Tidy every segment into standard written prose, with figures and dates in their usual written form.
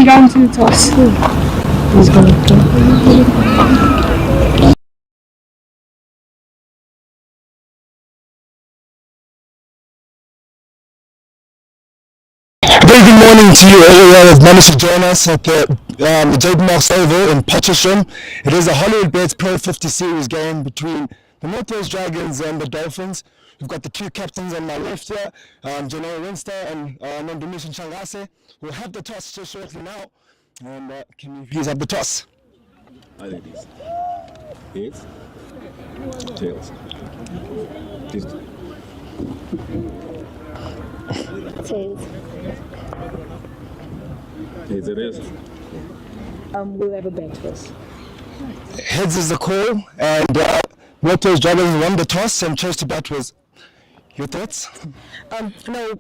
Going to the toss. He's going to. Very good morning to you all who have managed to join us at the JP Marks Oval in Potchefstroom. It is a Hollywoodbets Pro50 series game between the Northwest Dragons and the Dolphins. We've got the two captains on my left here, Janelle Winster and Nondumishan Changase. We'll have the toss just shortly now. And can you please have the toss? Hi ladies. Heads, tails. Just Tails. heads it is. We'll have a bet first. Heads is the call, and Northwest Dragons won the toss and chose to bat. Was your thoughts? No,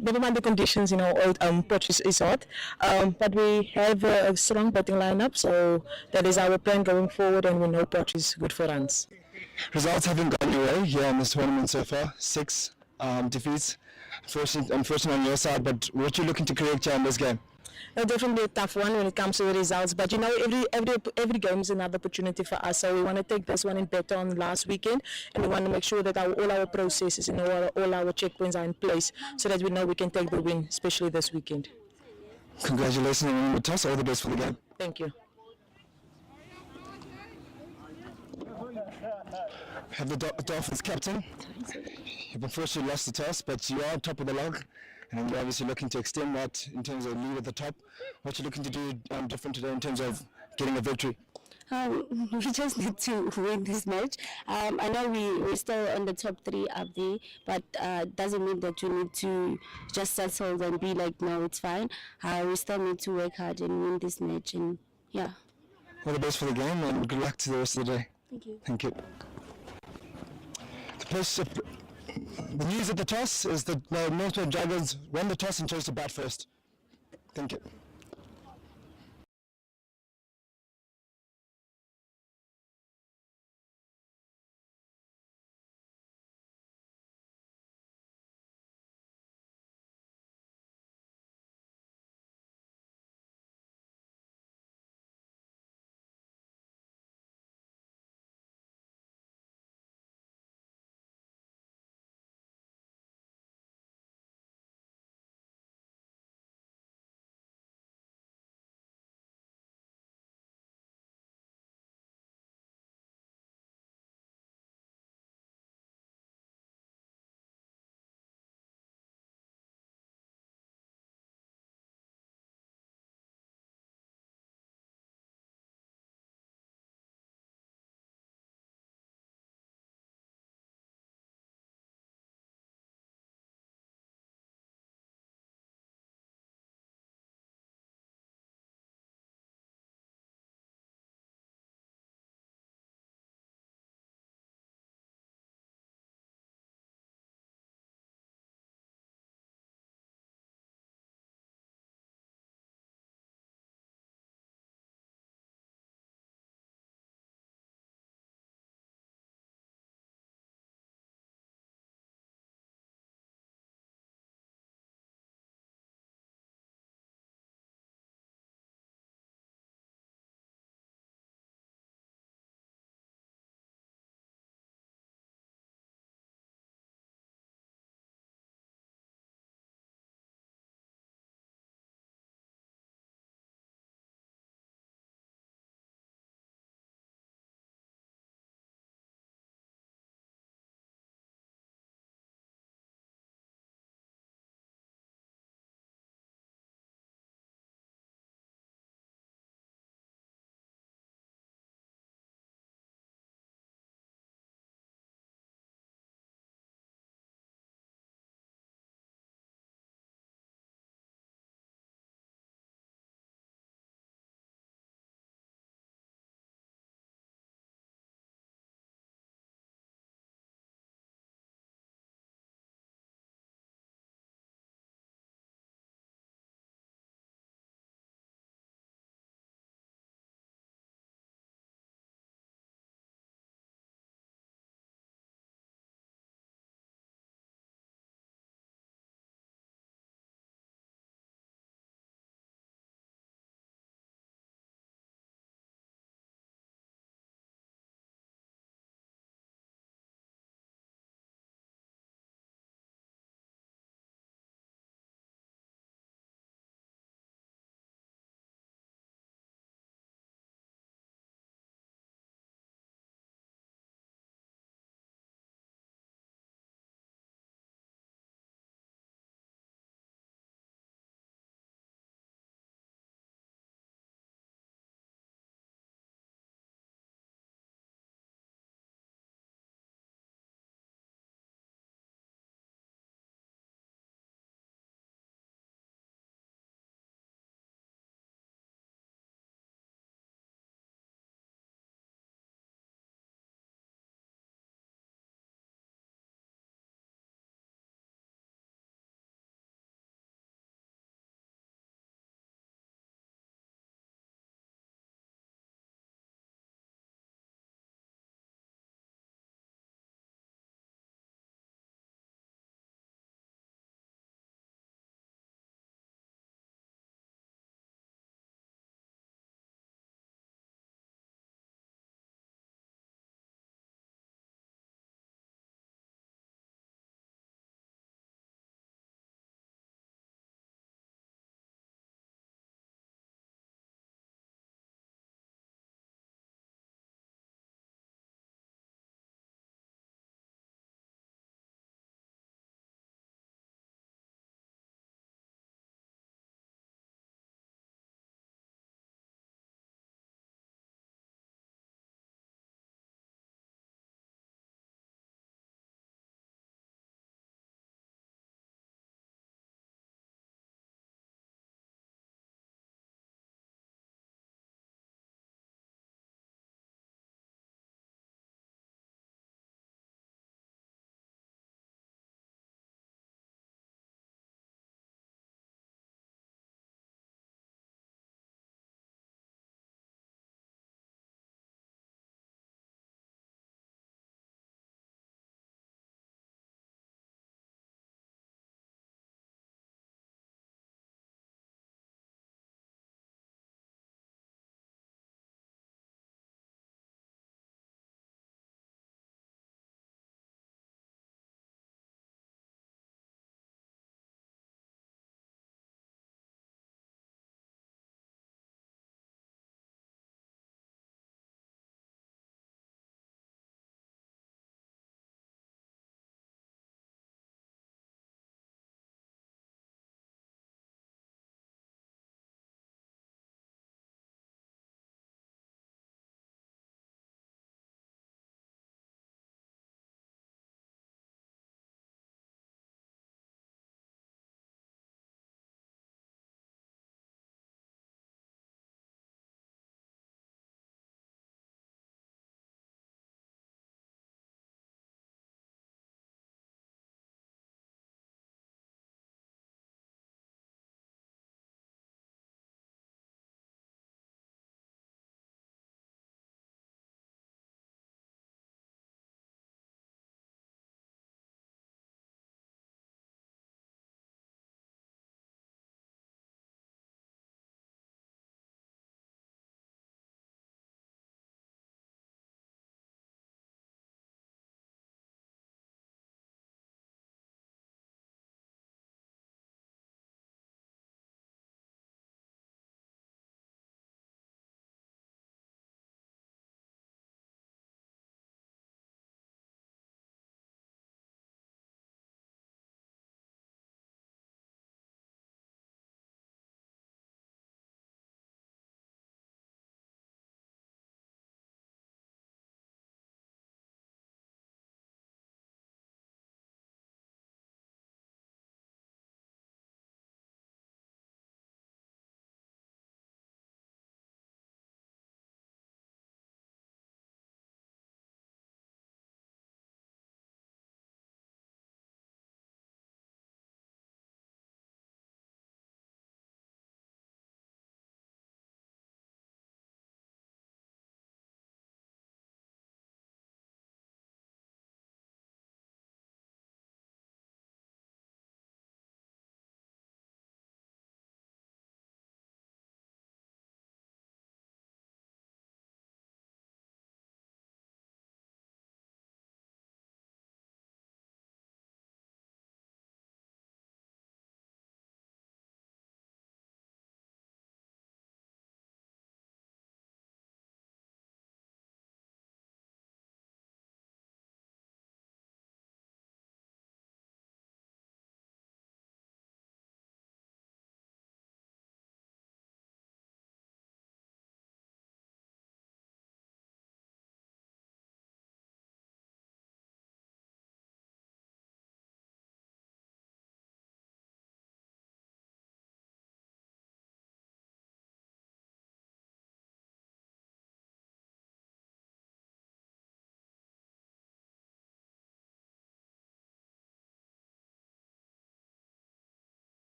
never mind the conditions, Potch is hot. But we have a strong batting lineup, so that is our plan going forward, and we know Potch is good for runs. Results haven't gone your way here in this tournament so far. 6 defeats. Unfortunately on your side, but what are you looking to correct here in this game? Definitely a tough one when it comes to the results, but every game is another opportunity for us. So we want to take this one and better on last weekend, and we want to make sure that all our processes and all our checkpoints are in place, so that we know we can take the win, especially this weekend. Congratulations on winning the toss. All the best for the game. Thank you. Have the Dolphins captain. You've unfortunately lost the toss, but you are on top of the log, and you're obviously looking to extend that in terms of lead at the top. What are you looking to do different today in terms of getting a victory? We just need to win this match. I know we're still on the top three up there, but doesn't mean that we need to just settle and be like, no, it's fine. We still need to work hard and win this match, and yeah. All the best for the game, and good luck to the rest of the day. Thank you. Thank you. The news at the toss is that the Northwest Dragons won the toss and chose to bat first. Thank you.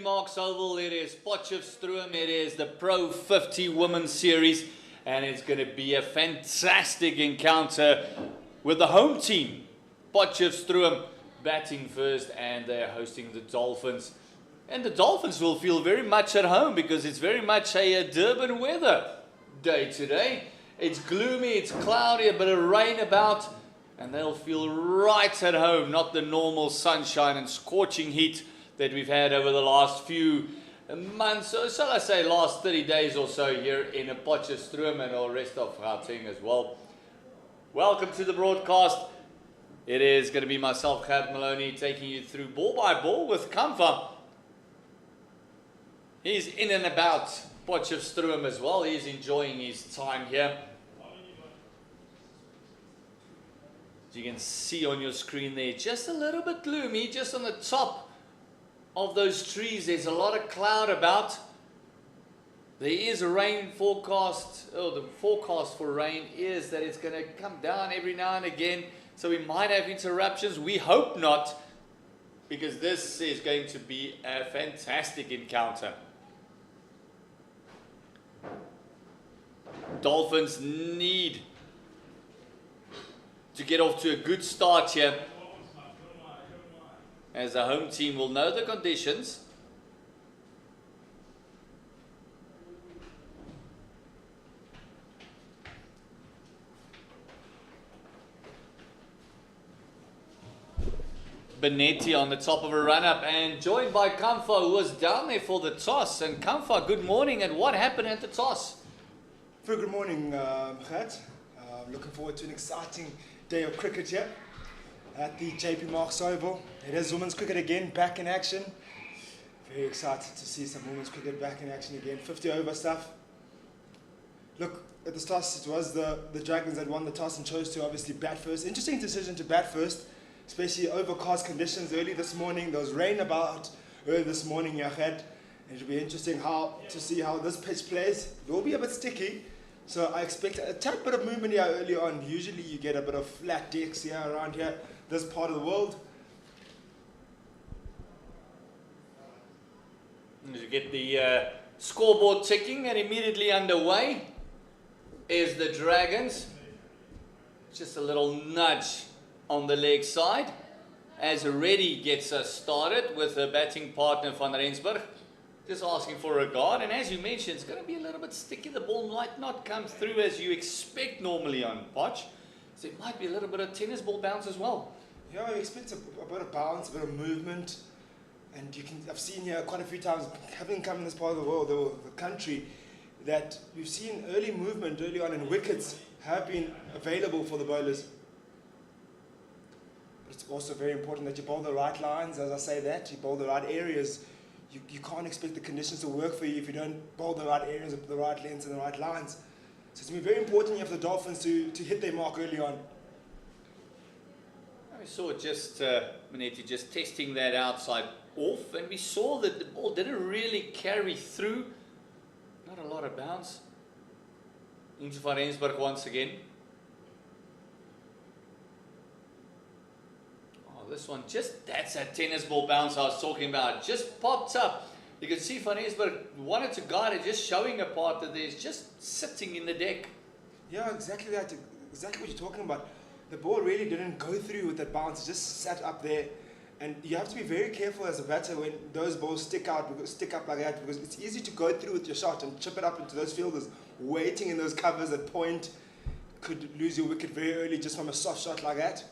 Marks Oval, it is Potchefstroom, it is the Pro50 Women's Series, and it's going to be a fantastic encounter with the home team, Potchefstroom, batting first, and they're hosting the Dolphins. And the Dolphins will feel very much at home because it's very much a Durban weather day today. It's gloomy, it's cloudy, a bit of rain about, and they'll feel right at home, not the normal sunshine and scorching heat that we've had over the last few months, or shall I say last 30 days or so here in Potchefstroom and all the rest of Gauteng as well. Welcome to the broadcast. It is going to be myself, Gert Maloney, taking you through ball by ball with Kamfa. He's in and about Potchefstroom as well. He's enjoying his time here. As you can see on your screen there, just a little bit gloomy, just on the top of those trees. There's a lot of cloud about. There is a rain forecast. The forecast for rain is that it's going to come down every now and again, so we might have interruptions. We hope not, because this is going to be a fantastic encounter. Dolphins need to get off to a good start here, as the home team will know the conditions. Benetti on the top of a run-up and joined by Kamfa, who was down there for the toss. And Kamfa, good morning, and what happened at the toss? Very good morning, Gert. Looking forward to an exciting day of cricket here at the JP Marks Oval. It is women's cricket again, back in action. Very excited to see some women's cricket back in action again. 50 over stuff. Look, at the toss, it was the Dragons that won the toss and chose to obviously bat first. Interesting decision to bat first, especially overcast conditions early this morning. There was rain about early this morning, Yachet. It'll be interesting to see how this pitch plays. It will be a bit sticky, so I expect a tad bit of movement here early on. Usually you get a bit of flat decks here around here, this part of the world. As you get the scoreboard ticking, and immediately underway is the Dragons. Just a little nudge on the leg side as Reddy gets us started with her batting partner Van Rensburg. Just asking for a guard, and as you mentioned, it's going to be a little bit sticky. The ball might not come through as you expect normally on Potch, so it might be a little bit of tennis ball bounce as well. Yeah, I expect a bit of bounce, a bit of movement, and I've seen here quite a few times, having come in this part of the world, the country, that we've seen early movement early on, and wickets have been available for the bowlers. But it's also very important that you bowl the right lines. As I say that, you bowl the right areas. You can't expect the conditions to work for you if you don't bowl the right areas, the right lengths and the right lines. So it's going to be very important for the Dolphins to hit their mark early on. We saw just Benetti just testing that outside off, and we saw that the ball didn't really carry through. Not a lot of bounce. Into Van Rensburg once again. This one, that's that tennis ball bounce I was talking about. Just popped up. You can see Van Rensburg wanted to guard it, just showing a part that there's just sitting in the deck. Yeah, exactly that. Exactly what you're talking about. The ball really didn't go through with that bounce. It just sat up there. And you have to be very careful as a batter when those balls stick up like that, because it's easy to go through with your shot and chip it up into those fielders. Waiting in those covers at point could lose your wicket very early just from a soft shot like that.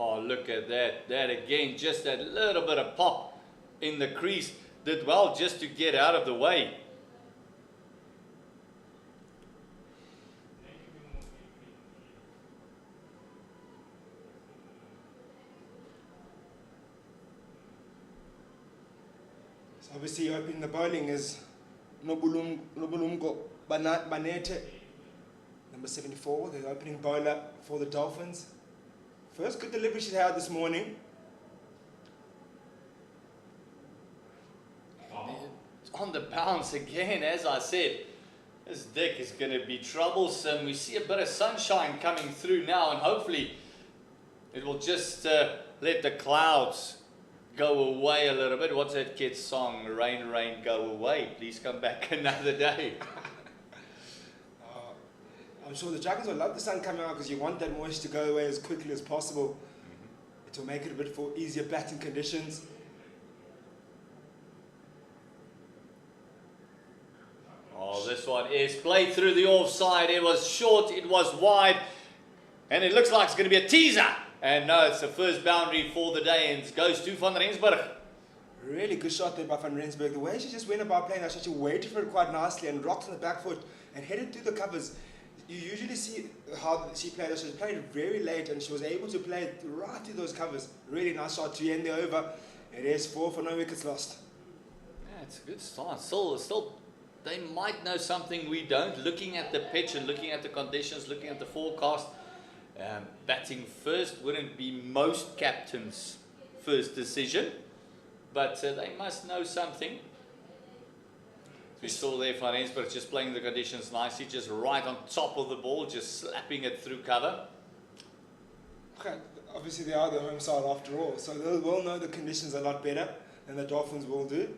Oh, look at that. That again, just that little bit of pop in the crease. Did well just to get out of the way. So obviously opening the bowling is Nobulumko Banete, number 74, the opening bowler for the Dolphins. First good delivery she had this morning. On the bounce again, as I said, this deck is going to be troublesome. We see a bit of sunshine coming through now, and hopefully It will just let the clouds go away a little bit. What's that kid's song? Rain, rain, go away. Please come back another day. I'm sure the Dragons will love the sun coming out because you want that moisture to go away as quickly as possible. It will make it a bit for easier batting conditions. Oh, this one is played through the offside. It was short, it was wide, and it looks like it's going to be a teaser. And no, it's the first boundary for the day, and it goes to Van Rensburg. Really good shot there by Van Rensburg. The way she just went about playing, she waited for it quite nicely and rocked on the back foot and headed through the covers. You usually see how she played. She played it very late and she was able to play it right through those covers. Really nice shot to end the over. It is 4 for no wickets lost. Yeah, it's a good start. Still, they might know something we don't. Looking at the pitch and looking at the conditions, looking at the forecast, batting first wouldn't be most captains' first decision, but they must know something. We saw there Van Rensburg just playing the conditions nicely, just right on top of the ball, just slapping it through cover. Okay, obviously they are the home side after all, so they will know the conditions a lot better than the Dolphins will do.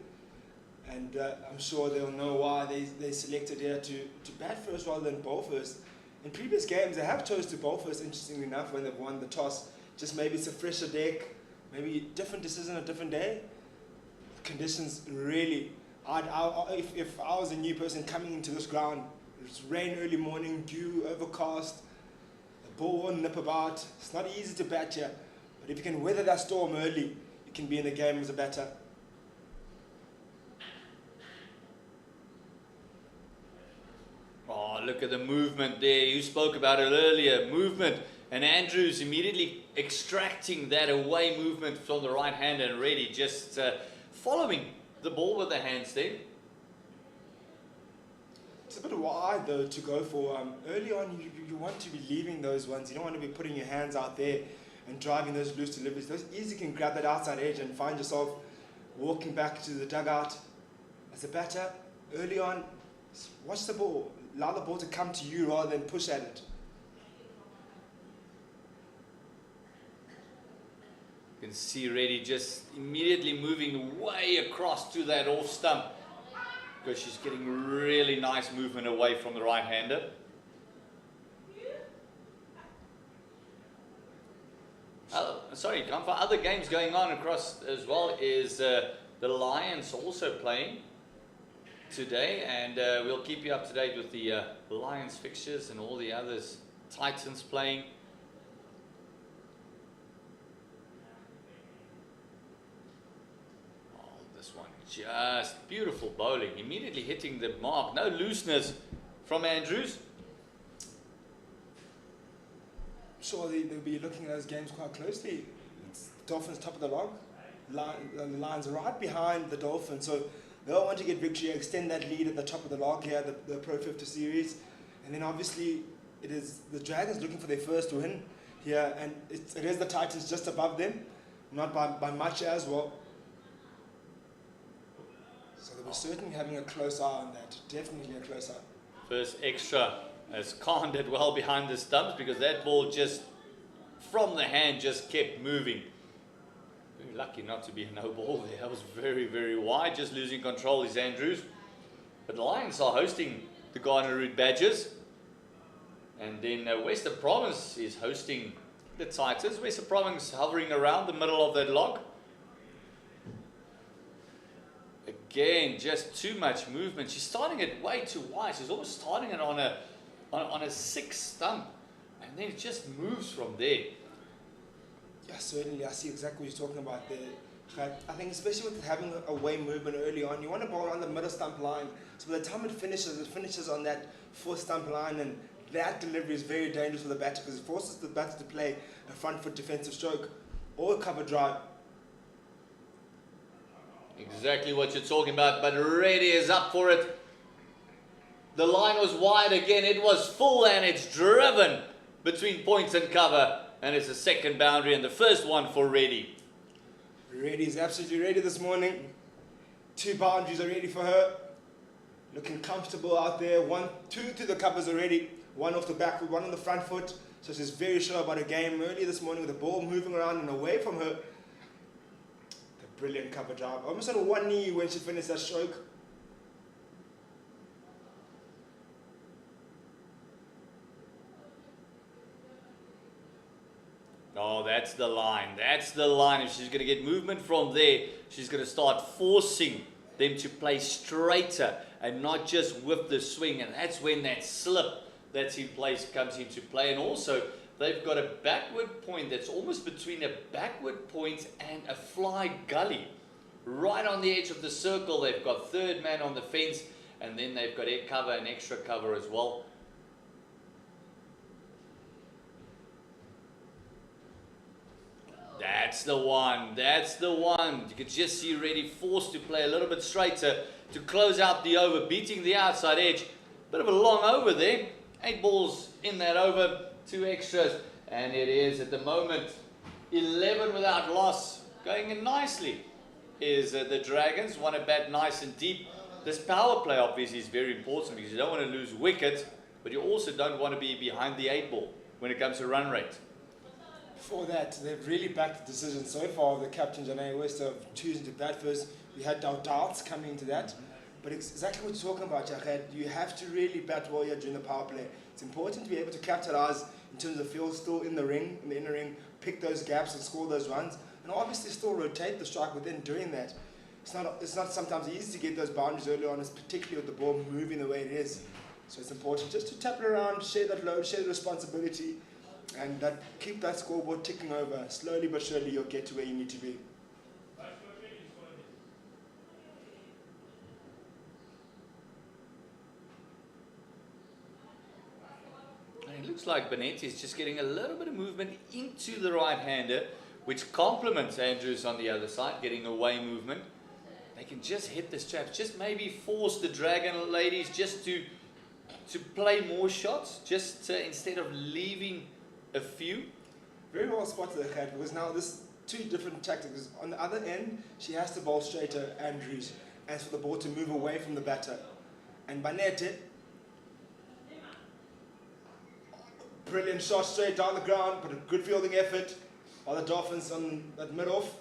And I'm sure they'll know why they selected here to bat first rather than bowl first. In previous games, they have chose to bowl first, interestingly enough, when they've won the toss. Just maybe it's a fresher deck, maybe different decision, a different day. Conditions really... If I was a new person coming into this ground, it's rain early morning, dew, overcast, the ball won't nip about. It's not easy to bat here, but if you can weather that storm early, you can be in the game as a batter. Oh, look at the movement there. You spoke about it earlier. Movement. And Andrews immediately extracting that away movement from the right hand and really just following the ball with the hands there. It's a bit wide though to go for. Early on, you want to be leaving those ones. You don't want to be putting your hands out there and driving those loose deliveries. Those easy can grab that outside edge and find yourself walking back to the dugout. As a batter, early on, watch the ball. Allow the ball to come to you rather than push at it. You can see Reddy just immediately moving way across to that off stump because she's getting really nice movement away from the right-hander. Sorry, for other games going on across as well is the Lions also playing today, and we'll keep you up to date with the Lions fixtures and all the others. Titans playing. Just beautiful bowling, immediately hitting the mark. No looseness from Andrews. Sure, they'll be looking at those games quite closely. It's Dolphins top of the log. The Lions are right behind the Dolphins, so they'll want to get victory, extend that lead at the top of the log here, the Pro50 series. And then obviously it is the Dragons looking for their first win here, and it is the Titans just above them, not by much as well. So they were certainly having a close eye on that, definitely a close eye. First extra as Khan did well behind the stumps because that ball just from the hand just kept moving. Very lucky not to be a no ball there. That was very, very wide. Just losing control is Andrews. But the Lions are hosting the Garner Route Badgers. And then Western Province is hosting the Titans. Western Province hovering around the middle of that log. Again, just too much movement. She's starting it way too wide. She's almost starting it on a 6 stump. And then it just moves from there. Yeah, certainly. I see exactly what you're talking about there. I think especially with having a away movement early on, you want to bowl on the middle stump line. So by the time it finishes on that 4th stump line, and that delivery is very dangerous for the batter because it forces the batter to play a front foot defensive stroke or a cover drive. Exactly what you're talking about, but Reddy is up for it. The line was wide again, it was full and it's driven between points and cover, and it's a second boundary and the first one for Reddy. Reddy is absolutely ready this morning. 2 boundaries are ready for her. Looking comfortable out there. 2 to the covers already. 1 off the back foot, 1 on the front foot. So she's very sure about her game. Early this morning with the ball moving around and away from her. The brilliant cover drive. Almost on one knee when she finished that stroke. Oh, that's the line. That's the line. If she's going to get movement from there, she's going to start forcing them to play straighter and not just with the swing. And that's when that slip that's in place comes into play. And also, they've got a backward point that's almost between a backward point and a fly gully. Right on the edge of the circle, they've got third man on the fence, and then they've got air cover and extra cover as well. That's the one. That's the one. You can just see Reddy forced to play a little bit straighter to close out the over, beating the outside edge. Bit of a long over there. 8 balls in that over, 2 extras. And it is at the moment 11 without loss. Going in nicely is the Dragons. Want to bat nice and deep. This power play obviously is very important because you don't want to lose wicket, but you also don't want to be behind the 8 ball when it comes to run rate. For that, they've really backed the decision so far of the captain, Janae West, of choosing to bat first. We had our doubts coming into that. But it's exactly what you're talking about, Jached. You have to really bat well here during the power play. It's important to be able to capitalize in terms of field still in the ring, in the inner ring, pick those gaps and score those runs. And obviously still rotate the strike within doing that. It's not sometimes easy to get those boundaries early on, particularly with the ball moving the way it is. So it's important just to tap it around, share that load, share the responsibility, and keep that scoreboard ticking over. Slowly but surely you'll get to where you need to be. And it looks like Benetti is just getting a little bit of movement into the right-hander, which complements Andrews on the other side, getting away movement. They can just hit this trap, just maybe force the Dragon ladies just to play more shots, just instead of leaving a few. Very well spotted there, Kat, because now this 2 different tactics. On the other end, she has to bowl straighter Andrews, and for the ball to move away from the batter. And Banete, brilliant shot straight down the ground, but a good fielding effort. While the Dolphins on that mid-off,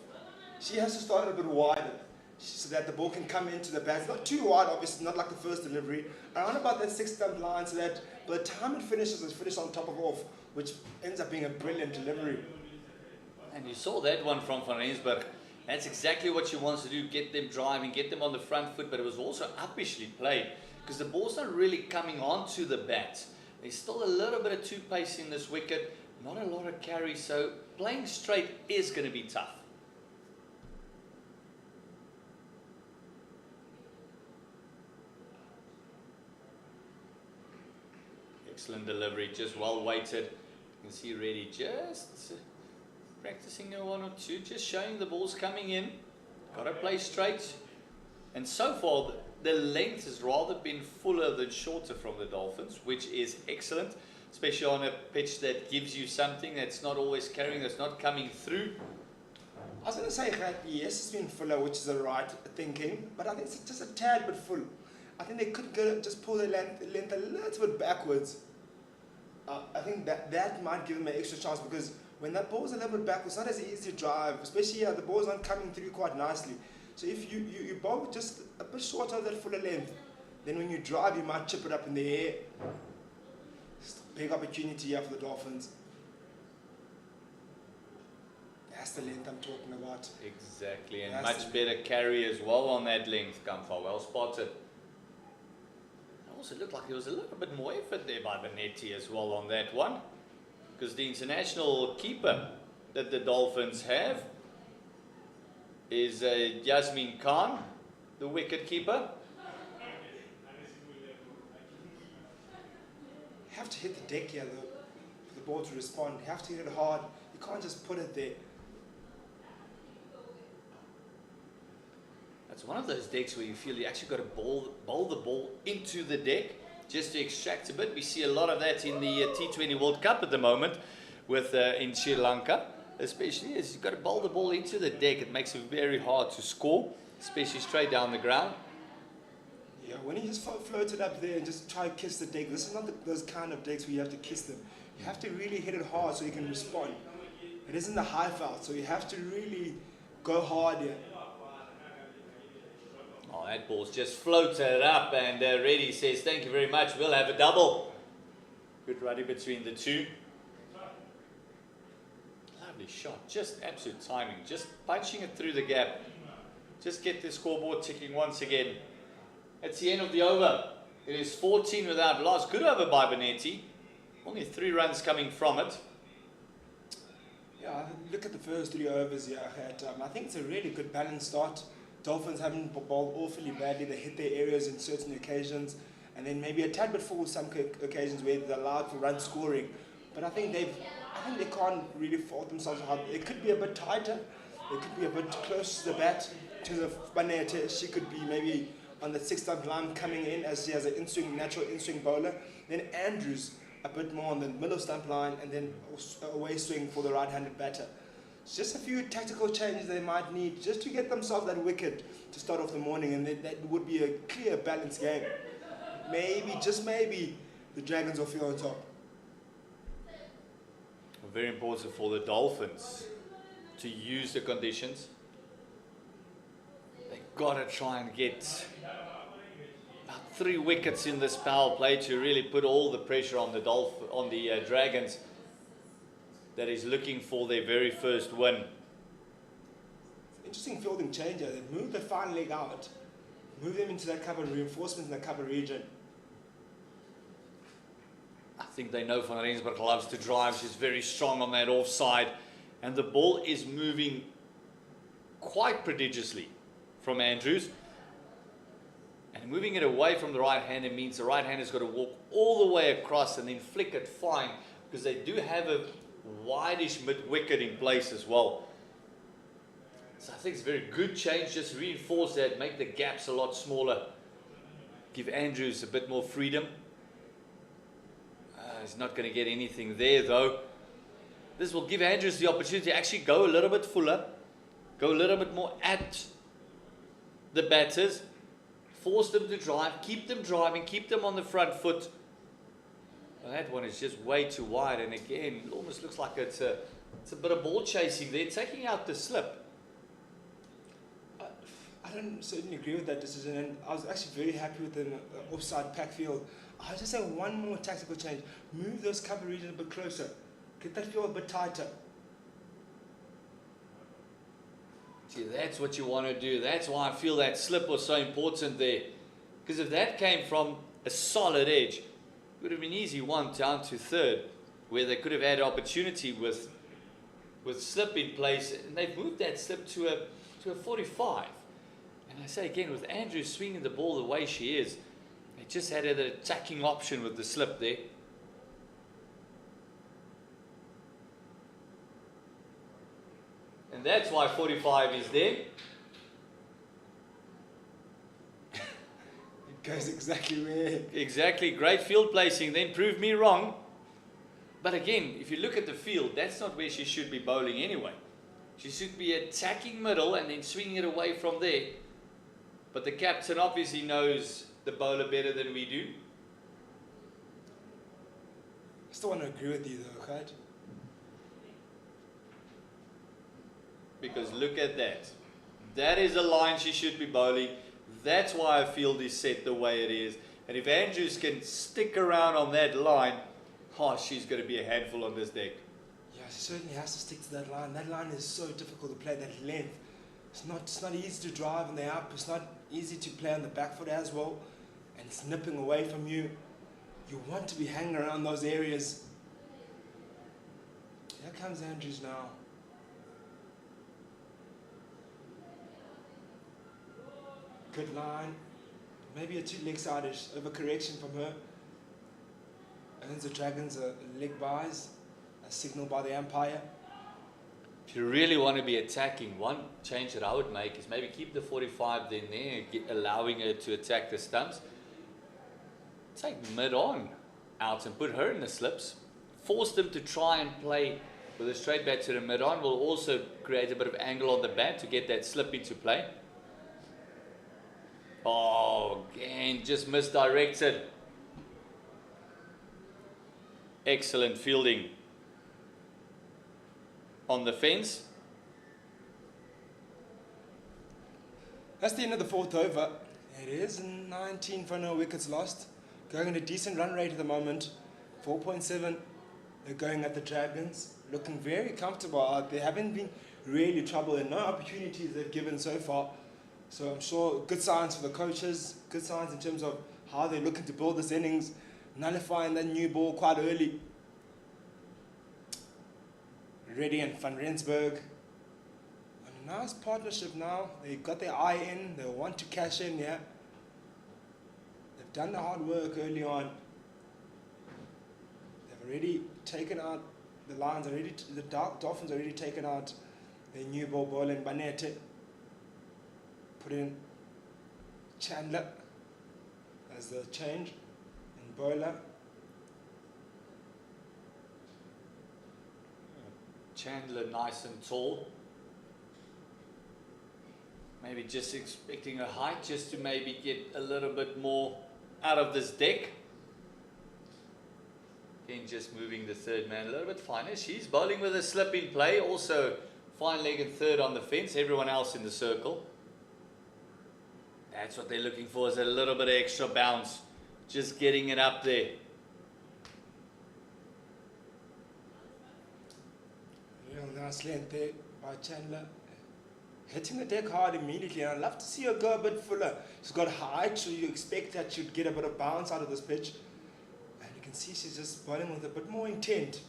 she has to start it a bit wider so that the ball can come into the bat. It's not too wide, obviously, not like the first delivery. Around about that 6-stump line so that by the time it finishes, it's finished on top of off, which ends up being a brilliant delivery. And you saw that one from Van Rensburg. That's exactly what she wants to do, get them driving, get them on the front foot, but it was also uppishly played because the ball's not really coming onto the bat. There's still a little bit of 2 pace in this wicket, not a lot of carry, so playing straight is going to be tough. Excellent delivery, just well weighted. You can see Reddy just practicing a 1 or 2, just showing the ball's coming in. Got to play straight. And so far, the length has rather been fuller than shorter from the Dolphins, which is excellent, especially on a pitch that gives you something that's not always carrying, that's not coming through. I was going to say that yes, it's been fuller, which is the right thinking, but I think it's just a tad bit full. I think they could just pull the length a little bit backwards. I think that might give them an extra chance because when that ball's a little bit backwards, it's not as easy to drive, especially the ball's not coming through quite nicely. So if you bowl just a bit short of that fuller length, then when you drive, you might chip it up in the air. It's a big opportunity here for the Dolphins. That's the length I'm talking about. Exactly, and much better carry as well on that length, Kamfa. Well spotted. It also looked like there was a little bit more effort there by Benetti as well on that one, because the international keeper that the Dolphins have is Yasmin Khan, the wicket keeper. You have to hit the deck here though, for the ball to respond. You have to hit it hard. You can't just put it there. That's one of those decks where you feel you actually got to bowl the ball into the deck just to extract a bit. We see a lot of that in the T20 World Cup at the moment with in Sri Lanka. Especially as you've got to bowl the ball into the deck, it makes it very hard to score, especially straight down the ground. Yeah, when you just float it up there and just try to kiss the deck, this is not those kind of decks where you have to kiss them. You have to really hit it hard so you can respond. It isn't the high foul, so you have to really go hard here. Oh, that ball's just floated up, and Reddy says, thank you very much, we'll have a double. Good running between the two. Lovely shot, just absolute timing, just punching it through the gap. Just get the scoreboard ticking once again. It's the end of the over. It is 14 without loss. Good over by Bonetti. Only 3 runs coming from it. Yeah, look at the first 3 overs here. I think it's a really good balanced start. Dolphins haven't bowled awfully badly. They hit their areas in certain occasions, and then maybe a tad bit full some occasions where they're allowed for run scoring. But I think they can't really fault themselves hard. It could be a bit tighter. It could be a bit close to the bat. To the Banete, she could be maybe on the 6th stump line coming in as she has an natural in-swing bowler. Then Andrews a bit more on the middle stump line, and then away swing for the right-handed batter. It's just a few tactical changes they might need just to get themselves that wicket to start off the morning, and that would be a clear, balanced game. Maybe, just maybe, the Dragons will feel on top. Very important for the Dolphins to use the conditions. They've got to try and get about 3 wickets in this power play to really put all the pressure on the Dragons that is looking for their very first win. Interesting fielding change here. They move the fine leg out, move them into that cover, reinforcements in the cover region. I think they know Van Rensburg loves to drive. She's very strong on that offside, and the ball is moving quite prodigiously from Andrews. And moving it away from the right hander means the right hander's got to walk all the way across and then flick it fine, because they do have a wideish mid-wicket in place as well. So I think it's a very good change. Just reinforce that, make the gaps a lot smaller, give Andrews a bit more freedom. He's not going to get anything there though. This will give Andrews the opportunity to actually go a little bit fuller, go a little bit more at the batters, force them to drive, keep them driving, keep them on the front foot. Well, that one is just way too wide, and again, it almost looks like it's a bit of ball chasing there, taking out the slip. I don't certainly agree with that decision, and I was actually very happy with the offside pack field. I was just saying one more tactical change. Move those cover regions a bit closer. Get that field a bit tighter. See, that's what you want to do. That's why I feel that slip was so important there. Because if that came from a solid edge, it would have been easy 1 down to 3rd, where they could have had opportunity with slip in place, and they've moved that slip to a 45. And I say again, with Andrew swinging the ball the way she is, they just had an attacking option with the slip there. And that's why 45 is there. It goes exactly where. Exactly, great field placing, then prove me wrong. But again, if you look at the field, that's not where she should be bowling anyway. She should be attacking middle and then swinging it away from there. But the captain obviously knows the bowler better than we do. I still want to agree with you though, Khat. Because look at that. That is a line she should be bowling. That's why her field is set the way it is. And if Andrews can stick around on that line, oh, she's going to be a handful on this deck. Yeah, she certainly has to stick to that line. That line is so difficult to play, that length. It's not easy to drive on the up. It's not easy to play on the back foot as well. And it's nipping away from you. You want to be hanging around those areas. Here comes Andrews now. Good line. Maybe a 2 leg side-ish overcorrection from her. Earns the Dragons a leg buys, a signal by the umpire. If you really want to be attacking, one change that I would make is maybe keep the 45 then there, allowing her to attack the stumps. Take mid-on out and put her in the slips. Force them to try and play with a straight bat to the mid-on. Will also create a bit of angle on the bat to get that slip into play. Oh, again, just misdirected. Excellent fielding on the fence. That's the end of the 4th over. It is 19 for no wickets lost. Going at a decent run rate at the moment. 4.7. They're going at the Dragons. Looking very comfortable out there. Haven't been really troubled and no opportunities they've given so far. So I'm sure good signs for the coaches. Good signs in terms of how they're looking to build this innings. Nullifying that new ball quite early. Reddy and Van Rensburg. A nice partnership now. They got their eye in. They want to cash in, yeah. They've done the hard work early on. They've already taken out the Lions. The Dolphins already taken out their new ball bowler in Banete. Put in Chandler as the change in bowler. Chandler nice and tall. Maybe just expecting a height just to maybe get a little bit more out of this deck. Again, just moving the third man a little bit finer. She's bowling with a slip in play. Also fine leg and third on the fence. Everyone else in the circle. That's what they're looking for, is a little bit of extra bounce. Just getting it up there. Real nice length there by Chandler. Hitting the deck hard immediately. And I'd love to see her go a bit fuller. She's got height, so you expect that she'd get a bit of bounce out of this pitch. And you can see she's just bowling with a bit more intent.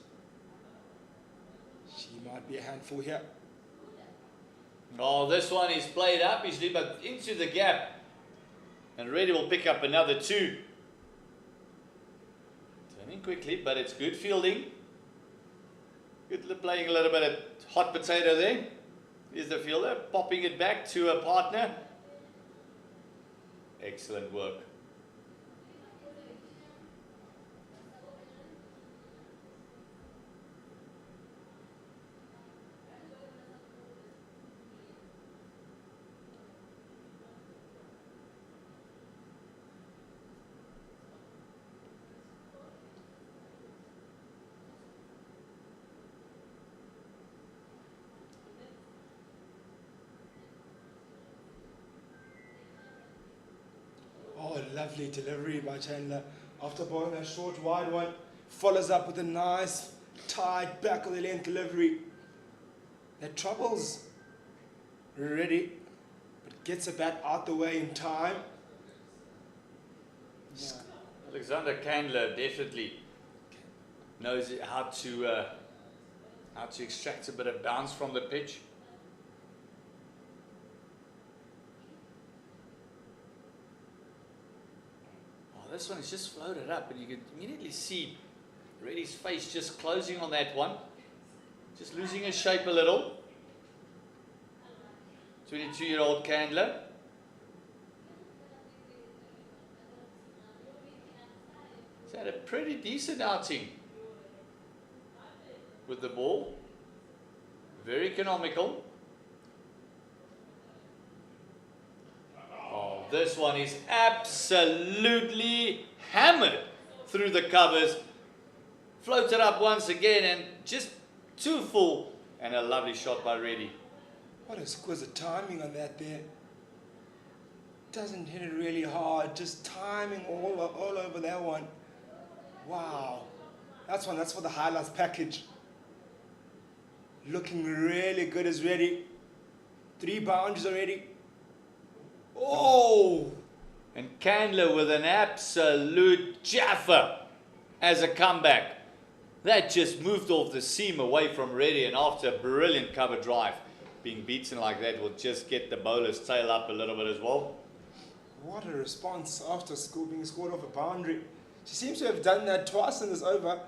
She might be a handful here. Oh, this one is played up. He's but into the gap. And Reddy will pick up another 2. Turning quickly, but it's good fielding. Good playing a little bit of hot potato there. Here's the fielder, popping it back to a partner. Excellent work. Oh, lovely delivery by Chandler. After bowling a short wide one, follows up with a nice tight back of the length delivery. That troubles Reddy, but gets a bat out the way in time. Yeah. Alexander Candler definitely knows how to extract a bit of bounce from the pitch. This one is just floated up, and you can immediately see Reddy's face just closing on that one. Just losing his shape a little. 22-year-old Candler. He's had a pretty decent outing with the ball. Very economical. This one is absolutely hammered through the covers. Floated up once again and just too full. And a lovely shot by Reddy. What exquisite timing on that there. Doesn't hit it really hard, just timing all over that one. Wow. That's for the highlights package. Looking really good as Reddy. 3 boundaries already. Oh! And Candler with an absolute jaffer as a comeback. That just moved off the seam away from Reddy, and after a brilliant cover drive, being beaten like that will just get the bowler's tail up a little bit as well. What a response after being scored off a boundary. She seems to have done that twice in this over.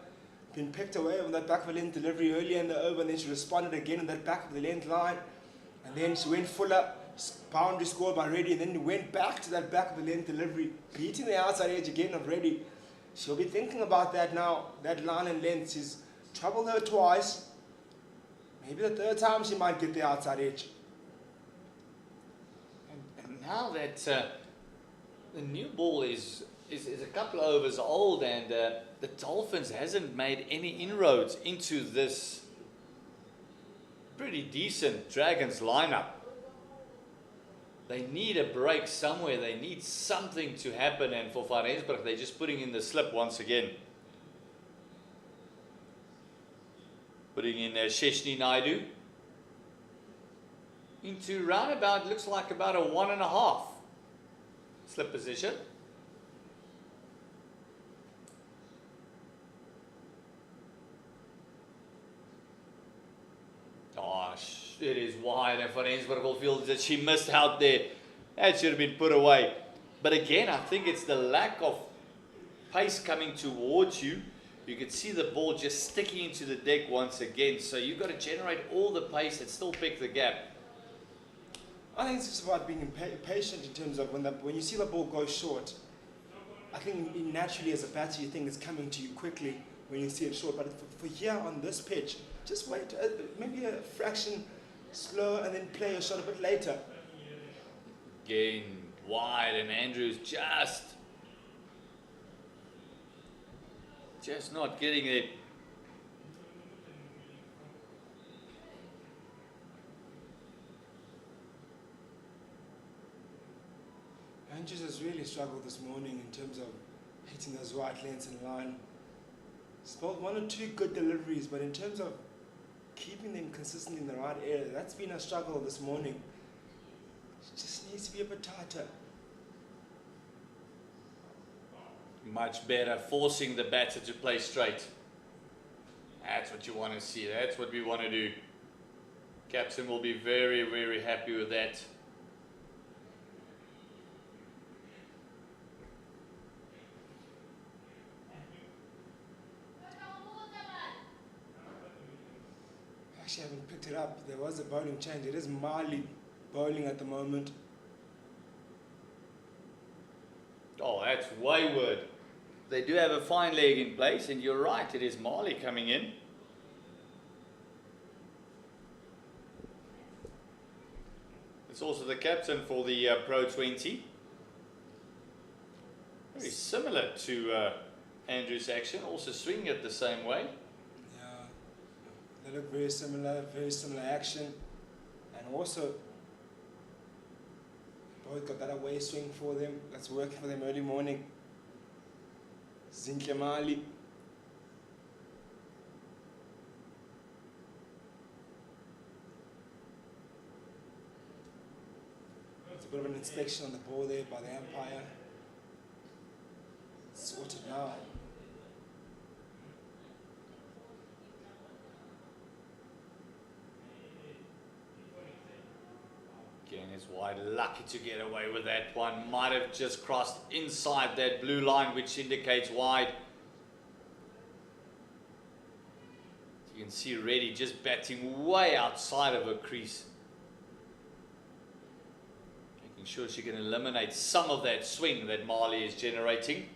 Been picked away on that back of the length delivery earlier in the over, and then she responded again on that back of the length line. And then she went fuller. Boundary scored by Reddy, and then went back to that back of the length delivery, beating the outside edge again of Reddy. She'll be thinking about that now, that line and length. She's troubled her twice. Maybe the third time she might get the outside edge. And now that the new ball is is a couple of overs old, and the Dolphins hasn't made any inroads into this pretty decent Dragons lineup. They need a break somewhere. They need something to happen, and for Van Rensburg, they're just putting in the slip once again. Putting in Sheshni Naidu into roundabout, looks like about a 1.5 slip position. Gosh, it is wide, and Van Rensburg will feel that she missed out there. That should have been put away. But again, I think it's the lack of pace coming towards you. You can see the ball just sticking into the deck once again. So you've got to generate all the pace and still pick the gap. I think it's just about being patient in terms of when you see the ball go short. I think naturally as a batter you think it's coming to you quickly when you see it short. But for here on this pitch, just wait, maybe a fraction slower and then play a shot a bit later. Again, wide, and Andrews just not getting it. Andrews has really struggled this morning in terms of hitting those right lengths in line. Spelled 1 or 2 good deliveries, but in terms of keeping them consistently in the right area, that's been a struggle this morning. It just needs to be a bit tighter. Much better, forcing the batter to play straight. That's what you want to see. That's what we want to do. Captain will be very, very happy with that. Actually, I haven't picked it up. There was a bowling change. It is Marley bowling at the moment. Oh, that's wayward. They do have a fine leg in place, and you're right, it is Marley coming in. It's also the captain for the Pro50. Very similar to Andrew's action, also swinging it the same way. Yeah, they look very similar action. And also, both got that away swing for them. That's working for them early morning. Zintle Mali. It's a bit of an inspection on the ball there by the umpire. Sorted now. Again, is wide, lucky to get away with that one. Might have just crossed inside that blue line, which indicates wide. You can see Reddy just batting way outside of her crease. Making sure she can eliminate some of that swing that Marley is generating.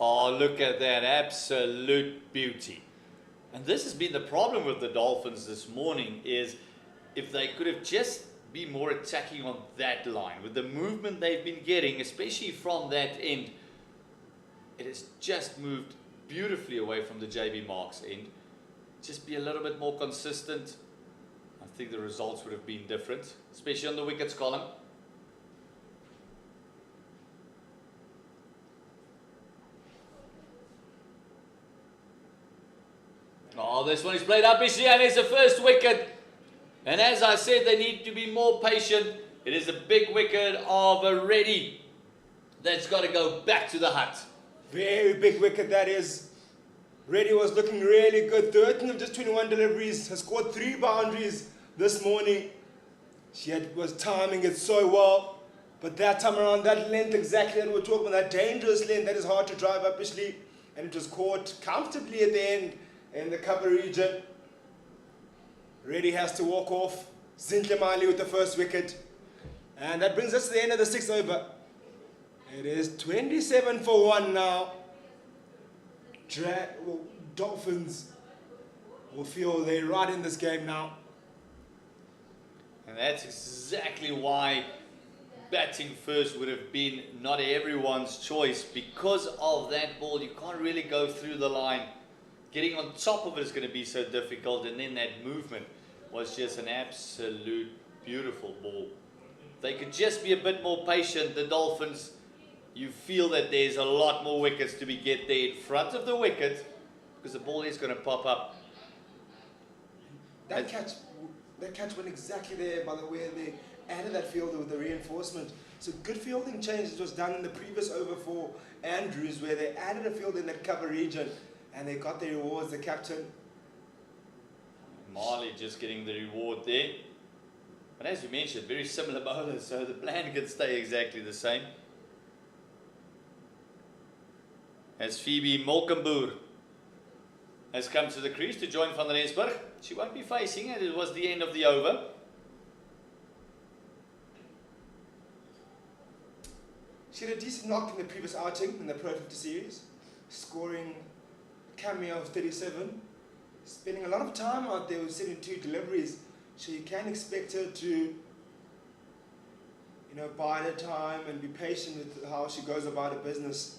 Oh, look at that, absolute beauty. And this has been the problem with the Dolphins this morning, is if they could have just been more attacking on that line, with the movement they've been getting, especially from that end, it has just moved beautifully away from the JB Marks end. Just be a little bit more consistent. I think the results would have been different, especially on the wickets column. Oh, this one is played up, and it's the first wicket. And as I said, they need to be more patient. It is a big wicket of a Reddy that's got to go back to the hut. Very big wicket that is. Reddy was looking really good. 13 of just 21 deliveries. Has scored 3 boundaries this morning. She was timing it so well. But that time around, that length exactly that we're talking about, that dangerous length that is hard to drive up, especially, and it was caught comfortably at the end in the cover region. Reddy has to walk off. Zintle Mali with the first wicket. And that brings us to the end of the 6th over. It is 27 for 1 now. Dolphins will feel they're right in this game now. And that's exactly why batting first would have been not everyone's choice. Because of that ball, you can't really go through the line. Getting on top of it is going to be so difficult, and then that movement was just an absolute beautiful ball. They could just be a bit more patient, the Dolphins. You feel that there's a lot more wickets to be get there in front of the wicket, because the ball is going to pop up. That catch went exactly there by the way they added that fielder with the reinforcement. So good fielding change was done in the previous over for Andrews, where they added a fielder in that cover region and they got their rewards, the captain. Marley just getting the reward there. But as you mentioned, very similar bowlers, so the plan can stay exactly the same. As Phoebe Molkenboer has come to the crease to join Van Rensburg. She won't be facing it. It was the end of the over. She had a decent knock in the previous outing in the Pro50 series, scoring a cameo of 37, spending a lot of time out there with 72 deliveries, so you can expect her to bide her time and be patient with how she goes about her business.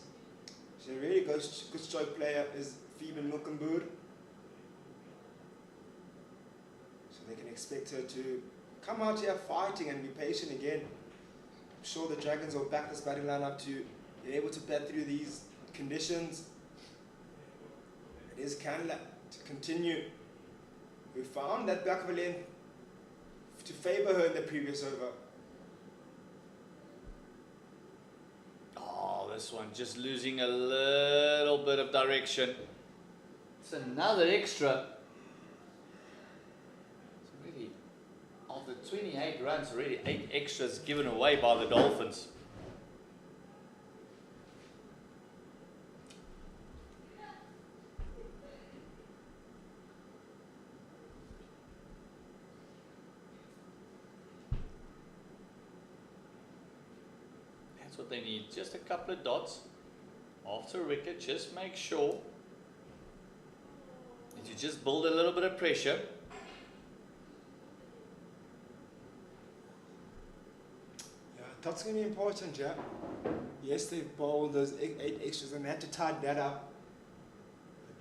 She's a really good stroke player, is Phoebe Molkenboer. So they can expect her to come out here fighting and be patient again. I'm sure the Dragons will back this batting line up to be able to bat through these conditions. It is Candler to continue. We found that back of a length to favour her in the previous over. Oh, this one just losing a little bit of direction. It's another extra. It's already, of the 28 runs, already 8 extras given away by the Dolphins. That's what they need, just a couple of dots after a wicket. Just make sure that you just build a little bit of pressure. Yeah, that's going to be important, yeah. Yes, they bowled those 8 extras and they had to tighten that up.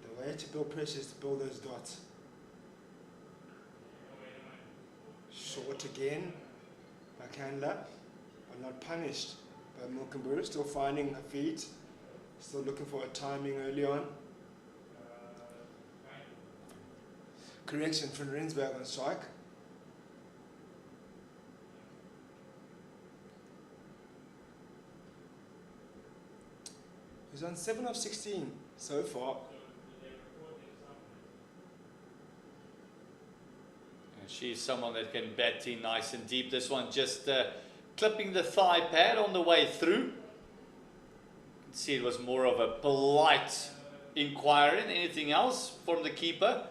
But the way to build pressure is to build those dots. Short again by Candler, but not punished by Molkenboer, still finding her feet, still looking for a timing early on. Correction from Rensburg on strike. He's on 7 of 16 so far. And she's someone that can bat in nice and deep. This one just clipping the thigh pad on the way through. You can see it was more of a polite inquiry than anything else from the keeper.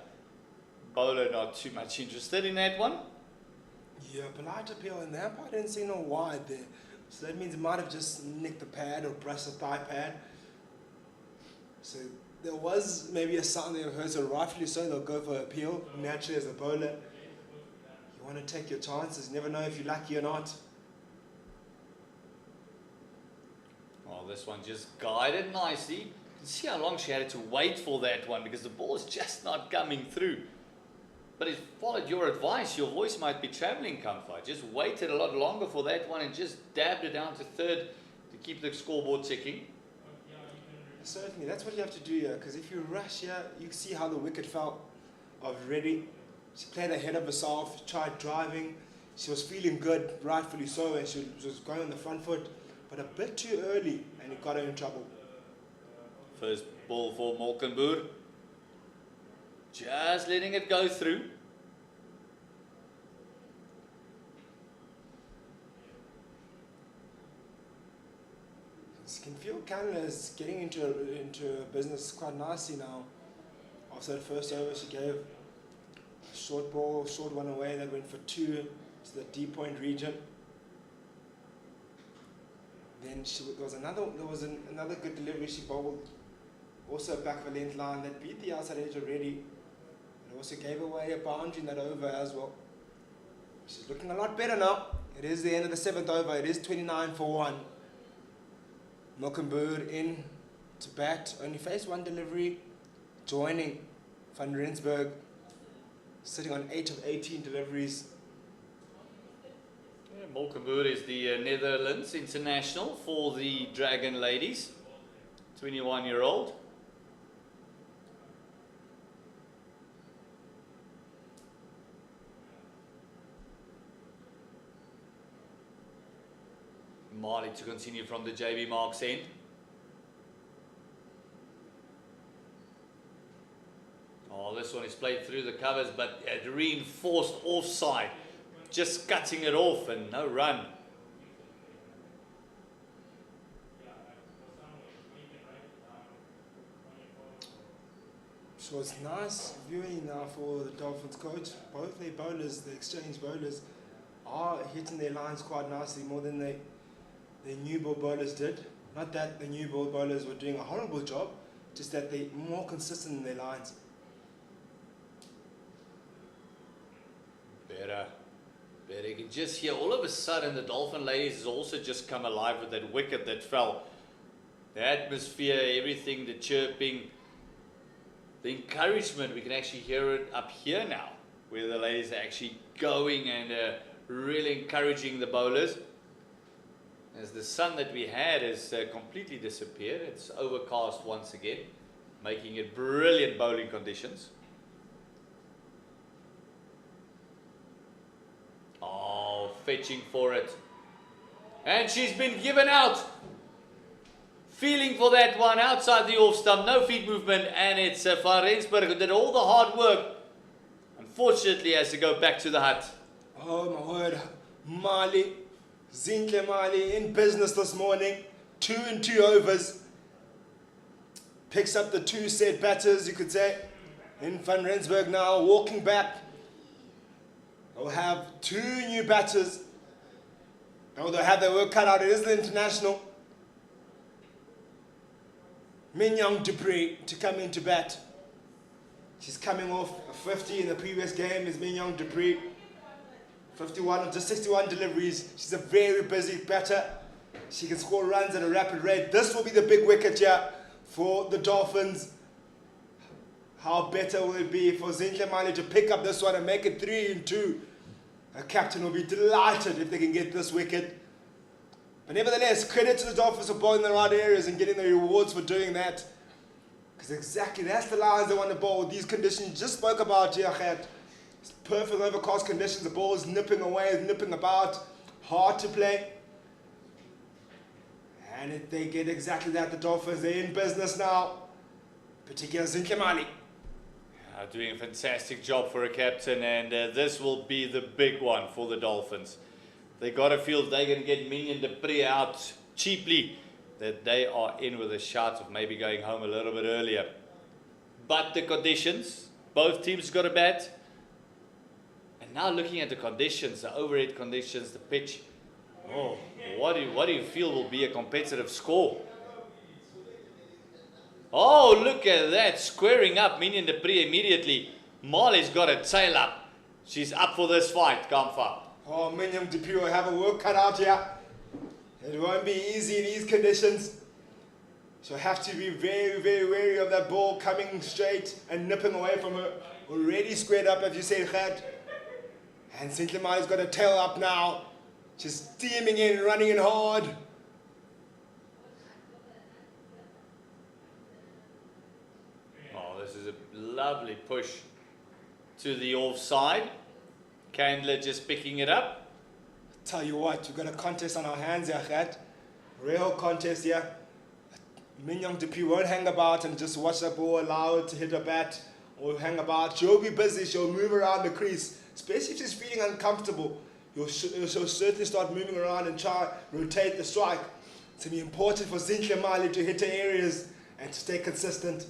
Bowler not too much interested in that one. Yeah, polite appeal, and the umpire didn't see no wide there. So that means it might have just nicked the pad or brushed the thigh pad. So there was maybe a sound they heard, so rightfully so, they'll go for appeal. Naturally, as a bowler, you want to take your chances. You never know if you're lucky or not. Well, this one just guided nicely. You can see how long she had to wait for that one because the ball is just not coming through. But it followed your advice. Your voice might be travelling, Comfort. Just waited a lot longer for that one and just dabbed it down to third to keep the scoreboard ticking. Certainly, that's what you have to do here, because if you rush here, you see how the wicket fell of Reddy. She played ahead of herself, tried driving. She was feeling good, rightfully so, and she was going on the front foot, but a bit too early, and it got her in trouble. First ball for Molkenboer. Just letting it go through. You can feel Canada is getting into business quite nicely now. After that first over, she gave a short ball, short one away that went for 2 to the deep point region. Then there was another good delivery she bowled, also back of a length line that beat the outside edge already. But also gave away a boundary in that over as well. She's looking a lot better now. It is the end of the 7th over. It is 29 for 1. Milkenburg in to bat. Only faced one delivery. Joining Van Rensburg. Sitting on 8 of 18 deliveries. Molkenburg is the Netherlands international for the Dragon ladies. 21-year-old. Marley to continue from the JB Marks end. Oh, this one is played through the covers, but it reinforced offside. Just cutting it off and no run. So it's nice viewing now for the Dolphins coach. Both their bowlers, the exchange bowlers, are hitting their lines quite nicely, more than their new ball bowlers did. Not that the new ball bowlers were doing a horrible job, just that they're more consistent in their lines. Better. You can just hear all of a sudden the Dolphin ladies has also just come alive with that wicket that fell. The atmosphere, everything, the chirping, the encouragement, we can actually hear it up here now, where the ladies are actually going and really encouraging the bowlers. As the sun that we had has completely disappeared, it's overcast once again, making it brilliant bowling conditions. Oh, fetching for it. And she's been given out. Feeling for that one outside the off stump. No feet movement. And it's Van Rensburg who did all the hard work. Unfortunately, has to go back to the hut. Oh my word. Mali, Zinhle Mali in business this morning. 2 and 2 overs. Picks up the 2 set batters, you could say. In Van Rensburg now, walking back. They'll have 2 new batters. Oh, they'll have their work cut out. It is the international. Mignon Dupree to come into bat. She's coming off a 50 in the previous game. Is Mignon Dupree. 51 of just 61 deliveries. She's a very busy batter. She can score runs at a rapid rate. This will be the big wicket here for the Dolphins. How better will it be for Zinhle Mali to pick up this one and make it 3 and 2? A captain will be delighted if they can get this wicket. But nevertheless, credit to the Dolphins for bowling in the right areas and getting the rewards for doing that. Because exactly, that's the lines they want to bowl. These conditions you just spoke about here, Khat. It's perfect overcast conditions. The ball is nipping away, nipping about. Hard to play. And if they get exactly that, the Dolphins, they're in business now. Particularly Zinhle Mali. Doing a fantastic job for a captain, and this will be the big one for the Dolphins. They got to feel they're going to get Mignon Dupree out cheaply, that they are in with a shot of maybe going home a little bit earlier. But the conditions, both teams got a bat. And now looking at the conditions, the overhead conditions, the pitch, oh, what do you feel will be a competitive score? Oh, look at that, squaring up Mignon Dupree immediately. Marley's got a tail up. She's up for this fight, Kamfa. Oh, Mignon Dupree will have a work cut out here. It won't be easy in these conditions. She'll have to be very, very wary of that ball coming straight and nipping away from her. Already squared up, as you said, Khat. And Zinhle Mali's got a tail up now. She's steaming in, running in hard. This is a lovely push to the offside. Candler just picking it up. Tell you what, we've got a contest on our hands here, Khat. Real contest here. Mignon Dupree won't hang about and just watch that ball, allow it to hit her bat or hang about. She'll be busy, she'll move around the crease, especially if she's feeling uncomfortable. She'll certainly start moving around and try rotate the strike. It's going to be important for Zinhle Mali to hit her areas and to stay consistent.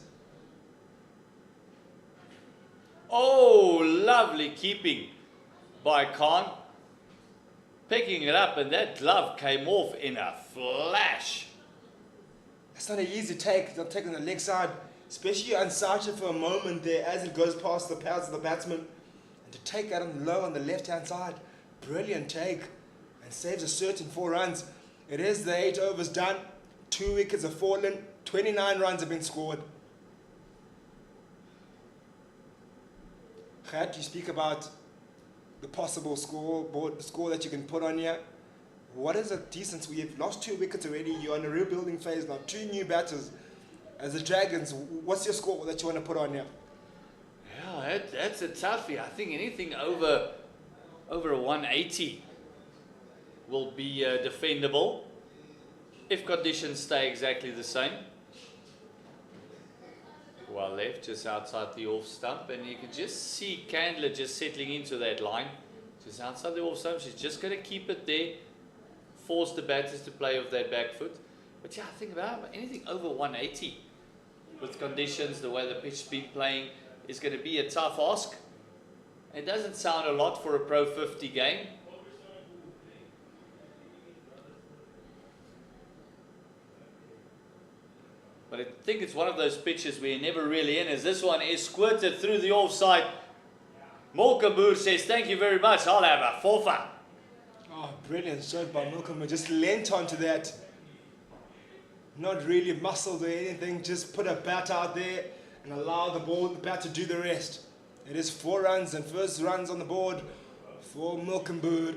Oh, lovely keeping by Khan. Picking it up, and that glove came off in a flash. It's not an easy take. They're taking the leg side. Especially unsighted for a moment there as it goes past the pads of the batsman. And to take that on low on the left-hand side, brilliant take. And saves a certain 4 runs. It is the 8 overs done. 2 wickets have fallen. 29 runs have been scored. Khat, you speak about the possible scoreboard, the score that you can put on here. What is a decent score? You've lost 2 wickets already. You're in a rebuilding phase now. 2 new batters. As the Dragons, what's your score that you want to put on here? Yeah, that's a toughie. I think anything over a 180 will be defendable if conditions stay exactly the same. Well left, just outside the off stump, and you can just see Candler just settling into that line. Just outside the off stump, she's just going to keep it there, force the batters to play with that back foot. But yeah, think about it, anything over 180 with conditions, the way the pitch has been playing, is going to be a tough ask. It doesn't sound a lot for a Pro 50 game. But I think it's one of those pitches where you're never really in, as this one is squirted through the offside. Molkenboer says, thank you very much, I'll have a forfeit. Oh, brilliant shot by Molkenboer. Just leant onto that. Not really muscled or anything, just put a bat out there and allow the bat to do the rest. It is 4 runs and first runs on the board for Molkenboer.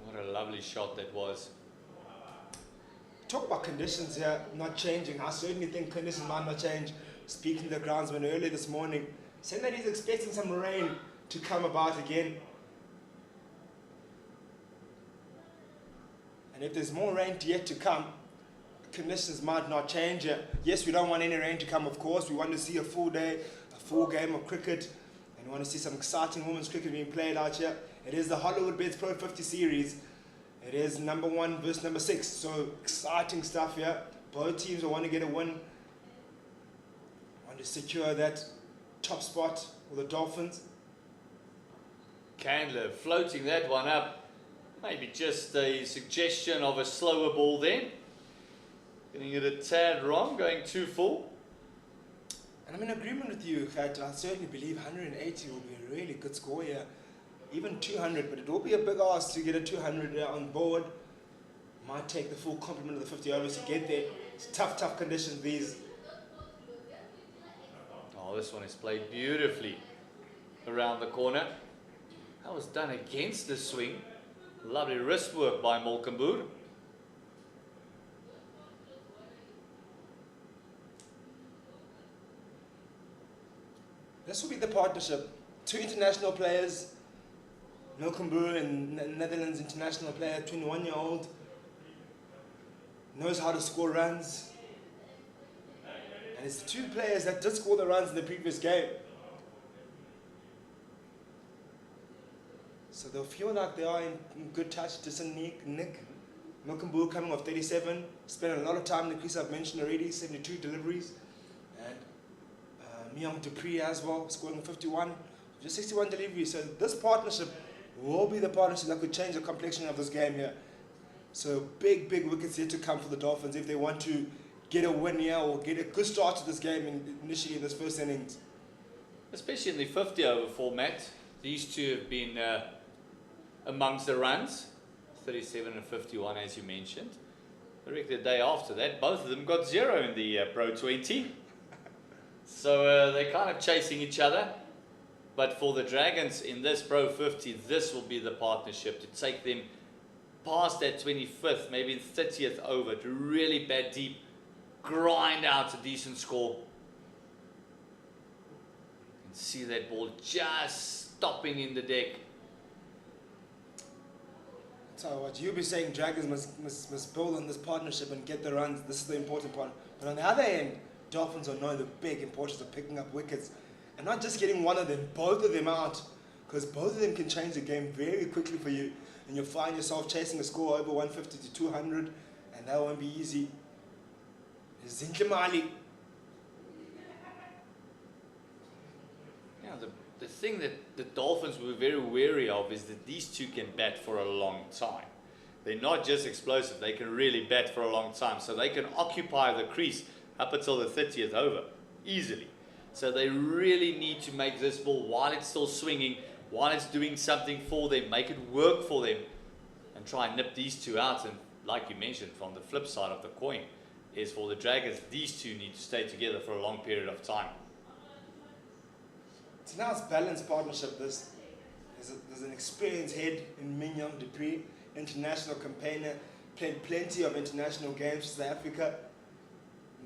What a lovely shot that was. Talk about conditions here not changing. I certainly think conditions might not change. Speaking to the groundsman earlier this morning, saying that he's expecting some rain to come about again. And if there's more rain yet to come, conditions might not change. Yes, we don't want any rain to come, of course. We want to see a full day, a full game of cricket. And we want to see some exciting women's cricket being played out here. It is the Hollywoodbets Pro 50 series. It is number 1 versus number 6. So exciting stuff here. Both teams will want to get a win. Want to secure that top spot for the Dolphins. Candler floating that one up. Maybe just a suggestion of a slower ball then. Getting it a tad wrong, going too full. And I'm in agreement with you, Khat. I certainly believe 180 will be a really good score here. Even 200, but it will be a big ask to get a 200 on board. Might take the full complement of the 50 overs to get there. It's tough conditions these. Oh, this one is played beautifully around the corner. That was done against the swing. Lovely wrist work by Molkenboer. This will be the partnership. 2 international players. Molkenboer, and Netherlands international player, 21-year-old. Knows how to score runs. And it's the 2 players that did score the runs in the previous game. So they'll feel like they are in good touch. Distant Nick. Molkenboer coming off 37. Spent a lot of time in the crease, I've mentioned already. 72 deliveries. And Myung Dupree as well, scoring 51. Just 61 deliveries. So this partnership will be the partnership that could change the complexion of this game here. So big wickets yet to come for the Dolphins if they want to get a win here or get a good start to this game initially in this first innings. Especially in the 50 over format. These 2 have been amongst the runs, 37 and 51 as you mentioned. The day after that, both of them got 0 in the Pro 20. So they're kind of chasing each other. But for the Dragons in this Pro 50, this will be the partnership to take them past that 25th, maybe 30th over to really bat deep, grind out a decent score. And see that ball just stopping in the deck. So what you'll be saying, Dragons must build on this partnership and get the runs. This is the important part. But on the other end, Dolphins will know the big importance of picking up wickets. And not just getting one of them, both of them out. Because both of them can change the game very quickly for you. And you'll find yourself chasing a score over 150 to 200. And that won't be easy. Zinjamali. Yeah, the thing that the Dolphins were very wary of is that these 2 can bat for a long time. They're not just explosive, they can really bat for a long time. So they can occupy the crease up until the 30th over, easily. So they really need to make this ball, while it's still swinging, while it's doing something for them, make it work for them, and try and nip these two out. And like you mentioned, from the flip side of the coin, is for the Dragons, these two need to stay together for a long period of time. It's a nice balanced partnership. There's an experienced head in Mignon Dupree, international campaigner, played plenty of international games for South Africa.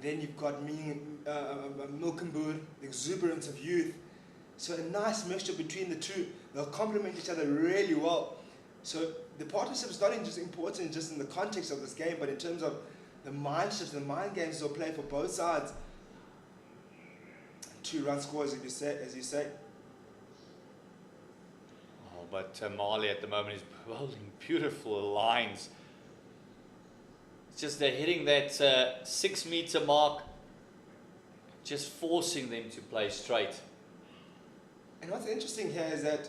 Then you've got Milkenboer, the exuberance of youth. So a nice mixture between the two. They'll complement each other really well. So the partnership is not just important just in the context of this game, but in terms of the mind shifts, the mind games they'll play for both sides. 2-run scores, as you say. Oh, but Mali at the moment is bowling beautiful lines. It's just they're hitting that 6-meter mark, just forcing them to play straight. And what's interesting here is that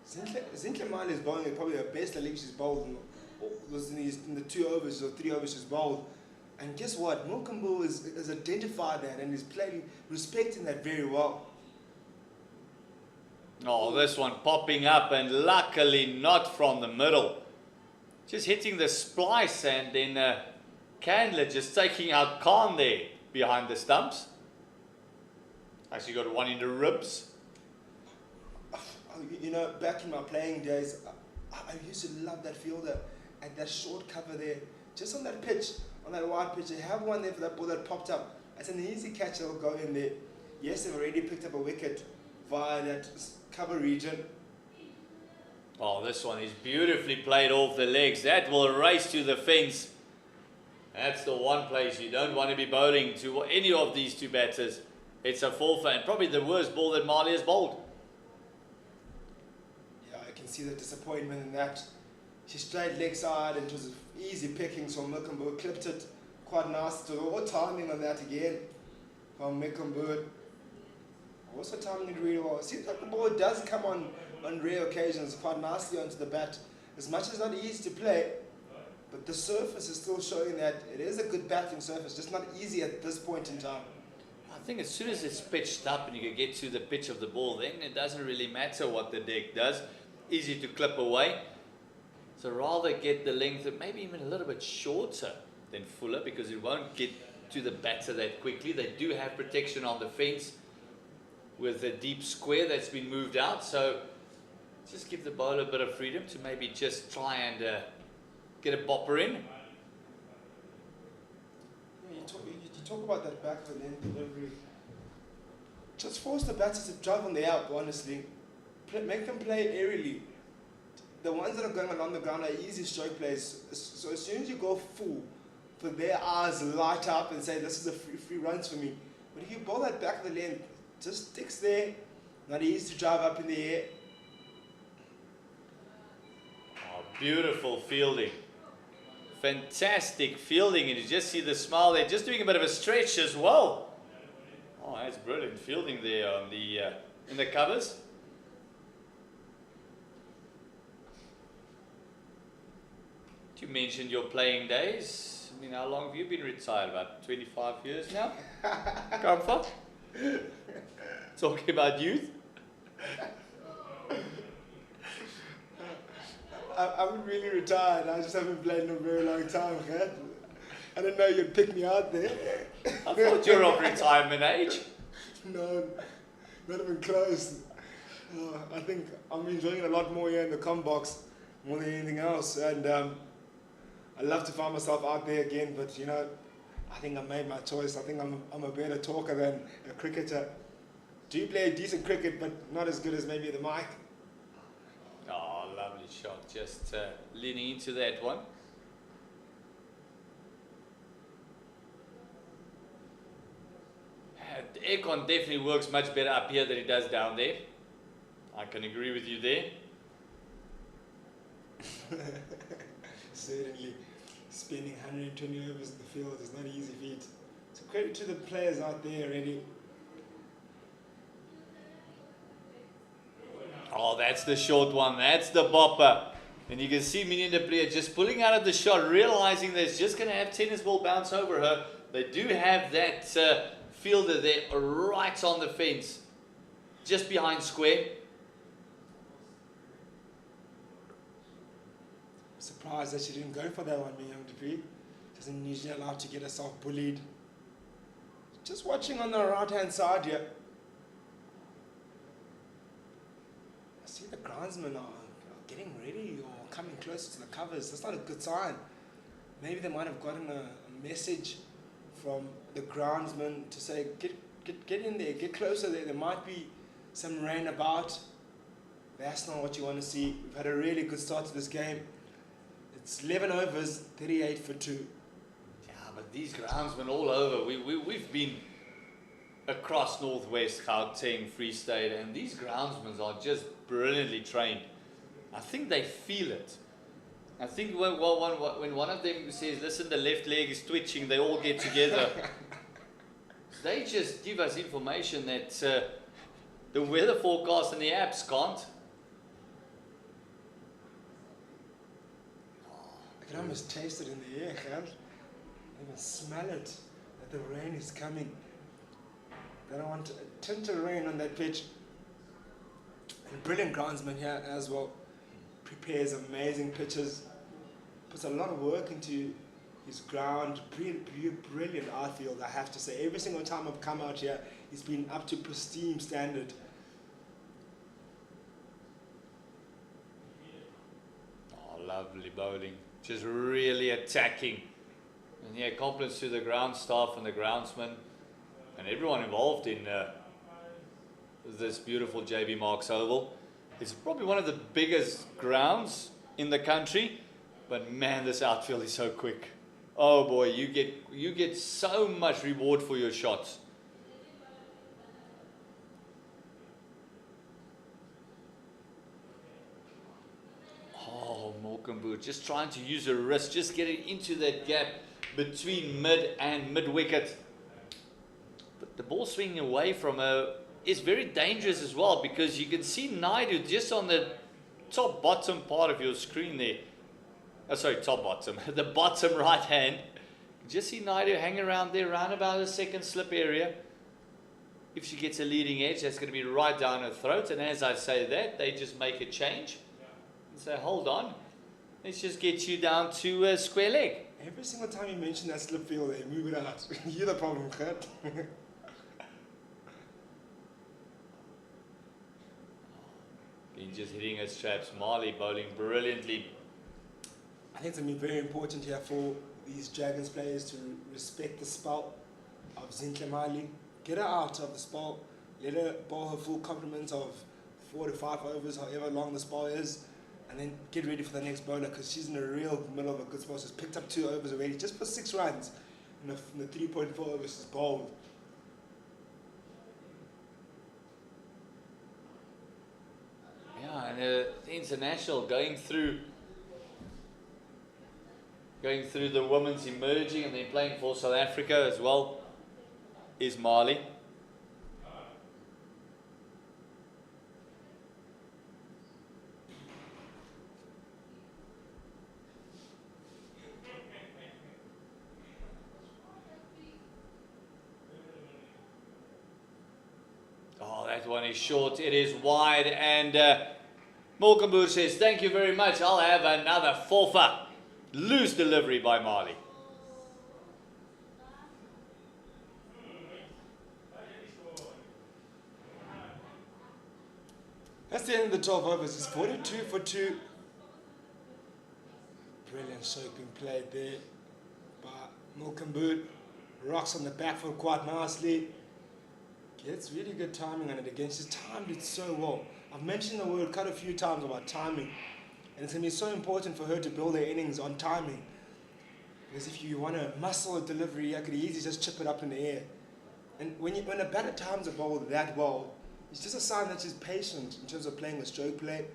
Zinhle Mali is bowling probably the best I think she's bowled in the 2 overs or 3 overs she's bowled. And guess what? Milkenboer has identified that and is playing, respecting that very well. Oh, this one popping up, and luckily not from the middle. Just hitting the splice, and then Candler just taking out Khan there behind the stumps. Actually got one in the ribs. You know, back in my playing days, I used to love that fielder at that short cover there. Just on that pitch, on that wide pitch, they have one there for that ball that popped up. It's an easy catch that'll go in there. Yes, they've already picked up a wicket via that cover region. Oh, this one is beautifully played off the legs. That will race to the fence. That's the one place you don't want to be bowling to any of these two batters. It's a forfeit, and probably the worst ball that Mali has bowled. Yeah, I can see the disappointment in that. She straight leg side, and it was easy pickings from Milkenboer. Clipped it quite nice. So all timing on that again from Milkenboer. Also timing it really well. It seems like the ball does come on rare occasions quite nicely onto the bat. As much as it's not easy to play, but the surface is still showing that it is a good batting surface, just not easy at this point in time. I think as soon as it's pitched up and you can get to the pitch of the ball, then it doesn't really matter what the deck does. Easy to clip away. So rather get the length, maybe even a little bit shorter than fuller, because it won't get to the batter that quickly. They do have protection on the fence with a deep square that's been moved out. So just give the bowler a bit of freedom to maybe just try and get a bopper in. You talk about that back for length delivery. Just force the batters to drive on the out, honestly. Make them play aerially. The ones that are going along the ground are easy stroke plays. So as soon as you go full, for their eyes light up and say, this is a free runs for me. But if you bowl that back of the length, just sticks there, not easy to drive up in the air. Oh, beautiful fielding. Fantastic fielding, and you just see the smile there, just doing a bit of a stretch as well. Oh, that's brilliant fielding there on the in the covers. You mentioned your playing days. I mean, how long have you been retired? About 25 years now? Comfort? Talking about youth? I haven't really retired. I just haven't played in a very long time. Okay? I didn't know you'd pick me out there. I thought you were of retirement age. No, not even close. I think I'm enjoying it a lot more here in the com box more than anything else. And I love to find myself out there again, but you know, I think I made my choice. I think I'm a better talker than a cricketer. Do play decent cricket, but not as good as maybe the mic. Oh, lovely shot. Just leaning into that one. The aircon definitely works much better up here than it does down there. I can agree with you there. Certainly, spending 120 overs in the field is not an easy feat. So credit to the players out there already. Oh, that's the short one. That's the bopper. And you can see Minion de Priya just pulling out of the shot, realizing that it's just going to have tennis ball bounce over her. They do have that fielder there right on the fence, just behind square. Surprised that she didn't go for that one, me young Dupree. Doesn't usually allow to get herself bullied. Just watching on the right-hand side here. I see the groundsmen are getting ready or coming closer to the covers. That's not a good sign. Maybe they might have gotten a message from the groundsman to say, get in there, get closer there. There might be some rain about. That's not what you want to see. We've had a really good start to this game. It's 11 overs, 38 for 2. Yeah, but these groundsmen all over. We've been across Northwest, Gauteng, Free State, and these groundsmen are just brilliantly trained. I think they feel it. I think when one of them says, listen, the left leg is twitching, they all get together. They just give us information that the weather forecast and the apps can't. I can almost taste it in the air, can't I can smell it, that the rain is coming. They don't want a tint of rain on that pitch. And brilliant groundsman here as well. Prepares amazing pitches. Puts a lot of work into his ground. Brilliant outfield, I have to say. Every single time I've come out here, he's been up to pristine standard. Oh, lovely bowling. Just really attacking. And yeah, compliments to the ground staff and the groundsman and everyone involved in this beautiful JB Marks Oval. It's probably one of the biggest grounds in the country, but man, this outfield is so quick. Oh boy, you get so much reward for your shots. Oh, Malcolm just trying to use a wrist, just getting into that gap between mid and mid wicket. But the ball swinging away from her is very dangerous as well, because you can see Naidu just on the top bottom part of your screen there. Oh, sorry, top bottom, the bottom right hand. Just see Naidu hang around there, around about the second slip area. If she gets a leading edge, that's going to be right down her throat. And as I say that, they just make a change and say, hold on, let's just get you down to a square leg. Every single time you mention that slip field, they move it out. You're the problem, Kurt. Been just hitting her straps. Marley bowling brilliantly. I think it's going to be very important here for these Dragons players to respect the spell of Zinhle Marley. Get her out of the spell. Let her bowl her full complement of 4 to 5 overs, however long the spell is. And then get ready for the next bowler, because she's in the real middle of a good spell. She's picked up 2 overs already, just for 6 runs in the 3.4 overs she's bowled. Yeah, and the international going through the women's emerging and then playing for South Africa as well is Marley. Oh, that one is short. It is wide, and Malcolm says, thank you very much. I'll have another forfer. Loose delivery by Marley. That's the end of the 12 overs. It's 42 for 2. Brilliant stroke being played there by Malcolm. Rocks on the back foot quite nicely. Gets really good timing on it again. She's timed it so well. I've mentioned the word quite a few times about timing. And it's going to be so important for her to build her innings on timing. Because if you want to muscle a delivery, I could easily just chip it up in the air. And when a batter times a ball that well, it's just a sign that she's patient in terms of playing the stroke play.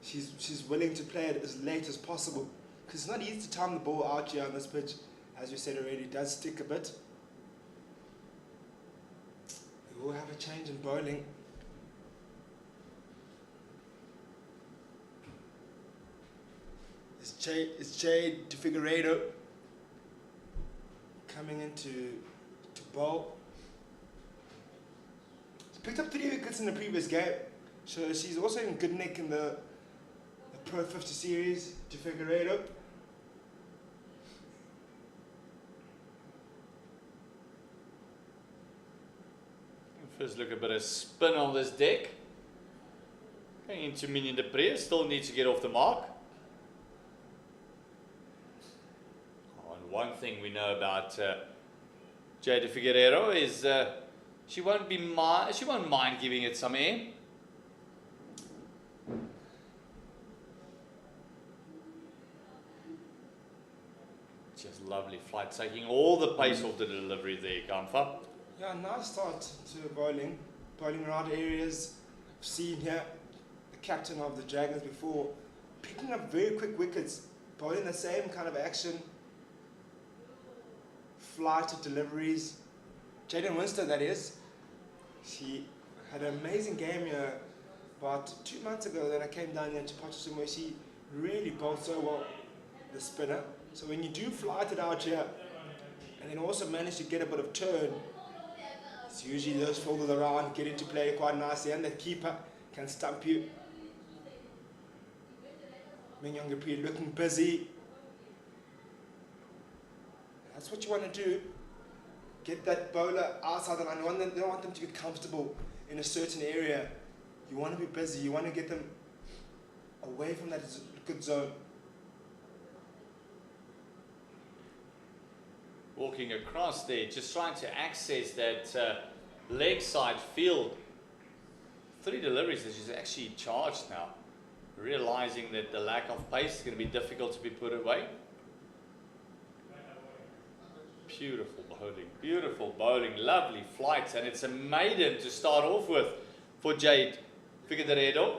She's willing to play it as late as possible. Because it's not easy to time the ball out here on this pitch. As we said already, it does stick a bit. We will have a change in bowling. It's Jade to Figueiredo. coming into to bowl. She picked up 3 wickets in the previous game, so she's also in good nick in the Pro50 series to Figueiredo. First look a bit of spin on this deck. Going into Minion de Pre, still needs to get off the mark. Oh, and one thing we know about Jade Figueiredo is she won't mind giving it some air. Just lovely flight, taking all the pace off the delivery there, Kamfa. Yeah, nice start to bowling around areas. I've seen here the captain of the Dragons before, picking up very quick wickets, bowling the same kind of action, flighted deliveries. Jaden Winster, that is. She had an amazing game here about 2 months ago. Then I came down here to Potchefstroom where she really bowled so well, the spinner. So when you do flight it out here, and then also manage to get a bit of turn, it's usually those fielders around get into play quite nicely, and the keeper can stump you. Mignon de Pre looking busy. That's what you want to do. Get that bowler outside the line. You don't want them to get comfortable in a certain area. You want to be busy. You want to get them away from that good zone. Walking across there, just trying to access that leg side field. 3 deliveries that she's actually charged now. Realizing that the lack of pace is going to be difficult to be put away. Beautiful bowling, lovely flights, and it's a maiden to start off with for Jade Figueiredo.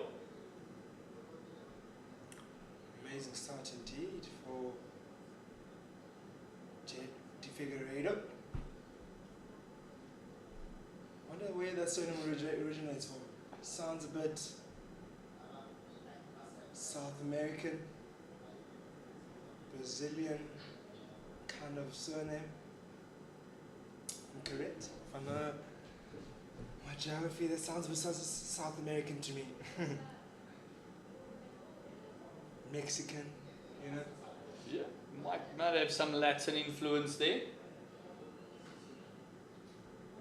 Amazing start indeed for Jade Figueiredo. Wonder where that surname originates from. Sounds a bit South American, Brazilian kind of surname. Correct? If I know my geography, that sounds a bit South American to me. Mexican, you know? Yeah, might have some Latin influence there.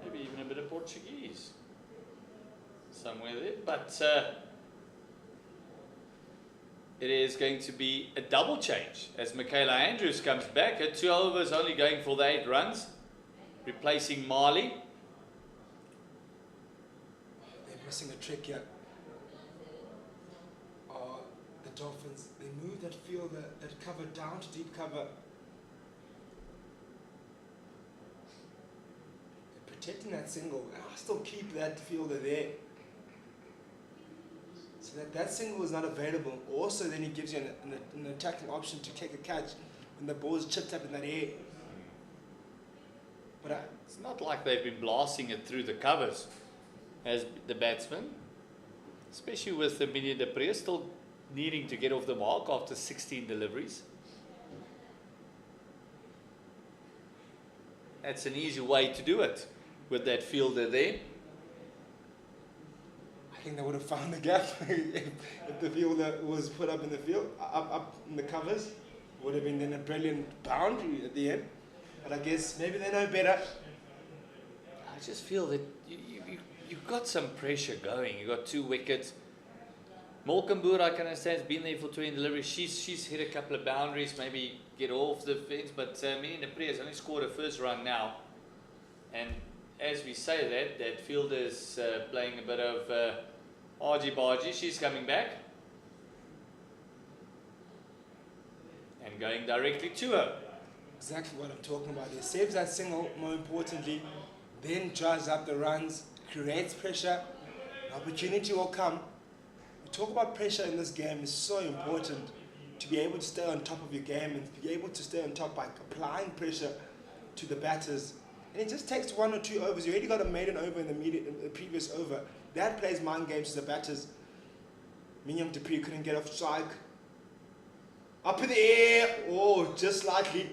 Maybe even a bit of Portuguese. Somewhere there. But it is going to be a double change as Michaela Andrews comes back. At 2 overs, only going for the 8 runs. Replacing Marley. They're missing a trick here. The Dolphins, they moved that field, that cover down to deep cover. They're protecting that single. I'll still keep that fielder there. So that single is not available. Also, then he gives you an attacking option to take a catch when the ball is chipped up in that air. But it's not like they've been blasting it through the covers as the batsman, especially with the Minion de Pre still needing to get off the mark after 16 deliveries. That's an easy way to do it with that fielder there. I think they would have found the gap if the fielder was put up in the field, up in the covers. Would have been then a brilliant boundary at the end. But I guess maybe they know better. I just feel that you've got some pressure going. You've got 2 wickets. Molkenboer, I can understand, has been there for 20 deliveries. She's hit a couple of boundaries, maybe get off the fence. But Minion de Pre has only scored a first run now. And as we say that fielder is playing a bit of argy-bargy. She's coming back. And going directly to her. Exactly what I'm talking about. He saves that single, more importantly, then drives up the runs, creates pressure, an opportunity will come. We talk about pressure in this game is so important to be able to stay on top of your game and to be able to stay on top by applying pressure to the batters. And it just takes 1 or 2 overs. You already got a maiden over in the previous over. That plays mind games to the batters. Mignon de Pre couldn't get off strike. Up in the air, oh, just slightly.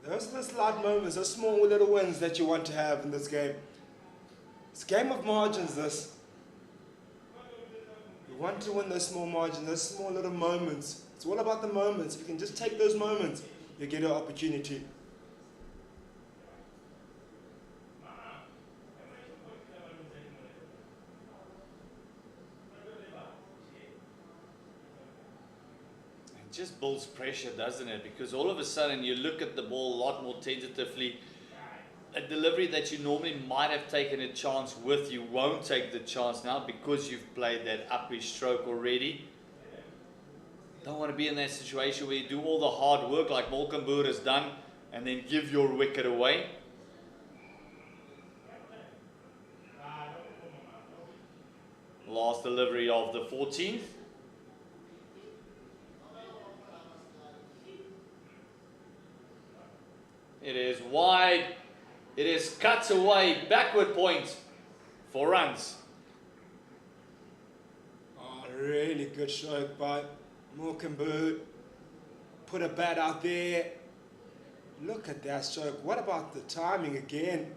Those are the slight moments, those small little wins that you want to have in this game. It's a game of margins, this. You want to win those small margins, those small little moments. It's all about the moments. If you can just take those moments, you get an opportunity. It just builds pressure, doesn't it? Because all of a sudden you look at the ball a lot more tentatively. A delivery that you normally might have taken a chance with, you won't take the chance now because you've played that uppy stroke already. Don't want to be in that situation where you do all the hard work like Molkenboer has done and then give your wicket away. Last delivery of the 14th. It is wide. It is cut away, backward point for runs. Oh, really good stroke by Molkenboer. Put a bat out there. Look at that stroke. What about the timing again?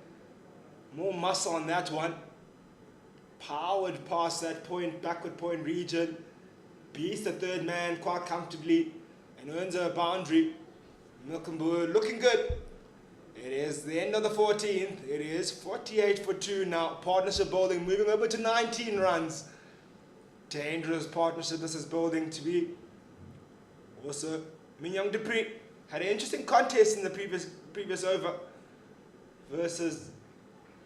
More muscle on that one. Powered past that point, backward point region. Beats the third man quite comfortably and earns a boundary. Molkenboer looking good. It is the end of the 14th. It is 48 for 2 now. Partnership building, moving over to 19 runs. Dangerous partnership this is building to be. Also, Mignon Dupree had an interesting contest in the previous over versus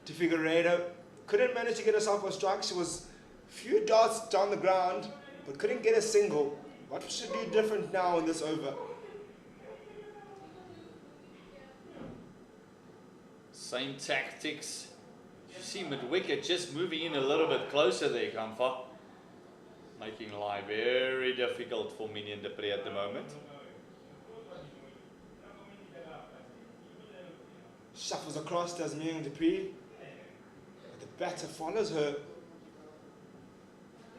De Figueiredo. Couldn't manage to get herself a strike. She was a few darts down the ground, but couldn't get a single. What should be different now in this over? Same tactics. You see mid-wicket just moving in a little bit closer there, Kamfa. Making life very difficult for Mignon Dupree at the moment. Shuffles across, does Mignon Dupree. But the batter follows her.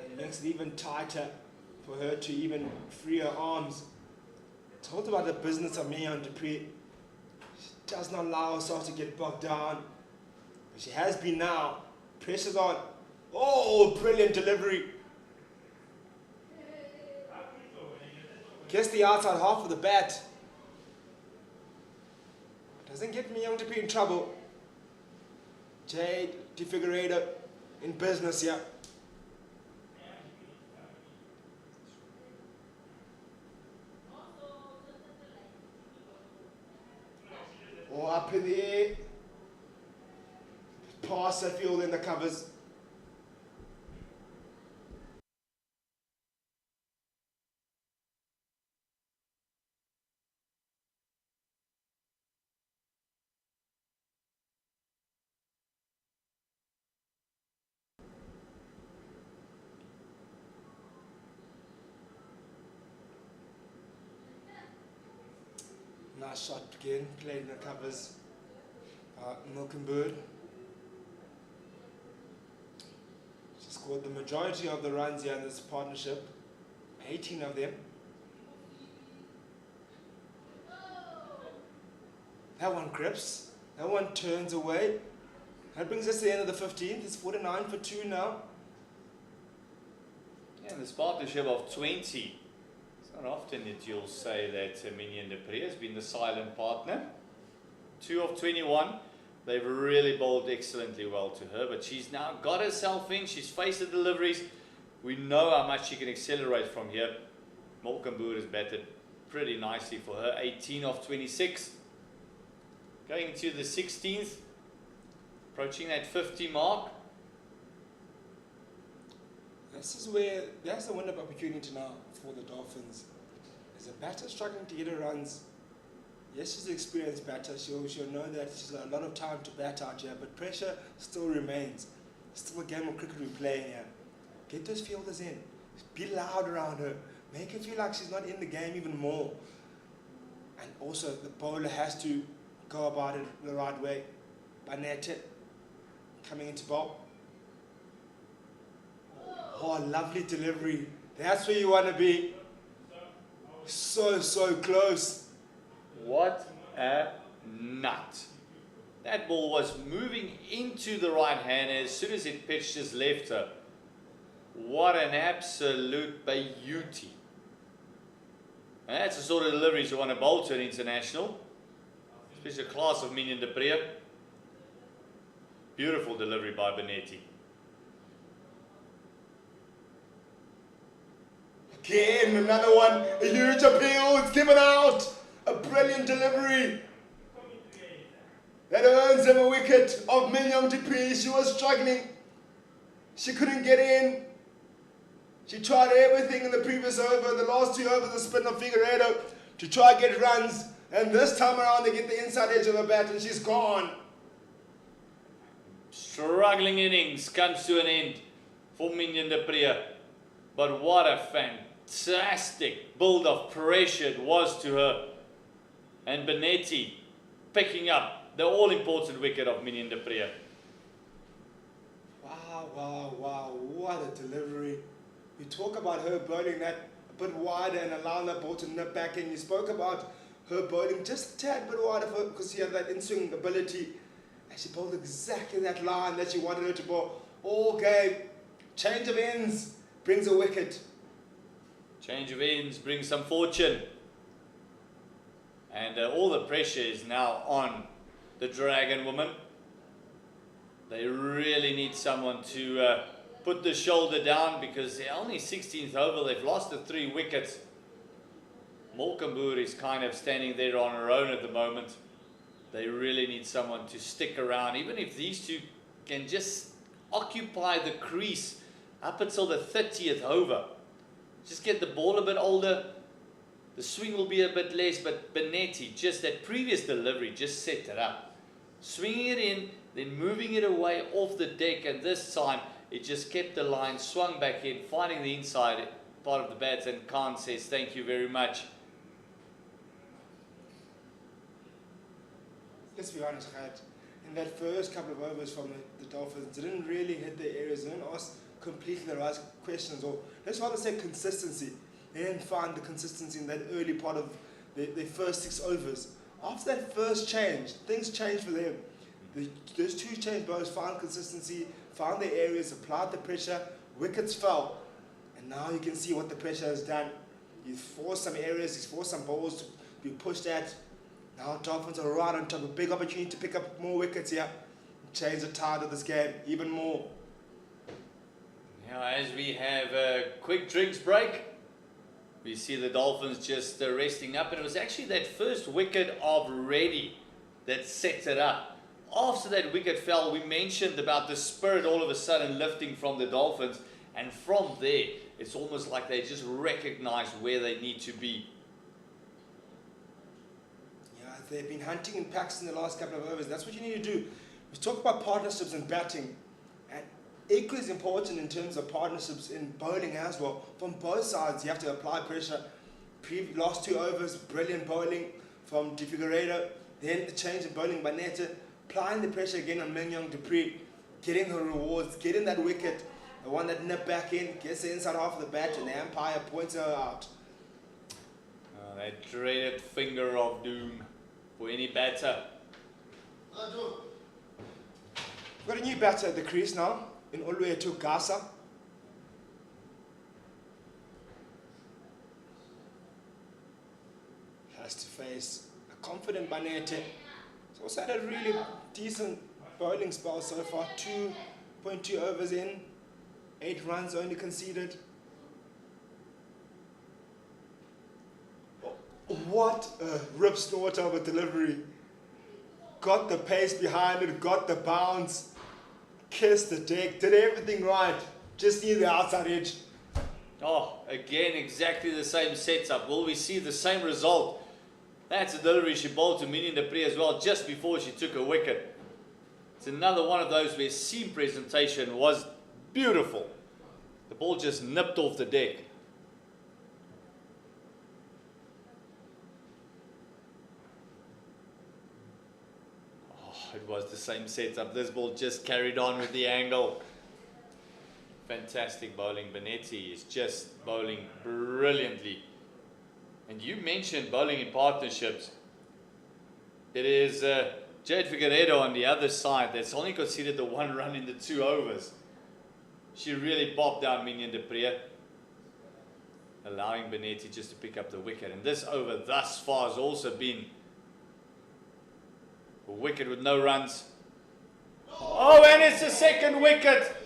And makes it even tighter for her to even free her arms. Told about the business of Mignon Dupree. She does not allow herself to get bogged down. But she has been now. Pressure's on. Oh, brilliant delivery. Gets the outside half of the bat. Doesn't get Mignon Dupree in trouble. Jade De Figueiredo in business here. Oh, up in the air. Past the field in the covers. Nice shot again, played in the covers. Molkenboer. She scored the majority of the runs here in this partnership, 18 of them. That one grips, that one turns away. That brings us to the end of the 15th. It's 49 for 2 now. Yeah, this partnership of 20. It's not often that you'll say that Mignon Dupree has been the silent partner. 2 of 21. They've really bowled excellently well to her, but she's now got herself in. She's faced the deliveries. We know how much she can accelerate from here. Molkenboer has batted pretty nicely for her. 18 of 26. Going to the 16th. Approaching that 50 mark. This is where, that's the window of opportunity now for the Dolphins. There's a batter struggling to get her runs. Yes, she's an experienced batter. She'll know that she's got a lot of time to bat out here, but pressure still remains. Still a game of cricket we're playing here. Get those fielders in. Be loud around her. Make her feel like she's not in the game even more. And also, the bowler has to go about it the right way. Banete coming into bowl. Oh, lovely delivery. That's where you want to be. So close. What a nut. That ball was moving into the right hand, and as soon as it pitched, just left her. What an absolute beauty. And that's the sort of deliveries you want to bowl to an international, especially a class of Minion de Pre. Beautiful delivery by Benetti. Again, another one. A huge appeal. It's given out. A brilliant delivery. That earns him a wicket of Minion de Pre. She was struggling. She couldn't get in. She tried everything in the previous over, the last 2 overs, the spin of Figueiredo to try and get runs. And this time around, they get the inside edge of the bat, and she's gone. Struggling innings comes to an end for Minion de Pre. But what a fantastic build of pressure it was to her. And Benetti picking up the all-important wicket of Minion de Pre. Wow, wow, wow. What a delivery. You talk about her bowling that a bit wider and allowing that ball to nip back in. You spoke about her bowling just a tad bit wider because she had that in-swing ability. And she bowled exactly that line that she wanted her to bowl all game. Change of ends brings a wicket. Change of ends brings some fortune. And all the pressure is now on the Dragon woman. They really need someone to put the shoulder down because they're only 16th over. They've lost the 3 wickets. Molkenboer is kind of standing there on her own at the moment. They really need someone to stick around. Even if these two can just occupy the crease up until the 30th over. Just get the ball a bit older. The swing will be a bit less, but Benetti, just that previous delivery, just set it up. Swinging it in, then moving it away off the deck, and this time it just kept the line, swung back in, finding the inside part of the bat, and Khan says thank you very much. Let's be honest, Gert. In that first couple of overs from the Dolphins, didn't really hit their areas, didn't ask completely the right questions, or let's rather say consistency. They didn't find the consistency in that early part of their first 6 overs. After that first change, things changed for them. Those 2 change bowlers found consistency, found their areas, applied the pressure, wickets fell. And now you can see what the pressure has done. He's forced some areas, he's forced some balls to be pushed at. Now Dolphins are right on top, a big opportunity to pick up more wickets here. Change the tide of this game even more. Now as we have a quick drinks break, we see the Dolphins just resting up, and it was actually that first wicket of Reddy that set it up. After that wicket fell, we mentioned about the spirit all of a sudden lifting from the Dolphins, and from there, it's almost like they just recognize where they need to be. Yeah, they've been hunting in packs in the last couple of overs. That's what you need to do. We talk about partnerships in batting, and equally as important in terms of partnerships in bowling as well. From both sides, you have to apply pressure. Last 2 overs, brilliant bowling from De Figueiredo. Then the change in bowling by Netta. Applying the pressure again on Minion de Pre. Getting the rewards, getting that wicket. The one that nipped back in, gets the inside half of the bat, and the umpire points her out. Oh, that dreaded finger of doom for any batter. We've got a new batter at the crease now, in Oluwatu Gasa. Has to face a confident Banete. He's also had a really decent bowling spell so far. 2.2 overs in, 8 runs only conceded. What a rip snort of a delivery. Got the pace behind it, got the bounce, kissed the deck, did everything right. Just needed the outside edge. Oh, again, exactly the same setup. Will we see the same result? That's a delivery she bowled to Minion de Pre as well, just before she took a wicket. It's another one of those where seam presentation was beautiful. The ball just nipped off the deck. It was the same setup. This ball just carried on with the angle. Fantastic bowling. Benetti is just bowling brilliantly. And you mentioned bowling in partnerships. It is Jade Figueiredo on the other side that's only conceded the 1 run in the 2 overs. She really bopped down Minion de Pre, allowing Benetti just to pick up the wicket. And this over thus far has also been a wicket with no runs. Oh, and it's the second wicket.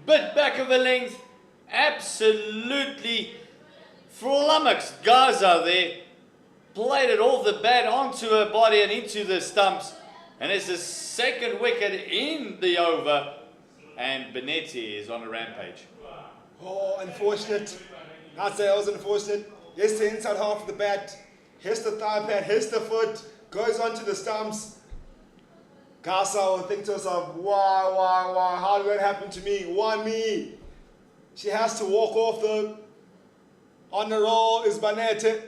Bit back of a length. Absolutely flummoxed Gaza there. Played it off the bat onto her body and into the stumps. And it's the second wicket in the over. And Benetti is on a rampage. Oh, unfortunate. I'd say it was unfortunate. Hits the inside half of the bat. Hits the thigh pad. Hits the foot. Goes onto the stumps. Gaza will think to herself, why? How did that happen to me? Why me? She has to walk off though. On the roll is Benetti.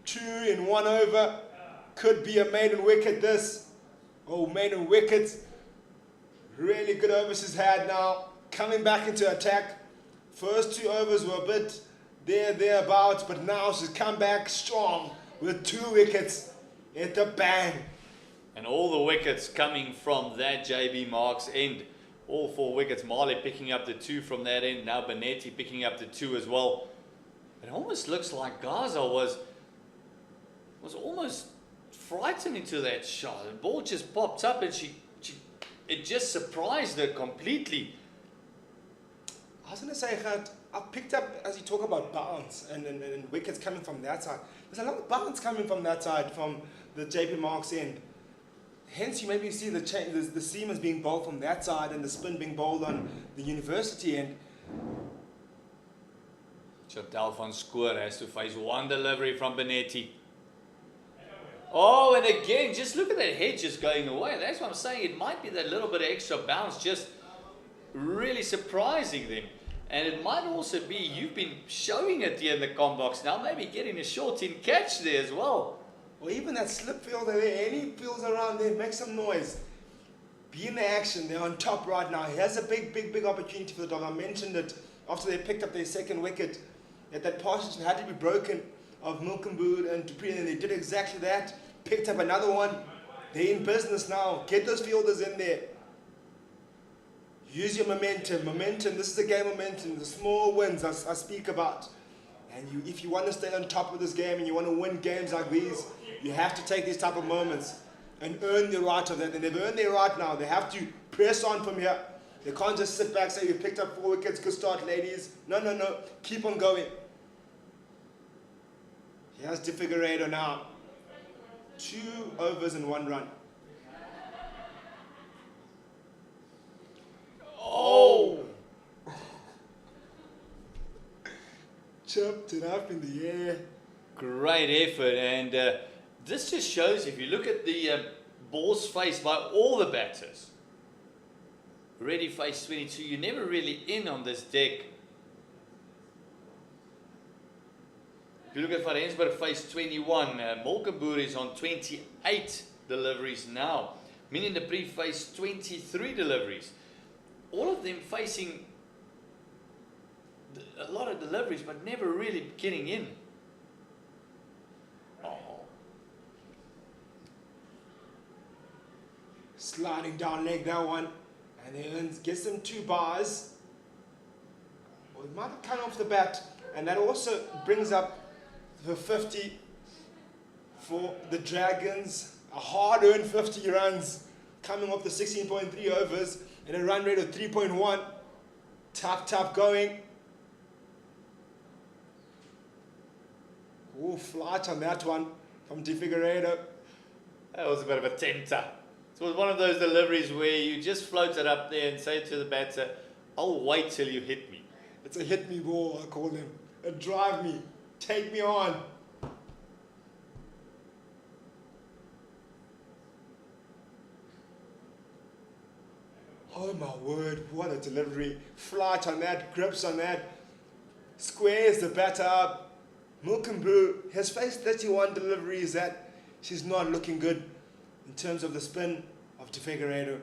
2 in 1 over. Could be a maiden wicket this. Oh, maiden wicket. Really good overs she's had now. Coming back into attack. First 2 overs were a bit thereabouts, but now she's come back strong with 2 wickets at the bang. And all the wickets coming from that JB Marks end. All 4 wickets. Marley picking up the 2 from that end. Now Benetti picking up the 2 as well. It almost looks like Gaza was almost frightened into that shot. The ball just popped up and it just surprised her completely. I was going to say, Gert, I picked up, as you talk about bounce and wickets coming from that side, there's a lot of bounce coming from that side, from the JP Marks end. Hence, you maybe see the seamers being bowled from that side and the spin being bowled on the university end. Chantal van Schoor has to face 1 delivery from Benetti. Oh, and again, just look at that head just going away. That's what I'm saying. It might be that little bit of extra bounce just really surprising them. And it might also be, you've been showing it here in the com box now, maybe getting a short in catch there as well. Or even that slip fielder there, any fields around there, make some noise. Be in the action, they're on top right now. Here's a big opportunity for the dog. I mentioned it after they picked up their second wicket, that partnership had to be broken of Milkenbood and Dupree, and they did exactly that. Picked up another one. They're in business now. Get those fielders in there. Use your momentum. This is a game of momentum. The small wins I speak about. And if you want to stay on top of this game and you want to win games like these, you have to take these type of moments and earn the right of that. And they've earned their right now. They have to press on from here. They can't just sit back and say, you picked up 4 wickets, good start, ladies. No. Keep on going. Here's De Figueiredo now. 2 overs and 1 run. Oh! Chipped it up in the air. Great effort. And this just shows, if you look at the balls faced by all the batters, Reddy faced 22. You're never really in on this deck. If you look at Van Rensburg faced 21, Milkenboer is on 28 deliveries now. Minion de Pre faced 23 deliveries. All of them facing a lot of deliveries, but never really getting in. Oh. Sliding down leg, that one. And then gets them 2 bars. Or it might have come off the bat. And that also brings up the 50 for the Dragons. A hard-earned 50 runs coming off the 16.3 overs and a run rate of 3.1. Tough going. Ooh, flight on that one from De Figueiredo. That was a bit of a tempter. It was one of those deliveries where you just float it up there and say to the batter, I'll wait till you hit me. It's a hit me ball, I call him. A drive me. Take me on. Oh my word, what a delivery. Flight on that, grips on that. Squares the batter up. Milkenboer has faced 31 deliveries that she's not looking good in terms of the spin of De Figueiredo.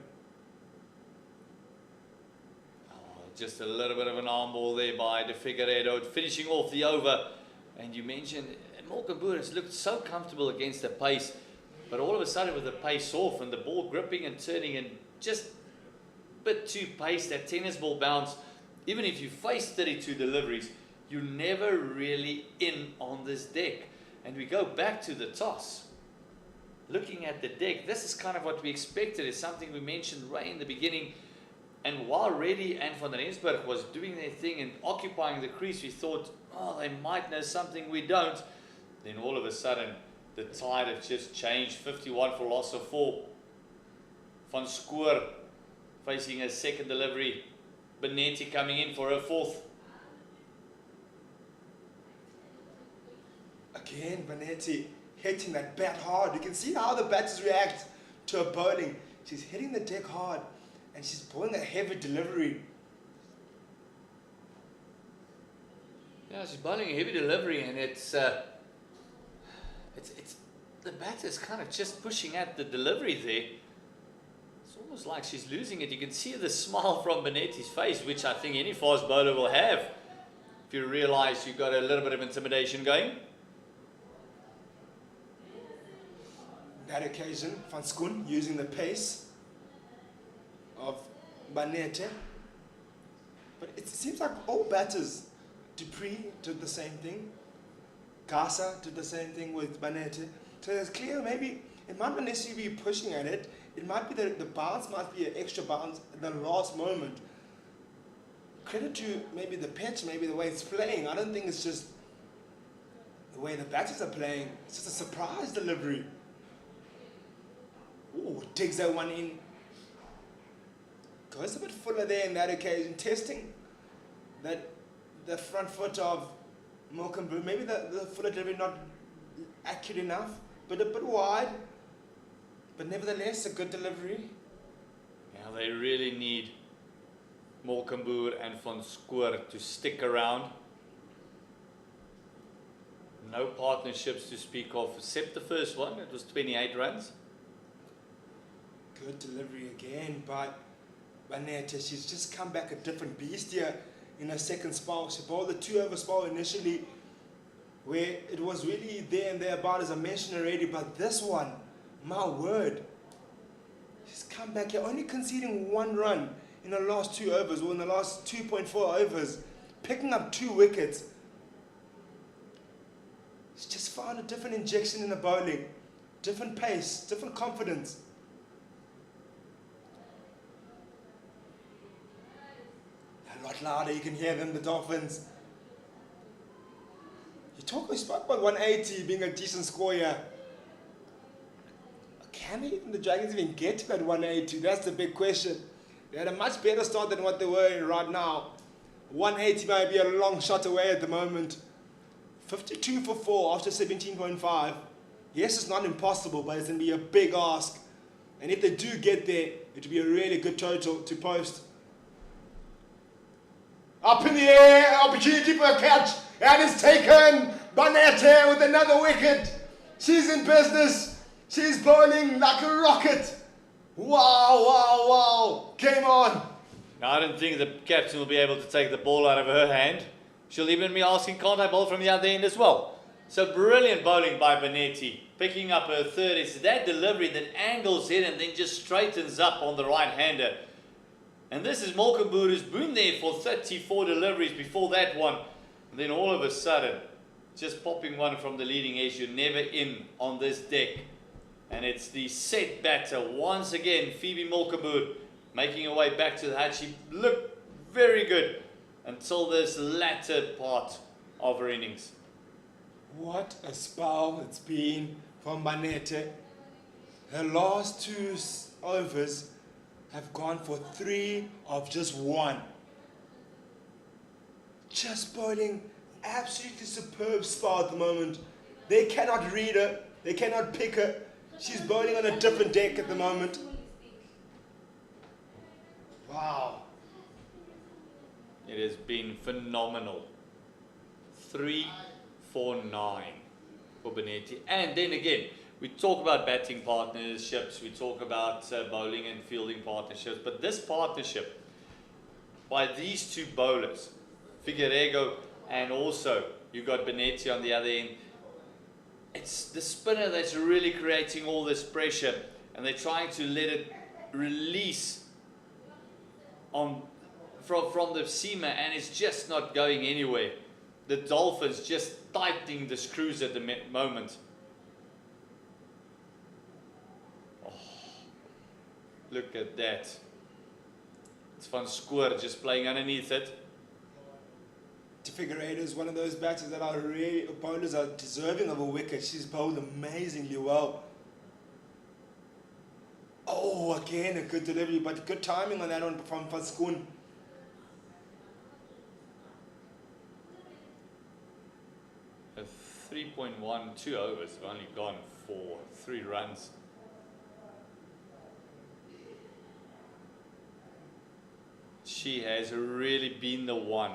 Just a little bit of an arm ball there by De Figueiredo, finishing off the over. And you mentioned And Molkenboer has looked so comfortable against the pace, but all of a sudden with the pace off and the ball gripping and turning and just a bit too pace, that tennis ball bounce, even if you face 32 deliveries, you're never really in on this deck. And we go back to the toss. Looking at the deck, this is kind of what we expected. It's something we mentioned right in the beginning. And while Reddy and Van der Rensburg was doing their thing and occupying the crease, we thought, oh, they might know something we don't. Then all of a sudden, the tide has just changed. 51 for loss of 4. Van Schoor facing a second delivery. Benetti coming in for her 4th. Again, Benetti hitting that bat hard. You can see how the batters react to her bowling. She's hitting the deck hard and she's bowling a heavy delivery. Yeah, she's bowling a heavy delivery, and it's the batter's kind of just pushing at the delivery there. It's almost like she's losing it. You can see the smile from Benetti's face, which I think any fast bowler will have if you realize you've got a little bit of intimidation going. That occasion, Van Schoon using the pace of Benetti. But it seems like all batters, Dupree did the same thing, Casa did the same thing with Benetti. So it's clear maybe it might not necessarily be pushing at it, it might be that the bounce might be an extra bounce at the last moment. Credit to maybe the pitch, maybe the way it's playing. I don't think it's just the way the batters are playing, it's just a surprise delivery. Ooh, digs that one in. Goes a bit fuller there in that occasion, testing that the front foot of Molkenboer. Maybe the fuller delivery not accurate enough, but a bit wide. But nevertheless, a good delivery. Yeah, they really need Molkenboer and Van Schoor to stick around. No partnerships to speak of, except the first one. It was 28 runs. Good delivery again by Benetti. She's just come back a different beast here in her second spell. She bowled the 2-over spell initially, where it was really there and thereabout, as I mentioned already. But this one, my word, she's come back here, only conceding 1 run in the last 2 overs, or in the last 2.4 overs, picking up 2 wickets. She's just found a different injection in the bowling, different pace, different confidence. A lot louder, you can hear them, the Dolphins. We spoke about 180 being a decent score here. Can the Dragons even get to that 180? That's the big question. They had a much better start than what they were in right now. 180 might be a long shot away at the moment. 52 for 4 after 17.5. Yes, it's not impossible, but it's going to be a big ask. And if they do get there, it will be a really good total to post. Up in the air, opportunity for a catch, and it's taken. Benetti with another wicket. She's in business. She's bowling like a rocket. Wow, wow, wow. Game on. Now, I don't think the captain will be able to take the ball out of her hand. She'll even be asking, can't I bowl from the other end as well? So brilliant bowling by Benetti. Picking up her third. It's that delivery that angles in and then just straightens up on the right-hander. And this is Molkenboer, who's been there for 34 deliveries before that one. And then all of a sudden, just popping one from the leading edge. You're never in on this deck. And it's the set batter once again, Phoebe Molkenboer, making her way back to the hut. She looked very good until this latter part of her innings. What a spell it's been from Benetti. Her last 2 overs have gone for 3 of just 1. Just bowling absolutely superb spell at the moment. They cannot read her. They cannot pick her. She's bowling on a different deck at the moment. Wow. It has been phenomenal. 3 for 9 for Benetti. And then again, we talk about batting partnerships, we talk about bowling and fielding partnerships, but this partnership by these 2 bowlers, Figueiredo and also you've got Benetti on the other end, it's the spinner that's really creating all this pressure, and they're trying to let it release from the seamer, and it's just not going anywhere. The Dolphins just tightening the screws at the moment. Oh, look at that. It's Van Schoor just playing underneath it. Figueiredo is one of those batters that are really, bowlers are deserving of a wicket. She's bowled amazingly well. Oh, again, a good delivery, but good timing on that one from Van Schoor. A 3.1, 2 overs have only gone for 3 runs. She has really been the one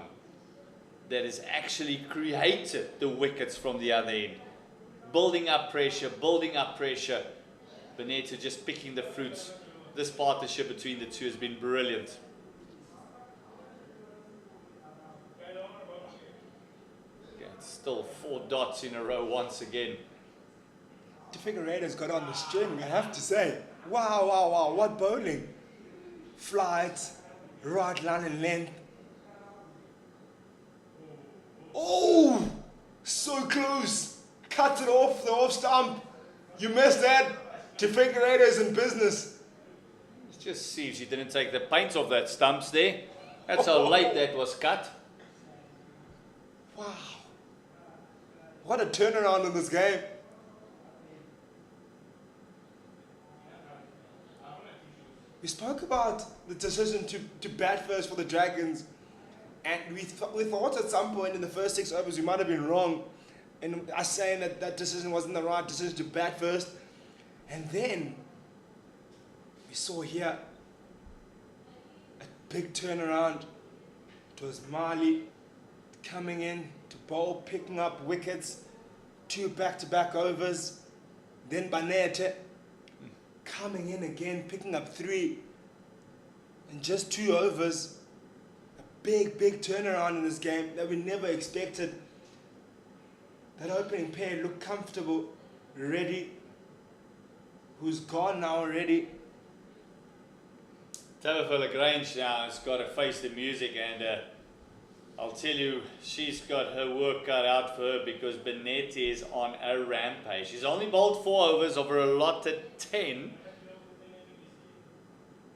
that has actually created the wickets from the other end. Building up pressure, building up pressure. Benetta just picking the fruits. This partnership between the two has been brilliant. Okay, it's still 4 dots in a row once again. Figueiredo's got on the string, I have to say. Wow, wow, wow, what bowling. Flight, right line and length. Oh, so close. Cut it off the off stump. You missed that. Figueiredo's in business. Let's just see if she didn't take the paint off that stumps there. That's how late that was cut. Wow. What a turnaround in this game. We spoke about the decision to bat first for the Dragons, and we thought at some point in the first 6 overs we might have been wrong in us saying that that decision wasn't the right decision to bat first. And then we saw here a big turnaround. It was Mali coming in to bowl, picking up wickets, 2 back-to-back overs. Then Benetta coming in again, picking up 3 in just 2 overs. A big, big turnaround in this game that we never expected. That opening pair looked comfortable, ready. Who's gone now already? Tabitha Lagrange now has got to face the music, and I'll tell you, she's got her work cut out for her because Benetta is on a rampage. She's only bowled 4 overs of her allotted 10.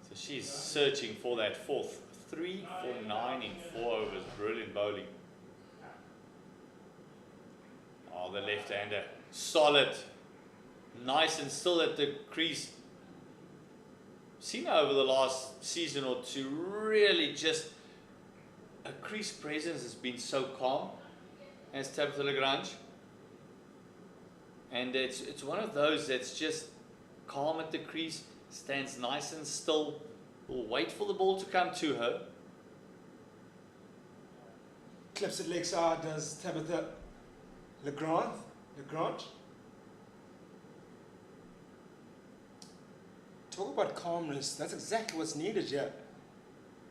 So she's searching for that 4th. 3 for 9 in 4 overs. Brilliant bowling. Oh, the left-hander. Solid. Nice and still at the crease. Seen her over the last season or 2, really just a crease presence has been so calm as Tabitha Lagrange. And it's one of those that's just calm at the crease, stands nice and still, will wait for the ball to come to her. Clips it leg side, does Tabitha Lagrange. Talk about calmness. That's exactly what's needed here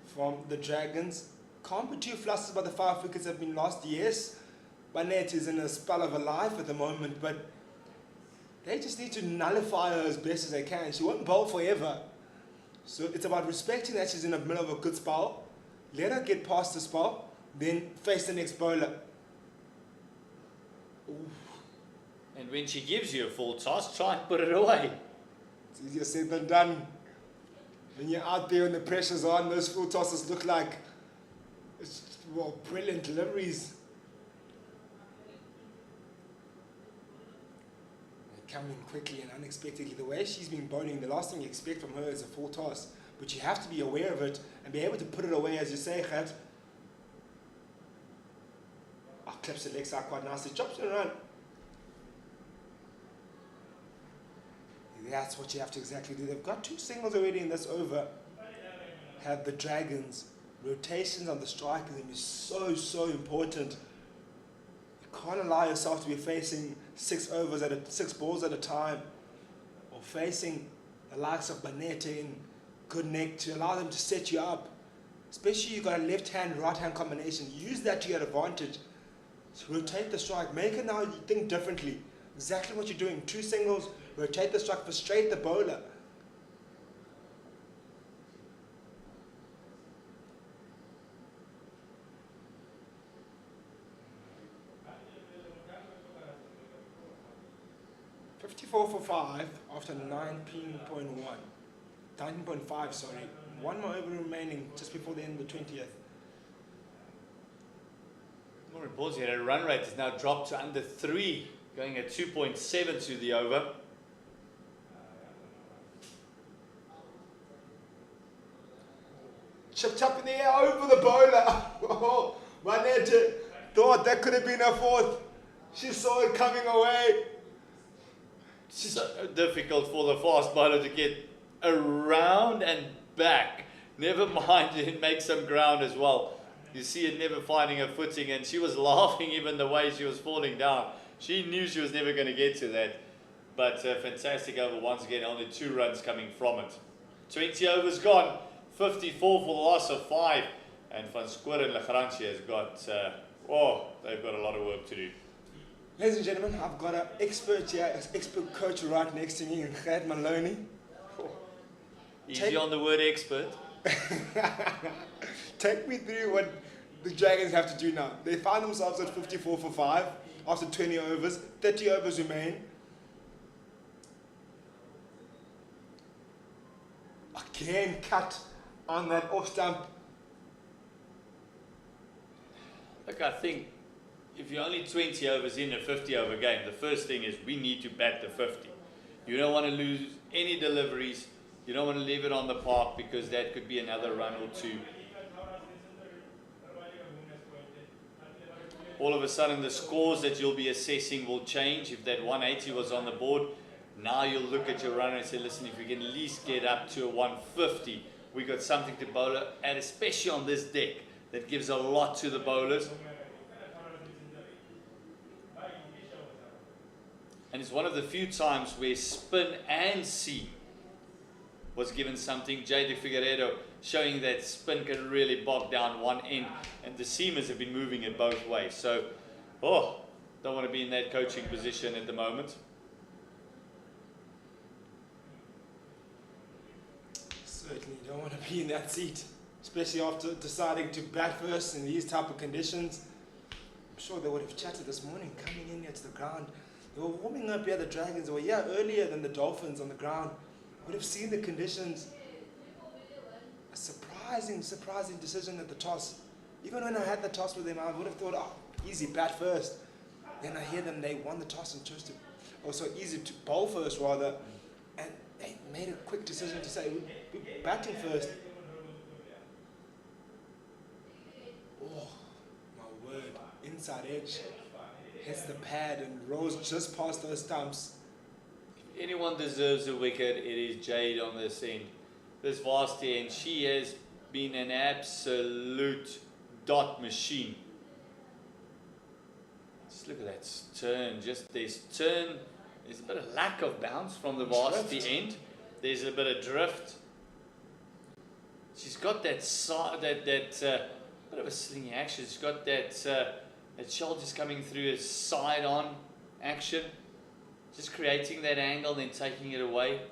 from the Dragons. Can't be too flustered by the 5 wickets that have been lost. Yes, Benetta is in a spell of her life at the moment, but they just need to nullify her as best as they can. She won't bowl forever. So it's about respecting that she's in the middle of a good spell. Let her get past the spell, then face the next bowler. Ooh. And when she gives you a full toss, try and put it away. It's easier said than done. When you're out there and the pressure's on, those full tosses look like brilliant deliveries. They come in quickly and unexpectedly. The way she's been bowling, the last thing you expect from her is a full toss. But you have to be aware of it and be able to put it away, as you say, Khat. Clips the leg side quite nicely, chops it around. That's what you have to exactly do. They've got 2 singles already in this over. Have the Dragons. Rotations on the strike is so, so important. You can't allow yourself to be facing 6 overs at 6 balls at a time, or facing the likes of Benetta in good neck to allow them to set you up. Especially you've got a left-hand, right-hand combination. Use that to your advantage. So rotate the strike. Make it now think differently. Exactly what you're doing. 2 singles, rotate the strike, frustrate the bowler. $54 for 5 after 19.5, sorry. 1 more over remaining just before the end of the 20th. More importantly, our run rate has now dropped to under 3, going at 2.7 to the over. Chipped up in the air over the bowler. Oh, Manette thought that could have been a 4th. She saw it coming away. So difficult for the fast bowler to get around and back. Never mind, it makes some ground as well. You see it never finding a footing, and she was laughing even the way she was falling down. She knew she was never going to get to that. But fantastic over once again, only 2 runs coming from it. 20 overs gone, 54 for the loss of 5. And Van Skoor and Lagrange has got, they've got a lot of work to do. Ladies and gentlemen, I've got an expert here, an expert coach right next to me, Gert Maloney. Easy on the word expert. Take me through what the Dragons have to do now. They find themselves at 54 for 5 after 20 overs. 30 overs remain. Again, cut on that off stump. Look, I think if you're only 20 overs in a 50 over game, the first thing is we need to bat the 50. You don't want to lose any deliveries. You don't want to leave it on the park because that could be another run or 2. All of a sudden the scores that you'll be assessing will change. If that 180 was on the board, now you'll look at your runner and say, listen, if we can at least get up to a 150, we got something to bowl at, especially on this deck. That gives a lot to the bowlers. And it's one of the few times where spin and seam was given something. Jay de Figueiredo showing that spin can really bog down one end, and the seamers have been moving it both ways. So, don't want to be in that coaching position at the moment. Certainly don't want to be in that seat, especially after deciding to bat first in these type of conditions. I'm sure they would have chatted this morning coming in here to the ground. They were warming up here, the Dragons. They were here earlier than the Dolphins on the ground. Would have seen the conditions. A surprising decision at the toss. Even when I had the toss with them, I would have thought, easy, bat first. Then I hear them, they won the toss and chose to, also easy to bowl first rather. And they made a quick decision to say, we're batting first. Oh, my word, inside edge. Hits the pad and rolls just past those stumps. If anyone deserves a wicket, it is Jade on this end. This Varsity end, she has been an absolute dot machine. Just look at that turn. Just this turn. There's a bit of lack of bounce from the Varsity end. There's a bit of drift. She's got that bit of a slinging action. She's got that shoulders coming through as side-on action. Just creating that angle, then taking it away.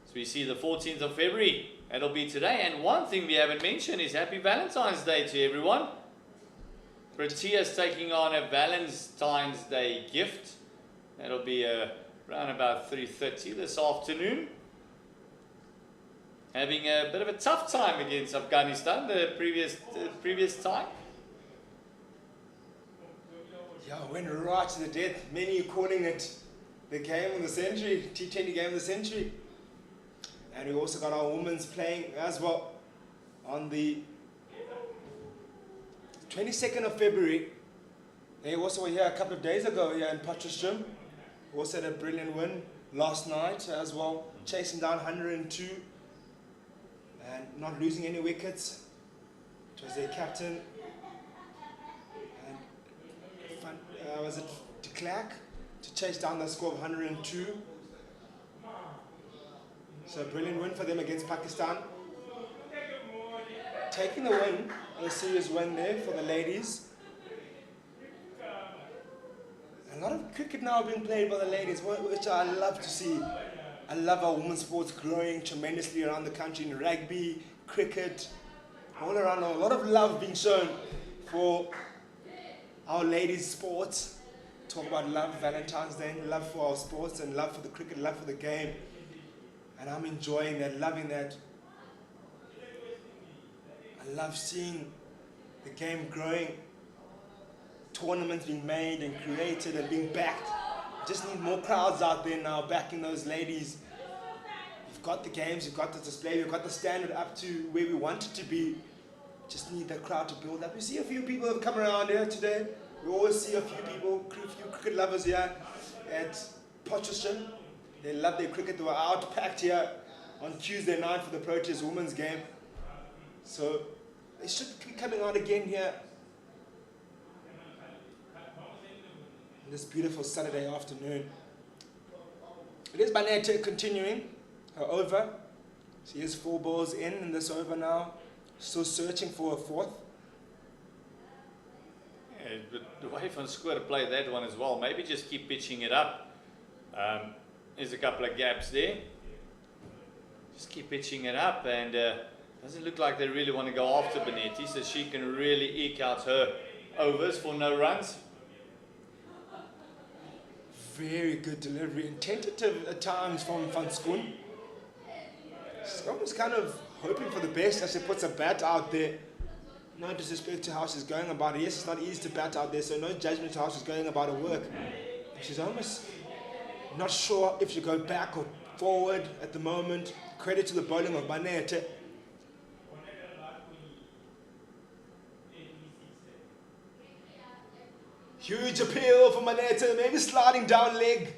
So we see the 14th of February. That'll be today. And one thing we haven't mentioned is Happy Valentine's Day to everyone. Protea's taking on a Valentine's Day gift. That'll be around about 3:30 this afternoon. Having a bit of a tough time against Afghanistan the previous time. Yeah, went right to the death. Many calling it the game of the century, T20 game of the century. And we also got our women's playing as well on the 22nd of February. They also were here a couple of days ago here in Potchefstroom. Also had a brilliant win last night as well, chasing down 102 and not losing any wickets. It was their captain. Was it de Klerk to chase down the score of 102. So a brilliant win for them against Pakistan. Taking the win, a serious win there for the ladies. A lot of cricket now being played by the ladies, which I love to see. I love our women's sports growing tremendously around the country in rugby, cricket, all around. A lot of love being shown for our ladies' sports. Talk about love, Valentine's Day, love for our sports and love for the cricket, love for the game. And I'm enjoying that, loving that. I love seeing the game growing, tournaments being made and created and being backed. Just need more crowds out there now backing those ladies. You've got the games, you've got the display, you've got the standard up to where we want it to be. Just need the crowd to build up. You see a few people have come around here today. We always see a few people, a few cricket lovers here at Potchefstroom. They love their cricket. They were out packed here on Tuesday night for the Proteas women's game. So they should be coming out again here on this beautiful Saturday afternoon. It is Banete continuing her over. She is 4 balls in this over now. Still searching for a fourth. Yeah, but the way Van Schoor played that one as well, maybe just keep pitching it up. There's a couple of gaps there. Just keep pitching it up, and doesn't look like they really want to go after Benetti, so she can really eke out her overs for no runs. Very good delivery and tentative at times from Van Schoor. She's almost kind of hoping for the best as she puts a bat out there. No disrespect to how she's going about it. Yes, it's not easy to bat out there, so no judgment to how she's going about her work. She's almost not sure if she go back or forward at the moment. Credit to the bowling of Banete. Huge appeal for Maneta, maybe sliding down leg.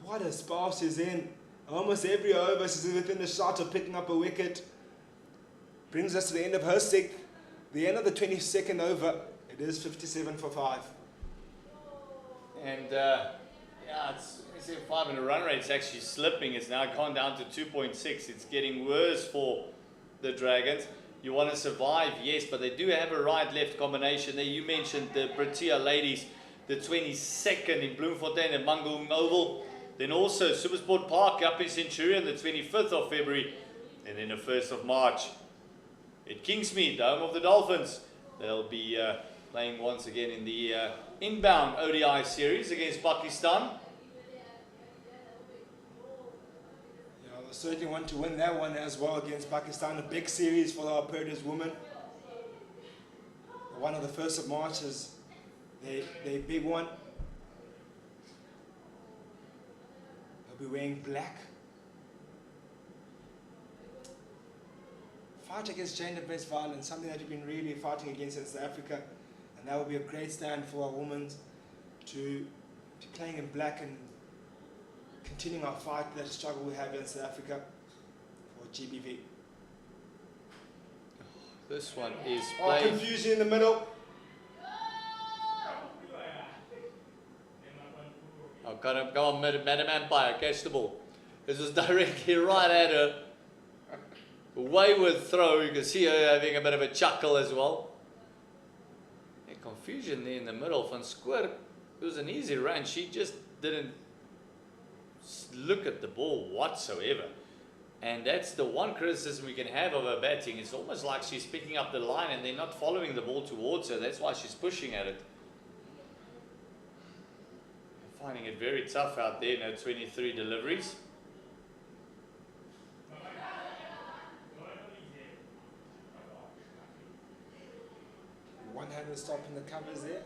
What a spell she's in. Almost every over she's within a shot of picking up a wicket. Brings us to the end of her sixth, the end of the 22nd over. It is 57 for 5. And yeah, it's 5 and the run rate's actually slipping. It's now gone down to 2.6. It's getting worse for the Dragons. You want to survive, yes, but they do have a right-left combination there. You mentioned the Protea ladies, the 22nd in Bloemfontein at Mangaung Oval. Then also Supersport Park up in Centurion, the 25th of February. And then the 1st of March at Kingsmead, home of the Dolphins. They'll be playing once again in the inbound ODI series against Pakistan. Certainly want to win that one as well against Pakistan. A big series for our Proteas women. One of the 1st of March is their big one. They'll be wearing black. Fight against gender-based violence, something that we've been really fighting against in South Africa. And that will be a great stand for our women to playing in black and continuing our fight, that struggle we have in South Africa for GBV. This one is playing. Confusion in the middle. Oh, go on, Madam Empire, catch the ball. This was directly right at her. Wayward throw, you can see her having a bit of a chuckle as well. Yeah, confusion there in the middle. Van Schoor, it was an easy run. She just didn't look at the ball whatsoever, and that's the one criticism we can have of her batting. It's almost like she's picking up the line and they're not following the ball towards her. That's why she's pushing at it. I'm finding it very tough out there. No 23 deliveries. One-handed stop in the covers there.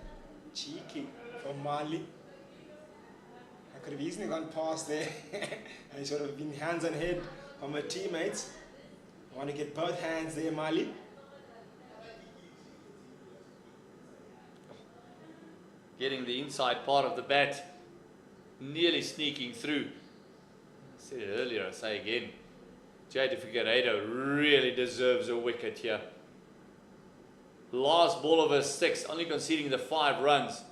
Cheeky from Mali. I could have easily gone past there and sort of been hands on head on my teammates. I want to get both hands there, Mali. Getting the inside part of the bat, nearly sneaking through. I said it earlier, I say again. Jade Figueiredo really deserves a wicket here. Last ball of her 6, only conceding the 5 runs.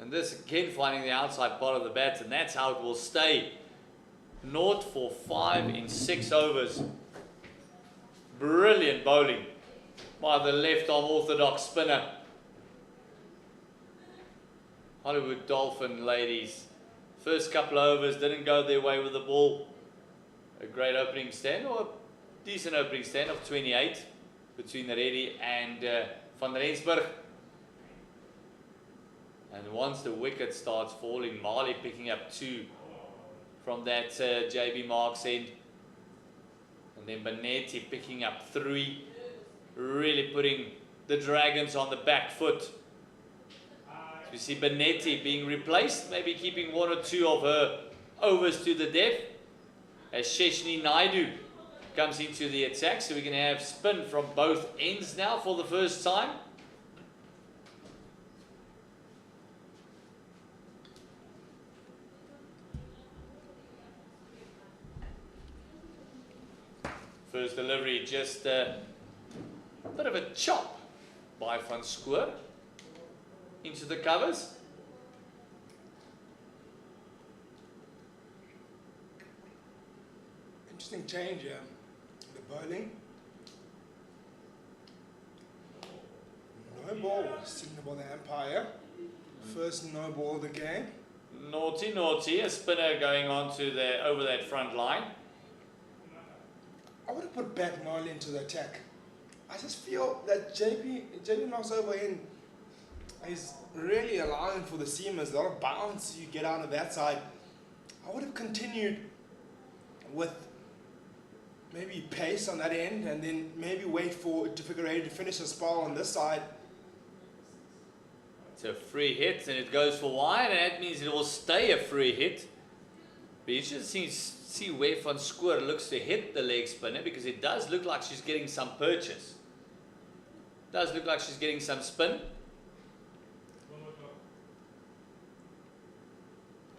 And this again finding the outside part of the bat, and that's how it will stay. 0 for 5 in 6 overs. Brilliant bowling by the left arm orthodox spinner. Hollywood Dolphin ladies. First couple of overs didn't go their way with the ball. A great opening stand, or a decent opening stand of 28 between Reddy and Van Rensburg. And once the wicket starts falling, Marley picking up 2 from that JB Marks end. And then Benetti picking up 3, really putting the Dragons on the back foot. So you see Benetti being replaced, maybe keeping 1 or 2 of her overs to the death. As Sheshni Naidu comes into the attack, so we can have spin from both ends now for the first time. First delivery, just a bit of a chop by Van Schoor into the covers. Interesting change here. The bowling. No ball, signal by the umpire. First no ball of the game. Naughty, naughty, a spinner going on to over that front line. I would have put back Marley into the attack. I just feel that JP knocks over in is really allowing for the seamers. A lot of bounce you get out of that side. I would have continued with maybe pace on that end and then maybe wait for Figure 8 to finish a spell on this side. It's a free hit and it goes for wide, and that means it will stay a free hit. But you should see where Van Schoor looks to hit the leg spinner, because it does look like she's getting some purchase. Does look like she's getting some spin.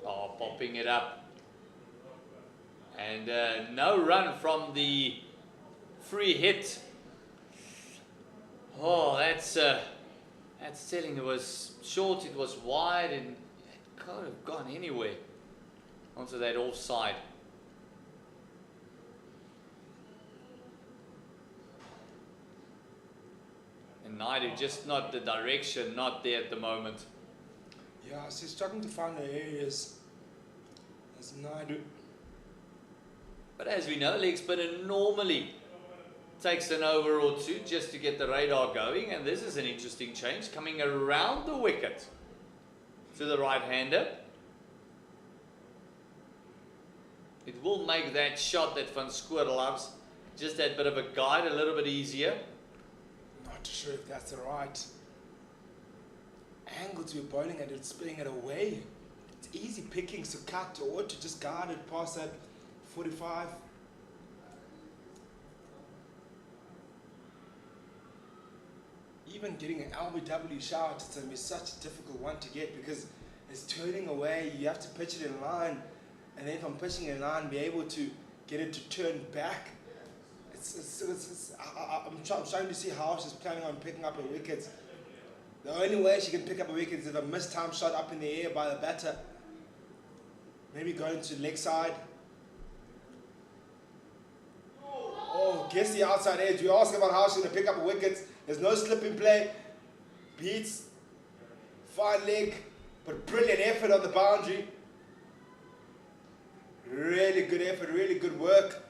Oh, popping it up. And no run from the free hit. Oh, that's telling. It was short, it was wide, and it could have gone anywhere onto that offside. And Naidu just not the direction, not there at the moment. Yeah, she's struggling to find the areas as Naidu. But as we know, leg spinner normally takes an over or 2 just to get the radar going, and this is an interesting change coming around the wicket to the right-hander. It will make that shot that Van Schoor loves, just that bit of a guide, a little bit easier. Not sure if that's the right angle to be bowling at it, spinning it away. It's easy pickings to cut or to just guard it past that 45. Even getting an LBW shot, it's going to be such a difficult one to get because it's turning away. You have to pitch it in line, and then from pitching in line, be able to get it to turn back. I'm trying to see how she's planning on picking up her wickets. The only way she can pick up a wicket is if a mistimed shot up in the air by the batter. Maybe going to leg side. Oh, guess the outside edge. We asked about how she's going to pick up a wicket. There's no slip in play. Beats. Fine leg. But brilliant effort on the boundary. Really good effort. Really good work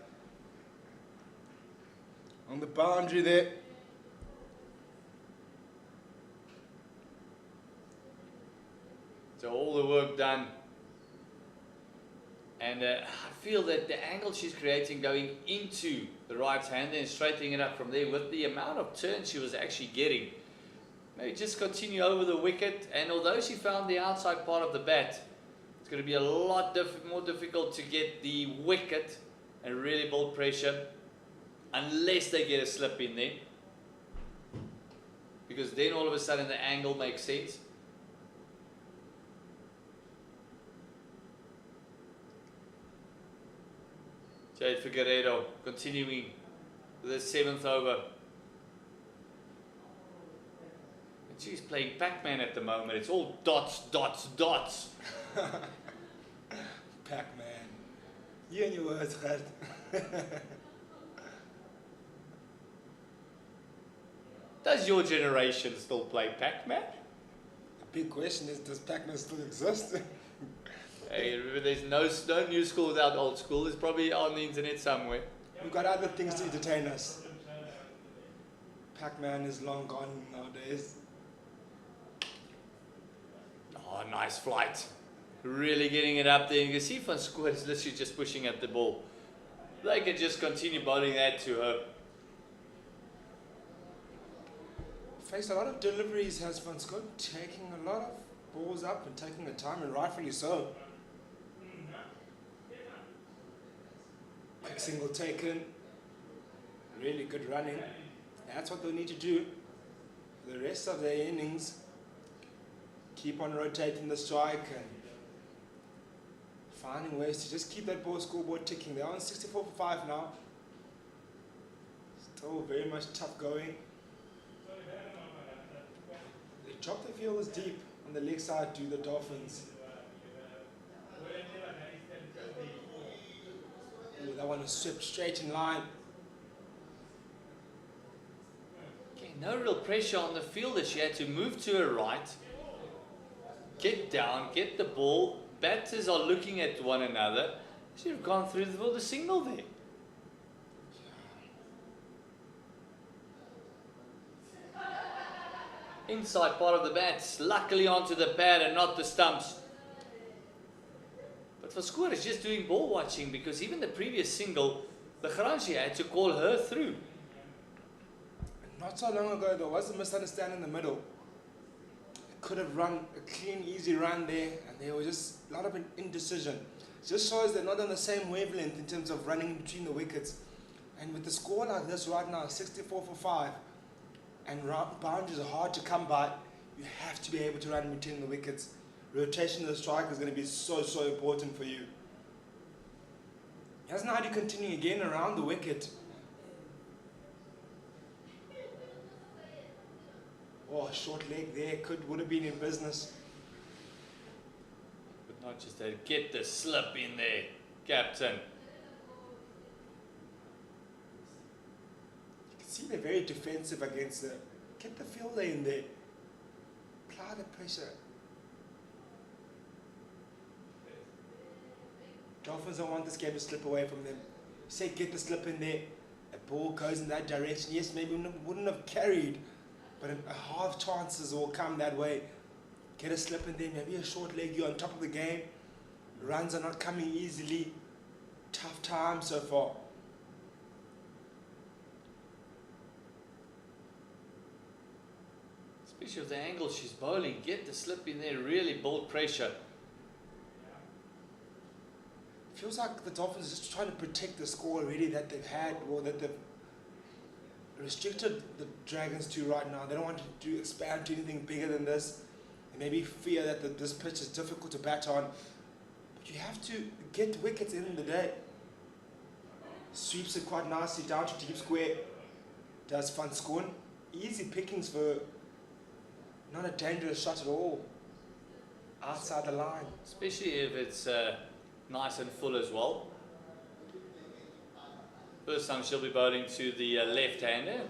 on the boundary there. So all the work done. And I feel that the angle she's creating going into the right hand and straightening it up from there with the amount of turns she was actually getting. Maybe just continue over the wicket, and although she found the outside part of the bat, it's going to be a lot more difficult to get the wicket and really build pressure unless they get a slip in there. Because then all of a sudden the angle makes sense. Jade Figueiredo continuing with the 7th over. And she's playing Pac-Man at the moment. It's all dots, dots, dots. Pac-Man. You and your words, Gert. Does your generation still play Pac-Man? big question is, does Pac-Man still exist? Hey, remember, there's no new school without old school. It's probably on the internet somewhere. We've got other things to entertain us. Pac-Man is long gone nowadays. Oh, nice flight. Really getting it up there. You can see Van Square is literally just pushing at the ball. They can just continue bowling that to her. Faced a lot of deliveries, has Van Scoot, taking a lot of balls up and taking the time, and rightfully so. Quick single taken, really good running. That's what they'll need to do for the rest of their innings. Keep on rotating the strike and finding ways to just keep that ball scoreboard ticking. They're on 64 for 5 now. Still very much tough going. They drop the fielders deep on the leg side to the Dolphins. Ooh, that one is swept straight in line. Okay, no real pressure on the fielder. She had to move to her right, get down, get the ball. Batters are looking at one another. Should have gone through for the single there. Inside part of the bats, luckily onto the pad and not the stumps. But Vascoor is just doing ball watching, because even the previous single, the Granji had to call her through. Not so long ago, there was a misunderstanding in the middle. Could have run a clean, easy run there, and there was just a lot of indecision. It just shows they're not on the same wavelength in terms of running between the wickets. And with the score like this right now, 64 for 5, and boundaries are hard to come by, you have to be able to run between the wickets. Rotation of the strike is going to be so important for you. He doesn't know how to continue again around the wicket. Oh, short leg there, would have been in business. But not just that, get the slip in there, Captain. You can see they're very defensive against the... Get the fielder in there. Apply the pressure. Dolphins don't want this game to slip away from them. Say get the slip in there. The ball goes in that direction. Yes, maybe wouldn't have carried, but a half chances will come that way. Get a slip in there, maybe a short leg, you're on top of the game. Runs are not coming easily. Tough time so far. Especially with the angle she's bowling, get the slip in there, really build pressure. Feels like the Dolphins are just trying to protect the score already that they've had, or that they've restricted the Dragons to right now. They don't want to expand to anything bigger than this. They maybe fear that this pitch is difficult to bat on. But you have to get wickets in the day. Sweeps it quite nicely down to deep square. Does Van Skoon. Easy pickings for not a dangerous shot at all. Outside the line. Especially if it's nice and full as well. First time she'll be bowling to the left-hander.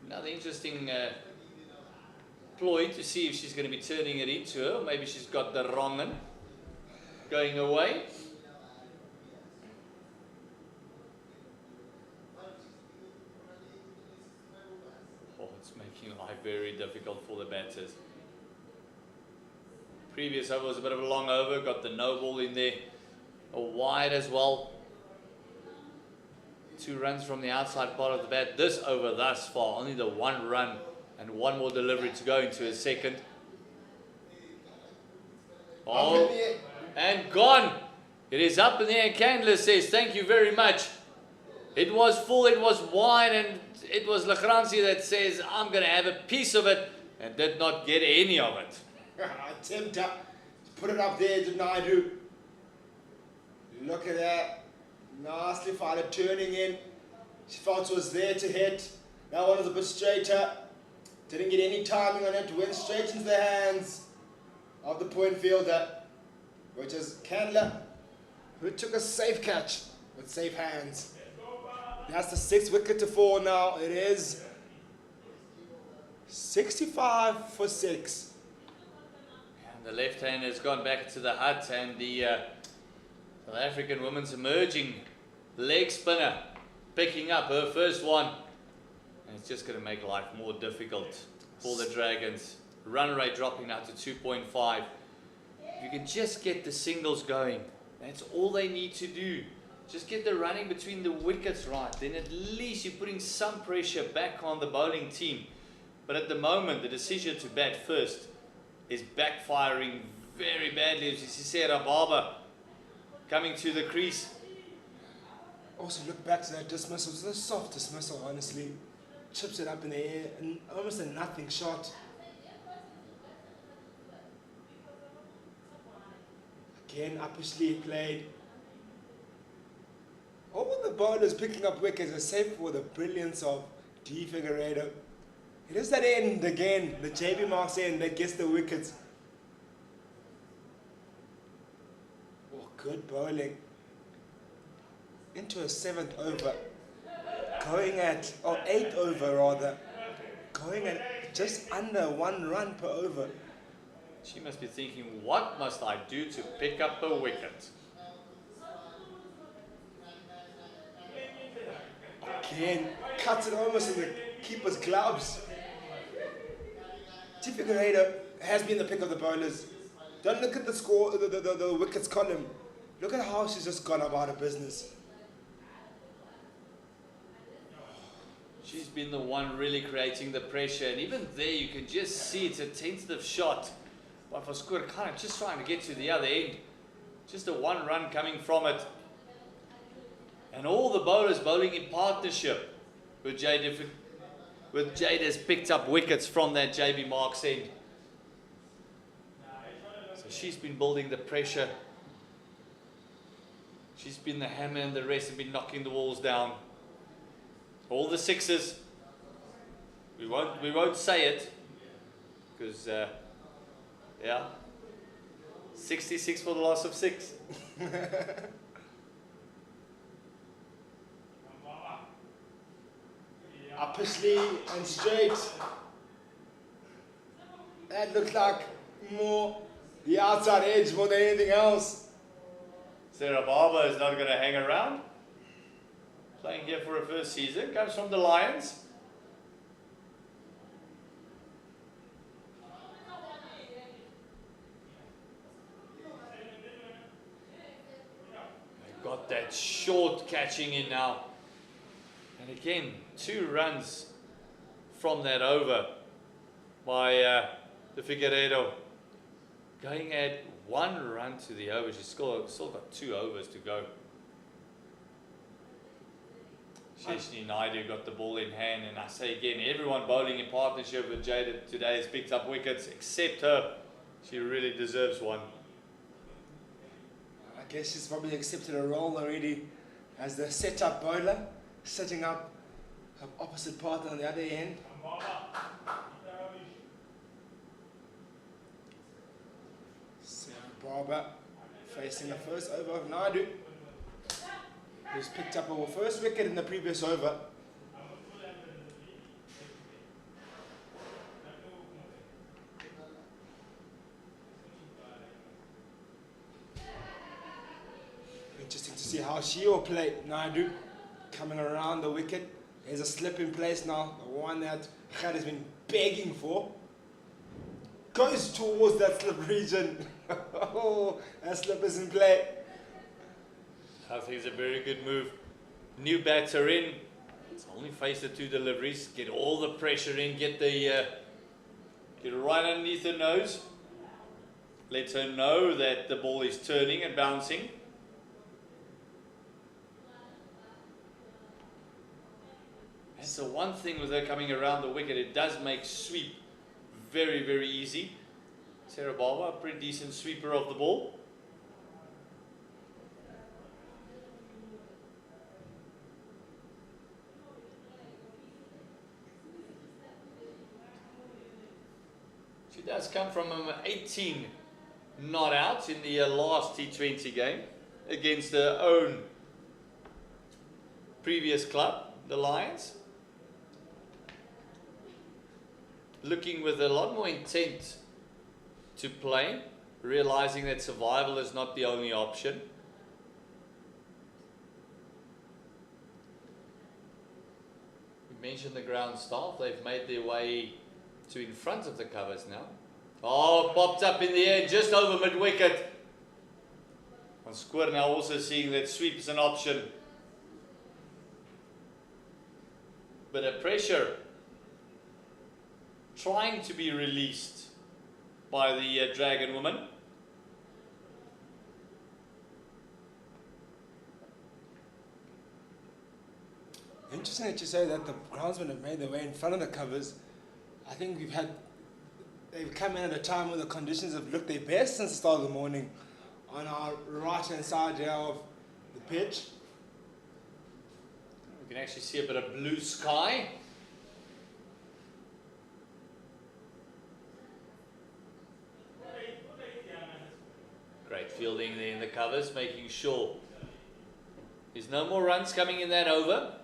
Another interesting ploy to see if she's going to be turning it into her. Or maybe she's got the wrong one going away. Oh, it's making life very difficult for the batters. Previous over was a bit of a long over, got the no ball in there, a wide as well. 2 runs from the outside part of the bat. This over thus far, only the 1 run and 1 more delivery to go into a second. Oh, and gone. It is up in the air. Candler says, thank you very much. It was full, it was wide, and it was Lagranci that says, I'm going to have a piece of it, and did not get any of it. Attempt to put it up there, didn't I do? Look at that. Nicely fired, turning in. She felt it was there to hit. That one was a bit straighter. Didn't get any timing on it. Went straight into the hands of the point fielder, which is Candler, who took a safe catch with safe hands. That's the 6th wicket to fall now. It is 65 for 6. And the left-hander has gone back to the hut, and the South African woman's emerging leg spinner picking up her first one. And it's just going to make life more difficult for the Dragons. Run rate dropping now to 2.5. You can just get the singles going. That's all they need to do. Just get the running between the wickets right. Then at least you're putting some pressure back on the bowling team. But at the moment, the decision to bat first is backfiring very badly. As you see, Rababa coming to the crease. Also, look back to that dismissal. It was a soft dismissal, honestly. Chips it up in the air and almost a nothing shot. Again, upper sleeve played. All the bowlers picking up wickets except for the brilliance of D. Figueiredo. It is that end again, the JB Marks end that gets the wickets. Oh, good bowling. Into a 7th over. Going at, or 8th over rather. Going at just under 1 run per over. She must be thinking, what must I do to pick up a wicket? Again, cuts it almost in the keeper's gloves. D. Figueiredo has been the pick of the bowlers. Don't look at the score, the wickets column. Look at how she's just gone about her business. She's been the one really creating the pressure, and even there you can just see it's a tentative shot. But for Skur kind of just trying to get to the other end. Just a 1 run coming from it. And all the bowlers bowling in partnership with Jade. Jade has picked up wickets from that JB Marks end. So she's been building the pressure. She's been the hammer, and the rest have been knocking the walls down. All the sixes. We won't say it because yeah, 66 for the loss of 6. Upper sleeve and straight. That looked like more the outside edge more than anything else. Sarah Barber is not going to hang around. Playing here for her first season. Comes from the Lions. They've got that short catching in now. And again, 2 runs from that over by the Figueiredo. Going at 1 run to the over. She's still got 2 overs to go. Sheshni Naidu got the ball in hand, and I say again, everyone bowling in partnership with Jada today has picked up wickets except her. She really deserves one. I guess she's probably accepted a role already as the set-up bowler, setting up her opposite partner on the other end. Sarah Barber facing the first over of Naidu, who's picked up her first wicket in the previous over. Interesting to see how she will play. Naidu coming around the wicket. There's a slip in place now, the one that Khat has been begging for. Goes towards that slip region. Oh, that slip is in play. I think it's a very good move. New batter in. It's only faced the 2 deliveries. Get all the pressure in. Get right underneath her nose. Let her know that the ball is turning and bouncing. That's the one thing with her coming around the wicket. It does make sweep very, very easy. Sarah Barber, a pretty decent sweeper of the ball. She does come from 18 not out in the last T20 game against her own previous club, the Lions. Looking with a lot more intent to play, realizing that survival is not the only option. We mentioned the ground staff. They've made their way to in front of the covers now. Oh, popped up in the air just over mid-wicket. On score now also seeing that sweep is an option. Bit of pressure trying to be released by the Dragon woman. Interesting that you say that the groundsmen have made their way in front of the covers. I think they've come in at a time when the conditions have looked their best since the start of the morning on our right-hand side here of the pitch. We can actually see a bit of blue sky. Great fielding there in the covers, making sure there's no more runs coming in that over.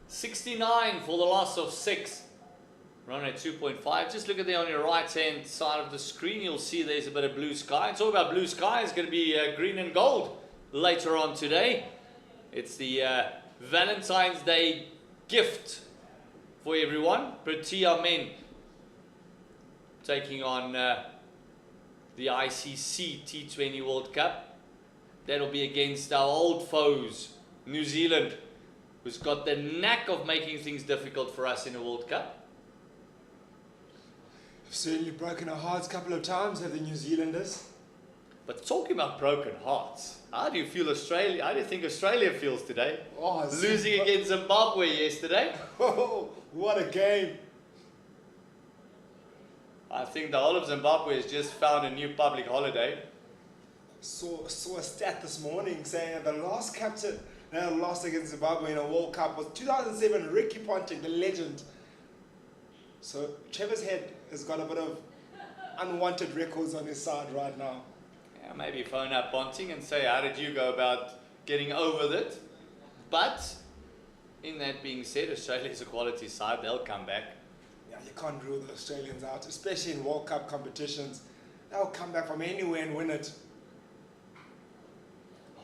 69 for the loss of 6. Run at 2.5. Just look at there on your right hand side of the screen. You'll see there's a bit of blue sky. It's all about blue sky. It's going to be green and gold later on today. It's the Valentine's Day gift for everyone. Protea men taking on the ICC T20 World Cup. That'll be against our old foes, New Zealand, who's got the knack of making things difficult for us in a World Cup. Have certainly broken our hearts a couple of times, have the New Zealanders. But talking about broken hearts, how do you feel Australia? How do you think Australia feels today? Oh, losing against Zimbabwe yesterday. Oh, what a game! I think the whole of Zimbabwe has just found a new public holiday. Saw a stat this morning saying that the last captain that lost against Zimbabwe in a World Cup was 2007 Ricky Ponting, the legend. So Trevor's head has got a bit of unwanted records on his side right now. Yeah, maybe phone up Ponting and say, how did you go about getting over it? But, in that being said, Australia's a quality side. They'll come back. Yeah, you can't rule the Australians out, especially in World Cup competitions. They'll come back from anywhere and win it.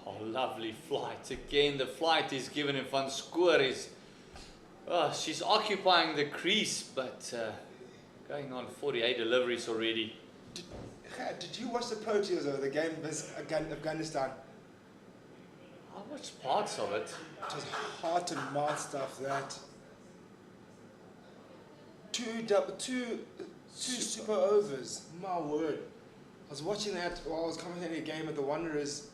Oh, lovely flight. Again, the flight is given in Van Skoor is... Oh, she's occupying the crease, but going on 48 deliveries already. Did you watch the Proteas over the game versus Afghanistan? I watched parts of it. It was heart and mouth stuff, that. Two super overs, my word. I was watching that while I was commentating a game at the Wanderers,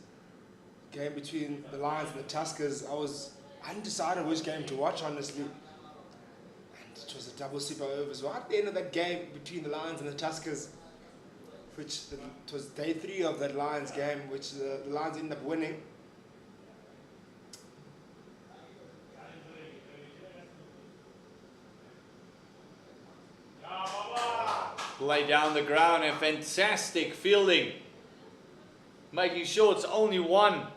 game between the Lions and the Tuskers. I was undecided which game to watch, honestly. And it was a double super overs. Right at the end of that game between the Lions and the Tuskers, which it was day 3 of that Lions game, which the Lions ended up winning. Lay down the ground and fantastic fielding. Making sure it's only one.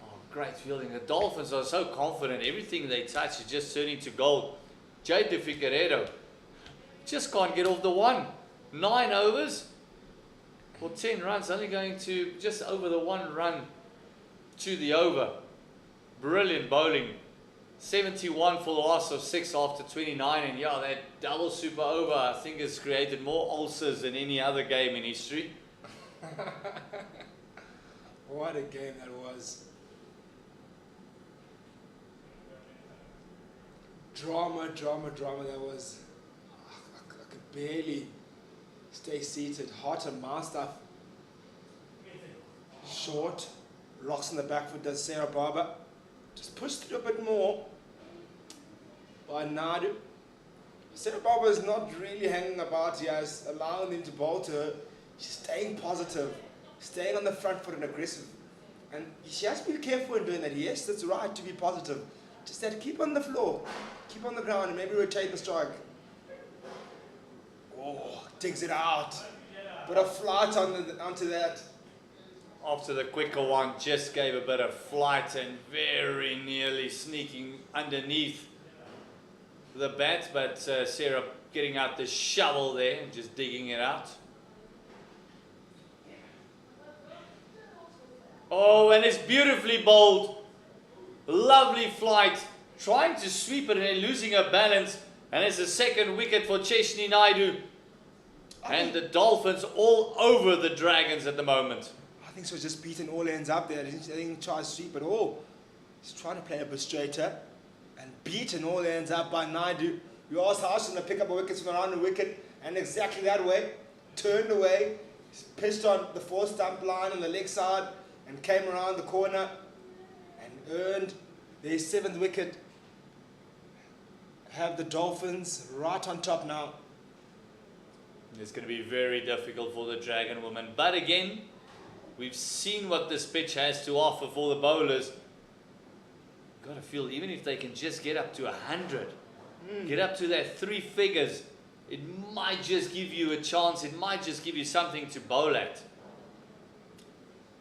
Oh, great fielding. The Dolphins are so confident. Everything they touch is just turning to gold. Jade de Figueiredo just can't get off the one. 9 overs for 10 runs. Only going to just over the 1 run to the over. Brilliant bowling. 71 for the loss of 6 after 29, and yeah, that double super over I think has created more ulcers than any other game in history. What a game that was. Drama that was. I could barely stay seated. Heart and mouth stuff. Short, rocks in the back foot does Sarah Barber. Just pushed through a bit more by Nadu. Sarah Barber is not really hanging about here, allowing them to bowl to her. She's staying positive, staying on the front foot and aggressive. And she has to be careful in doing that. Yes, that's right to be positive. Just that keep on the floor, keep on the ground, and maybe rotate the strike. Oh, digs it out. Put a flight onto that. After the quicker one, just gave a bit of flight and very nearly sneaking underneath the bat, but Sarah getting out the shovel there and just digging it out. Oh, and it's beautifully bowled. Lovely flight. Trying to sweep it and then losing her balance. And it's a second wicket for Cheshni Naidu. And the Dolphins all over the Dragons at the moment. I think she was just beating all ends up there. They didn't try to sweep at all. She's trying to play a bit straighter and beaten all ends up by Naidu. You asked how she's going to pick up a wicket from around the wicket, and exactly that way, turned away, pitched on the 4-stump line on the leg side, and came around the corner and earned their 7th wicket. Have the Dolphins right on top now. It's going to be very difficult for the Dragon women. But again, we've seen what this pitch has to offer for the bowlers. Got to feel, even if they can just get up to 100, get up to that 3 figures, it might just give you a chance. It might just give you something to bowl at.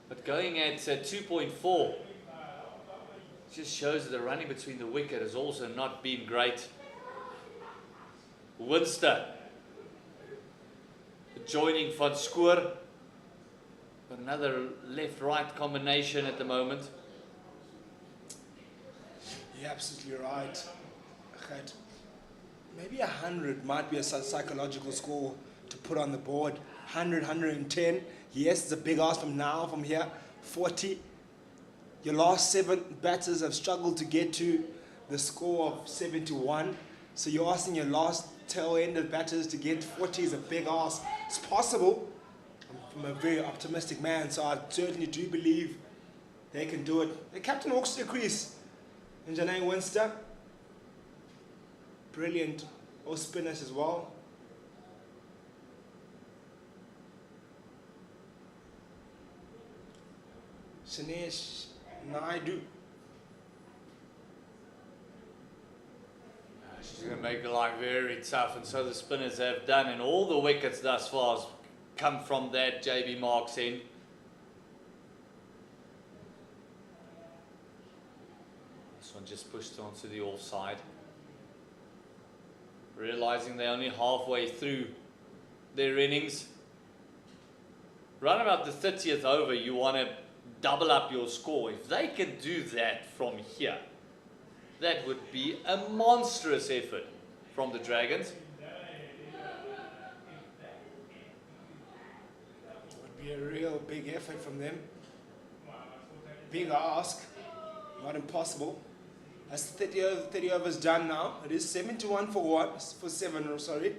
But going at 2.4 just shows that the running between the wicket has also not been great. Winster joining Van Schoor. Another left-right combination at the moment. You're absolutely right. Maybe 100 might be a psychological score to put on the board. 100, 110. Yes, it's a big ask from here. 40. Your last 7 batters have struggled to get to the score of 71. So you're asking your last tail-ended batters to get 40 is a big ask. It's possible. I'm a very optimistic man, so I certainly do believe they can do it. The captain walks to the crease. And Janine Winster. Brilliant. All spinners as well. Shanesh Naidu. She's going to make life very tough, and so the spinners have done, and all the wickets thus far has come from that JB Marks end. This one just pushed onto the offside. Realizing they're only halfway through their innings. Round about the 30th over, you want to double up your score. If they can do that from here, that would be a monstrous effort from the Dragons. It would be a real big effort from them. Big ask, not impossible. That's 30 overs done now. It is 7-1 for 7, sorry.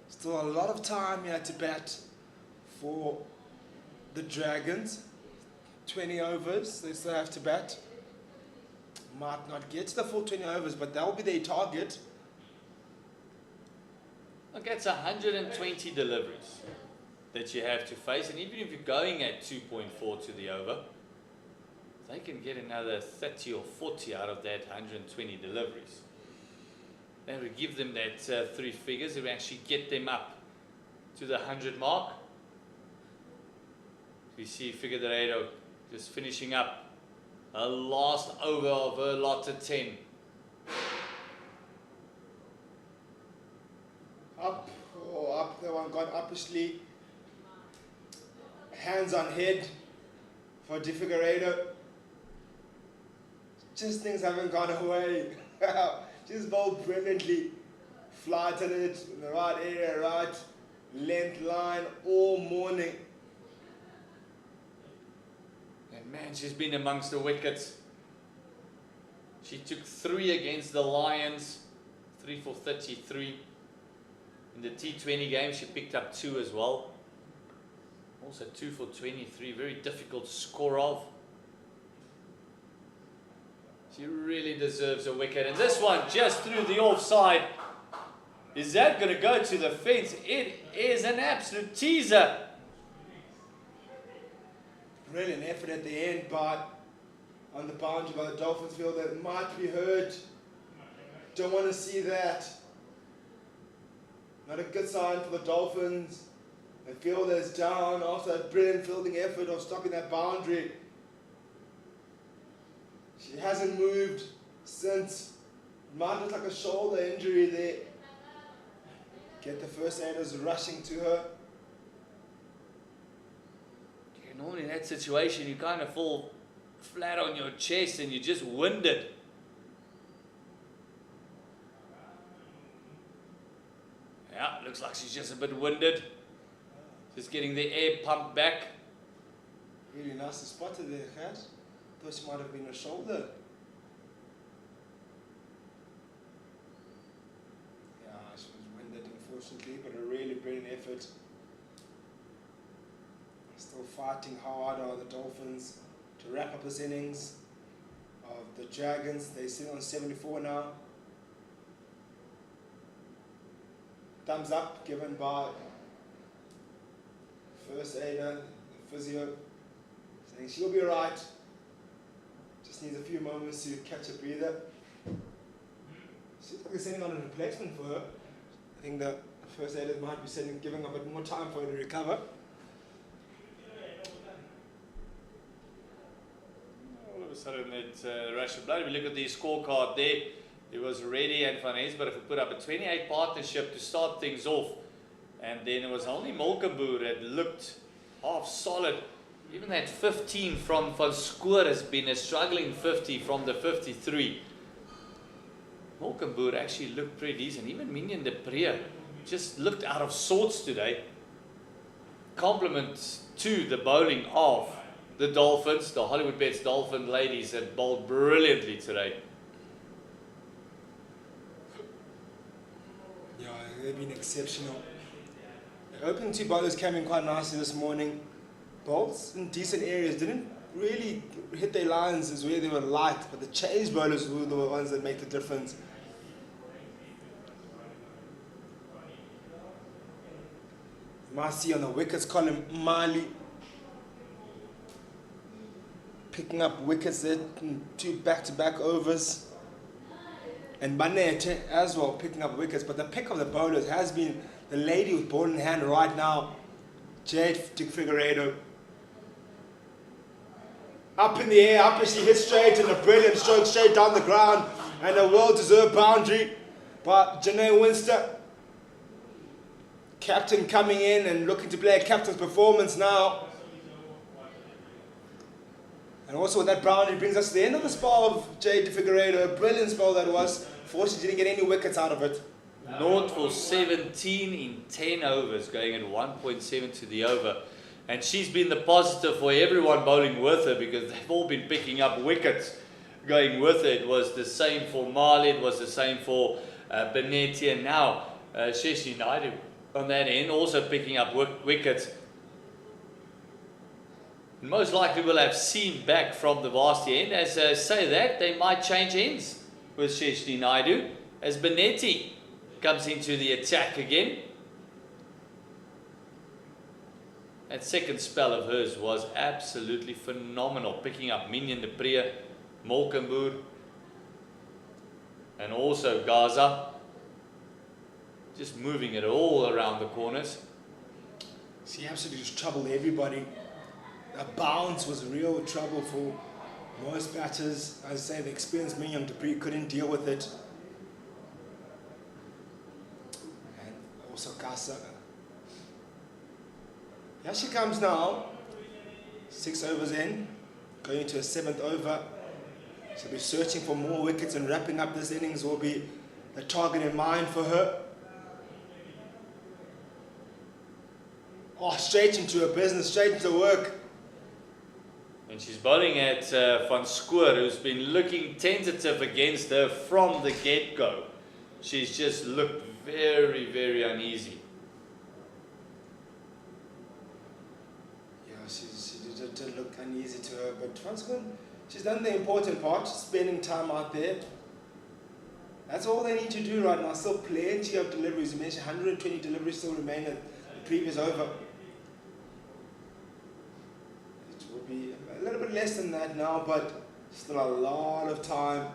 Still a lot of time here to bat for the Dragons. 20 overs they still have to bat. Might not get to the full 20 overs, but that will be their target. Okay, it's 120 deliveries that you have to face, and even if you're going at 2.4 to the over, they can get another 30 or 40 out of that 120 deliveries. That would give them that 3 figures. It would actually get them up to the 100 mark. We see Figueiredo just finishing up a last over of her lot of 10. Up, that one gone uppishly. Hands on head for De Figueiredo. Just things haven't gone away. Just bowled brilliantly. Flighted it in the right area, right length line all morning. And man, she's been amongst the wickets. She took 3 against the Lions, 3 for 33. In the T20 game, she picked up 2 as well. Also 2 for 23, very difficult to score of. She really deserves a wicket. And this one just through the offside. Is that going to go to the fence? It is an absolute teaser. Brilliant effort at the end, but on the boundary by the Dolphins field that might be hurt. Don't want to see that. Not a good sign for the Dolphins. The fielder is down after a brilliant fielding effort of stopping that boundary. She hasn't moved since. It might look like a shoulder injury there. Get the first aiders rushing to her. Normally in that situation, you kind of fall flat on your chest and you're just winded. Yeah, looks like she's just a bit winded. Just getting the air pumped back. Really nicely spotted there, Kat. Thought she might have been a shoulder. Yeah, she was winded unfortunately, but a really brilliant effort. Still fighting hard are the Dolphins to wrap up this innings of the Dragons. They sit on 74 now. Thumbs up given by first aider, the physio, saying she'll be right. Just needs a few moments to catch a breather. Seems like they're sending on a replacement for her. I think the first aiders might be giving a bit more time for her to recover. All of a sudden, it's a rush of blood. If you look at the scorecard there, it was Reddy and Van Hesburg who put up a 28 partnership to start things off. And then it was only Molkenboer that looked half solid. Even that 15 from Van Schoor has been a struggling 50 from the 53. Molkenboer actually looked pretty decent. Even Minion de Pre just looked out of sorts today. Compliment to the bowling of the Dolphins, the Hollywoodbets Dolphin ladies that bowled brilliantly today. Yeah, they've been exceptional. The opening two bowlers came in quite nicely this morning. Bowls in decent areas, didn't really hit their lines as where they were liked, but the change bowlers were the ones that make the difference. You might see on the wickets column, Mali picking up wickets there, 2 back-to-back overs. And Banete as well picking up wickets, but the pick of the bowlers has been the lady with ball in hand right now, Jade Figueiredo. Up in the air, up as she hits straight, and a brilliant stroke straight down the ground, and a well-deserved boundary by Janae Winster. Captain coming in and looking to play a captain's performance now. And also with that boundary brings us to the end of the spell of Jade Figueiredo. A brilliant spell that was. Fortunately, didn't get any wickets out of it. Naught for 17 in 10 overs, going at 1.7 to the over. And she's been the positive for everyone bowling with her because they've all been picking up wickets going with her. It was the same for Marley, it was the same for Benetti, and now Sheshi Naidu on that end also picking up wickets. Most likely we'll have seen back from the Varsity end. As I say that, they might change ends with Sheshi Naidu as Benetti comes into the attack again. That second spell of hers was absolutely phenomenal, picking up Minion de Pre, Molkenboer, and also Gaza, just moving it all around the corners. She absolutely just troubled everybody. A bounce was real trouble for most batters. As I say, the experienced Minion de Pre couldn't deal with it. And also Gaza. Here she comes now, 6 overs in, going into a 7th over. She'll be searching for more wickets, and wrapping up this innings will be the target in mind for her. Oh, straight into her business, straight into work. And she's bowling at Van Schoor, who's been looking tentative against her from the get-go. She's just looked very, very uneasy. She did look uneasy to her, but Van Schoor, she's done the important part, spending time out there. That's all they need to do right now. Still plenty of deliveries. You mentioned 120 deliveries still remain at the previous over. It will be a little bit less than that now, but still a lot of time.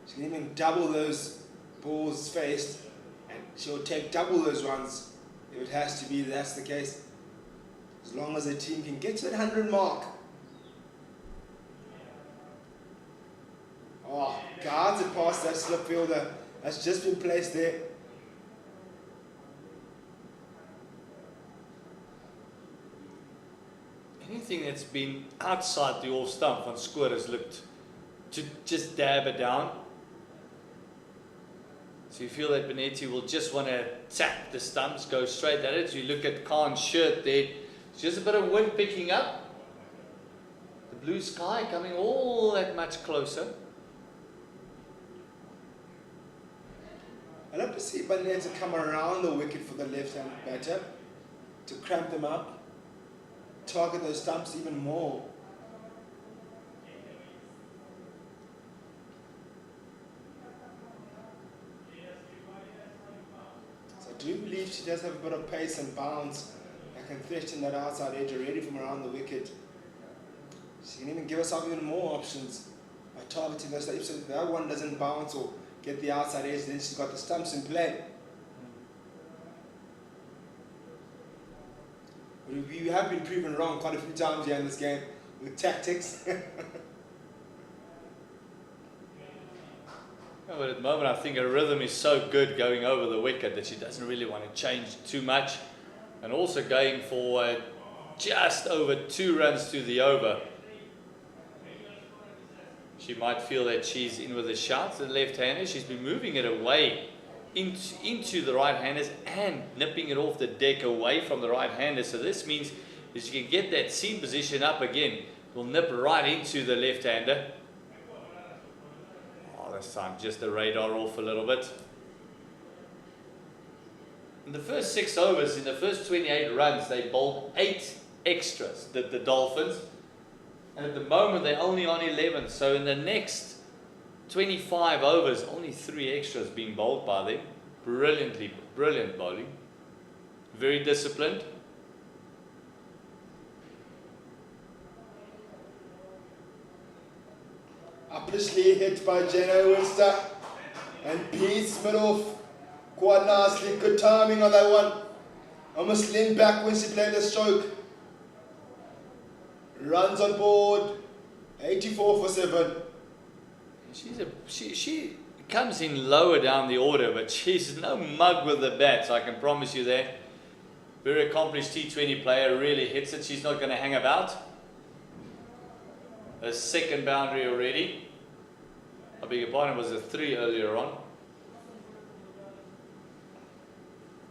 She can even double those balls faced, and she'll take double those runs if it has to be. That's the case. As long as the team can get to that 100 mark. Oh, guards it past that slip fielder. That's just been placed there. anything that's been outside the off stump, Van Scoor has looked to just dab it down. So you feel that Benetti will just want to tap the stumps, go straight at it. You look at Khan's shirt there, it's just a bit of wind picking up. The blue sky coming all that much closer. I'd love to see Benetti come around the wicket for the left-hand batter to cramp them up, target those stumps even more. So I do believe she does have a bit of pace and bounce that can threaten that outside edge already from around the wicket. She can even give herself even more options by targeting those stumps. If that one doesn't bounce or get the outside edge, then she's got the stumps in play. We have been proven wrong quite a few times here in this game with tactics. Yeah, but at the moment I think her rhythm is so good going over the wicket that she doesn't really want to change too much. And also going for just over 2 runs to the over. She might feel that she's in with a shout. The left-hander, she's been moving it away into the right-handers and nipping it off the deck away from the right-handers. So this means that she can get that seam position up again. Will nip right into the left-hander. Oh, this time just the radar off a little bit. In the first 6 overs, in the first 28 runs, they bowled 8 extras, the Dolphins. And at the moment, they're only on 11. So in the next 25 overs, only 3 extras being bowled by them. Brilliant bowling. Very disciplined. Upperly hit by Jeno Winster and beats mid off quite nicely. Good timing on that one. Almost leaned back when she played the stroke. Runs on board, 84 for 7. She comes in lower down the order, but she's no mug with the bat, I can promise you that. Very accomplished T20 player, really hits it. She's not going to hang about. A second boundary already. I beg your pardon, it was a 3 earlier on.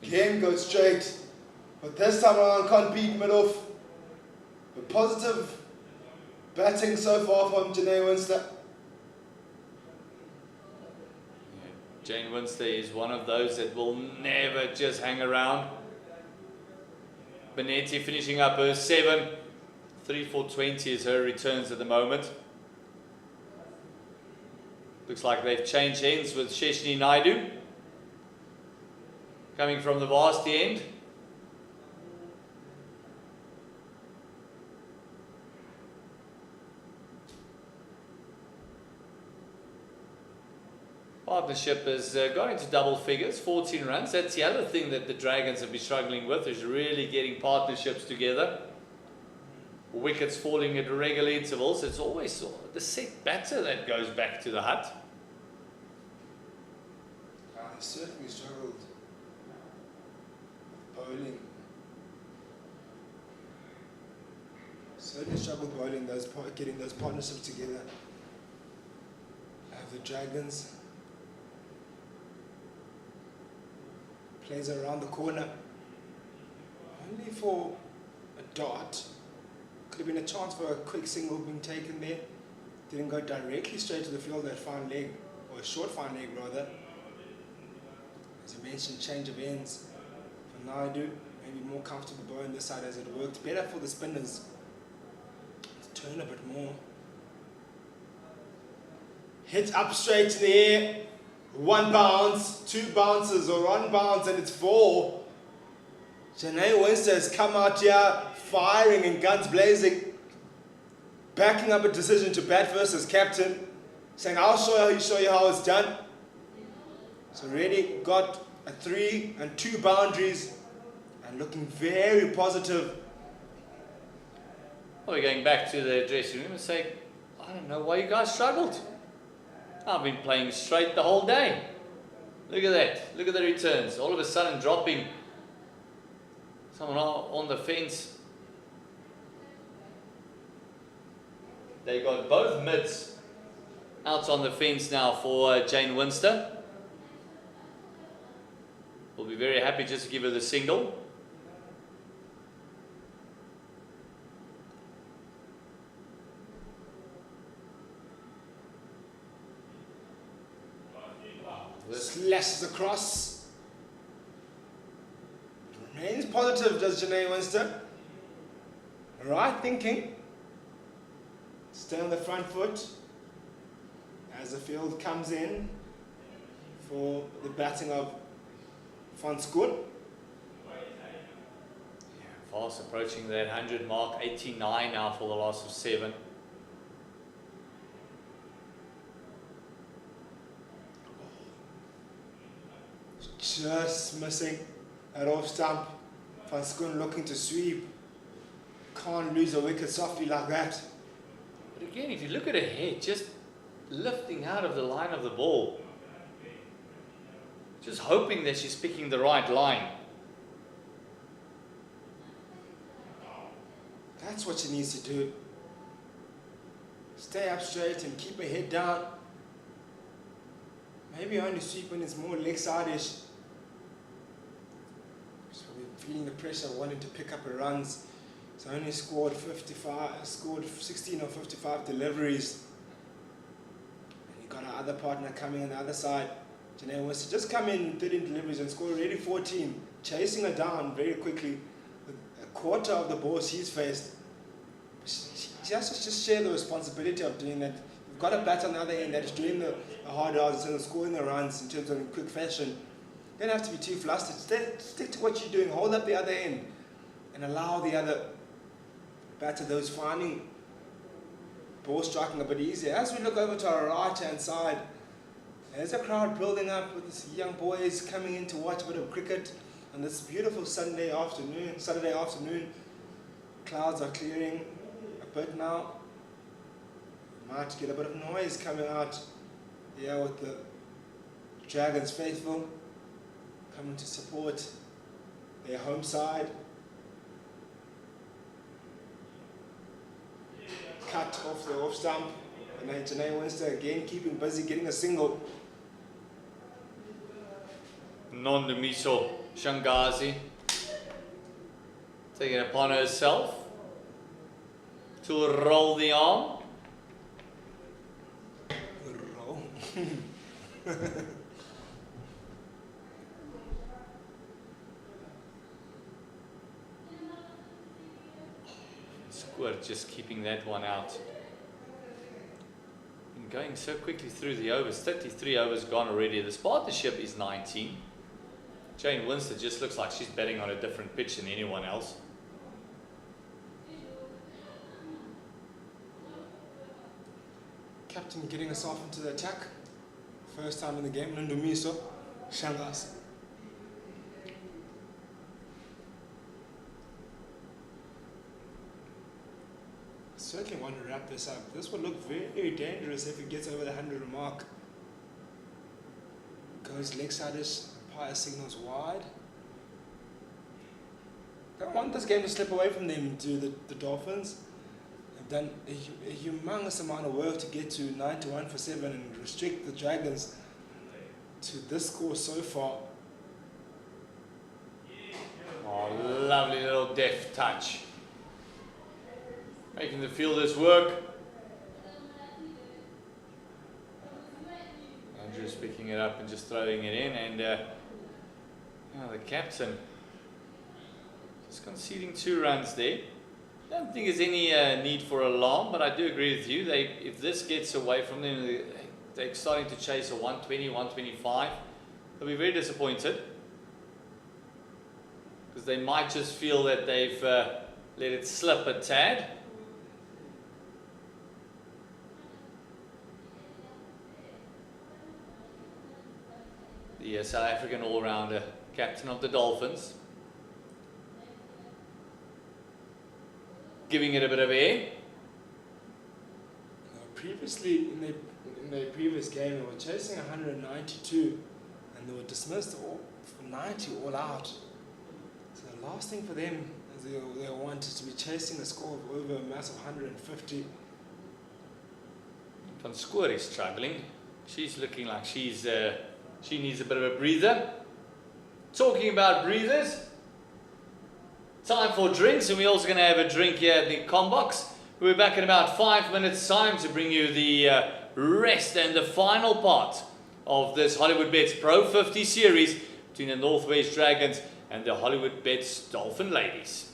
Again goes straight, but this time around can't beat mid off. A positive batting so far from Janae Winster. Jane Winster is one of those that will never just hang around. Benetti finishing up her 7. 3 for 20 is her returns at the moment. Looks like they've changed ends with Sheshni Naidu coming from the varsity end. Partnership has got into double figures, 14 runs. That's the other thing that the Dragons have been struggling with, is really getting partnerships together. Wickets falling at regular intervals. It's always the set batter that goes back to the hut. They certainly struggled bowling. Certainly struggled bowling, getting those partnerships together. I have the Dragons. Plays around the corner. Only for a dot. Could have been a chance for a quick single being taken there. Didn't go directly straight to the field, that fine leg, or a short fine leg rather. As I mentioned, change of ends for Naidu. Maybe more comfortable bowling this side as it worked better for the spinners. Let's turn a bit more. Hit up straight in the air. 1 bounce, 2 bounces, or 1 bounce, and it's 4. Janae Winster has come out here firing and guns blazing, backing up a decision to bat first as captain, saying, I'll show you how it's done. So already got a 3 and 2 boundaries and looking very positive. Well, we're going back to the dressing room and saying, I don't know why you guys struggled. I've been playing straight the whole day. Look at that. Look at the returns. All of a sudden dropping someone on the fence. They got both mids out on the fence now for Jane Winster. We'll be very happy just to give her the single. Slashes across. Remains positive, does Janae Winster. Right thinking. Stay on the front foot as the field comes in for the batting of Van Skoon. Fast approaching that 100 mark, 89 now for the loss of 7. Just missing that off stump. Van Skoon looking to sweep. Can't lose a wicket softly like that. But again, if you look at her head, just lifting out of the line of the ball. Just hoping that she's picking the right line. That's what she needs to do. Stay up straight and keep her head down. Maybe only sweep when it's more leg side-ish. So we're feeling the pressure, wanting to pick up her runs. So only scored 16 or 55 deliveries. And you got our other partner coming on the other side. Janae wants to just come in 13 deliveries and score already 14, chasing her down very quickly. With a quarter of the balls she's faced. She has to just share the responsibility of doing that. You've got a bat on the other end that is doing the hard yards and scoring the runs in terms of in quick fashion. You don't have to be too flustered. Stick to what you're doing. Hold up the other end and allow the other batter, those finding ball striking a bit easier. As we look over to our right-hand side, there's a crowd building up with these young boys coming in to watch a bit of cricket on this beautiful Saturday afternoon. Clouds are clearing a bit now. Might get a bit of noise coming out here with the Dragons faithful coming to support their home side. Cut off the off stump, and then Janae Winster again keeping busy getting a single. Nondumiso Shangazi taking it upon herself to roll the arm. Roll. Squirt just keeping that one out. And going so quickly through the overs, 33 overs gone already. This partnership is 19. Jane Winster just looks like she's betting on a different pitch than anyone else. Captain getting us off into the attack. First time in the game, Nondumiso Shangazi. Certainly want to wrap this up. This would look very dangerous if it gets over the 100 mark. Goes leg side-ish, umpire signals wide. Don't want this game to slip away from them to the Dolphins. They've done a humongous amount of work to get to 91 for 7 and restrict the Dragons to this score so far. Oh, lovely little deft touch. Making the fielders work. Andrew's picking it up and just throwing it in, and the captain just conceding 2 runs there. I don't think there's any need for alarm, but I do agree with you. If this gets away from them, they're starting to chase a 120, 125. They'll be very disappointed because they might just feel that they've let it slip a tad. The South African all-rounder, captain of the Dolphins, giving it a bit of air. Previously, in their previous game, they were chasing 192 and they were dismissed for 90 all out. So the last thing for them is they wanted to be chasing a score of over a massive 150. Van Schoor is struggling. She's looking like she needs a bit of a breather. Talking about breathers, time for drinks, and we're also going to have a drink here at the Combox. We're back in about 5 minutes time to bring you the rest and the final part of this Hollywoodbets Pro50 series between the Northwest Dragons and the Hollywoodbets Dolphin Ladies.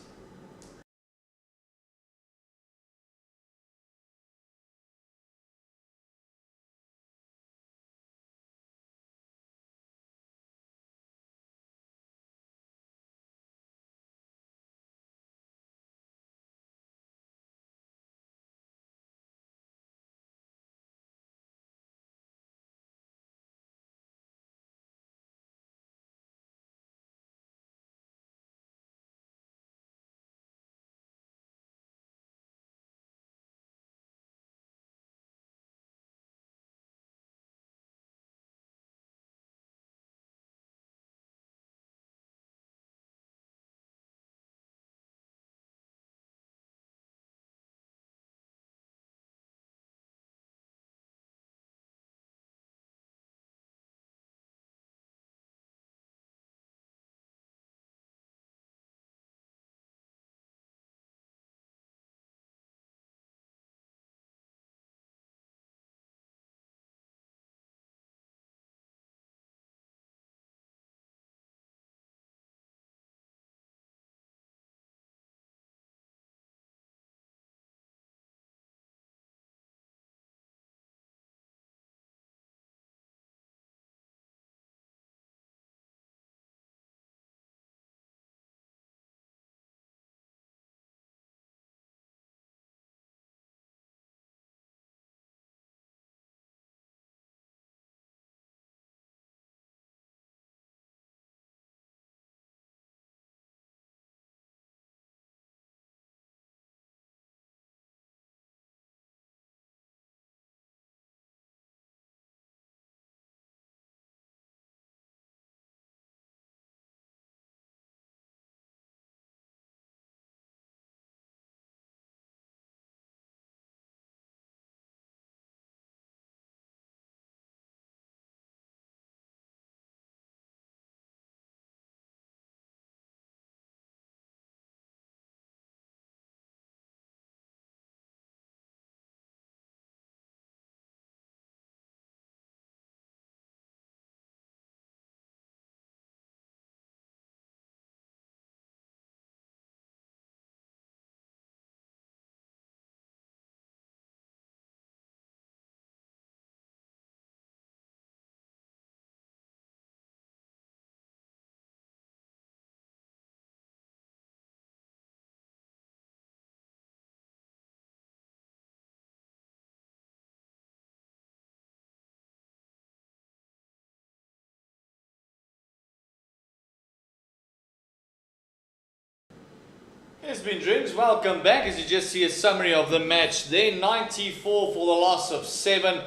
It's been drinks. Welcome back. As you just see a summary of the match there. 94 for the loss of 7.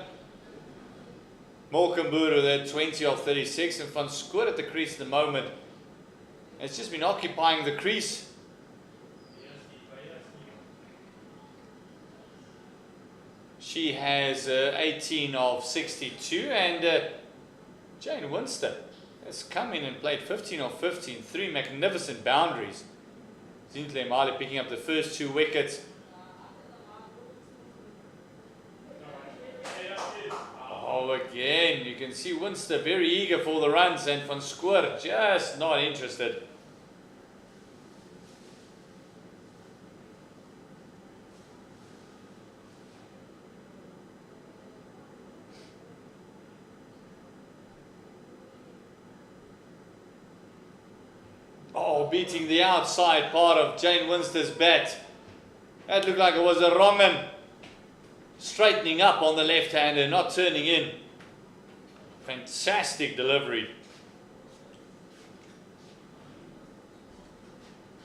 Morkamburu there, 20 of 36. And Van Schoor at the crease at the moment. It's just been occupying the crease. She has 18 of 62. And Jane Winster has come in and played 15 of 15. 3 magnificent boundaries. Zintle Mali picking up the first 2 wickets. Oh, again, you can see Winster very eager for the runs and Van Schoor just not interested. Oh, beating the outside part of Jane Winster's bat. That looked like it was a wrong one. Straightening up on the left-hander, not turning in. Fantastic delivery.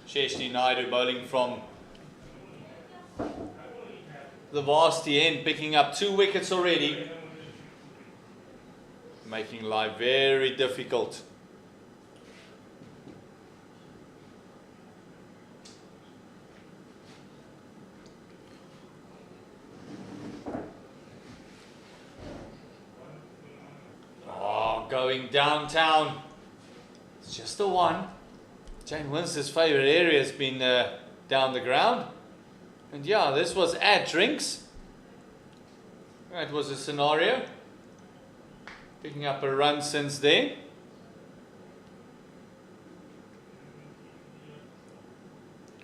Sheshni Naidu bowling from the vasty end, picking up 2 wickets already. Making life very difficult. Throwing downtown. It's just the one. Jane Winster's favourite area has been down the ground. And yeah, this was at drinks. That was a scenario. Picking up a run since then.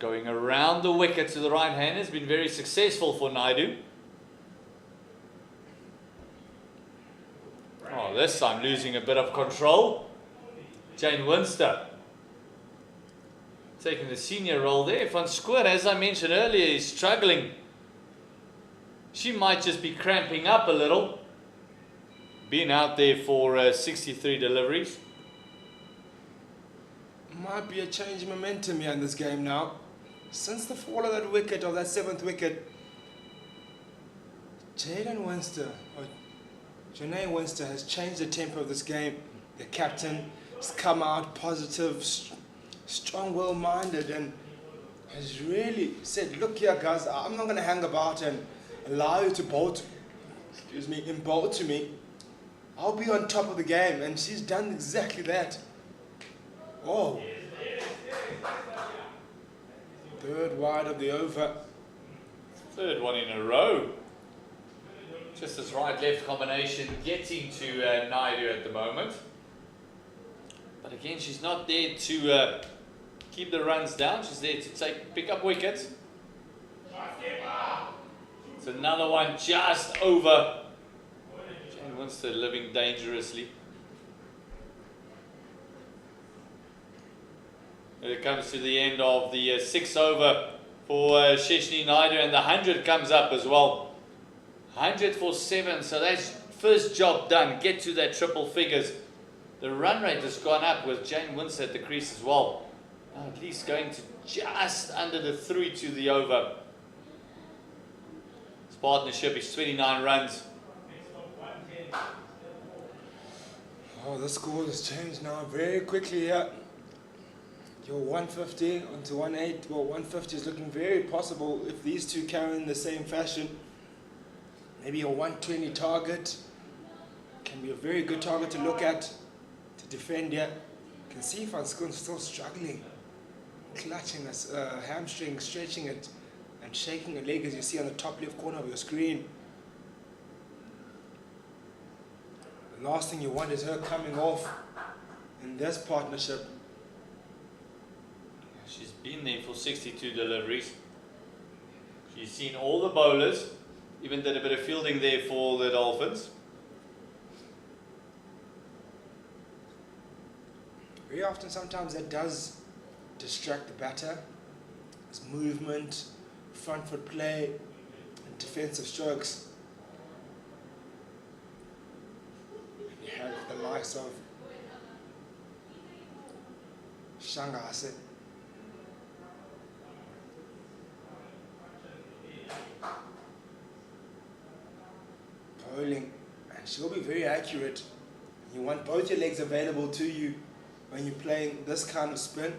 Going around the wicket to the right hand has been very successful for Naidu. Oh, this time losing a bit of control. Jane Winster taking the senior role there. Van Schoor, as I mentioned earlier, is struggling. She might just be cramping up a little. Been out there for 63 deliveries. Might be a change in momentum here in this game now. Since the fall of that wicket, or that 7th wicket, Janae Winster has changed the tempo of this game. The captain has come out positive, strong, well-minded, and has really said, look here guys, I'm not going to hang about and allow you to bowl to me. I'll be on top of the game, and she's done exactly that. Oh. Third wide of the over. Third one in a row. Just this right-left combination getting to Naidu at the moment. But again, she's not there to keep the runs down. She's there to pick up wickets. It's another one just over. Jane Winster living dangerously. It comes to the end of the 6th over for Sheshni Naidu, and the 100 comes up as well. 100 for 7, so that's first job done. Get to that triple figures. The run rate has gone up with Jane Winster at the crease as well. Now at least going to just under the 3 to the over. This partnership is 29 runs. Oh, the score has changed now very quickly here. Your 150 onto 180. Well, 150 is looking very possible if these two carry in the same fashion. Maybe a 120 target can be a very good target to look at, to defend here. You can see Van Schoor still struggling, clutching a hamstring, stretching it, and shaking a leg, as you see on the top left corner of your screen. The last thing you want is her coming off in this partnership. She's been there for 62 deliveries. She's seen all the bowlers, even did a bit of fielding there for the Dolphins. Very often, sometimes that does distract the batter. It's movement, front foot play, and defensive strokes. And you have the likes of Shangase. Bowling, and she'll be very accurate. You want both your legs available to you when you're playing this kind of spin.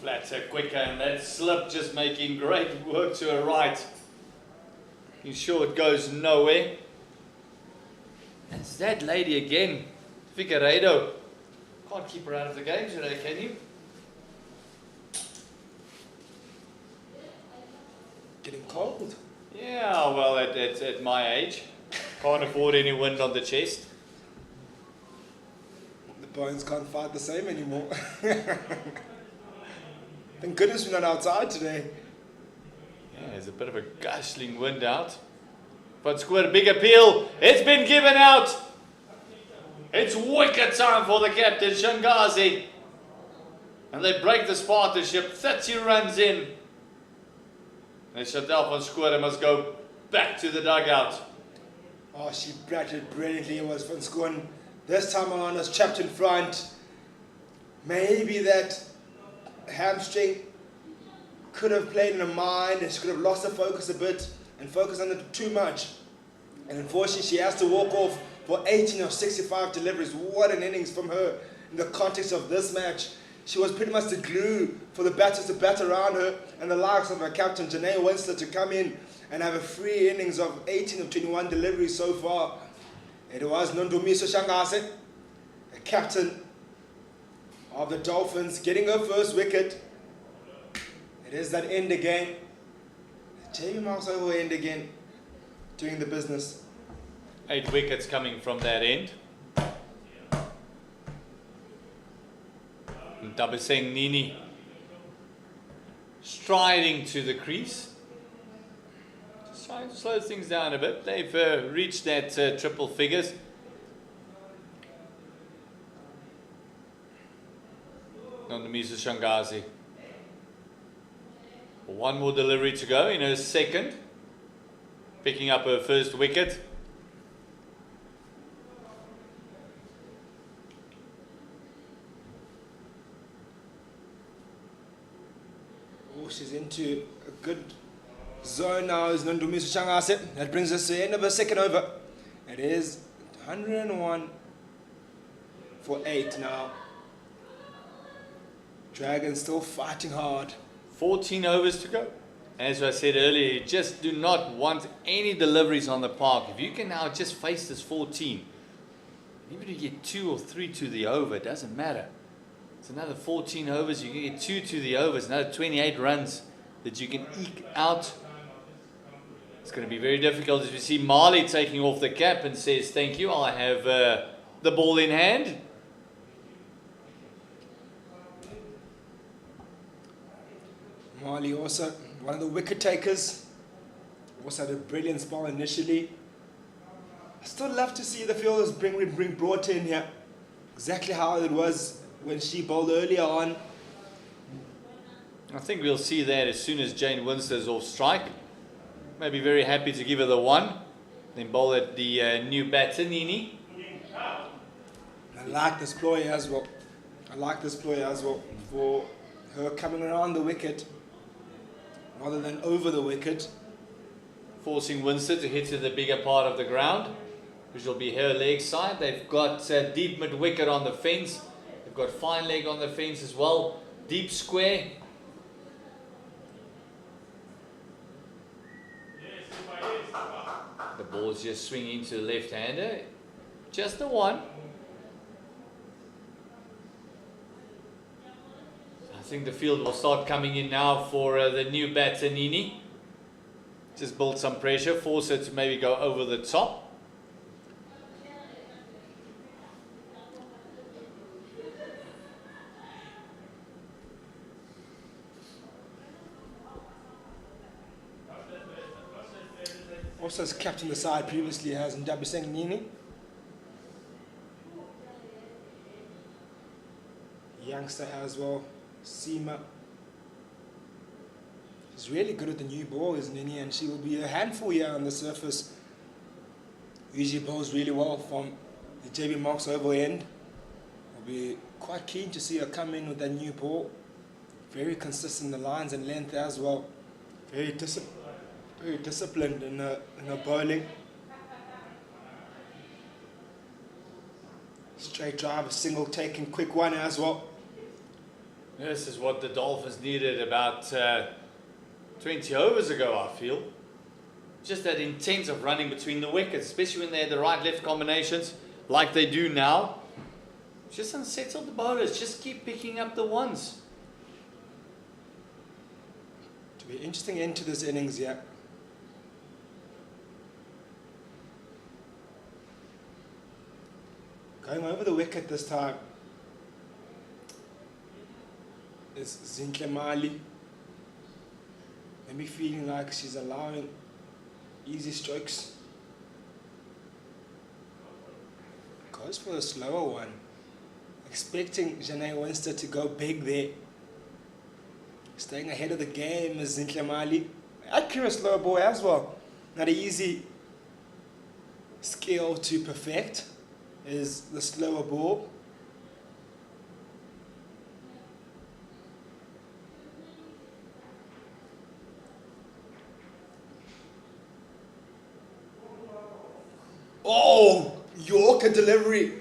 Flatter, quicker, and that slip just making great work to her right. You sure it goes nowhere? It's that lady again, Figueiredo. Can't keep her out of the game today, can you? Getting cold. Yeah, well, at my age, can't afford any wind on the chest. The bones can't fight the same anymore. Thank goodness we're not outside today. Yeah, there's a bit of a gustling wind out. But Square, big appeal. It's been given out. It's wicket time for the captain, Shangazi. And they break this partnership, 30 runs in. And Chantal van Schoor must go back to the dugout. Oh, she batted brilliantly. It was Van Schoor. This time around was trapped in front. Maybe that hamstring could have played in her mind, and she could have lost her focus a bit and focused on it too much. And unfortunately, she has to walk off for 18 of 65 deliveries. What an innings from her in the context of this match. She was pretty much the glue for the batters to bat around her, and the likes of her captain, Janae Winster, to come in and have a free innings of 18 of 21 deliveries so far. It was Nondumiso Shangase, the captain of the Dolphins, getting her first wicket. It is that end again. JB Marks over end again, doing the business. 8 wickets coming from that end. Dabaseng Nini striding to the crease. Just trying to slow things down a bit. They've reached that triple figures. Nondamisa Shangazi. One more delivery to go in her second. Picking up her first wicket. Oh, she's into a good zone now, is Nondumiso Shangase. That brings us to the end of her second over. It is 101 for 8 now. Dragons still fighting hard. 14 overs to go. As I said earlier, you just do not want any deliveries on the park. If you can now just face this 14, even if you get 2 or 3 to the over, it doesn't matter. It's another 14 overs, you can get 2 to the overs, another 28 runs that you can eke out. It's going to be very difficult as we see Marley taking off the cap and says, thank you, I have the ball in hand. Marley also one of the wicket takers. Also had a brilliant spell initially. I still love to see the fielders bring brought in here. Exactly how it was when she bowled earlier on. I think we'll see that as soon as Jane Winster's off strike. Maybe very happy to give her the 1. Then bowl at the new batter, Nini. I like this ploy as well. For her coming around the wicket rather than over the wicket. Forcing Winster to hit to the bigger part of the ground, which will be her leg side. They've got deep mid wicket on the fence. They've got fine leg on the fence as well. Deep square. The ball's just swinging to the left-hander. Just the 1. I think the field will start coming in now for the new batter, Nini. Just build some pressure, force her to maybe go over the top. Also has captained the side previously has Ndabiseng Nini. Youngster as well, Seema. She's really good at the new ball, is Nini, and she will be a handful here on the surface. Usually bowls really well from the JB Marks over end. I'll be quite keen to see her come in with that new ball. Very consistent in the lines and length as well. Very disciplined in her bowling. Straight drive, a single taking, quick one as well. This is what the Dolphins needed about 20 overs ago, I feel. Just that intent of running between the wickets, especially when they had the right-left combinations, like they do now. Just unsettle the bowlers, just keep picking up the ones. To be interesting end to this innings, yeah. Going over the wicket this time is Zintle Mali. Maybe feeling like she's allowing easy strokes. Goes for a slower one. Expecting Janae Winster to go big there. Staying ahead of the game is Zintle Mali. Accurate slower ball as well. Not an easy skill to perfect is the slower ball. Oh, Yorker delivery.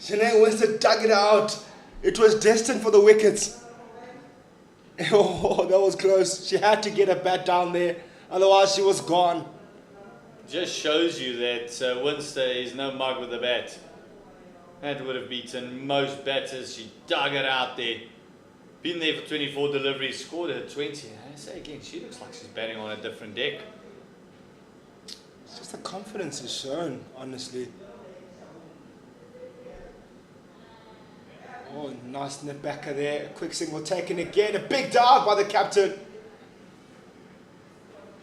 Shanae Winster dug it out. It was destined for the wickets. Oh, that was close. She had to get a bat down there. Otherwise, she was gone. Just shows you that Winster is no mug with the bat. That would have beaten most batters. She dug it out there. Been there for 24 deliveries, scored at 20. I say again, she looks like she's batting on a different deck. It's just the confidence is shown, honestly. Oh, nice nip backer there. A quick single taken again. A big dive by the captain.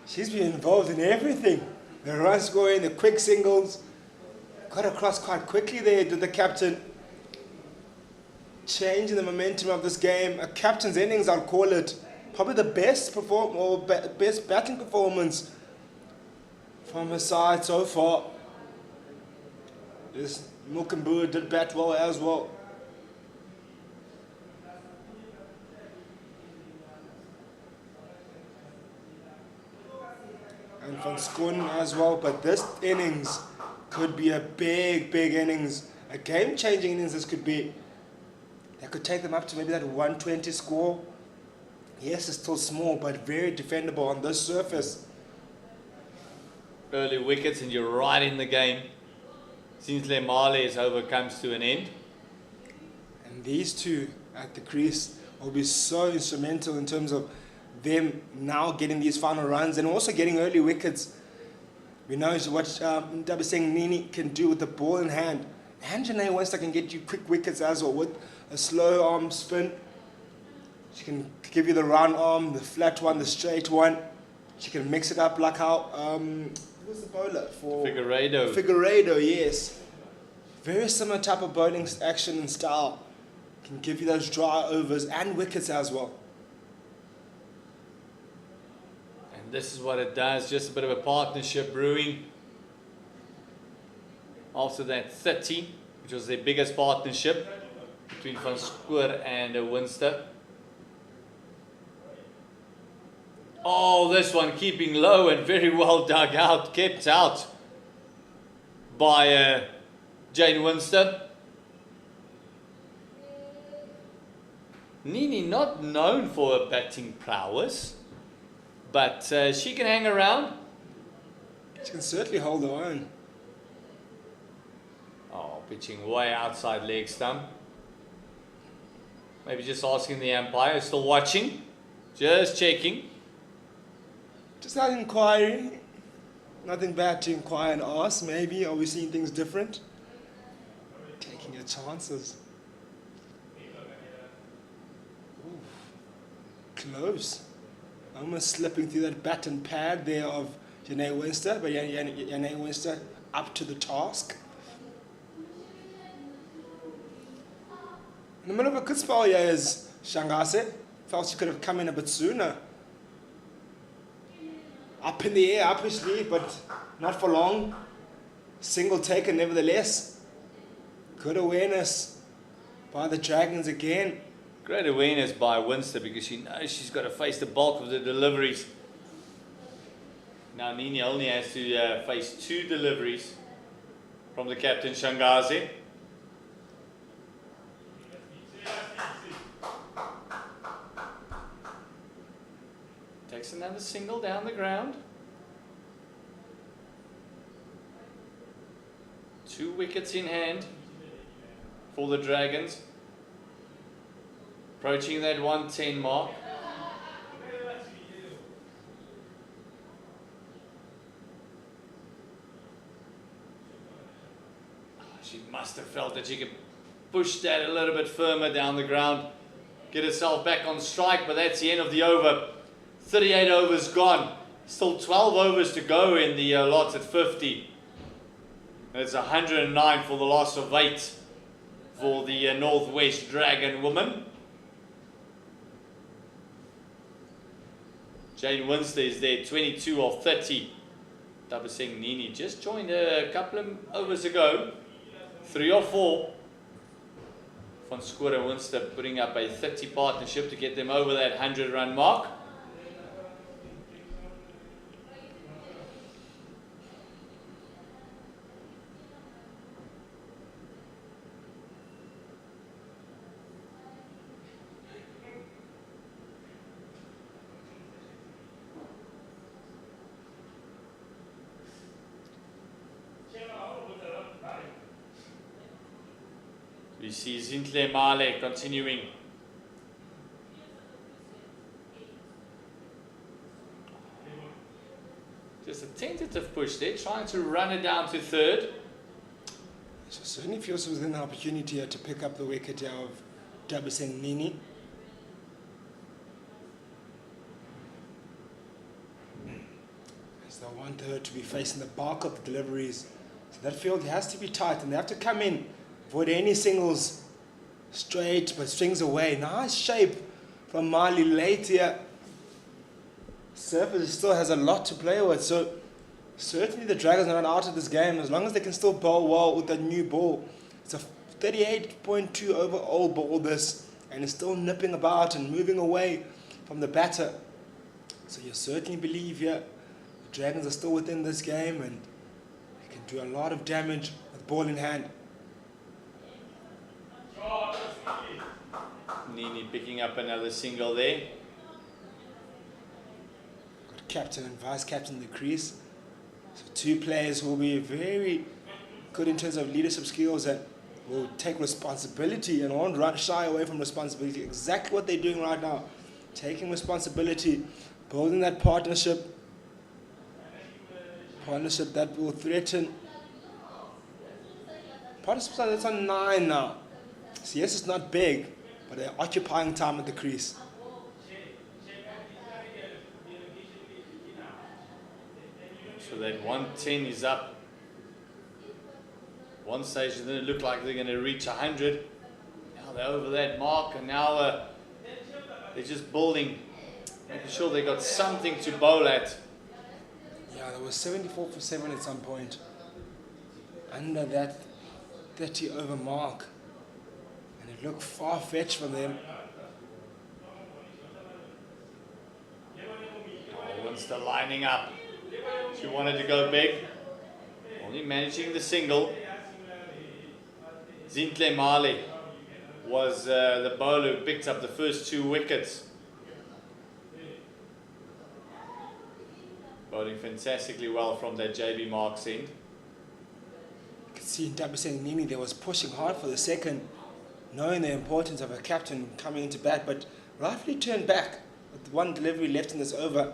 She's been involved in everything. The run scoring, the quick singles. Got across quite quickly there, did the captain. Changing the momentum of this game. A captain's innings, I'll call it. Probably the best best batting performance from her side so far. This Milkenboer did bat well as well. And Van Schoon as well, but this innings could be a big innings. A game-changing innings this could be. That could take them up to maybe that 120 score. Yes, it's still small, but very defendable on this surface. Early wickets and you're right in the game. Since Male's over comes to an end. And these two at the crease will be so instrumental in terms of them now getting these final runs and also getting early wickets. We know what Ndabaseng Nini can do with the ball in hand. And Janae Winster can get you quick wickets as well with a slow arm spin. She can give you the round arm, the flat one, the straight one. She can mix it up like how, who's the bowler for? Figueiredo. Figueiredo, yes. Very similar type of bowling action and style. Can give you those dry overs and wickets as well. And this is what it does, just a bit of a partnership brewing. After that 30, which was their biggest partnership between Van Schoor and Winster. Oh, this one keeping low and very well dug out, kept out by Jane Winster. Nini not known for her batting prowess, but she can hang around. She can certainly hold her own. Oh, pitching way outside leg stump. Maybe just asking the umpire, still watching, just checking. Just out inquiring. Nothing bad to inquire and ask. Maybe, are we seeing things different? Taking your chances. Ooh, close. Almost slipping through that bat and pad there of Janae Winster, but Janae Winster up to the task. In the middle of a good spell here is Shangase. Felt she could have come in a bit sooner. Up in the air, up his sleeve, but not for long. Single taken nevertheless. Good awareness by the Dragons again. Great awareness by Winster because she knows she's got to face the bulk of the deliveries. Now Nini only has to face 2 deliveries from the captain Shangazi. Takes another single down the ground. 2 wickets in hand for the Dragons. Approaching that 110 mark. She must have felt that she could push that a little bit firmer down the ground, get herself back on strike, but that's the end of the over. 38 overs gone. Still 12 overs to go in the lots at 50. It's 109 for the loss of 8 for the Northwest Dragon woman. Jane Winster is there, 22 of 30. Dabaseng Nini just joined a couple of overs ago. 3 or 4. Van Schoor and Winster putting up a 30 partnership to get them over that 100-run mark. We see Zintle Male continuing. Just a tentative push there, trying to run it down to third. So certainly feels within the opportunity here to pick up the wicket here of Dabaseng Nini. As they want her to be facing the bulk of the deliveries. So that field has to be tight and they have to come in, avoid any singles, straight but strings away. Nice shape from Mali late here. Surface still has a lot to play with, so certainly the Dragons are not out of this game as long as they can still bowl well with that new ball. It's a 38.2 over old ball this, and it's still nipping about and moving away from the batter. So you certainly believe here the Dragons are still within this game and they can do a lot of damage with ball in hand. Nini picking up another single there. Got captain and vice captain in the crease. So two players who will be very good in terms of leadership skills and will take responsibility and won't shy away from responsibility. Exactly what they're doing right now. Taking responsibility, building that partnership. Partnership that will threaten. Partnership that's on 9 now. So yes, it's not big, but they're occupying time at the crease. So that 110 is up. One stage it didn't look like they're going to reach 100. Now they're over that mark and now they're just building, making sure they got something to bowl at. Yeah, there was 74 for 7 at some point. Under that 30 over mark. And it looked far-fetched from them. Winston lining up. She wanted to go big. Only managing the single. Zintle Male was the bowler who picked up the first 2 wickets. Bowling fantastically well from that JB Marks end. You can see in Dabaseng Nini they was pushing hard for the second, knowing the importance of a captain coming into bat, but rightfully turned back with one delivery left in this over.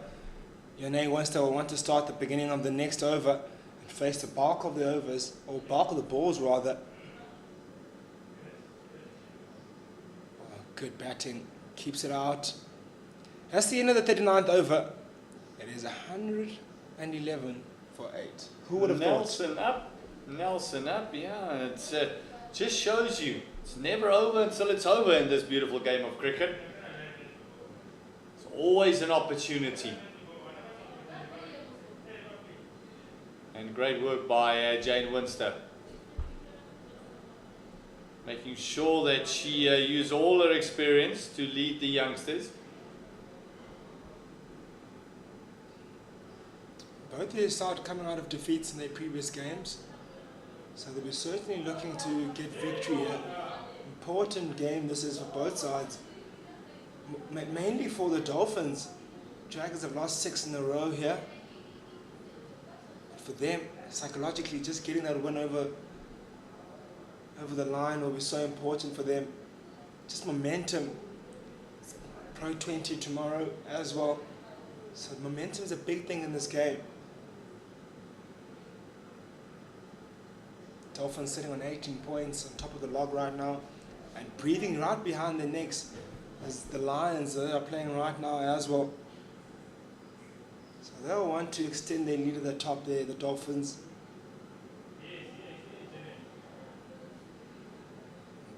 Yone Winston will want to start the beginning of the next over and face the bulk of the overs, or bulk of the balls rather. Oh, good batting, keeps it out. That's the end of the 39th over. It is 111 for 8. Who would have thought? Nelson up, yeah. It's just shows you it's never over until it's over in this beautiful game of cricket. It's always an opportunity. And great work by Jane Winster. Making sure that she used all her experience to lead the youngsters. Both of them started coming out of defeats in their previous games. So they'll be certainly looking to get victory here. Important game this is for both sides. Mainly for the Dolphins. Dragons have lost 6 in a row here. For them, psychologically, just getting that win over the line will be so important for them. Just momentum. Pro50 tomorrow as well. So momentum is a big thing in this game. Dolphins sitting on 18 points on top of the log right now and breathing right behind their necks as the Lions are playing right now as well. So they'll want to extend their lead at the top there, the Dolphins.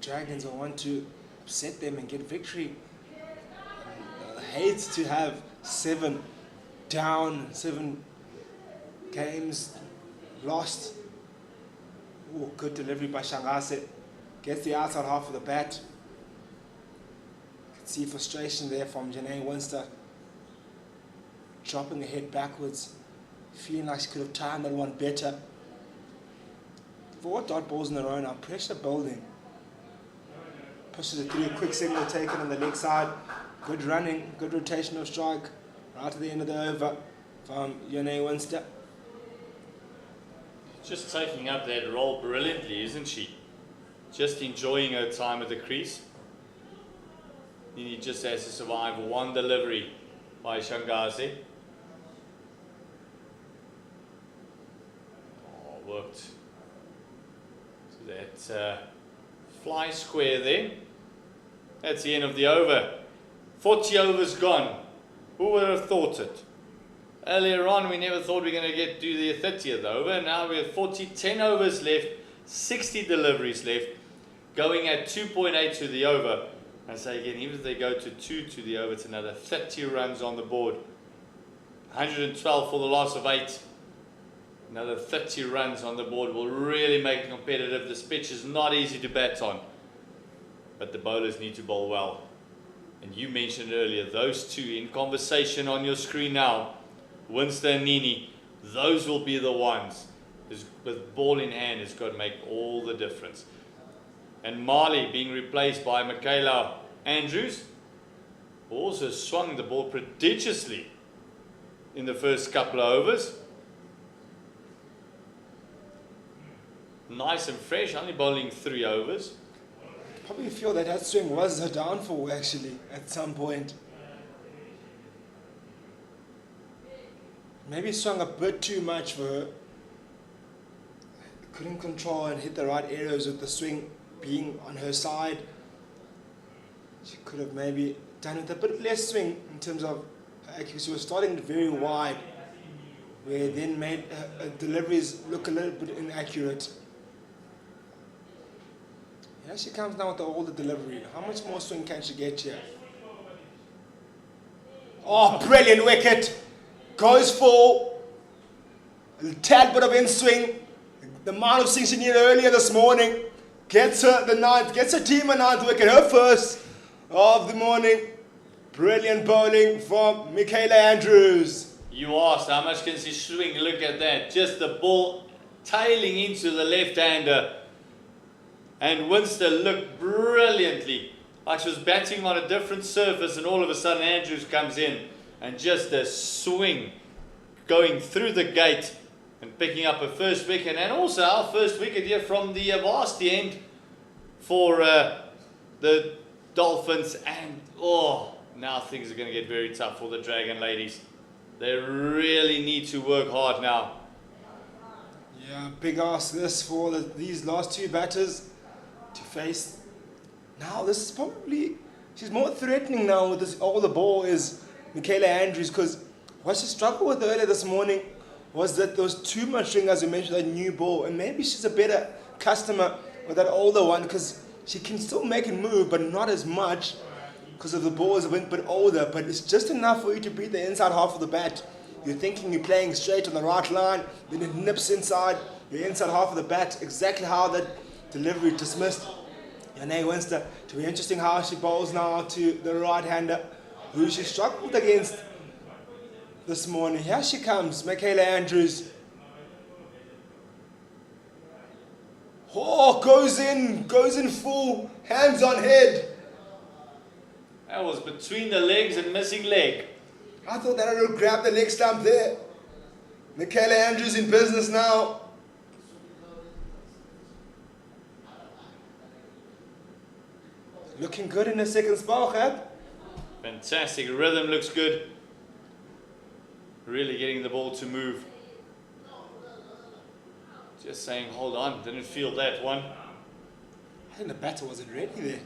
The Dragons will want to upset them and get victory. And hate to have 7 down, 7 games lost. Ooh, good delivery by Shangase. Gets the outside half of the bat. You can see frustration there from Janae Winster. Dropping the head backwards. Feeling like she could have timed that one better. 4 dot balls in a row now. Pressure building. Pushes it through. A quick signal taken on the leg side. Good running. Good rotational strike. Right at the end of the over from Janae Winster. Just taking up that role brilliantly, isn't she? just enjoying her time at the crease. Nini just has to survive one delivery by Shangazi. Oh, worked to that fly square there. That's the end of the over. 40 overs gone. Who would have thought it? Earlier on, we never thought we were going to do the 30th over. Now we have 40, 10 overs left, 60 deliveries left, going at 2.8 to the over. And so again, even if they go to 2 to the over, it's another 30 runs on the board. 112 for the loss of 8. Another 30 runs on the board will really make it competitive. This pitch is not easy to bat on, but the bowlers need to bowl well. And you mentioned earlier, those two in conversation on your screen now, Winston and Nini, those will be the ones with ball in hand has got to make all the difference. And Marley being replaced by Michaela Andrews also swung the ball prodigiously in the first couple of overs. Nice and fresh, only bowling 3 overs. Probably feel that swing was her downfall actually at some point. Maybe swung a bit too much for her. Couldn't control and hit the right areas with the swing being on her side. She could have maybe done with a bit less swing in terms of her accuracy. She was starting very wide, where it then made her deliveries look a little bit inaccurate. Here she comes now with all the delivery. How much more swing can she get here? Oh, brilliant wicket! Goes for a tad bit of in swing. The amount of swing she needed earlier this morning. Gets her the 9th, gets her team a 9th wicket, her first of the morning. Brilliant bowling from Michaela Andrews. You asked how much can she swing, look at that. Just the ball tailing into the left-hander. And Winston looked brilliantly, like she was batting on a different surface, and all of a sudden Andrews comes in and just a swing going through the gate and picking up a first wicket, and also our first wicket here from the varsity end for the Dolphins. And now things are going to get very tough for the Dragon ladies. They really need to work hard now. Yeah, big ask this for these last 2 batters to face. Now this is probably, she's more threatening now with this. All the ball is Michaela Andrews, because what she struggled with earlier this morning was that there was too much swing, as you mentioned, that new ball. And maybe she's a better customer with that older one, because she can still make it move, but not as much, because of the ball is a bit older. But it's just enough for you to beat the inside half of the bat. You're thinking you're playing straight on the right line, then it nips inside, your inside half of the bat, exactly how that delivery dismissed. Janae Winston, to be interesting how she bowls now to the right-hander, who she struggled against this morning. Here she comes, Michaela Andrews. Oh, goes in full, hands on head. That was between the legs and missing leg. I thought that I would grab the leg stump there. Michaela Andrews in business now. Looking good in the second spell, Khad. Fantastic, rhythm looks good. Really getting the ball to move. Just saying, hold on, didn't feel that one. I think the batter wasn't ready there.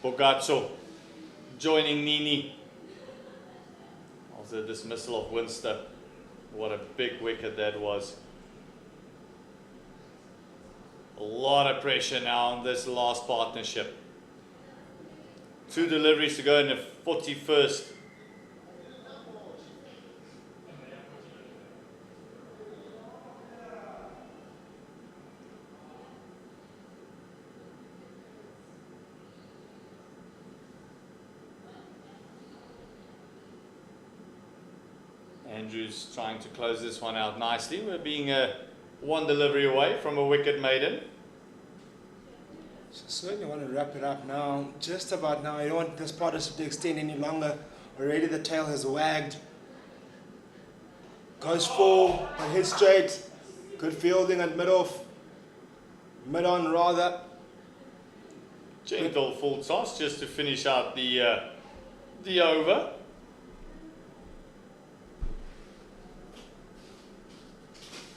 Bogazzo joining Nini. Also dismissal of Winston. What a big wicket that was. A lot of pressure now on this last partnership. 2 deliveries to go in the 41st. Andrews trying to close this one out nicely. We're being 1 delivery away from a wicket maiden. So Certainly want to wrap it up now. Just about now. You don't want this partnership to extend any longer. Already the tail has wagged. Goes full, and hits straight. Good fielding at mid-off. Mid-on rather. Gentle full toss just to finish out the over.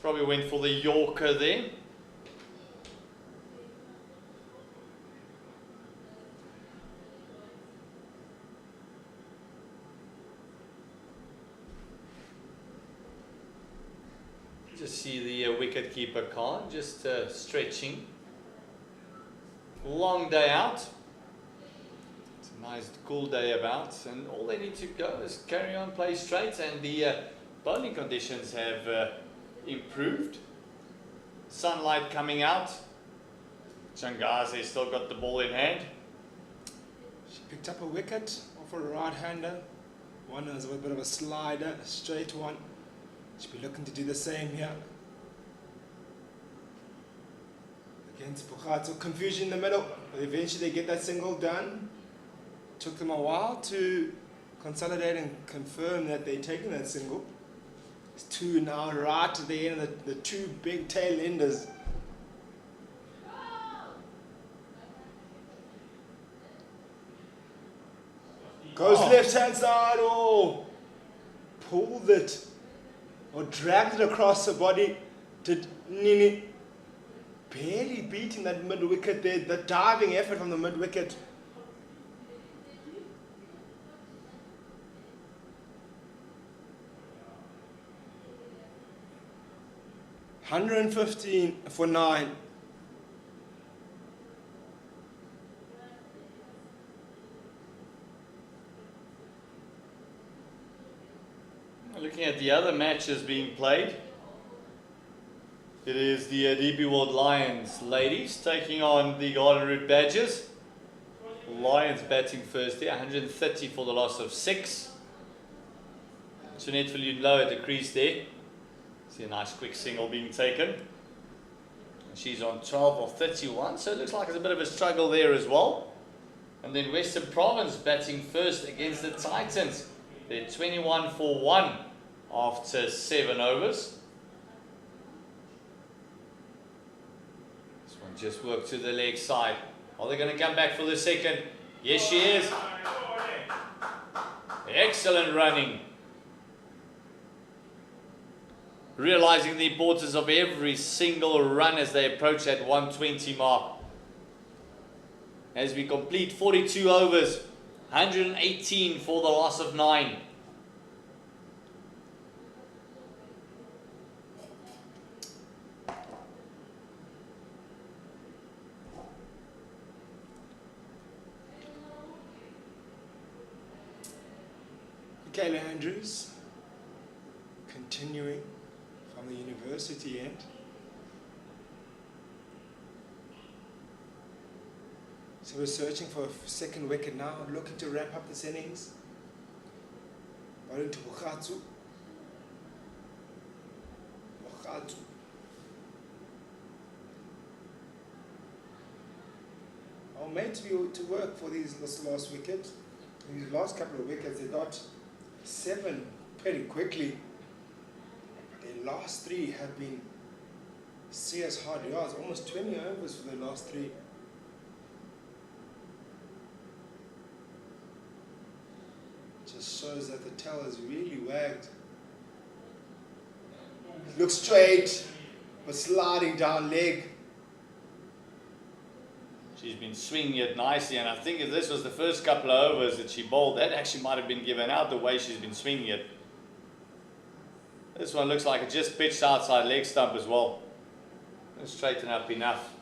Probably went for the Yorker there. Just see the wicket keeper Khan just stretching. Long day out. It's a nice cool day about, and all they need to go is carry on, play straight, and the bowling conditions have improved. Sunlight coming out. Changaze still got the ball in hand. She picked up a wicket off a right-hander. One was a bit of a slider, a straight one. She'll be looking to do the same here. Against Potchefstroom, confusion in the middle, but eventually they get that single done. Took them a while to consolidate and confirm that they're taking that single. It's two now right to the end of the two big tail enders. Goes left hand side, oh! Pulled it. Or dragged it across the body. Did Nini barely beating that mid wicket there, the diving effort from the mid wicket. $115 for 9. Looking at the other matches being played, it is the DP World Lions ladies taking on the Garden Route Badgers. Lions batting first there, 130 for the loss of 6. Sunette Viljoen low at the crease there. See a nice quick single being taken. And she's on 12 or 31, so it looks like it's a bit of a struggle there as well. And then Western Province batting first against the Titans. They're 21 for 1 after 7 overs. This one just worked to the leg side. Are they going to come back for the second? Yes, she is. Excellent running. Realizing the importance of every single run as they approach that 120 mark. As we complete 42 overs, 118 for the loss of 9. Kayla Andrews, continuing from the university end. So we're searching for a second wicket now, looking to wrap up this innings. Bowling to Potchefstroom. Our mates to work for this last wicket. In these last couple of wickets, they got 7 pretty quickly. Their last 3 have been serious hard yards, almost 20 overs for the last 3. Just shows that the tail has really wagged. Looks straight, but sliding down leg. She's been swinging it nicely, and I think if this was the first couple of overs that she bowled, that actually might have been given out the way she's been swinging it. This one looks like it just pitched outside leg stump as well. Let's straighten up enough.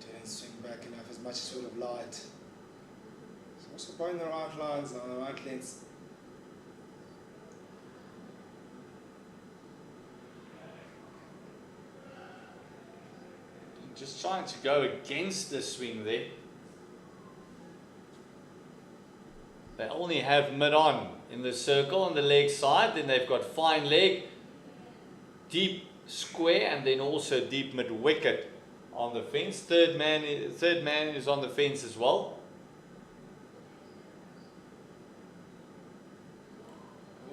Didn't swing back enough as much as would have liked. It's also going the right lines now, the right lengths. Just trying to go against the swing there. They only have mid-on in the circle on the leg side. Then they've got fine leg, deep square, and then also deep mid-wicket. on the fence. Third man is on the fence as well.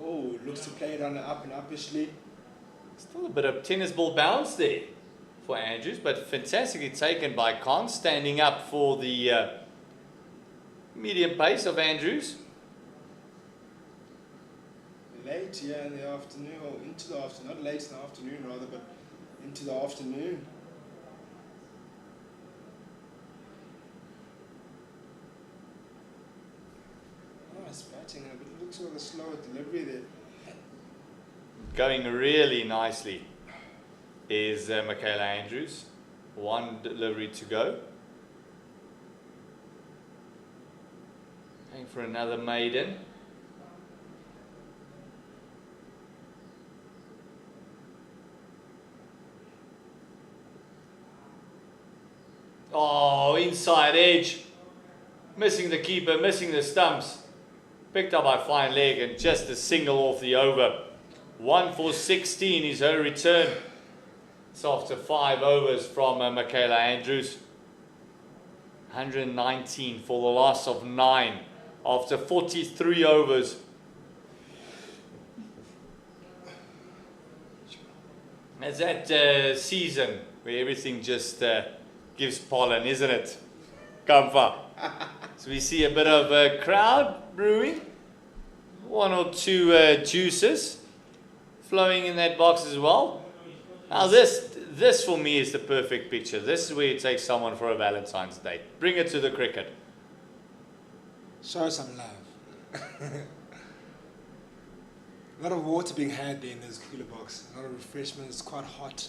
Oh, looks to play it on the up and uppishly. Still a bit of tennis ball bounce there for Andrews, but fantastically taken by Khan, standing up for the medium pace of Andrews. Late here in the afternoon, or into the afternoon, not late in the afternoon rather, but into the afternoon. Nice batting, but it looks like a slower delivery there. Going really nicely is Michaela Andrews. One delivery to go. Going for another maiden. Oh, inside edge. Missing the keeper, missing the stumps. Picked up by fine leg and just a single off the over. 1 for 16 is her return. It's after 5 overs from Michaela Andrews. 119 for the loss of 9 after 43 overs. It's that season where everything just gives pollen, isn't it? Kamfa. So we see a bit of a crowd brewing. 1 or 2 juices flowing in that box as well. Now this for me is the perfect picture. This is where you take someone for a Valentine's Day. Bring it to the cricket. Show some love. A lot of water being had there in this cooler box. A lot of refreshment. It's quite hot.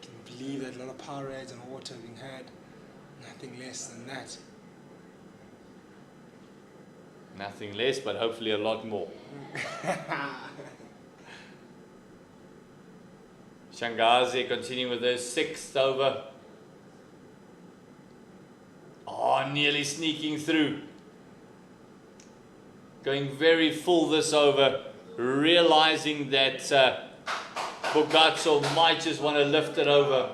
You can believe that a lot of Powerades and water being had. Nothing less than that. Nothing less, but hopefully a lot more. Shangazi continuing with her 6th over. Oh, nearly sneaking through. Going very full this over. Realizing that Bogazzo might just want to lift it over.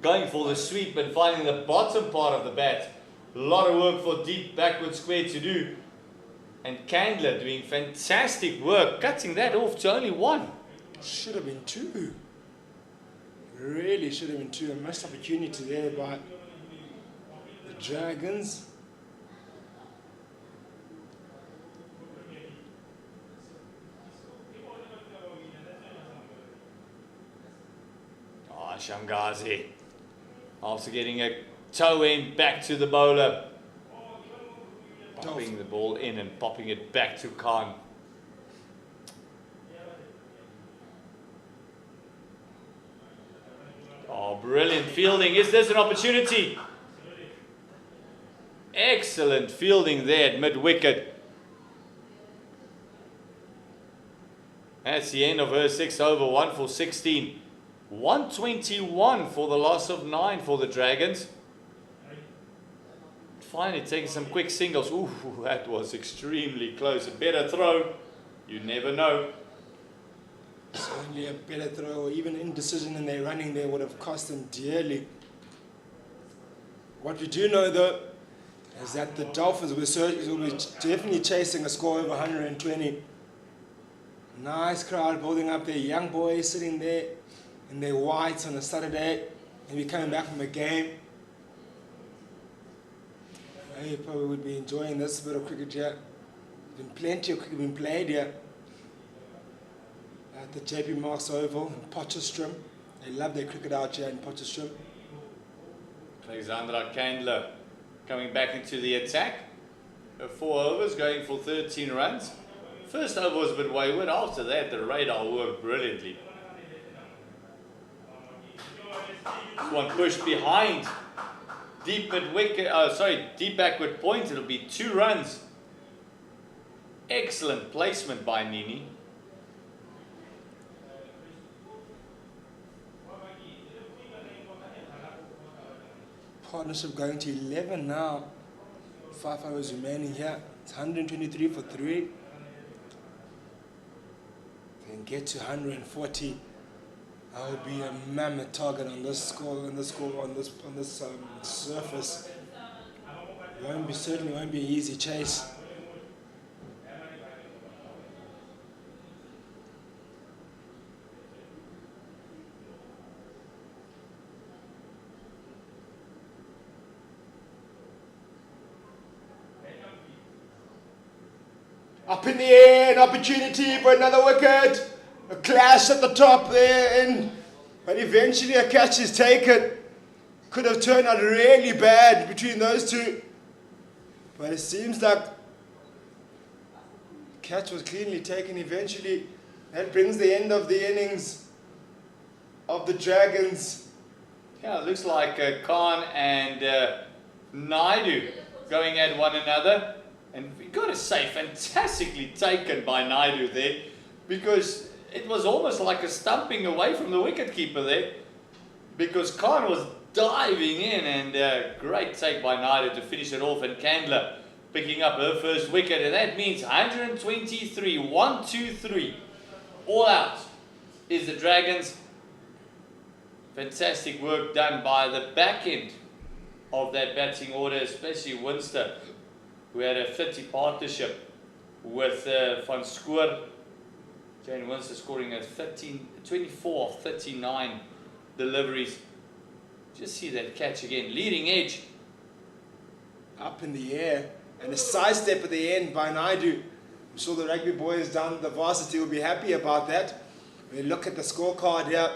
Going for the sweep and finding the bottom part of the bat. A lot of work for deep backward square to do. And Candler doing fantastic work, cutting that off to only 1. Should have been 2. Really should have been 2. A missed opportunity there by the Dragons. Oh, Shangazi. After getting a toe in, back to the bowler. Popping the ball in and popping it back to Khan. Oh, brilliant fielding. Is this an opportunity? Excellent fielding there at mid-wicket. That's the end of her 6th over, 1 for 16. 121 for the loss of 9 for the Dragons. Finally taking some quick singles. Ooh, that was extremely close. A better throw. You never know. Certainly a better throw, or even indecision in their running there would have cost them dearly. What we do know though is that the Dolphins will be definitely chasing a score over 120. Nice crowd building up their young boys sitting there in their whites on a Saturday, maybe coming back from a game. They probably would be enjoying this bit of cricket here. Been plenty of cricket being played here at the JP Marks Oval in Potchefstroom. They love their cricket out here in Potchefstroom. Alexandra Candler coming back into the attack. 4 overs, going for 13 runs. First over was a bit wayward. After that, the radar worked brilliantly. This one pushed behind. Deep mid-wicket, deep backward point. It'll be 2 runs. Excellent placement by Nini. Partnership going to 11 now. 5 hours remaining here. It's 123 for 3. Then get to 140 I would be a mammoth target on this surface. Certainly won't be an easy chase. Up in the air, an opportunity for another wicket. A clash at the top there, but eventually a catch is taken. Could have turned out really bad between those two, but it seems like catch was cleanly taken eventually. That brings the end of the innings of the Dragons. Yeah, it looks like Khan and Naidu going at one another. And we got to say, fantastically taken by Naidu there, because it was almost like a stumping away from the wicketkeeper there, because Khan was diving in, and great take by Naidu to finish it off, and Candler picking up her first wicket, and that means 123, 1, 2, 3, all out is the Dragons. Fantastic work done by the back end of that batting order, especially Winster, who had a 30 partnership with Van Schoor. Jane Winster scoring a 24 of 39 deliveries. Just see that catch again, leading edge. Up in the air, and a sidestep at the end by Naidu. I'm sure the rugby boys down the varsity will be happy about that. We look at the scorecard here.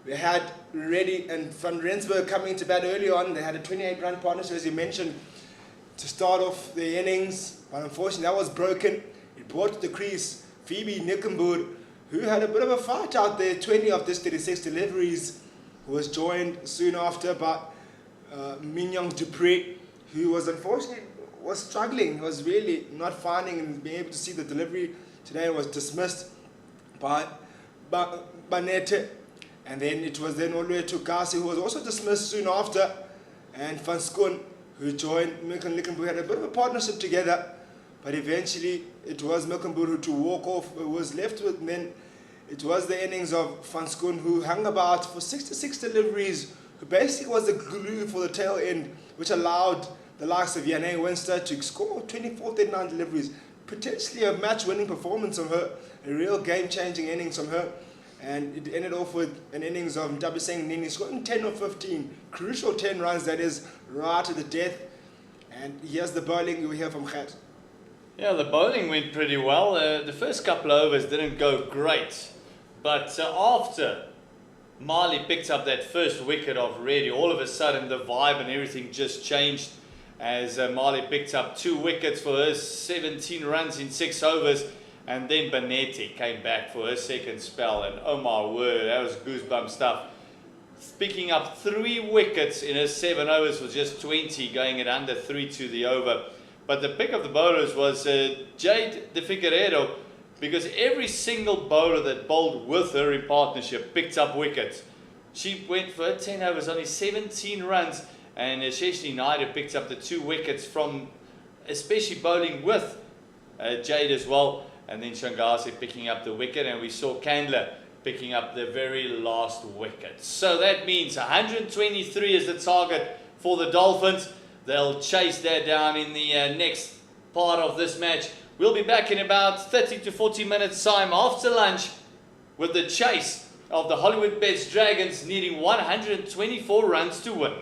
We had Reddy and Van Rensburg coming to bat early on. They had a 28-run partnership, as you mentioned, to start off the innings, but unfortunately that was broken. It brought to the crease Phoebe Nickenboer, who had a bit of a fight out there, 20 of this 36 deliveries, who was joined soon after by Mignon Dupree, who was unfortunately struggling. He was really not finding and being able to see the delivery today. Was dismissed by Nete, and then it was then all the way to Kasi, who was also dismissed soon after, and Van Schoon, who joined Milton Lickenboer, had a bit of a partnership together, but eventually it was Milkenboer who to walk off, who was left with. And then it was the innings of Van Schoon, who hung about for 66 deliveries, who basically was the glue for the tail end, which allowed the likes of Yane Winster to score 24, 39 deliveries, potentially a match-winning performance from her, a real game-changing innings from her. And it ended off with an innings of Ndabiseng Nini scoring 10 or 15, crucial 10 runs, that is, right to the death. And here's the bowling we hear from Gert. Yeah, the bowling went pretty well. The first couple of overs didn't go great, but after Marley picked up that first wicket of Reddy, all of a sudden the vibe and everything just changed, as Marley picked up 2 wickets for her 17 runs in 6 overs. And then Benetti came back for her second spell, and oh my word, that was goosebump stuff. Picking up 3 wickets in her 7 overs for just 20, going at under 3 to the over. But the pick of the bowlers was Jade de Figueiredo, because every single bowler that bowled with her in partnership picked up wickets. She went for her 10 overs, only 17 runs, and Sheshni Naidu picked up the 2 wickets from, especially bowling with Jade as well. And then Shangazi picking up the wicket, and we saw Candler picking up the very last wicket. So that means 123 is the target for the Dolphins. They'll chase that down in the next part of this match. We'll be back in about 30 to 40 minutes time after lunch with the chase of the Hollywoodbets Dragons, needing 124 runs to win.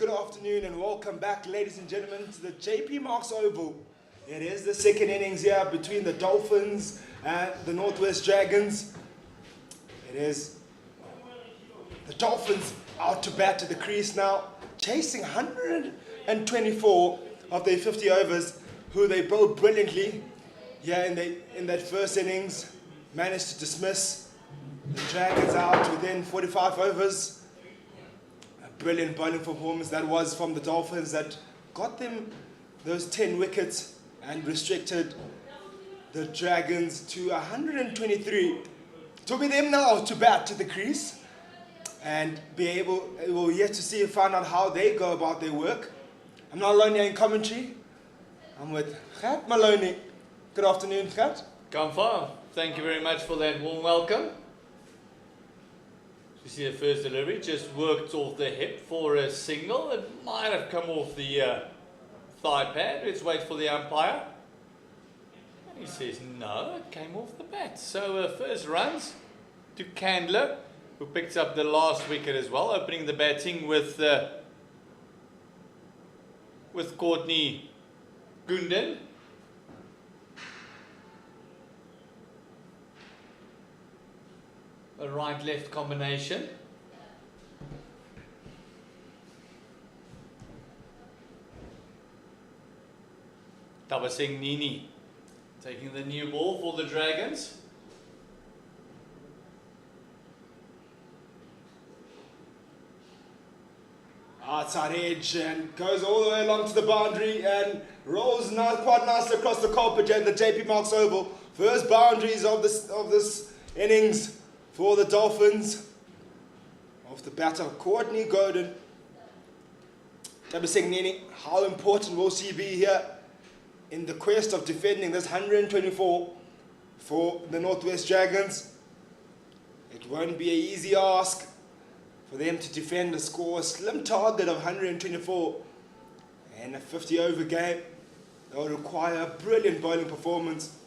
good afternoon and welcome back, ladies and gentlemen, to the JP Marks Oval. It is the second innings here between the Dolphins and the Northwest Dragons. It is the Dolphins out to bat at the crease now, chasing 124 of their 50 overs, who they bowled brilliantly. Yeah, in that first innings, managed to dismiss the Dragons out within 45 overs. A brilliant bowling performance that was from the Dolphins that got them those 10 wickets and restricted the Dragons to 123. It will be them now to bat to the crease and we'll yet to see and find out how they go about their work. I'm not alone here in commentary. I'm with Gert Maloney. Good afternoon, Gert. Kamfa, thank you very much for that warm welcome. You see the first delivery, just worked off the hip for a single. It might have come off the thigh pad. Let's wait for the umpire. And he says no, it came off the bat. So first runs to Candler, who picked up the last wicket as well, opening the batting with Courtney Gunden. A right-left combination. Tabasing Nini taking the new ball for the Dragons. Outside edge and goes all the way along to the boundary and rolls now quite nicely across the carpet and the JP Marks Oval. First boundaries of this innings for the Dolphins. Off the batter, Courtney Godin. Tabasing Nini, how important will she be here in the quest of defending this 124 for the Northwest Dragons? It won't be an easy ask for them to defend a score, a slim target of 124 in a 50 over game. They will require a brilliant bowling performance.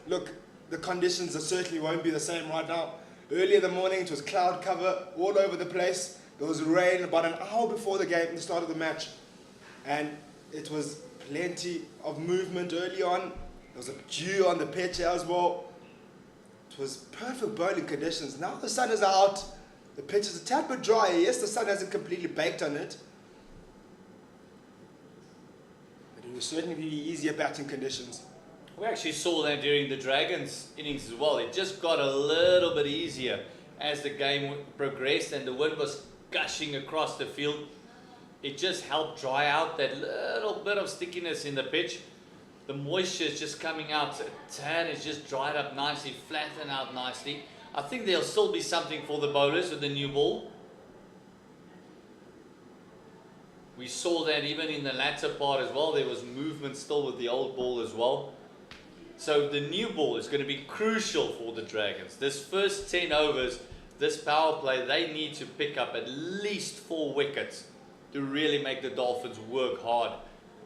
Look, the conditions certainly won't be the same right now. Early in the morning it was cloud cover all over the place. There was rain about an hour before the game, the start of the match. And it was plenty of movement early on. There was a dew on the pitch as well. It was perfect bowling conditions. Now the sun is out. The pitch is a tad bit drier. Yes, the sun hasn't completely baked on it. But it will certainly be easier batting conditions. We actually saw that during the Dragons innings as well. It just got a little bit easier as the game progressed and the wind was gushing across the field. It just helped dry out that little bit of stickiness in the pitch. The moisture is just coming out a tad. It's just dried up nicely, flattened out nicely. I think there'll still be something for the bowlers with the new ball. We saw that even in the latter part as well. There was movement still with the old ball as well. So the new ball is going to be crucial for the Dragons. This first 10 overs, this power play, they need to pick up at least 4 wickets to really make the Dolphins work hard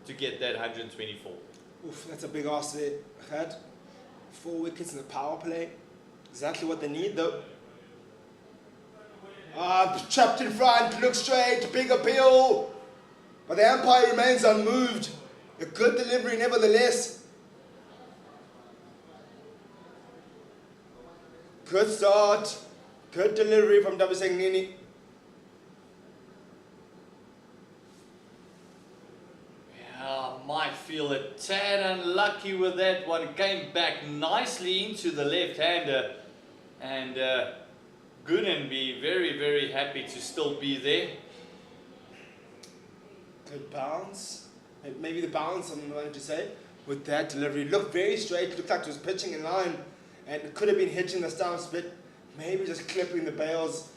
to get that 124. Oof, that's a big ask there, Gert. 4 wickets in the power play. Exactly what they need though. Trapped in front, look straight, big appeal. But the umpire remains unmoved. A good delivery nevertheless. Good start. Good delivery from Tabasing Nini. Yeah, might feel a tad unlucky with that one. Came back nicely into the left-hander. And Gooden be very, very happy to still be there. Good bounce. Maybe the bounce, I'm going to say, with that delivery. Looked very straight. Looked like it was pitching in line. And it could have been hitching the stumps, but maybe just clipping the bails.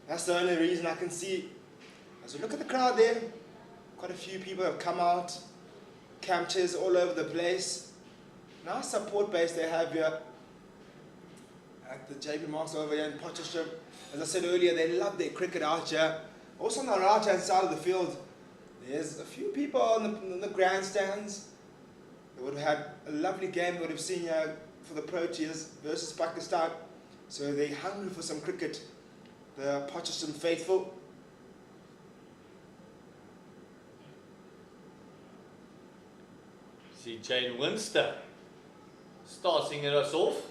That's the only reason I can see. As we look at the crowd there, quite a few people have come out. Camp chairs all over the place. Nice support base they have here at the JP Marks over here in Potchefstroom. As I said earlier, they love their cricket out here. Also on the right-hand side of the field, there's a few people on the grandstands. They would have had a lovely game. They would have seen here for the Proteas versus Pakistan. So they're hungry for some cricket. the Potchefstroom faithful. See Jane Winster starting us off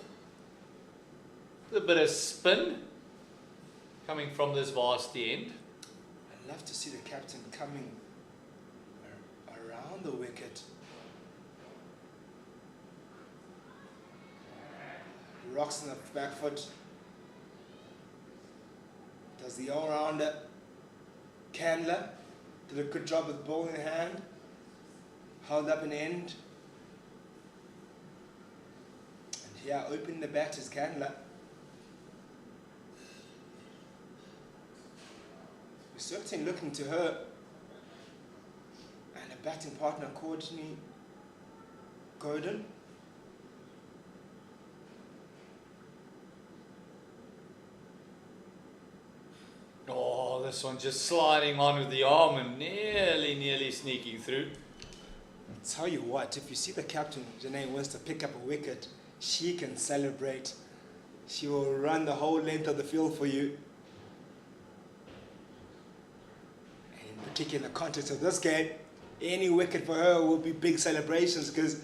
with a bit of spin coming from this vasty end. I'd love to see the captain coming around the wicket. Rocks in the back foot. Does the all-rounder. Candler did a good job with ball in hand. Held up an end. And here, opening the bat is Candler. We're certainly looking to her. And a batting partner, Courtney Godin. Oh, this one just sliding on with the arm and nearly sneaking through. I'll tell you what, if you see the captain, Janae Winster, pick up a wicket, she can celebrate. She will run the whole length of the field for you. And in particular, in the context of this game, any wicket for her will be big celebrations because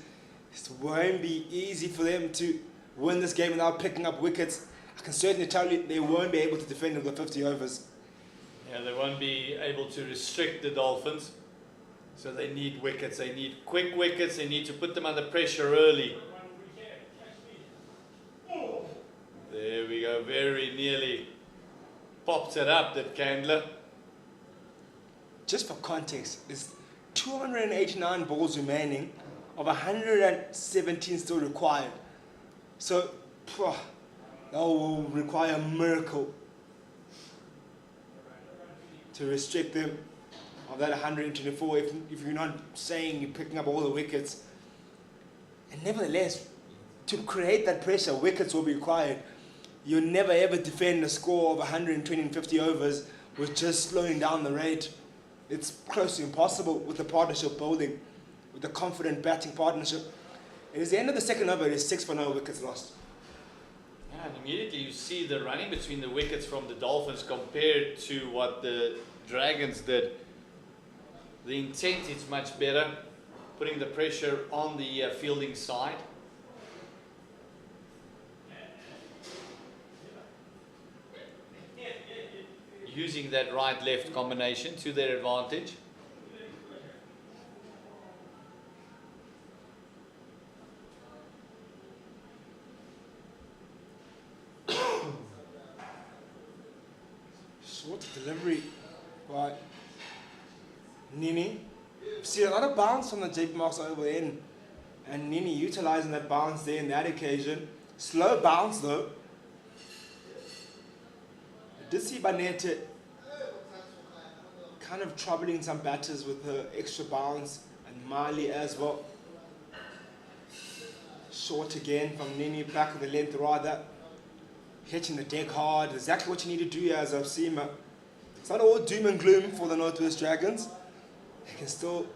it won't be easy for them to win this game without picking up wickets. I can certainly tell you they won't be able to defend with the 50 overs. Yeah, they won't be able to restrict the Dolphins. So they need wickets. They need quick wickets. They need to put them under pressure early. There we go. Very nearly popped it up, that Candler. Just for context, there's 289 balls remaining of 117 still required. So, that will require a miracle to restrict them of that 124 if you're not saying you're picking up all the wickets. And nevertheless, to create that pressure, wickets will be required. You'll never ever defend a score of 120 and 50 overs with just slowing down the rate. It's close to impossible with the partnership building, with the confident batting partnership. It is the end of the second over, it is 6 for no wickets lost. And immediately you see the running between the wickets from the Dolphins compared to what the Dragons did. The intent is much better, putting the pressure on the fielding side. Using that right-left combination to their advantage. Short delivery by Nini. See a lot of bounce from the JP Marks over in, and Nini utilizing that bounce there in that occasion. Slow bounce though. I did see Banete kind of troubling some batters with her extra bounce, and Mali as well. Short again from Nini, back of the length rather. Hitting the deck hard, exactly what you need to do as a seamer. It's not all doom and gloom for the Northwest Dragons. They can still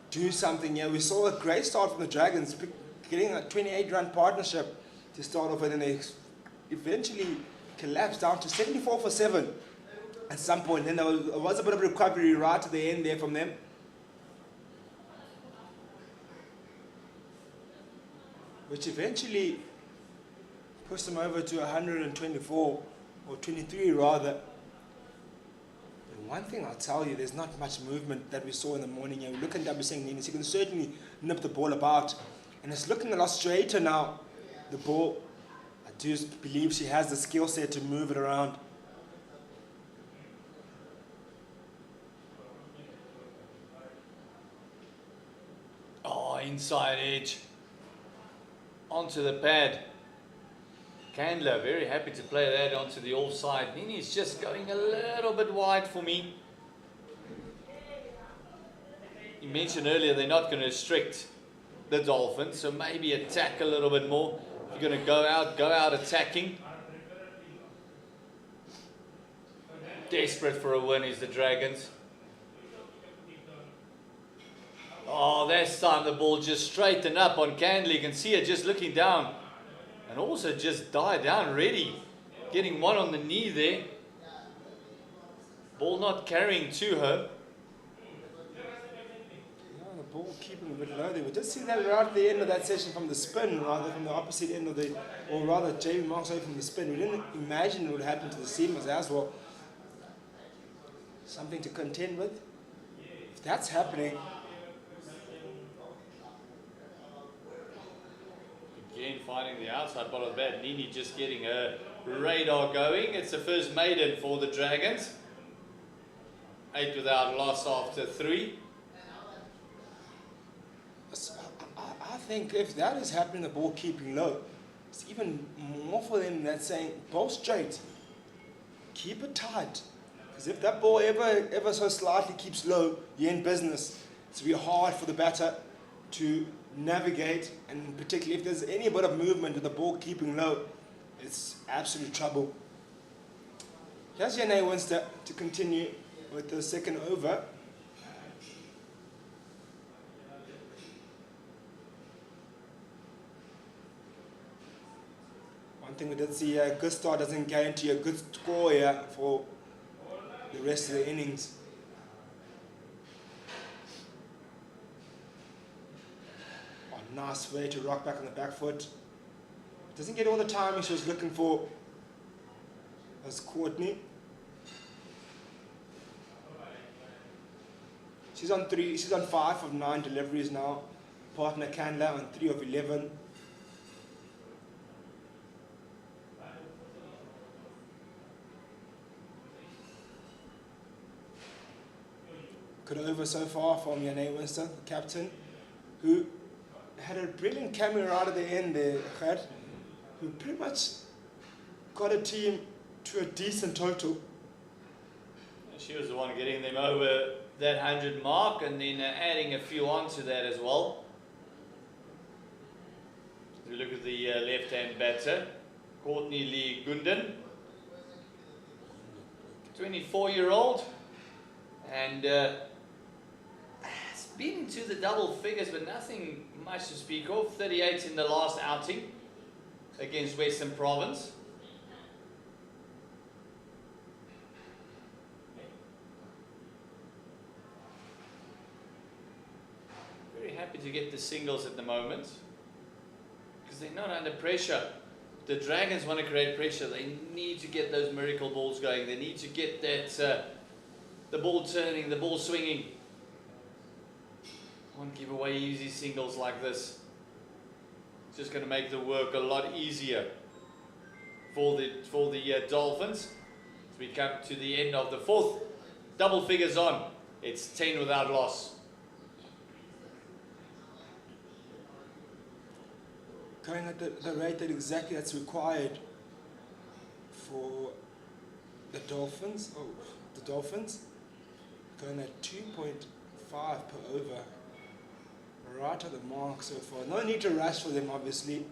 do something here. We saw a great start from the Dragons, getting a 28-run partnership to start off with, and they eventually collapsed down to 74 for 7 at some point. Then there was a bit of recovery right at the end there from them. Which eventually pushed them over to 124, or 23 rather. And one thing I'll tell you, there's not much movement that we saw in the morning here. Look at WC Nini, you can certainly nip the ball about. And it's looking a lot straighter now, the ball. I do believe she has the skill set to move it around. Oh, inside edge. Onto the pad. Candler, very happy to play that onto the offside. Nini's just going a little bit wide for me. You mentioned earlier they're not going to restrict the Dolphins, so maybe attack a little bit more. If you're going to go out attacking. Desperate for a win is the Dragons. Oh, this time the ball just straightened up on Candler. You can see it just looking down. And also just died down ready Getting one on the knee there. Ball not carrying to her. Yeah, the ball keeping a bit low there. We did see that right at the end of that session from the spin, rather from the opposite end of the, or rather Jamie Marks away from the spin. We didn't imagine it would happen to the seamers as well. Something to contend with. If that's happening, Again finding the outside ball of the bat. Nini just getting her radar going. It's the first maiden for the Dragons. 8 without loss after 3. I think if that is happening, the ball keeping low, it's even more for them than saying bowl straight, keep it tight. Because if that ball ever so slightly keeps low, you're in business. It's very hard for the batter to navigate, and particularly if there's any bit of movement with the ball keeping low, it's absolute trouble. Here's Janae Winster to continue with the second over. One thing we did see, a good start doesn't guarantee a good score here for the rest of the innings. Oh, nice way to rock back on the back foot. Doesn't get all the timing she was looking for. That's Courtney. She's on 5 of 9 deliveries now. Partner Candler on 3 of 11. Good over so far from Janae Winston, the captain, who had a brilliant cameo right at the end there, who pretty much got a team to a decent total. She was the one getting them over that 100 mark and then adding a few onto that as well. We look at the left-hand batter, Courtney Lee Gunden, 24-year-old, and it's been into the double figures, but nothing much to speak of. 38 in the last outing against Western Province. Very happy to get the singles at the moment because they're not under pressure. The Dragons want to create pressure. They need to get those miracle balls going. They need to get that the ball turning, the ball swinging. Won't give away easy singles like this. It's just going to make the work a lot easier for the Dolphins. As we come to the end of the 4th, double figures on. It's 10 without loss. Going at the rate that exactly that's required for the Dolphins. Oh, the Dolphins going at 2.5 per over. Right at the mark so far. No need to rush for them, obviously.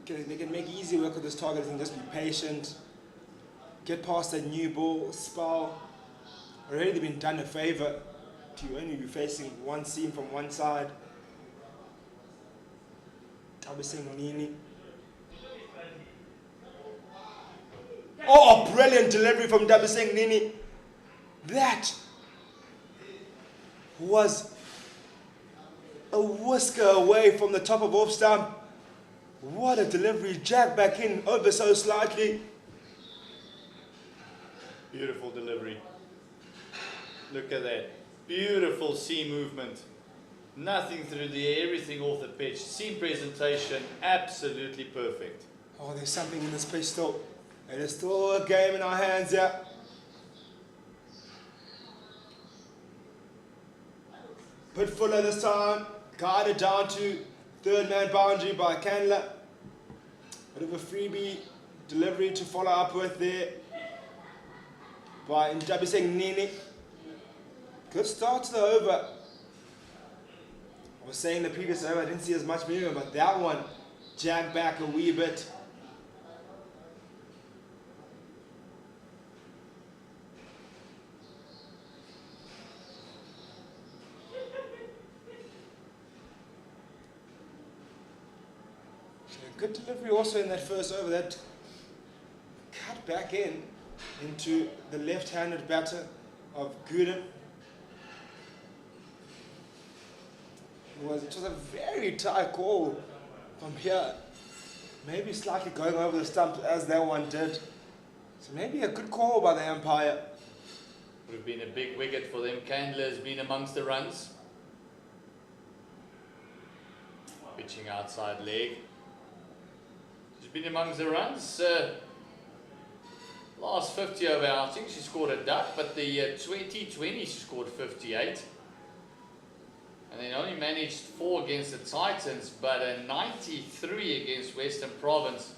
They can make easy work with this target and just be patient. Get past that new ball spell. Already they've been done a favor to only be facing one seam from one side. I'll be saying Nini. Oh, brilliant delivery from Dabiseng Nini. That was a whisker away from the top of off stump. What a delivery. Jack back in over so slightly. Beautiful delivery. Look at that. Beautiful seam movement. Nothing through the air, everything off the pitch. Seam presentation, absolutely perfect. Oh, there's something in this pitch still. It is still a game in our hands, yeah. Bit fuller this time. Guided down to third man boundary by Candler. Bit of a freebie delivery to follow up with there by Ndabiseng Nini. Good start to the over. I was saying the previous over I didn't see as much movement, but that one jagged back a wee bit. Good delivery also in that first over. That cut back into the left-handed batter of Gooden. It was a very tight call from here. Maybe slightly going over the stump as that one did. So maybe a good call by the umpire. Would have been a big wicket for them. Candler has been amongst the runs. Pitching outside leg. She's been amongst the runs. Last 50 over outing, she scored a duck, but the 2020 she scored 58. And then only managed 4 against the Titans, but a 93 against Western Province.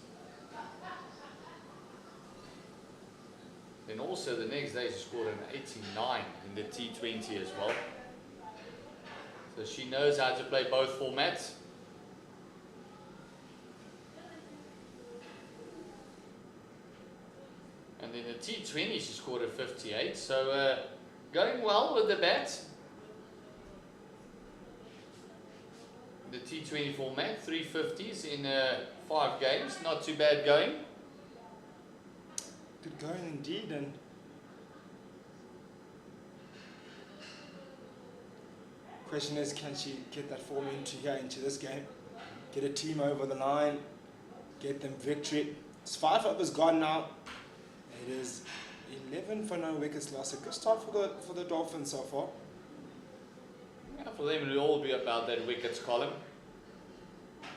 Then also the next day she scored an 89 in the T20 as well. So she knows how to play both formats. And in the T20 she scored a 58, so going well with the bat. The T20 format, 350s in 5 games, not too bad going. Good going indeed, and question is, can she get that form into this game? Get a team over the line, get them victory. It's 5 overs gone now. It is 11 for no wickets lost. A good start for the Dolphins so far. Yeah, for them it will all be about that wickets column.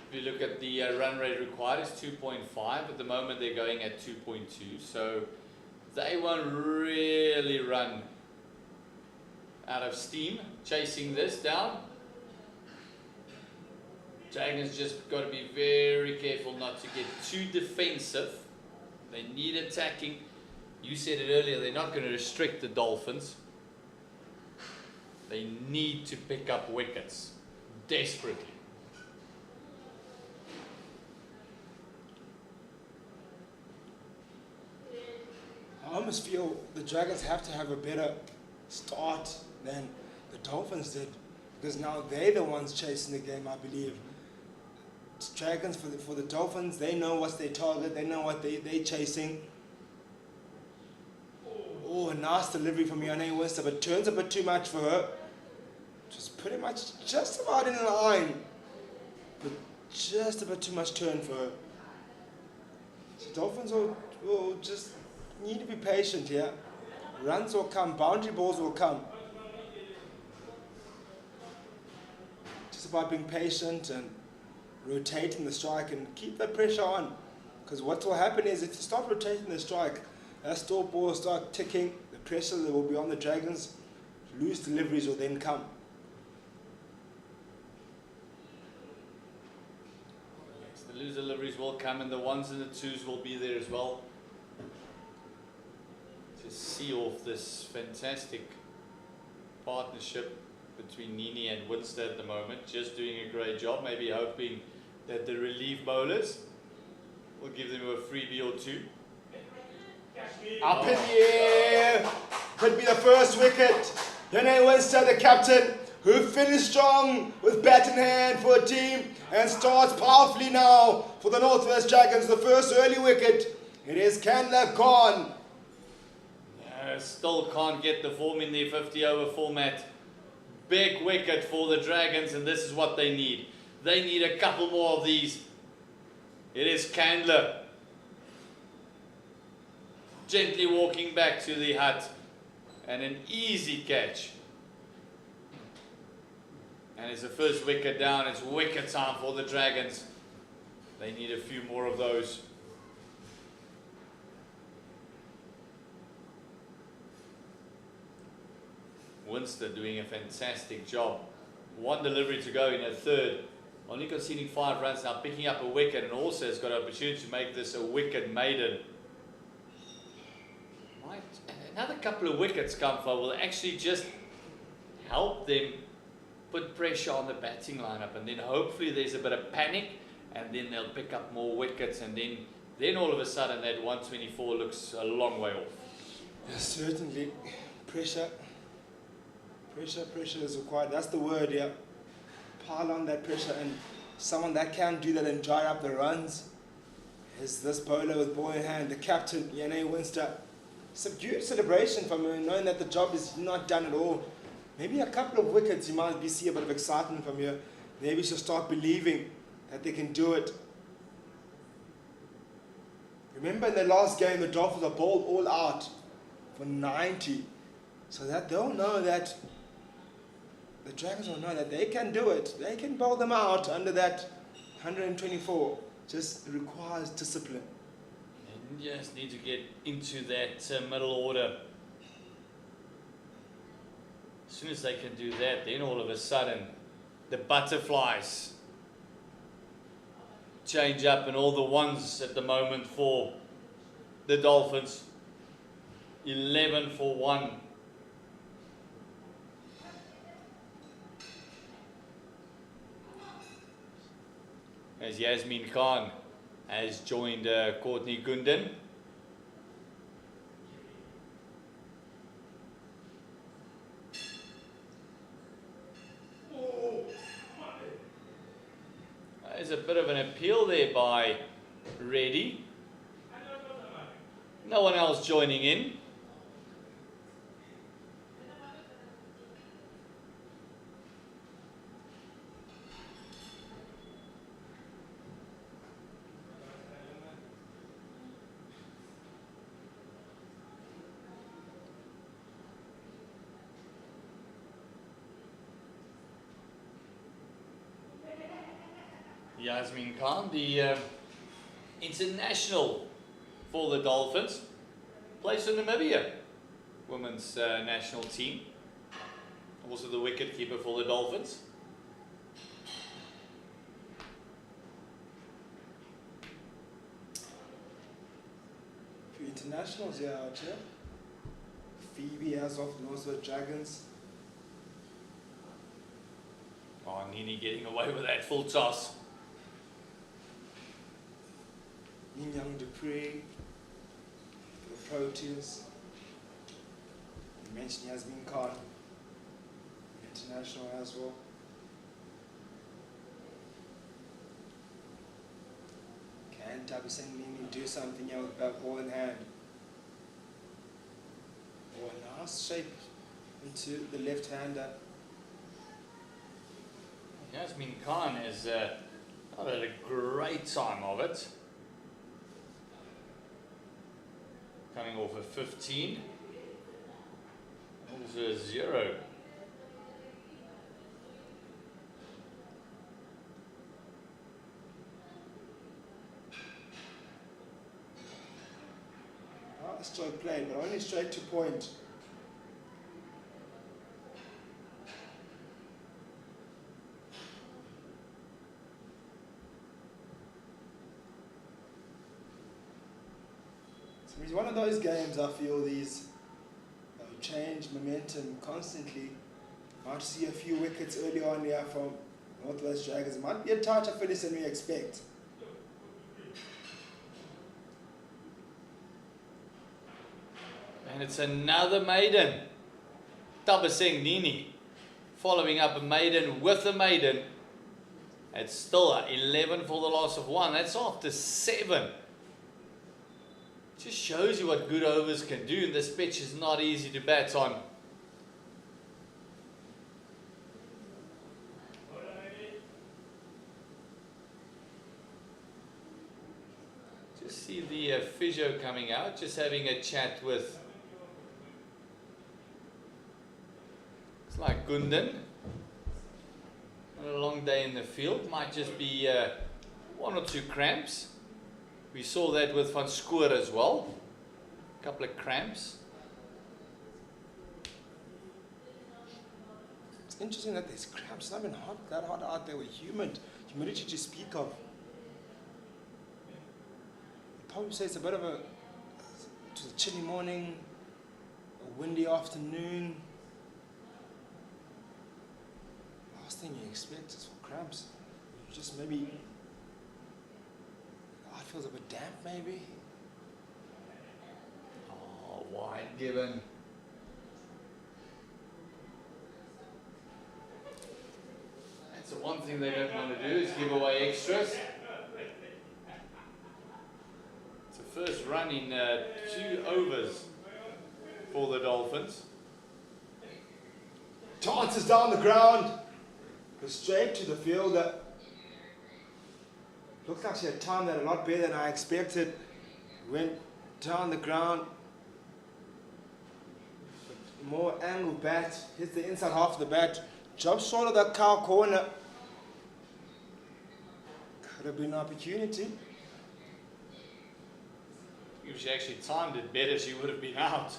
If you look at the run rate required, it's 2.5. At the moment they're going at 2.2. So they won't really run out of steam chasing this down. Dragons just got to be very careful not to get too defensive. They need attacking. You said it earlier, they're not going to restrict the Dolphins. They need to pick up wickets desperately. I almost feel the Dragons have to have a better start than the Dolphins did, because now they're the ones chasing the game, I believe. It's Dragons for the Dolphins, they know what's their target, they know what they're chasing. Oh, a nice delivery from Yone Winster, but turns a bit too much for her. Just pretty much just about in line, but just a bit too much turn for her. So Dolphins will just need to be patient here. Runs will come, boundary balls will come. Just about being patient and rotating the strike and keep that pressure on. Because what will happen is if you start rotating the strike, as store balls start ticking, the pressure that will be on the Dragons, loose deliveries will then come. Yes, the loose deliveries will come and the 1s and the 2s will be there as well. To see off this fantastic partnership between Nini and Winster at the moment, just doing a great job, maybe hoping that the relief bowlers will give them a freebie or 2. Up in the air, could be the first wicket. Yone Winster, the captain, who finished strong with bat in hand for a team and starts powerfully now for the Northwest Dragons. The first early wicket. It is Candler gone. Still can't get the form in their 50 over format. Big wicket for the Dragons, and this is what they need. They need a couple more of these. It is Candler gently walking back to the hut, and an easy catch. And it's the first wicket down. It's wicket time for the Dragons. They need a few more of those. Winster doing a fantastic job. 1 delivery to go in a third. Only conceding 5 runs now, picking up a wicket, and also has got an opportunity to make this a wicket maiden. Right. Another couple of wickets come for will actually just help them put pressure on the batting lineup, and then hopefully there's a bit of panic, and then they'll pick up more wickets, and then all of a sudden that 124 looks a long way off. Yes, certainly. Pressure is required. That's the word, yeah. Pile on that pressure and someone that can do that and dry up the runs is this bowler with ball in hand, the captain, Yane Winster. Subdued celebration from him, knowing that the job is not done at all. Maybe a couple of wickets, you might be see a bit of excitement from here. Maybe she'll start believing that they can do it. Remember in the last game, the Dolphins are bowled all out for 90. So that they'll know that, the Dragons will know that they can do it. They can bowl them out under that 124. Just requires discipline. You just need to get into that middle order. As soon as they can do that, then all of a sudden, the butterflies change up and all the ones at the moment for the Dolphins. 11 for 1. As Yasmin Khan has joined Courtney Gundan. There's a bit of an appeal there by Reddy. No one else joining in. Yasmin Khan, the international for the Dolphins, plays for Namibia, women's national team. Also the wicket-keeper for the Dolphins. A few internationals here out here. Phoebe as of Northwood Dragons. Oh, Nini getting away with that full toss. Young Dupree for the Proteas. You mentioned Yasmin Khan, international as well. Can Tabi Nini do something here with that ball in hand? Oh, a nice shape into the left-hander. Yasmin Khan has not had a great time of it. Coming off a 15. Also a 0. Stroke played, but only straight to point. It's one of those games I feel these change momentum constantly. Might see a few wickets early on here from Northwest Dragons. It might be a tighter finish than we expect. And it's another maiden. Tabaseng Nini following up a maiden with a maiden. It's still 11 for the loss of 1. That's after 7. Just shows you what good overs can do, and this pitch is not easy to bat on. Just see the physio coming out, just having a chat with, it's like Gundan. Not a long day in the field, might just be 1 or 2 cramps. We saw that with Van Schoor as well. A couple of cramps. It's interesting that there's cramps. It's not been that hot out there with humidity to speak of. I'd probably say it's a bit of a chilly morning, a windy afternoon. Last thing you expect is for cramps. You just maybe. It feels a bit damp, maybe. Oh, wide given. That's a 1 thing they don't want to do is give away extras. It's the first run in 2 overs for the Dolphins. Chances down the ground. Goes straight to the fielder. Looks like she had timed that a lot better than I expected. Went down the ground. More angled bat. Hits the inside half of the bat. Jumps short of that cow corner. Could have been an opportunity. If she actually timed it better, she would have been out.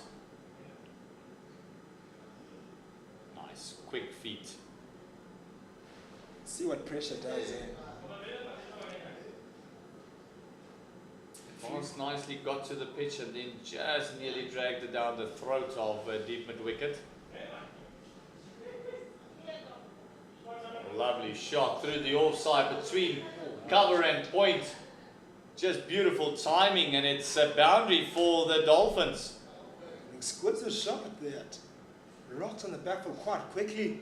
Nice, quick feet. See what pressure does there. Advanced nicely, got to the pitch and then just nearly dragged it down the throat of deep mid-wicket. Lovely shot through the offside between cover and point. Just beautiful timing, and it's a boundary for the Dolphins. Exquisite shot there. Rocked on the back foot quite quickly.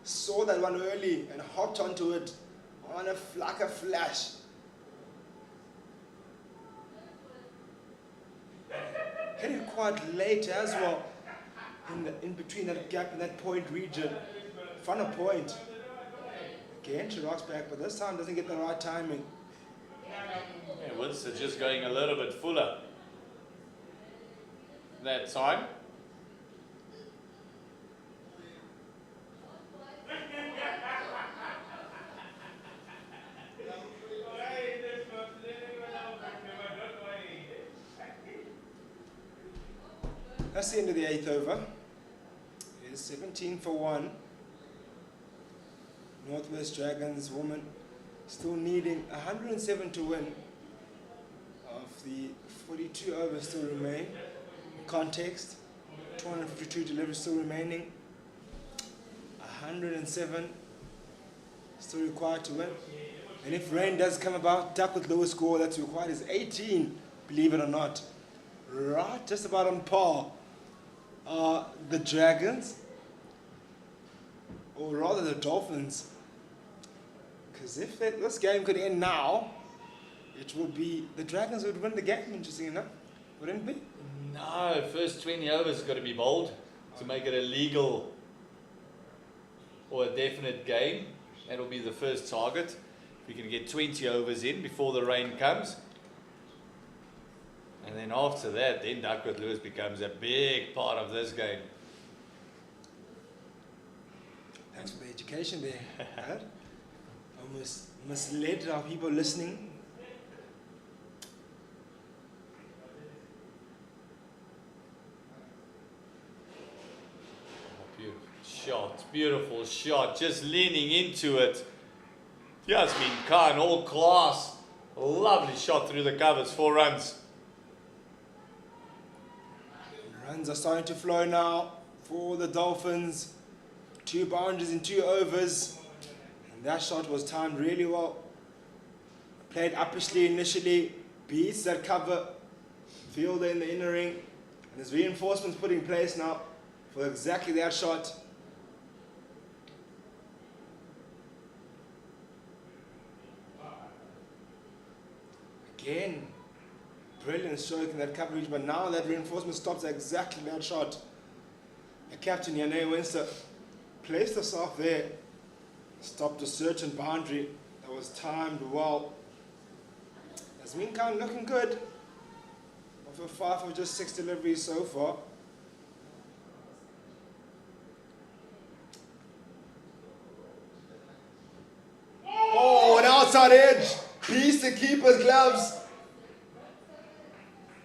Saw that one early and hopped onto it on like a flash. Hit it quite late as well. In between that gap in that point region. Front of point. Again, she rocks back, but this time doesn't get the right timing. Yeah, Winston just going a little bit fuller that time. That's the end of the 8th over. It's 17 for 1. Northwest Dragons woman still needing 107 to win. Of the 42 overs still remain. Context, 252 deliveries still remaining. 107 still required to win. And if rain does come about, Duckworth lowest score that's required is 18, believe it or not. Right, just about on par are the Dragons, or rather the Dolphins. Because if this game could end now, it would be the Dragons would win the game, interesting enough, wouldn't it be? No, first 20 overs got to be bowled to make it a legal or a definite game. That'll be the first target. We can get 20 overs in before the rain comes. And then after that, then Duckworth Lewis becomes a big part of this game. Thanks for the education there. Right? Almost misled our people listening. Beautiful shot, just leaning into it. Yasmin Khan, all class. Lovely shot through the covers, 4 runs. Runs are starting to flow now for the Dolphins. 2 boundaries in 2 overs. And that shot was timed really well. Played uppishly initially. Beats that cover. Fielder in the inner ring. And there's reinforcements put in place now for exactly that shot. Again, brilliant stroke in that coverage, but now that reinforcement stops exactly that shot. The captain, Yane Winster, placed herself there, stopped a certain boundary that was timed well. Yasmin Khan looking good. Off a 5 of just 6 deliveries so far. Oh, an outside edge. Piece the keeper's gloves.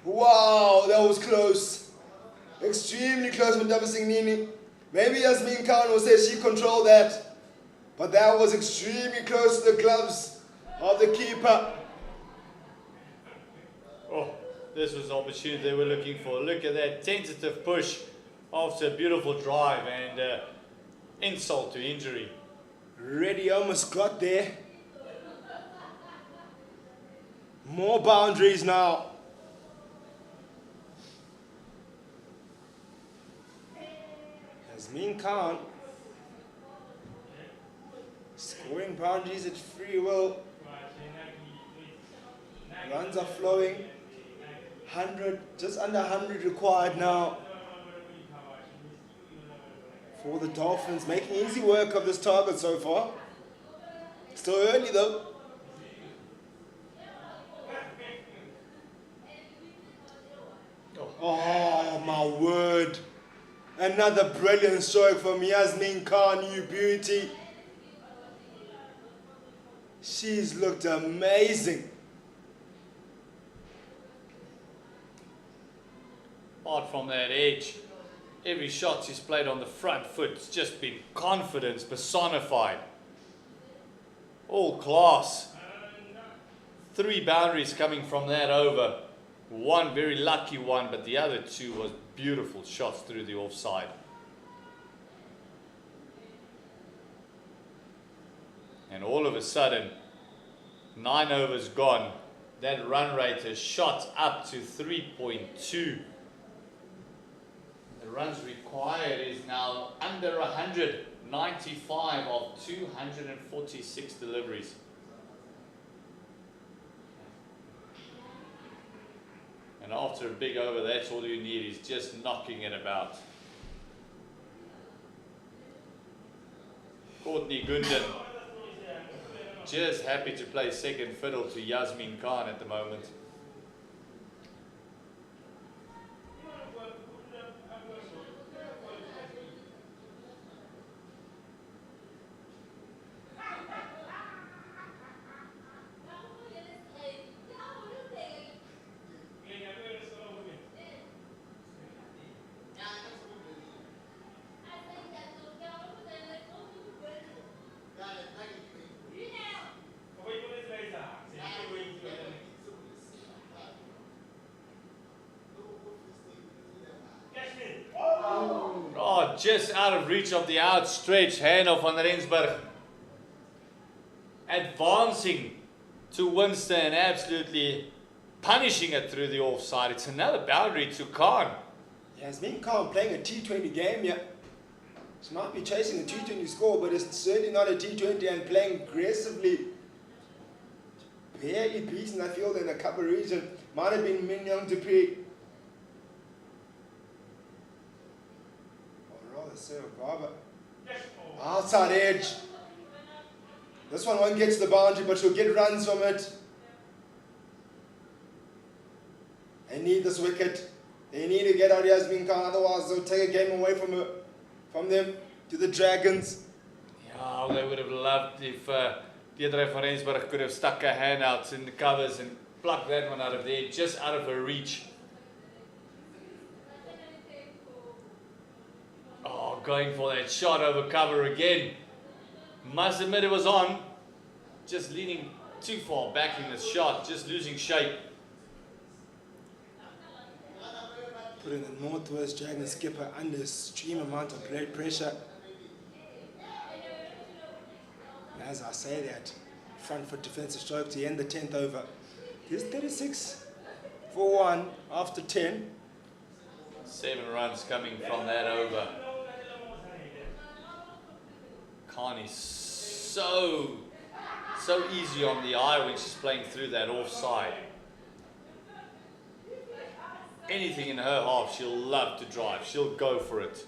Wow, that was close. Extremely close with Dabasingnini. Maybe Yasmin Khan will say she controlled that. But that was extremely close to the gloves of the keeper. Oh, this was the opportunity they were looking for. Look at that tentative push after a beautiful drive and insult to injury. Reddy almost got there. More boundaries now. Yasmin Khan Scoring boundaries at free will. Runs are flowing. 100, just under 100 required now for the Dolphins, making easy work of this target so far. Still early though. Oh my word. Another brilliant stroke from Yasmin Khan, you beauty. She's looked amazing. Apart from that edge, every shot she's played on the front foot has just been confidence personified. All class. 3 boundaries coming from that over. One very lucky one, but the other 2 was beautiful shots through the offside. And all of a sudden, 9 overs gone. That run rate has shot up to 3.2. The runs required is now under 100, 95 of 246 deliveries. And after a big over, that's all you need, is just knocking it about. Courtney Gundan, just happy to play second fiddle to Yasmin Khan at the moment. Just out of reach of the outstretched hand of Van Rensburg. Advancing to Winston, absolutely punishing it through the offside. It's another boundary to Khan. Yasmin Khan playing a T20 game here. She might be chasing a T20 score, but it's certainly not a T20 and playing aggressively. Barely beating that field in the cover region. Might have been Min Young Dupree. Sarah Barber. Outside edge. This one won't get to the boundary, but she'll get runs from it. They need this wicket. They need to get out Yasmin Khan, otherwise they'll take a game away from her, from them to the Dragons. Yeah, they would have loved if Deirdre van Rensburg could have stuck her hand out in the covers and plucked that one out of there, just out of her reach. Going for that shot over cover again. Must admit it was on. Just leaning too far back in the shot, just losing shape. Putting the Northwest Dragon skipper under extreme amount of blood pressure. And as I say that, front foot defensive stroke to end the 10th over. Here's 36 for 1 after 10. 7 runs coming from that over. Khan is so easy on the eye when she's playing through that offside. Anything in her half, she'll love to drive. She'll go for it.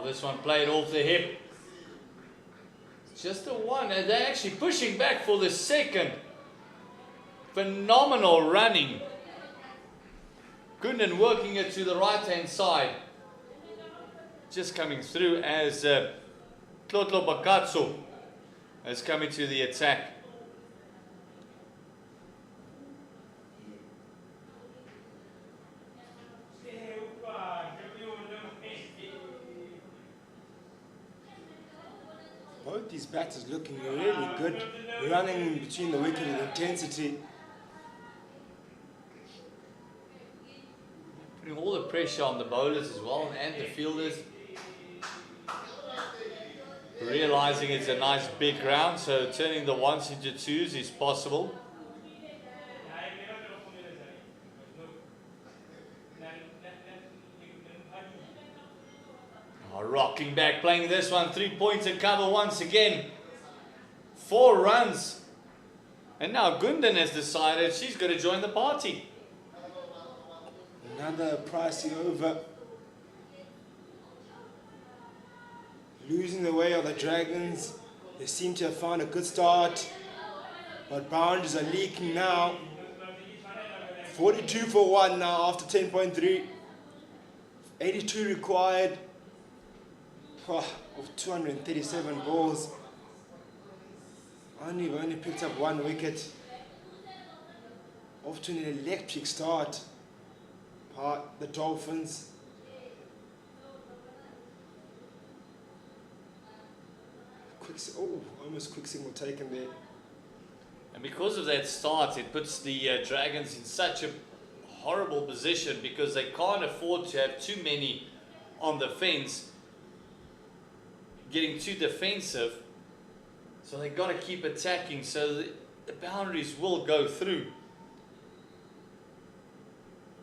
This one played off the hip. Just a one. And they're actually pushing back for the second. Phenomenal running. Gundan working it to the right-hand side. Just coming through as Tlotlo Bakatso. Let's come into the attack. Both these batters looking really good, running in between the wicket with intensity. Putting all the pressure on the bowlers as well and the fielders. Realizing it's a nice big ground, so turning the ones into twos is possible. Rocking back, playing this one, 3-pointer cover once again. 4 runs. And now Gundan has decided she's going to join the party. Another pricey over. Losing the way of the Dragons. They seem to have found a good start, but boundaries are leaking now. 42 for 1 now after 10.3. 82 required. Of 237 balls. Only picked up 1 wicket. Off to an electric start. The Dolphins. Almost quick single taken there. And because of that start, it puts the Dragons in such a horrible position because they can't afford to have too many on the fence, getting too defensive. So they've got to keep attacking so the boundaries will go through.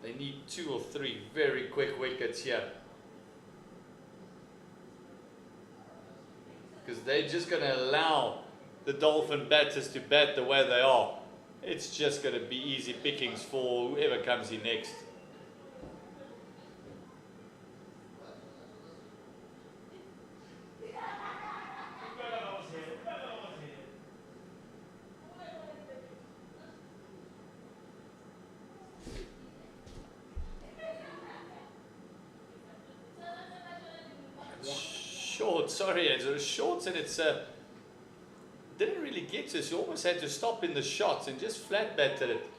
They need 2 or 3 very quick wickets here. Because they're just going to allow the Dolphin batters to bat the way they are. It's just going to be easy pickings for whoever comes in next. Short, sorry, it was short and it's didn't really get to us. You almost had to stop in the shots and just flat batted it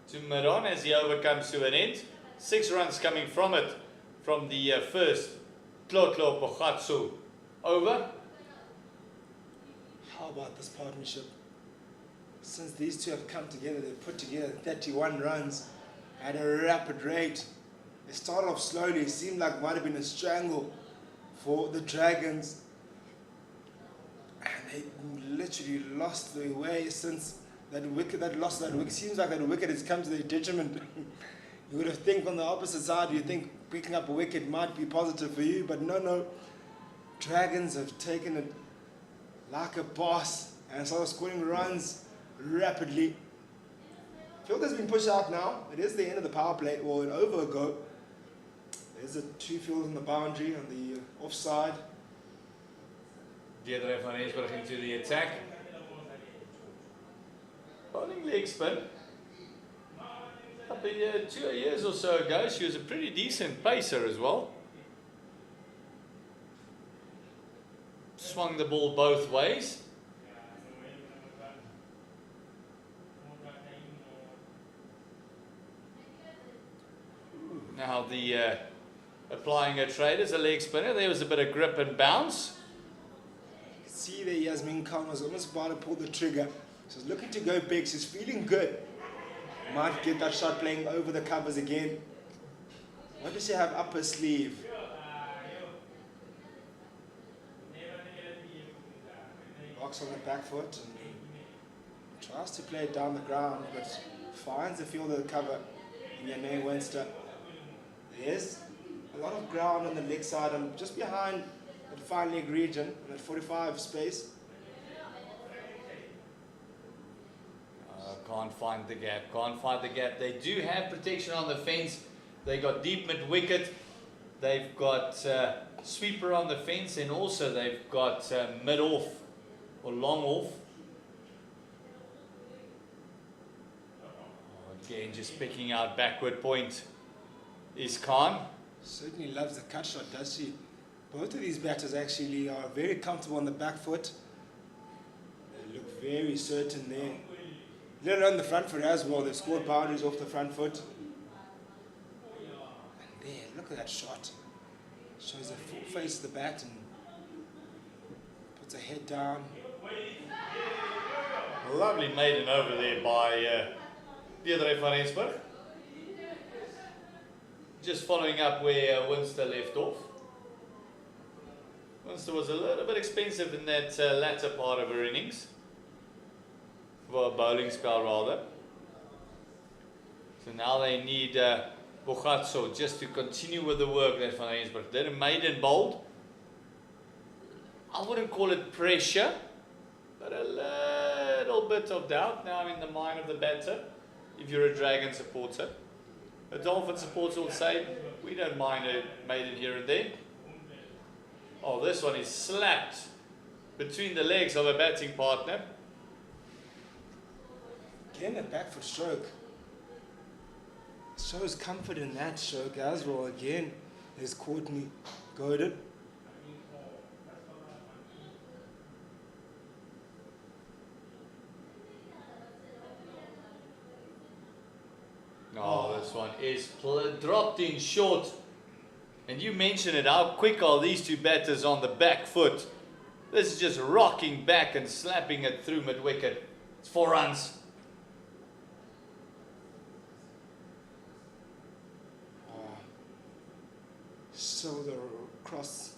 to Maron as he overcomes to an end. 6 runs coming from it from the first Tlotlo Potchefstroom over. How about this partnership? Since these two have come together, they've put together 31 runs at a rapid rate. They started off slowly. It seemed like it might have been a strangle for the Dragons. And they literally lost their way since that wicket, Seems like that wicket has come to their detriment. You would have think on the opposite side, you think picking up a wicket might be positive for you, but no. Dragons have taken it like a boss and started scoring runs rapidly. Field has been pushed out now. It is the end of the power play, or an over ago. There's a 2 fields on the boundary on the offside. Deirdre van Rensburg into the attack. Bowling leg spin. Up 2 years or so ago, she was a pretty decent pacer as well. Swung the ball both ways. Now the applying a trade as a leg spinner. There was a bit of grip and bounce. See there, Yasmin Khan was almost about to pull the trigger. She's looking to go big. She's feeling good. Might get that shot playing over the covers again. What does she have up her sleeve? Box on the back foot and tries to play it down the ground, but finds the fielder cover in Yane Winster. There's a lot of ground on the leg side and just behind that fine leg region, in that 45 space. Can't find the gap. They do have protection on the fence. They got deep mid wicket. They've got sweeper on the fence, and also they've got mid off or long off. Again, just picking out backward point is Khan. Certainly loves the cut shot, does she? Both of these batters actually are very comfortable on the back foot. very certain there. Let alone the front foot as well. They've scored boundaries off the front foot. And there, look at that shot. Shows the full face of the bat and puts a head down. Lovely maiden over there by Deirdre van Rensburg. Just following up where Winster left off. Winster was a little bit expensive in that latter part of her innings. For a bowling spell rather. So now they need Bogatso just to continue with the work that Van Rensburg did. A maiden bowled. I wouldn't call it pressure, but a little bit of doubt now in the mind of the batter, if you're a Dragon supporter. A Dolphin supporter will say, we don't mind a maiden here and there. Oh, this one is slapped between the legs of a batting partner. Again, a back foot stroke. Shows comfort in that stroke as well. Again, there's Courtney goaded. Oh, this one is dropped in short. And you mentioned it, how quick are these two batters on the back foot? This is just rocking back and slapping it through mid-wicket. It's 4 runs. Shoulder across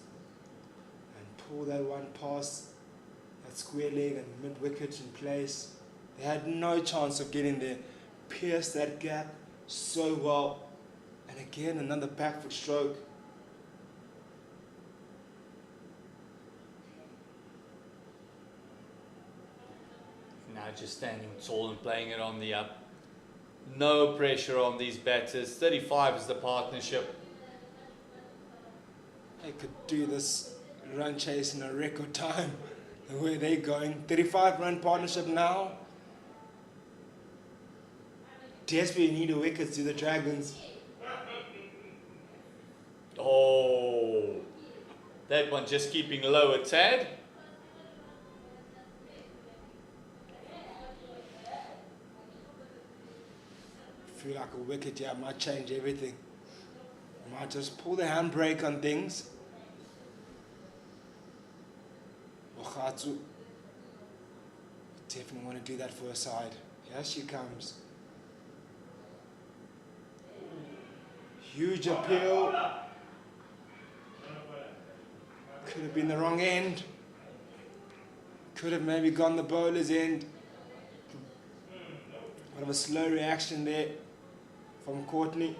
and pull that one past that square leg and mid-wicket in place. They had no chance of getting there. Pierced that gap so well. And again, another back foot stroke. Now just standing tall and playing it on the up. No pressure on these batters. 35 is the partnership. They could do this run chase in a record time. The way they're going. 35-run partnership now. Desperately need a wicket to the Dragons. Oh, that one just keeping low a tad. Feel like a wicket, yeah, might change everything. Might just pull the handbrake on things. Bogatso. Definitely want to do that for her side. Here she comes. Huge appeal. Could have been the wrong end. Could have maybe gone the bowler's end. Bit of a slow reaction there from Courtney.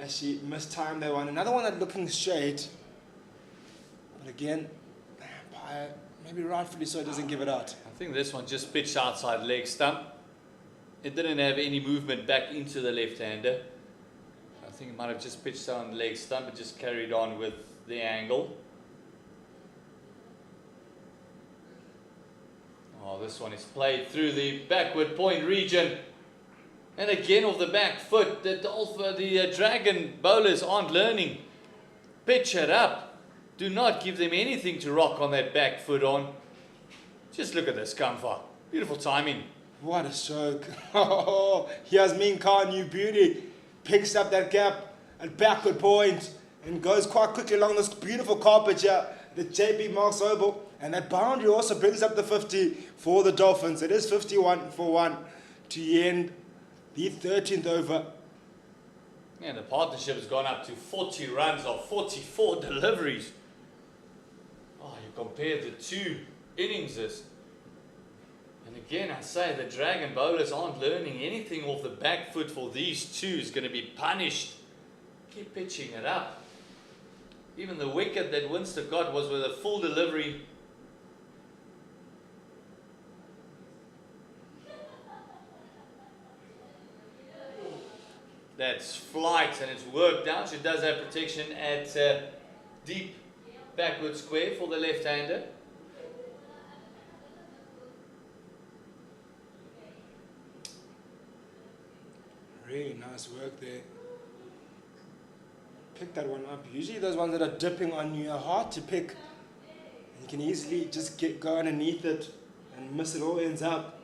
She mistimed that one. Another one that looking straight. But again, maybe rightfully so, doesn't give it out. I think this one just pitched outside leg stump. It didn't have any movement back into the left-hander. I think it might have just pitched on the leg stump, but just carried on with the angle. Oh, this one is played through the backward point region. And again off the back foot. The Dragon bowlers aren't learning. Pitch it up. Do not give them anything to rock on that back foot on. Just look at this, Kamfa. Beautiful timing. What a stroke. Oh, here's Min Khan, new beauty. Picks up that gap at backward point and goes quite quickly along this beautiful carpet here. The JB marks over. And that boundary also brings up the 50 for the Dolphins. It is 51 for 1 to end the 13th over. And the partnership has gone up to 40 runs or 44 deliveries. Oh, you compare the two innings. And again, I say the Dragon bowlers aren't learning anything off the back foot. For these two is going to be punished. Keep pitching it up. Even the wicket that Winster got was with a full delivery. That's flight and it's worked out. She does have protection at deep backward square for the left-hander. Really nice work there. Pick that one up. Usually those ones that are dipping on you are hard to pick. You can easily just go underneath it and miss it all, ends up.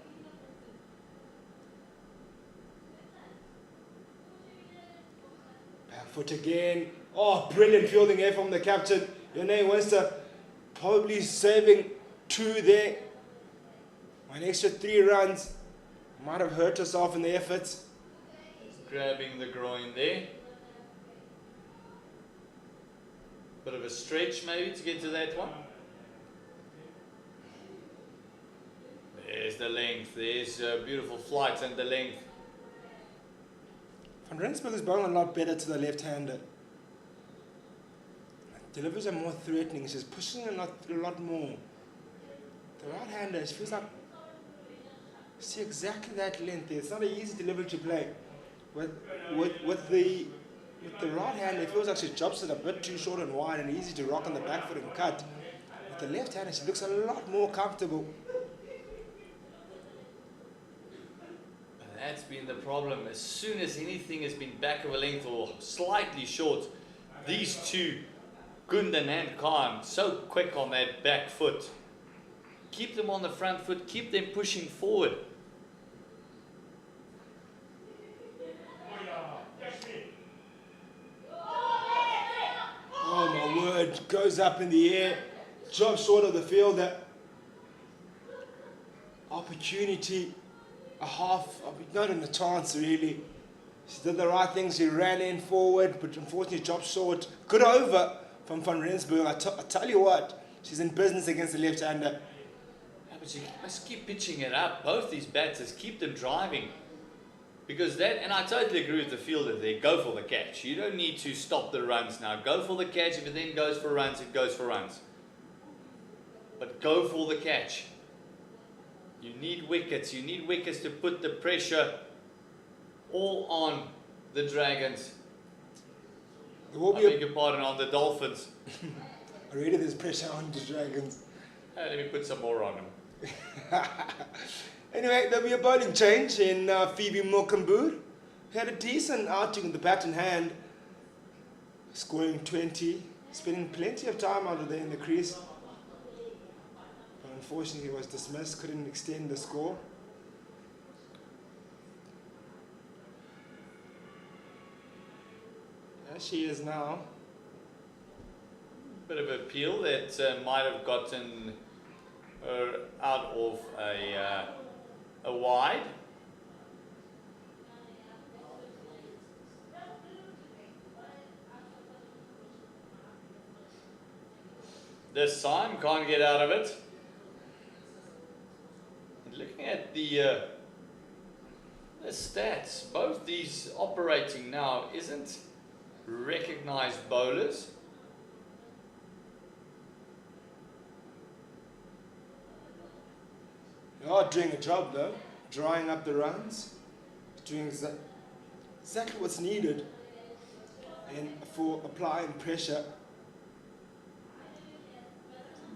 Back foot again. Oh, brilliant fielding here from the captain. Yone Winster probably saving 2 there. An extra 3 runs. Might have hurt herself in the efforts. Grabbing the groin there. Bit of a stretch maybe to get to that one. There's the length. There's a beautiful flight and the length. Van Rensburg is bowling a lot better to the left-hander. Deliveries are more threatening. She's pushing a lot more. The right-hander, she feels like see exactly that length there. It's not an easy delivery to play. With the right-hander, it feels like she drops it a bit too short and wide and easy to rock on the back foot and cut. With the left-hander, she looks a lot more comfortable. That's been the problem. As soon as anything has been back of a length or slightly short, these two, Gundan and Khan, so quick on that back foot. Keep them on the front foot, keep them pushing forward. Oh my word, goes up in the air, drops short of the fielder. Opportunity, a half, not in a chance really. She did the right thing, she ran in forward, but unfortunately dropped short. Good over from Van Rensburg. I tell you what, she's in business against the left-hander. Yeah, but you must keep pitching it up. Both these batters, keep them driving. Because that, and I totally agree with the fielder there, go for the catch. You don't need to stop the runs now. Go for the catch. If it then goes for runs, it goes for runs. But go for the catch. You need wickets. You need wickets to put the pressure all on the Dragons. There will I be beg your pardon, on the Dolphins. already there's pressure on the Dragons. Let me put some more on them. Anyway, there'll be a bowling change in Phoebe Mulkenboer. He had a decent outing with the bat in hand, scoring 20, spending plenty of time out there in the crease. But unfortunately, he was dismissed, couldn't extend the score. There she is now. Bit of appeal that might have gotten her out of a wide. This time can't get out of it. And looking at the stats, both these operating now isn't recognized bowlers. They are doing a job though, drying up the runs, doing exactly what's needed and for applying pressure.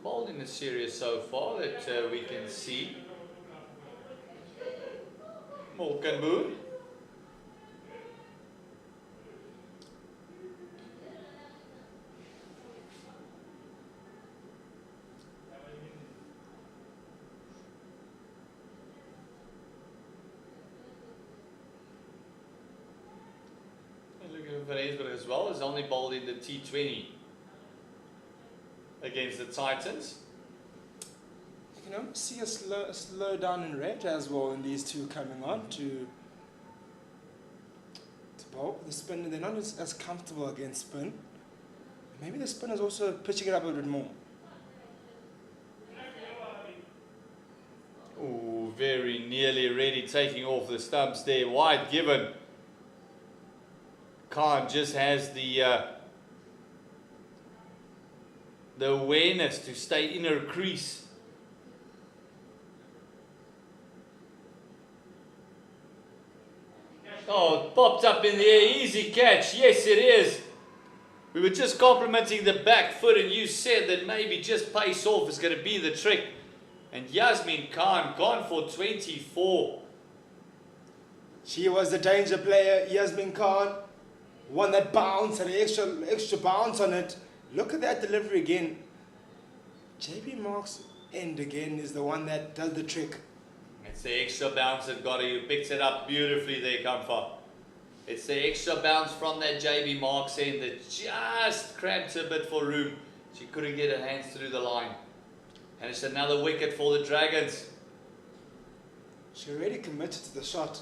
Bowled in the series so far that we can see. Mulkenboer. Van Rensburg as well is only bowled in the T20 against the Titans. You can almost see a slow down in rate as well in these two coming on to bowl. The spin, they're not as comfortable against spin. Maybe the spin is also pitching it up a bit more. Oh, very nearly ready, taking off the stumps there. Wide given. Khan just has the awareness to stay in her crease. Oh, it popped up in the air. Easy catch. Yes, it is. We were just complimenting the back foot, and you said that maybe just pace off is going to be the trick. And Yasmin Khan gone for 24. She was the danger player, Yasmin Khan. One that bounce and an extra bounce on it. Look at that delivery again. JB Marks, end again is the one that does the trick. It's the extra bounce that got her. You picked it up beautifully there, Comfort. It's the extra bounce from that JB Marks end that just cramped a bit for room. She couldn't get her hands through the line. And it's another wicket for the Dragons. She already committed to the shot,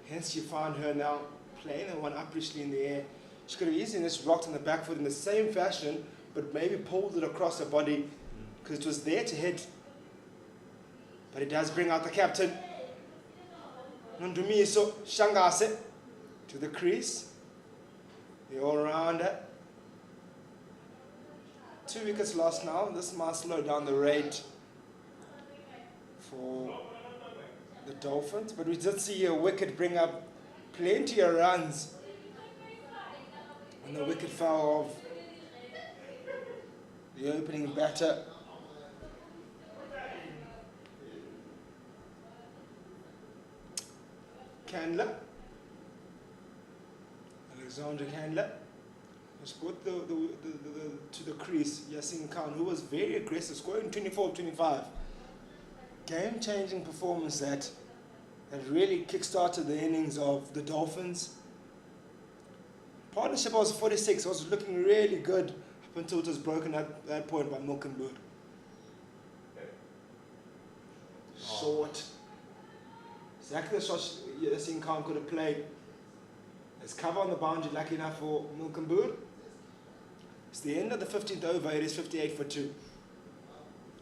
hence you find her now playing the one upishly in the air. She could have easily just rocked on the back foot in the same fashion, but maybe pulled it across her body because it was there to hit. But it does bring out the captain. Ndumiso Shangase to the crease. The all-rounder. 2 wickets lost now. This might slow down the rate for the Dolphins. But we did see a wicket bring up plenty of runs. And the wicket fell off the opening batter. Candler, Alexander Candler, has brought to the crease Yasin Khan, who was very aggressive, scoring 24-25. Game-changing performance that really kick-started the innings of the Dolphins. Partnership was 46, was looking really good up until it was broken at that point by Milkenburg. Short. Exactly the shot Yasin Khan could have played. There's cover on the boundary, lucky enough for Milkenburg. It's the end of the 15th over, it is 58 for 2.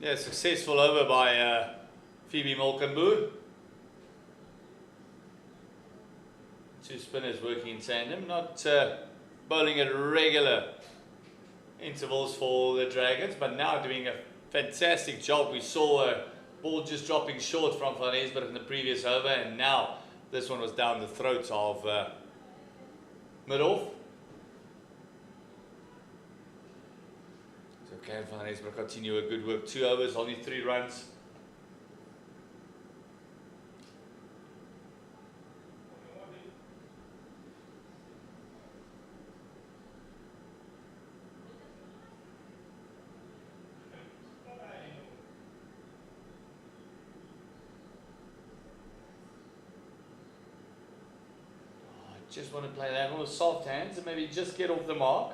Yeah, successful over by Phoebe Milkenburg. 2 spinners working in tandem, not bowling at regular intervals for the Dragons, but now doing a fantastic job. We saw a ball just dropping short from Van Esberg in the previous over, and now this one was down the throat of Midhoff. So can Van Esberg continue a good work? 2 overs, only 3 runs. Just want to play that one with soft hands and maybe just get off the mark.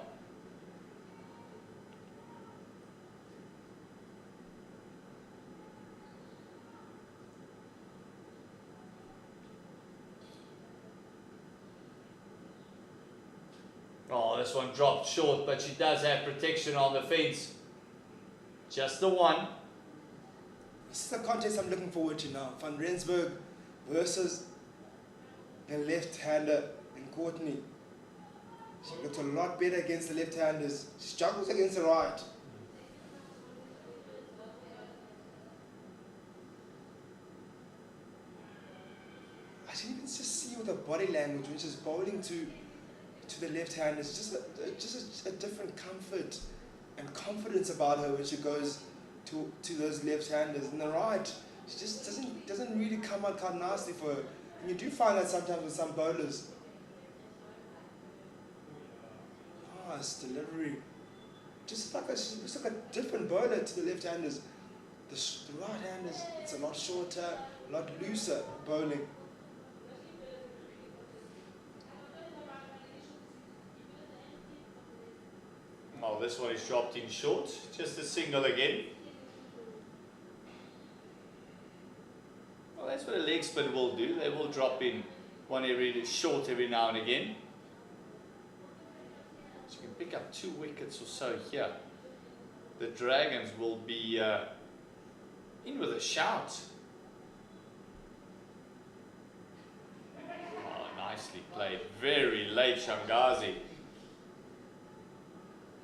Oh, this one dropped short, but she does have protection on the fence. Just the one. This is the contest I'm looking forward to now. Van Rensburg versus a left-hander in Courtney. She looks a lot better against the left-handers. She struggles against the right. I didn't even just see with the body language when she's bowling to the left-handers. Just a different comfort and confidence about her when she goes to those left-handers. And the right, she just doesn't really come out quite nicely for her. And you do find that sometimes with some bowlers. Oh, it's delivery. Just like a different bowler to the left-handers. The right-handers, it's a lot shorter, a lot looser bowling. Oh, this one is dropped in short. Just a single again. Well, that's what a leg spin will do. They will drop in one short every now and again. So you can pick up 2 wickets or so here. The Dragons will be in with a shout. Oh, nicely played. Very late, Shangazi.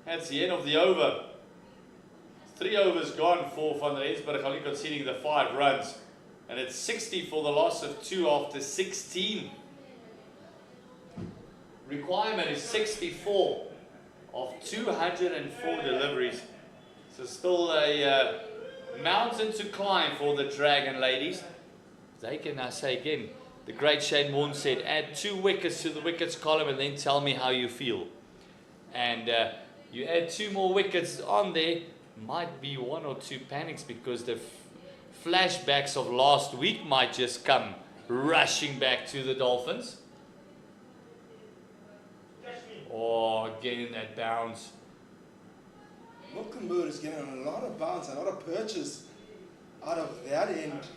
That's the end of the over. 3 overs gone for Van Rensburg, only conceding the 5 runs. And it's 60 for the loss of 2 after 16. Requirement is 64 of 204 deliveries. So still a mountain to climb for the Dragon ladies. They can now say again, the great Shane Warne said, add 2 wickets to the wickets column and then tell me how you feel. And you add 2 more wickets on there, might be one or two panics because the flashbacks of last week might just come rushing back to the Dolphins. Oh, getting that bounce. Mokumbu is getting a lot of bounce, a lot of purchase out of that end.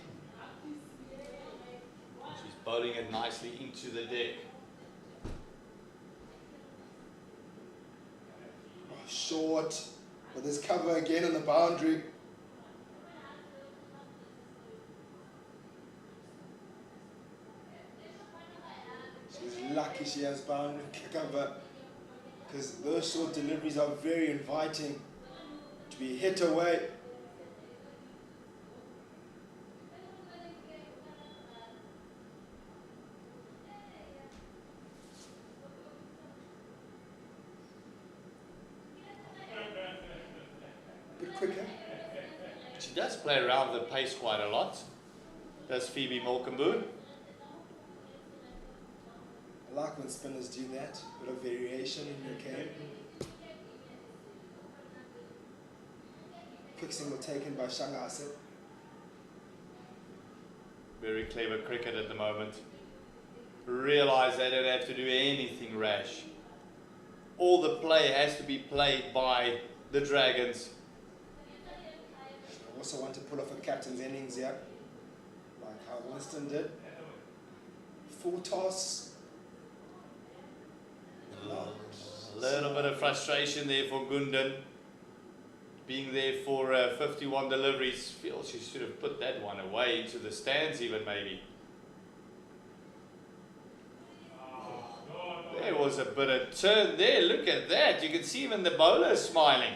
She's bowling it nicely into the deck. Oh, short, but there's cover again on the boundary. She's lucky she has boundary cover, because those short deliveries are very inviting to be hit away. Bit quicker. She does play around the pace quite a lot, does Phoebe Mokumbu. I like when spinners do that, bit of variation in your game. Quick single taken by Shangase. Very clever cricket at the moment. Realise they don't have to do anything rash. All the play has to be played by the Dragons. I also want to pull off a captain's innings here, like how Winston did. Full toss. A little bit of frustration there for Gundan. Being there for 51 deliveries. Feels she should have put that one away into the stands even maybe. There was a bit of turn there. Look at that. You can see even the bowler smiling.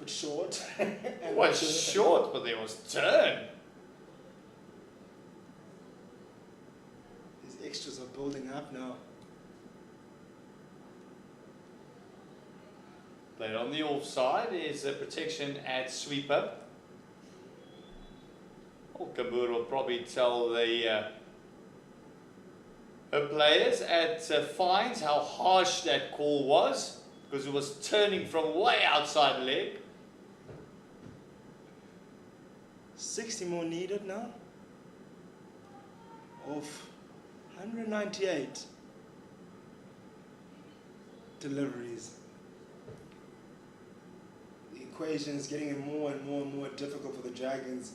Bit short. It was short, but there was turn. These extras are building up now. Played on the offside is a protection at sweeper. Kabur will probably tell the her players at fines how harsh that call was, because it was turning from way outside leg. 60 more needed now. Of 198 deliveries. The equation is getting more and more difficult for the Dragons.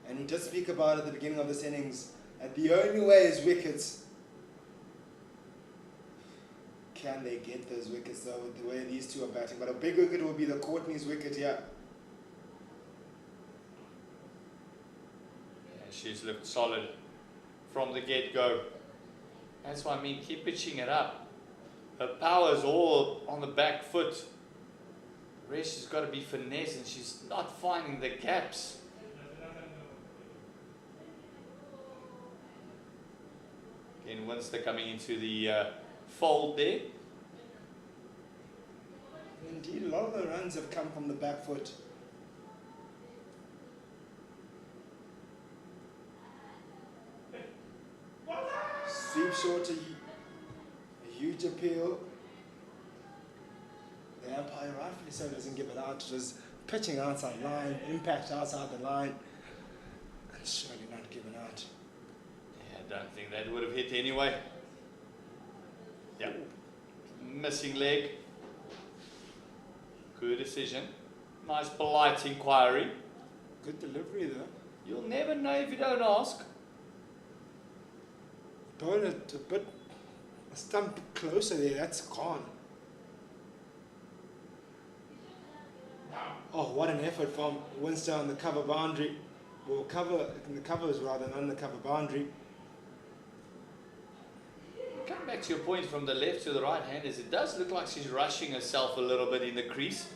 And we did speak about it at the beginning of this innings. And the only way is wickets. Can they get those wickets though with the way these two are batting? But a big wicket will be the Courtney's wicket here. She's looked solid from the get-go. That's why I mean, keep pitching it up. Her power's all on the back foot. The rest has got to be finesse, and she's not finding the gaps. Again, Winster coming into the fold there. Indeed, a lot of the runs have come from the back foot. Sweep short, a huge appeal. The umpire rightfully so doesn't give it out. Just pitching outside line, impact outside the line, and surely not given out. Yeah, I don't think that would have hit anyway. Yeah, missing leg. Good decision. Nice polite inquiry. Good delivery though. You'll never know if you don't ask. Bowled it a stump closer there, that's gone. Oh, what an effort from Winster on the cover boundary. Well, in the covers rather than on the cover boundary. Come back to your point from the left to the right handers. It does look like she's rushing herself a little bit in the crease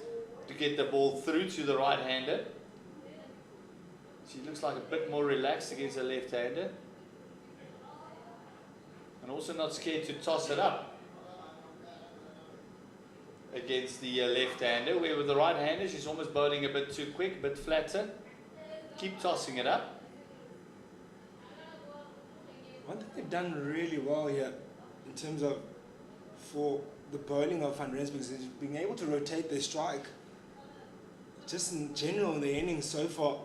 to get the ball through to the right hander. She looks like a bit more relaxed against the left hander. And also not scared to toss it up against the left-hander, where with the right-hander she's almost bowling a bit too quick, a bit flatter. Keep tossing it up. One thing they've done really well here in terms of for the bowling of Van Rensburg is being able to rotate their strike. just in general in the innings so far.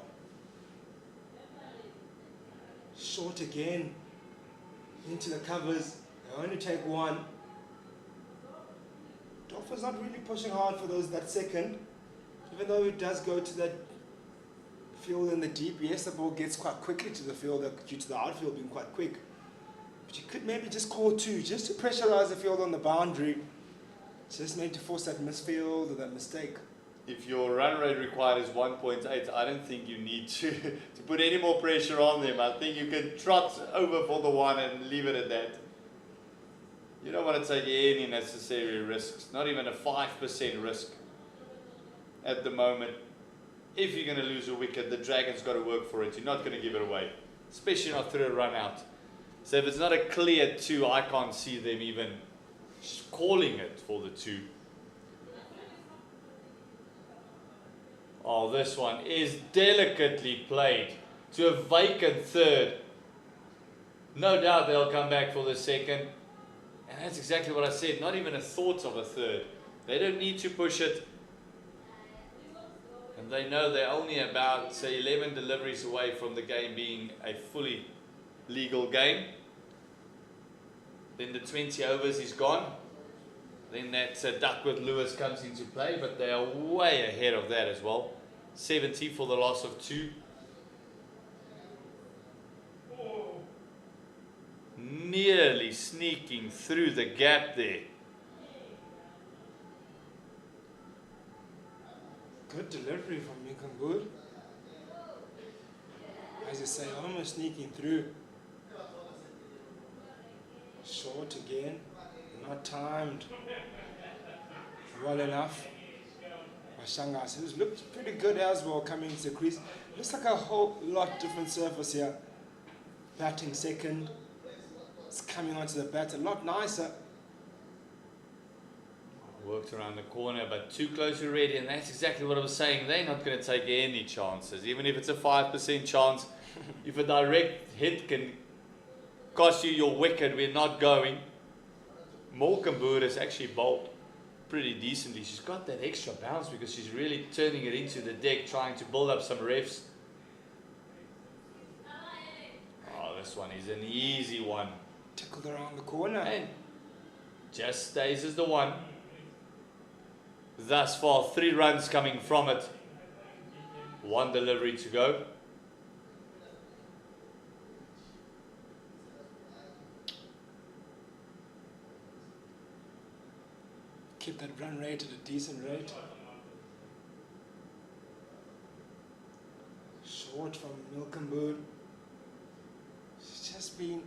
Short again, into the covers, they only take one. Dolphins not really pushing hard for that second, even though it does go to that field in the deep. Yes, the ball gets quite quickly to the field due to the outfield being quite quick. But you could maybe just call two, just to pressurize the field on the boundary, just maybe to force that misfield or that mistake. If your run rate required is 1.8, I don't think you need to put any more pressure on them. I think you can trot over for the one and leave it at that. You don't want to take any necessary risks, not even a 5% risk at the moment. If you're going to lose a wicket, the Dragons got to work for it. You're not going to give it away, especially not through a run out. So if it's not a clear 2, I can't see them even calling it for the 2. Oh, this one is delicately played to a vacant third. No doubt they'll come back for the second. And that's exactly what I said. Not even a thought of a third. They don't need to push it. And they know they're only about, say, 11 deliveries away from the game being a fully legal game. Then the 20 overs is gone. Then that Duckworth Lewis comes into play, but they are way ahead of that as well. 70 for the loss of 2. Nearly sneaking through the gap there. Good delivery from Mikambu. As you say, almost sneaking through. Short again, not timed well enough. Shanghas, who's looked pretty good as well coming into the crease. Looks like a whole lot different surface here. Batting second. It's coming onto the bat a lot nicer. Worked around the corner, but too close already, and that's exactly what I was saying. They're not going to take any chances, even if it's a 5% chance. If a direct hit can cost you your wicket, we're not going. Molkenboer has actually bowled pretty decently. She's got that extra bounce because she's really turning it into the deck, trying to build up some refs. Oh, this one is an easy one. Tickled around the corner. And just stays as the one. Thus far, 3 runs coming from it. 1 delivery to go. Keep that run rate at a decent rate. Short from Milkenboer. She's just been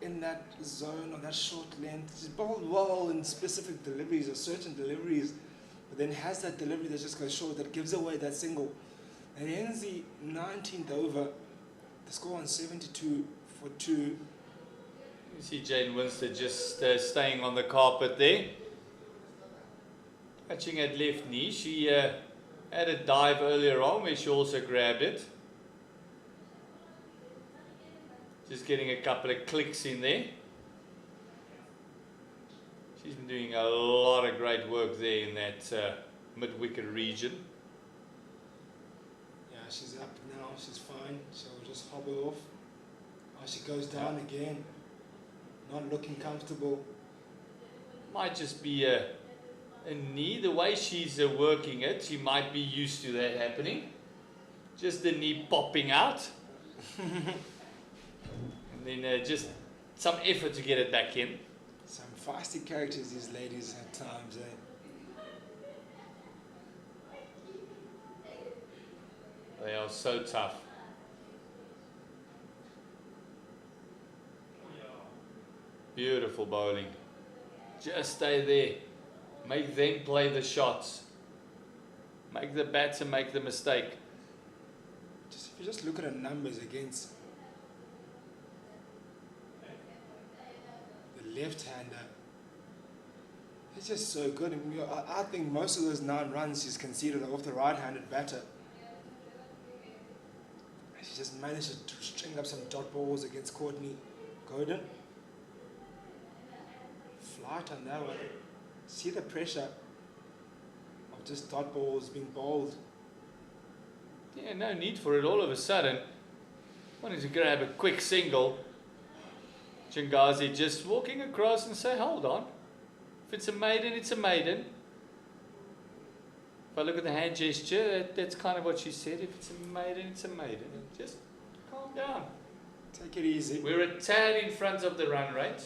in that zone or that short length. She's bowled well in specific deliveries or certain deliveries, but then has that delivery that just goes short, that gives away that single. And ends the 19th over. The score on 72 for 2. You see Jane Winster just staying on the carpet there. Catching at left knee. She had a dive earlier on where she also grabbed it. Just getting a couple of clicks in there. She's been doing a lot of great work there in that mid-wicket region. Yeah, she's up now. She's fine. She'll just hobble off. Oh, she goes down again. Not looking comfortable. Might just be a knee. The way she's working it, she might be used to that happening. Just the knee popping out. And then just some effort to get it back in. Some feisty characters, these ladies, at times, eh? They are so tough. Beautiful bowling. Just stay there. Make them play the shots. Make the batter make the mistake. If you just look at the numbers against the left-hander, it's just so good. I mean, I think most of those 9 runs she's conceded are off the right-handed batter. She just managed to string up some dot balls against Courtney Godin. Flight on that one. See the pressure of just dot balls being bowled Yeah, no need for it all of a sudden. Wanted to grab a quick single. Chingazi just walking across and say, hold on. If it's a maiden, it's a maiden. If I look at the hand gesture, that's kind of what she said. If it's a maiden, it's a maiden. Just calm down. Take it easy. We're a tad in front of the run rate.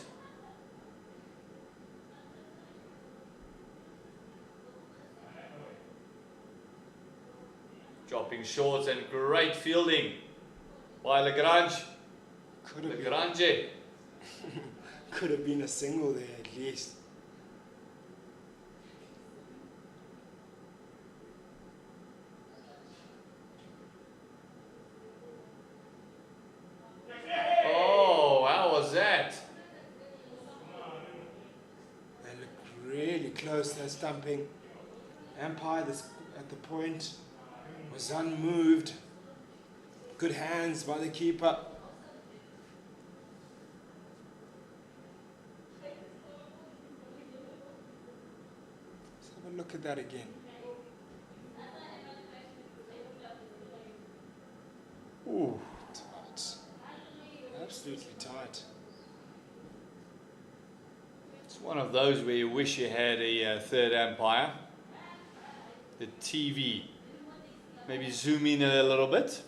Dropping shorts and great fielding by Lagrange. Lagrange. Could have been a single there at least. Oh, how was that? They look really close, they're stumping. Umpire at the point was unmoved. Good hands by the keeper. Let's have a look at that again. Ooh. Tight. Absolutely tight. It's one of those where you wish you had a third umpire. The TV. Maybe zoom in a little bit.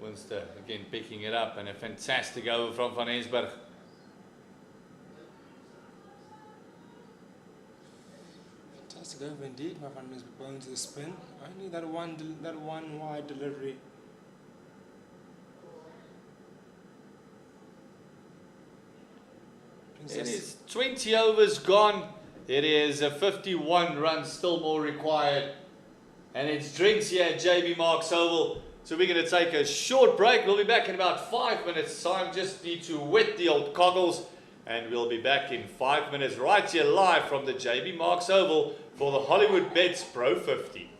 Winster again picking it up, and a fantastic over from Van Ensberg. Fantastic over indeed, my friend, going to the spin. Only that one wide delivery. It is 20 overs gone. It is a 51 runs still more required. And it's drinks here at JB Marks Oval. So we're going to take a short break. We'll be back in about 5 minutes time. Just need to wet the old goggles. And we'll be back in 5 minutes right here live from the JB Marks Oval for the Hollywoodbets Pro 50.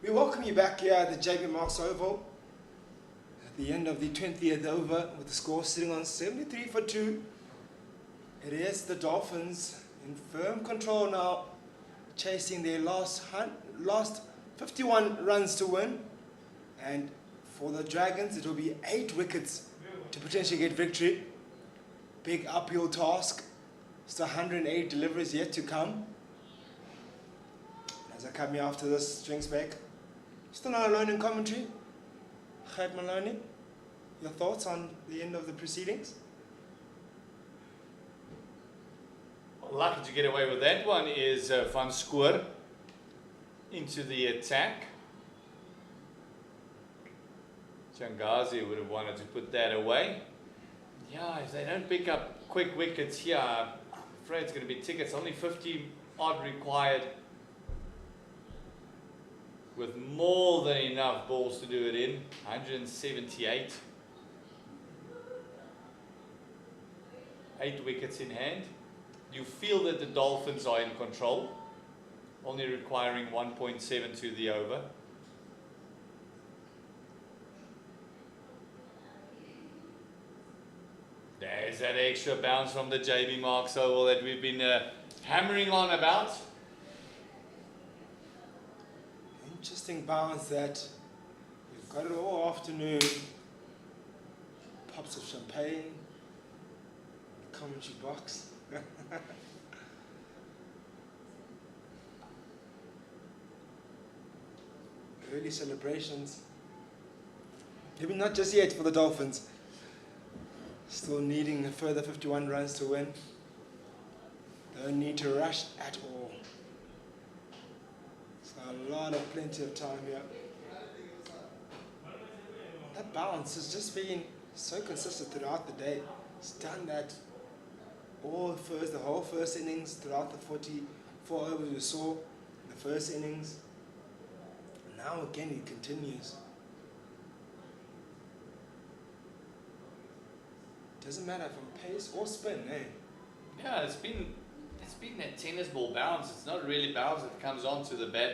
We welcome you back here at the JB Marks Oval at the end of the 20th over with the score sitting on 73 for 2. It is the Dolphins in firm control now, chasing their last 51 runs to win. And for the Dragons, it will be 8 wickets to potentially get victory. Big uphill task. Still 108 deliveries yet to come. As I come here after this drinks break, still not alone in commentary. Khaib Maloney, your thoughts on the end of the proceedings? Lucky to get away with that one is Van Schoor into the attack. Changazi would have wanted to put that away. Yeah, if they don't pick up quick wickets here, I'm afraid it's going to be tickets. Only 50 odd required, with more than enough balls to do it in. 178. 8 wickets in hand. You feel that the Dolphins are in control, only requiring 1.7 to the over. There's that extra bounce from the JB Marks Oval that we've been hammering on about. Interesting bounce that we've got it all afternoon. Pops of champagne, commentary box. Early celebrations. Maybe not just yet for the Dolphins. Still needing a further 51 runs to win. Don't need to rush at all. So plenty of time here. That bounce has just been so consistent throughout the day. It's done that the whole first innings, throughout the 44 overs we saw in the first innings. Now again it continues. Doesn't matter from pace or spin, eh? Yeah, it's been that tennis ball bounce. It's not really bounce that comes onto the bat.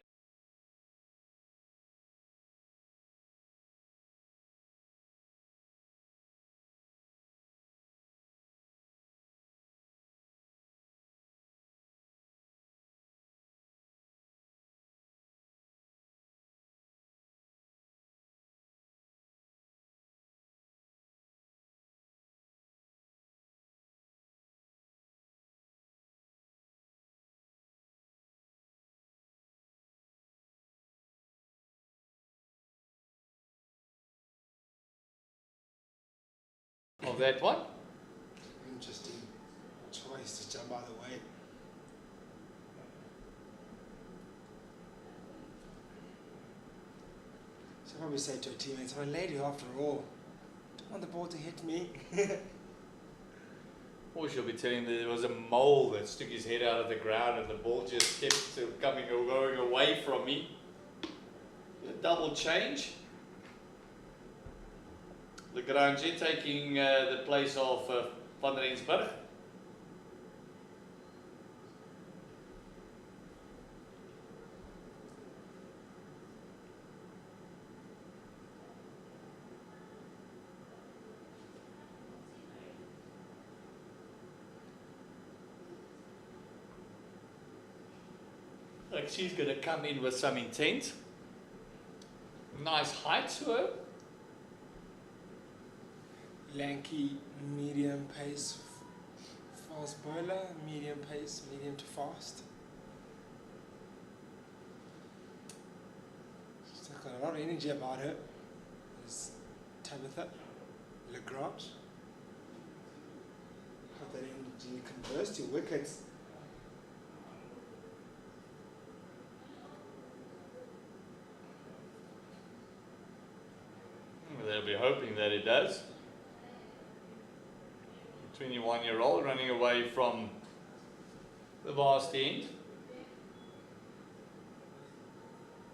Of that one. Interesting choice to jump out of the way. So probably say to a teammate, I'm a lady after all. Don't want the ball to hit me. Or she'll be telling that there was a mole that stuck his head out of the ground and the ball just kept coming or going away from me. A double change. The Granje taking the place of Van Rensburg. Like she's going to come in with some intent. Nice height to her. Lanky, medium pace, fast bowler, medium pace, medium to fast. She's got a lot of energy about her. There's Tabitha, Lagrange. How that energy converts to wickets. They'll be hoping that it does. 21-year-old running away from the vast end.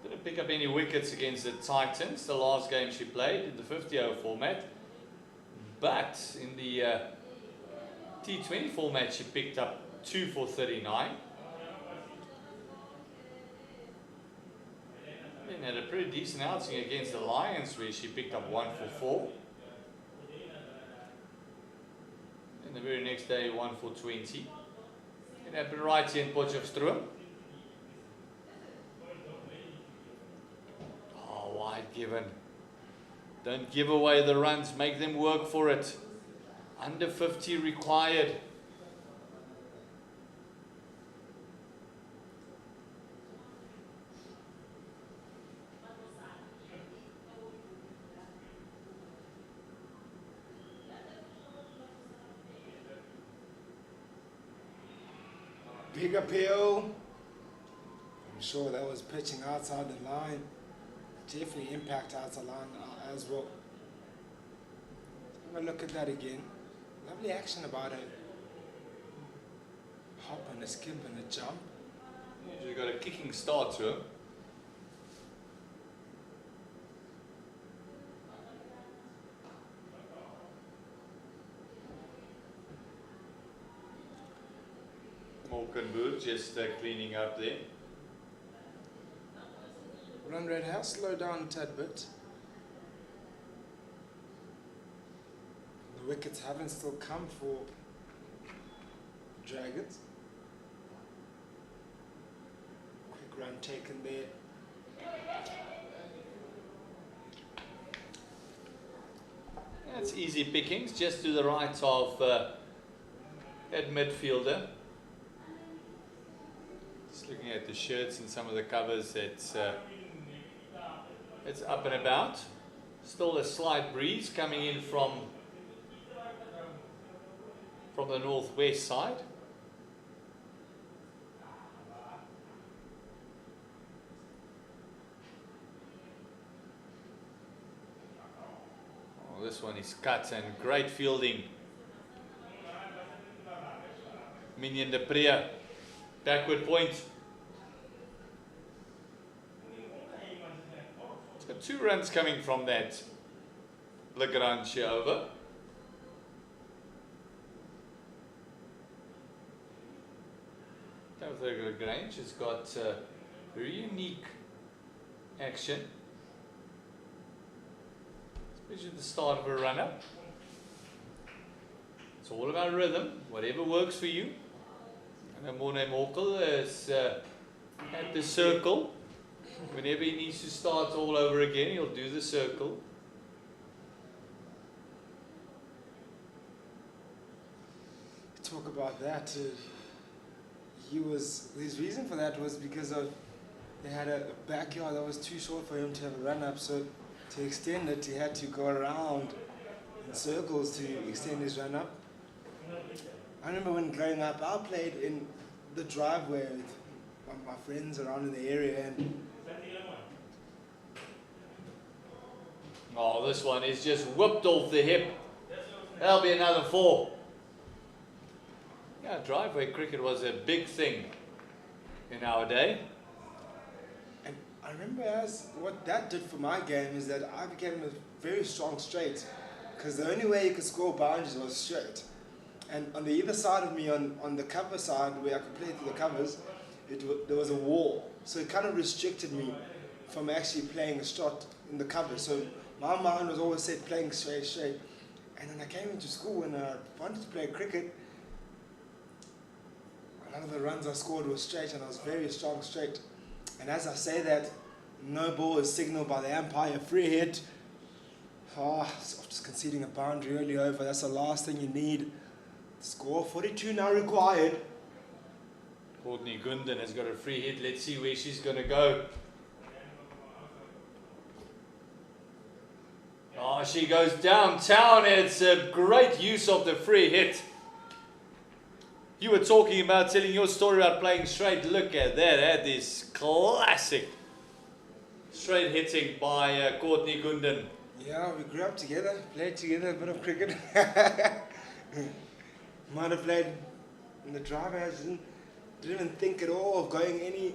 Didn't pick up any wickets against the Titans, the last game she played in the 50-over format. But in the T20 format, she picked up 2 for 39. Then had a pretty decent outing against the Lions where she picked up 1 for 4. And the very next day 1 for 20. It happened right here in Potchefstroom. Oh, wide given. Don't give away the runs, make them work for it. Under 50 required. Big appeal. I'm sure that was pitching outside the line. Definitely impact outside the line as well. Have a look at that again. Lovely action about it. Hop and a skip and a jump. She's got a kicking start to her. Morkenburg just cleaning up there. Run rate has slowed down a tad bit. The wickets haven't still come for Dragons. Quick run taken there. That's easy pickings, just to the right of that midfielder. Just looking at the shirts and some of the covers, it's up and about. Still a slight breeze coming in from the northwest side. Oh, this one is cut and great fielding. Minion de Prea, backward point. It's got 2 runs coming from that Lagrange over. Lagrange has got very unique action, especially at the start of a run-up. It's all about rhythm, whatever works for you. And Morne Morkel is at the circle. Whenever he needs to start all over again, he'll do the circle. Talk about that. His reason for that was because of they had a backyard that was too short for him to have a run up, so to extend it he had to go around in circles to extend his run up. I remember when growing up I played in the driveway with my friends around in the area, and oh, this one is just whipped off the hip. That'll be another 4. Yeah, driveway cricket was a big thing in our day. and I remember what that did for my game is that I became a very strong straight, because the only way you could score boundaries was straight. And on the either side of me, on the cover side where I could play through the covers, there was a wall, so it kind of restricted me from actually playing a shot in the cover. So my mind was always set playing straight. And then I came into school and I wanted to play cricket. A lot of the runs I scored were straight, and I was very strong straight. And as I say that, no ball is signaled by the umpire, free hit. So just conceding a boundary early over, that's the last thing you need. Score 42 now required. Courtney Gunden has got a free hit. Let's see where she's going to go. Oh, she goes downtown. It's a great use of the free hit. You were talking about telling your story about playing straight. Look at that. That is classic straight hitting by Courtney Gunden. Yeah, we grew up together, played together a bit of cricket. Might have played in the driveway. I didn't even think at all of going any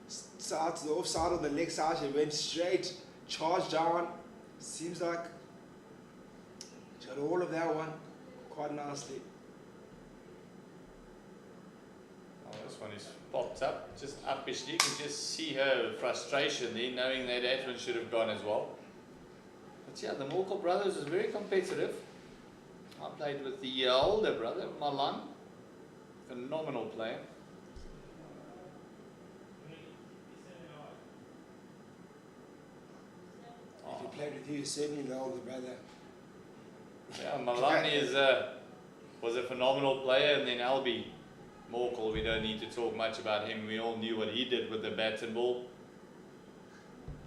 side to the offside or the leg side. She went straight, charged down. Seems like she got all of that one quite nicely. Oh, This one is popped up, just uppish. You can just see her frustration there, knowing that Edwin should have gone as well. But yeah, the Morkel brothers was very competitive. I played with the older brother, Malan. Phenomenal player. If he played with you, certainly the older brother. Yeah, Malan was a phenomenal player, and then Albie Morkel, we don't need to talk much about him. We all knew what he did with the bat and ball.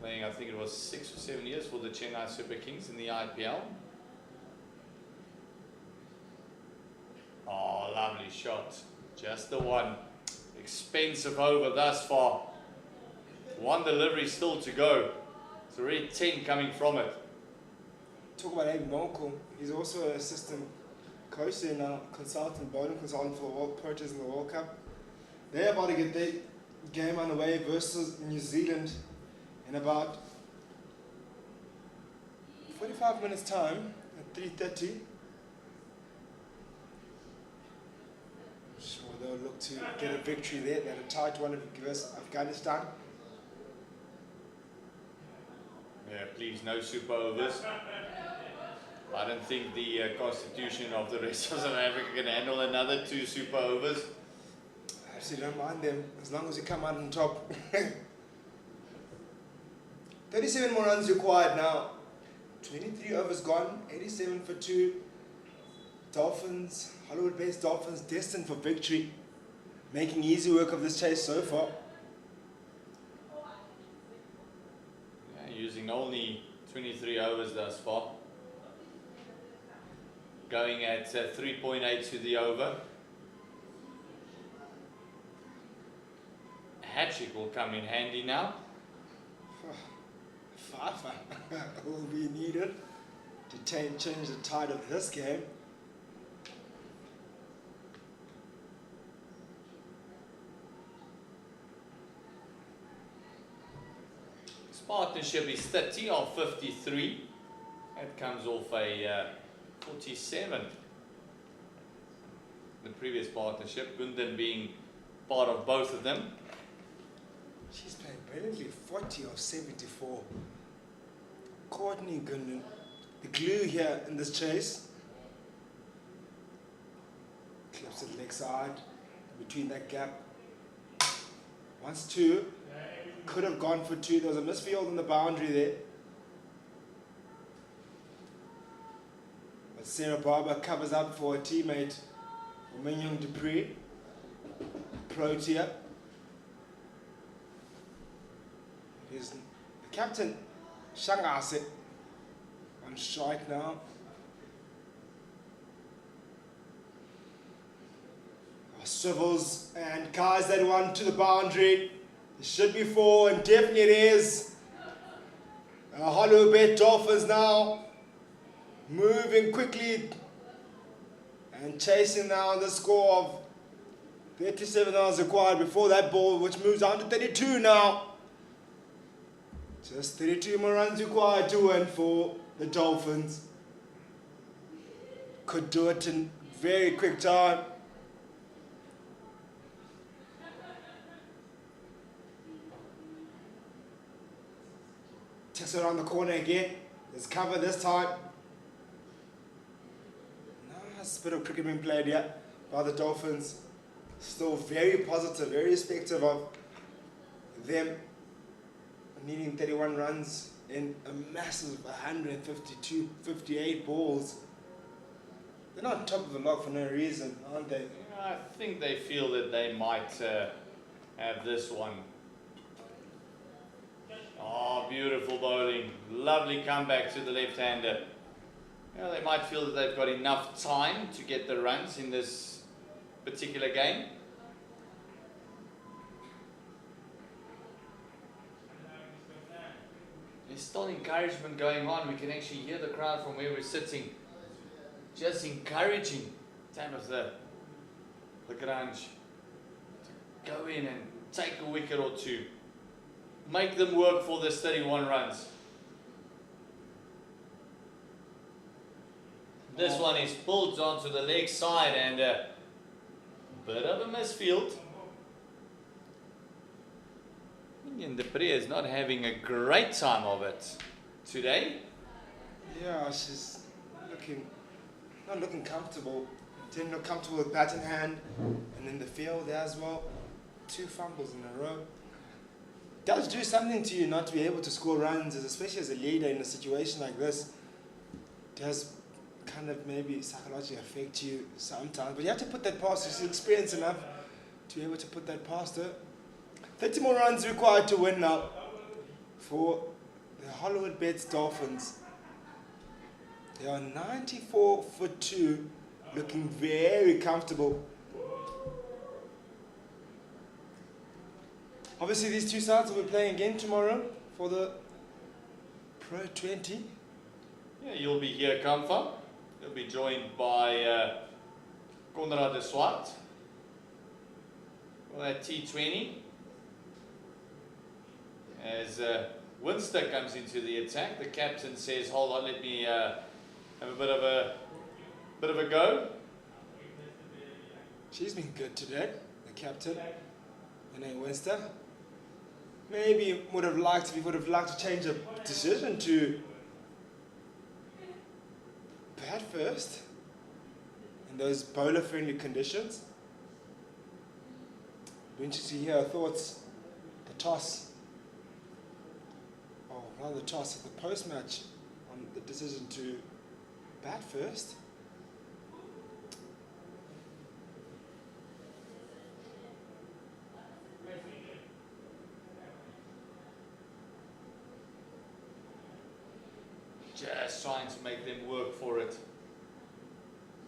Playing, I think it was 6 or 7 years for the Chennai Super Kings in the IPL. Oh, lovely shot. Just the one. Expensive over thus far. One delivery still to go. It's already 10 coming from it. Talk about Abe Morkel. He's also an assistant coach and consultant, bowling consultant for the World Coaches in the World Cup. They're about to get their game underway versus New Zealand in about 45 minutes time at 3:30. Sure, they'll look to get a victory there. They had a tight one against Afghanistan. Yeah, please, no super overs. I don't think the constitution of the rest of South Africa can handle another 2 super overs. I actually don't mind them, as long as you come out on top. 37 more runs required now. 23 overs gone, 87 for 2. Dolphins, Hollywood-based Dolphins, destined for victory. Making easy work of this chase so far. Yeah, using only 23 overs thus far. Going at 3.8 to the over. A hat-trick will come in handy now. Fafa will be needed to change the tide of this game. This partnership is 30 of 53. That comes off a 47. The previous partnership, Gundan being part of both of them. She's playing brilliantly, 40 of 74. Courtney Gundan, the glue here in this chase. Clips it leg side, between that gap. Once 2, could have gone for 2. There was a misfield on the boundary there. But Sarah Barber covers up for her teammate, Mignon Dupree, Protea. It is the captain, Shangase, on strike now. Swivels and cars that one to the boundary. It should be 4, and definitely it is. Hollywoodbets Dolphins now moving quickly and chasing now the score of 37 runs required before that ball, which moves on to 32 now. Just 32 more runs required to win for the Dolphins. Could do it in very quick time. Takes it around the corner again. There's cover this time. Nice bit of cricket being played here by the Dolphins. Still very positive, very respective of them needing 31 runs in a massive 152, 58 balls. They're not top of the log for no reason, aren't they? I think they feel that they might have this one. Oh, beautiful bowling. Lovely comeback to the left-hander. Yeah, they might feel that they've got enough time to get the runs in this particular game. There's still encouragement going on. We can actually hear the crowd from where we're sitting. Just encouraging Tabitha, the Grange, to go in and take a wicket or 2. Make them work for this 31 runs. This one is pulled onto the leg side and a bit of a misfield. And the player is not having a great time of it today. Yeah, she's not looking comfortable. Didn't look comfortable with bat in hand, and in the field as well. 2 fumbles in a row. Does do something to you not to be able to score runs, especially as a leader in a situation like this. Does kind of maybe psychologically affect you sometimes, but you have to put that past her. She's experienced enough to be able to put that past her. 30 more runs required to win now for the Hollywoodbets Dolphins. They are 94 for 2, looking very comfortable. Obviously, these two sides will be playing again tomorrow for the Pro50. Yeah, you'll be here, Kamfa. You'll be joined by Konrad de Swart. Well, at T20. As Winster comes into the attack, the captain says, "Hold on, let me have a bit of a go." She's been good today, the captain, Renee Winster. Maybe would have liked to change the decision to bat first in those bowler-friendly conditions. Be interesting to hear her thoughts. The toss. Oh, rather the toss at the post-match on the decision to bat first. Just trying to make them work for it.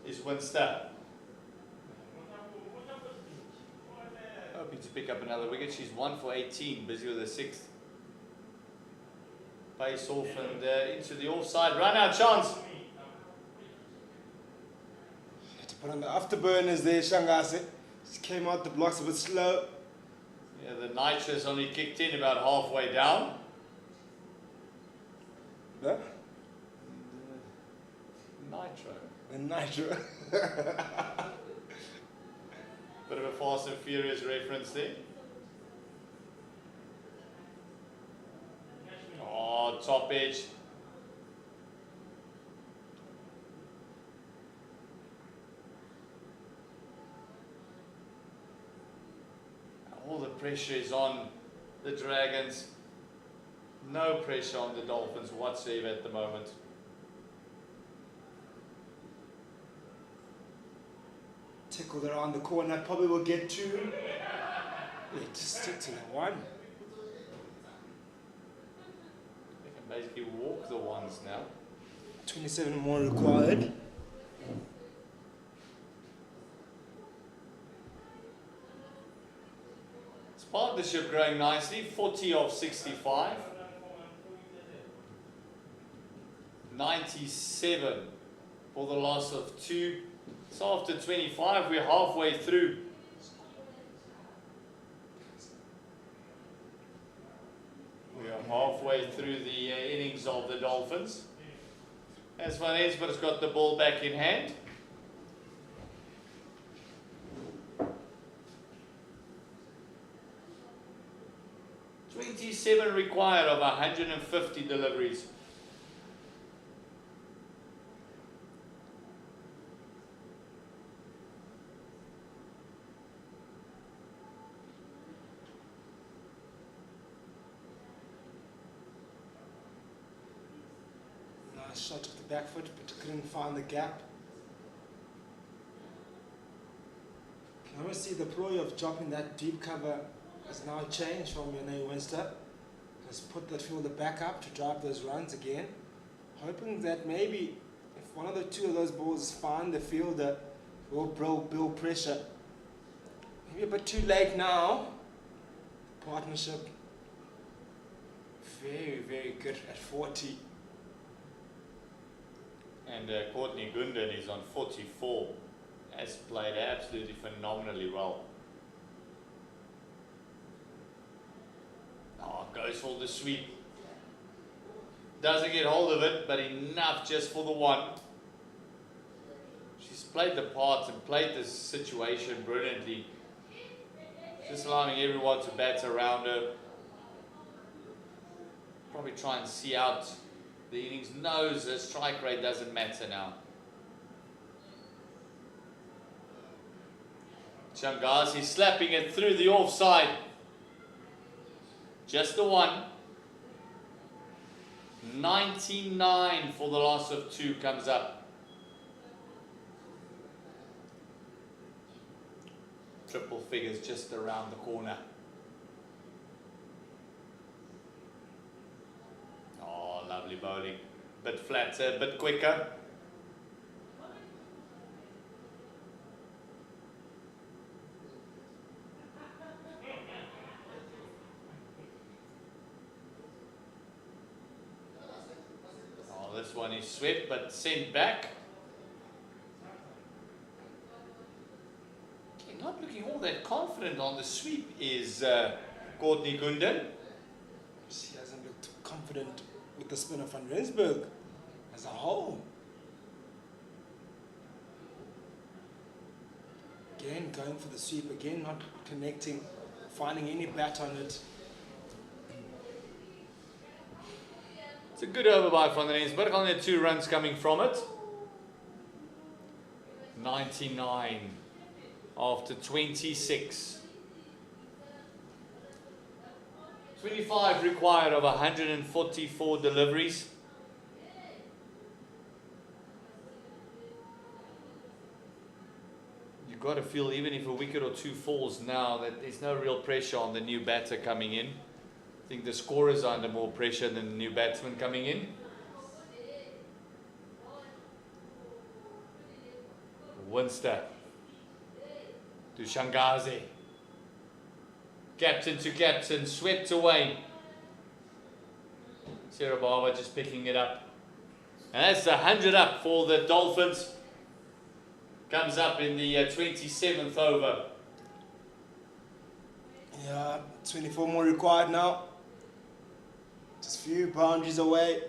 Is Winster. Hoping to pick up another wicket. She's 1 for 18, busy with her 6th. Pace off and into the offside. Run out chance. Had to put on the afterburners there, Shangase. Just came out the blocks a bit slow. Yeah, the nitrous only kicked in about halfway down. The Nitro. The nitro. Bit of a Fast and Furious reference there. Oh, top edge. All the pressure is on the Dragons. No pressure on the Dolphins whatsoever at the moment. Tickled around the corner, probably will get 2. Yeah, just stick to the 1. They can basically walk the ones now. 27 more required. It's partnership growing nicely, 40 of 65. 97 for the loss of 2. So after 25, we're halfway through. We are halfway through the innings of the Dolphins. As Van Esbert's got the ball back in hand. $27 required of 150 deliveries. Shot of the back foot, but couldn't find the gap. Can almost see the ploy of dropping that deep cover has now changed from Renee Winster. Has put that fielder back up to drive those runs again. Hoping that maybe if one of the 2 of those balls find the fielder, will build pressure. Maybe a bit too late now. Partnership very, very good at 40. And Courtney Gunden is on 44. Has played absolutely phenomenally well. Oh, goes for the sweep. Doesn't get hold of it, but enough just for the 1. She's played the part and played this situation brilliantly. Just allowing everyone to bat around her. probably try and see out the innings. Knows the strike rate doesn't matter now. Shangazi slapping it through the offside. Just the one. 99 for the loss of 2 comes up. Triple figures just around the corner. Oh, lovely bowling. Bit flatter, bit quicker. Oh, this one is swept but sent back. Not looking all that confident on the sweep is Courtney Gunden. She hasn't looked confident with the spin of Van Rensburg as a whole. Again, going for the sweep, again not connecting, finding any bat on it. It's a good over by Van Rensburg, only 2 runs coming from it. 99 after 26. 25 required of 144 deliveries. You've got to feel, even if a wicket or 2 falls now, that there's no real pressure on the new batter coming in. I think the scorers are under more pressure than the new batsman coming in. Winster to Shangazi. Captain to captain, swept away. Sarah Barber just picking it up. And that's 100 up for the Dolphins. Comes up in the 27th over. Yeah, 24 more required now. Just a few boundaries away.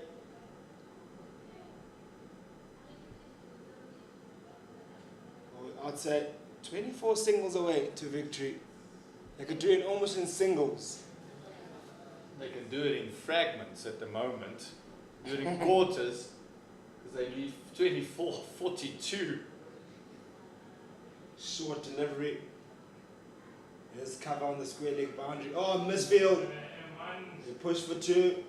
I'd say 24 singles away to victory. They could do it almost in singles. They can do it in fragments at the moment. Do it in quarters, because they need 24, 42. Short delivery. There's cover on the square leg boundary. Oh, misfield. They push for 2.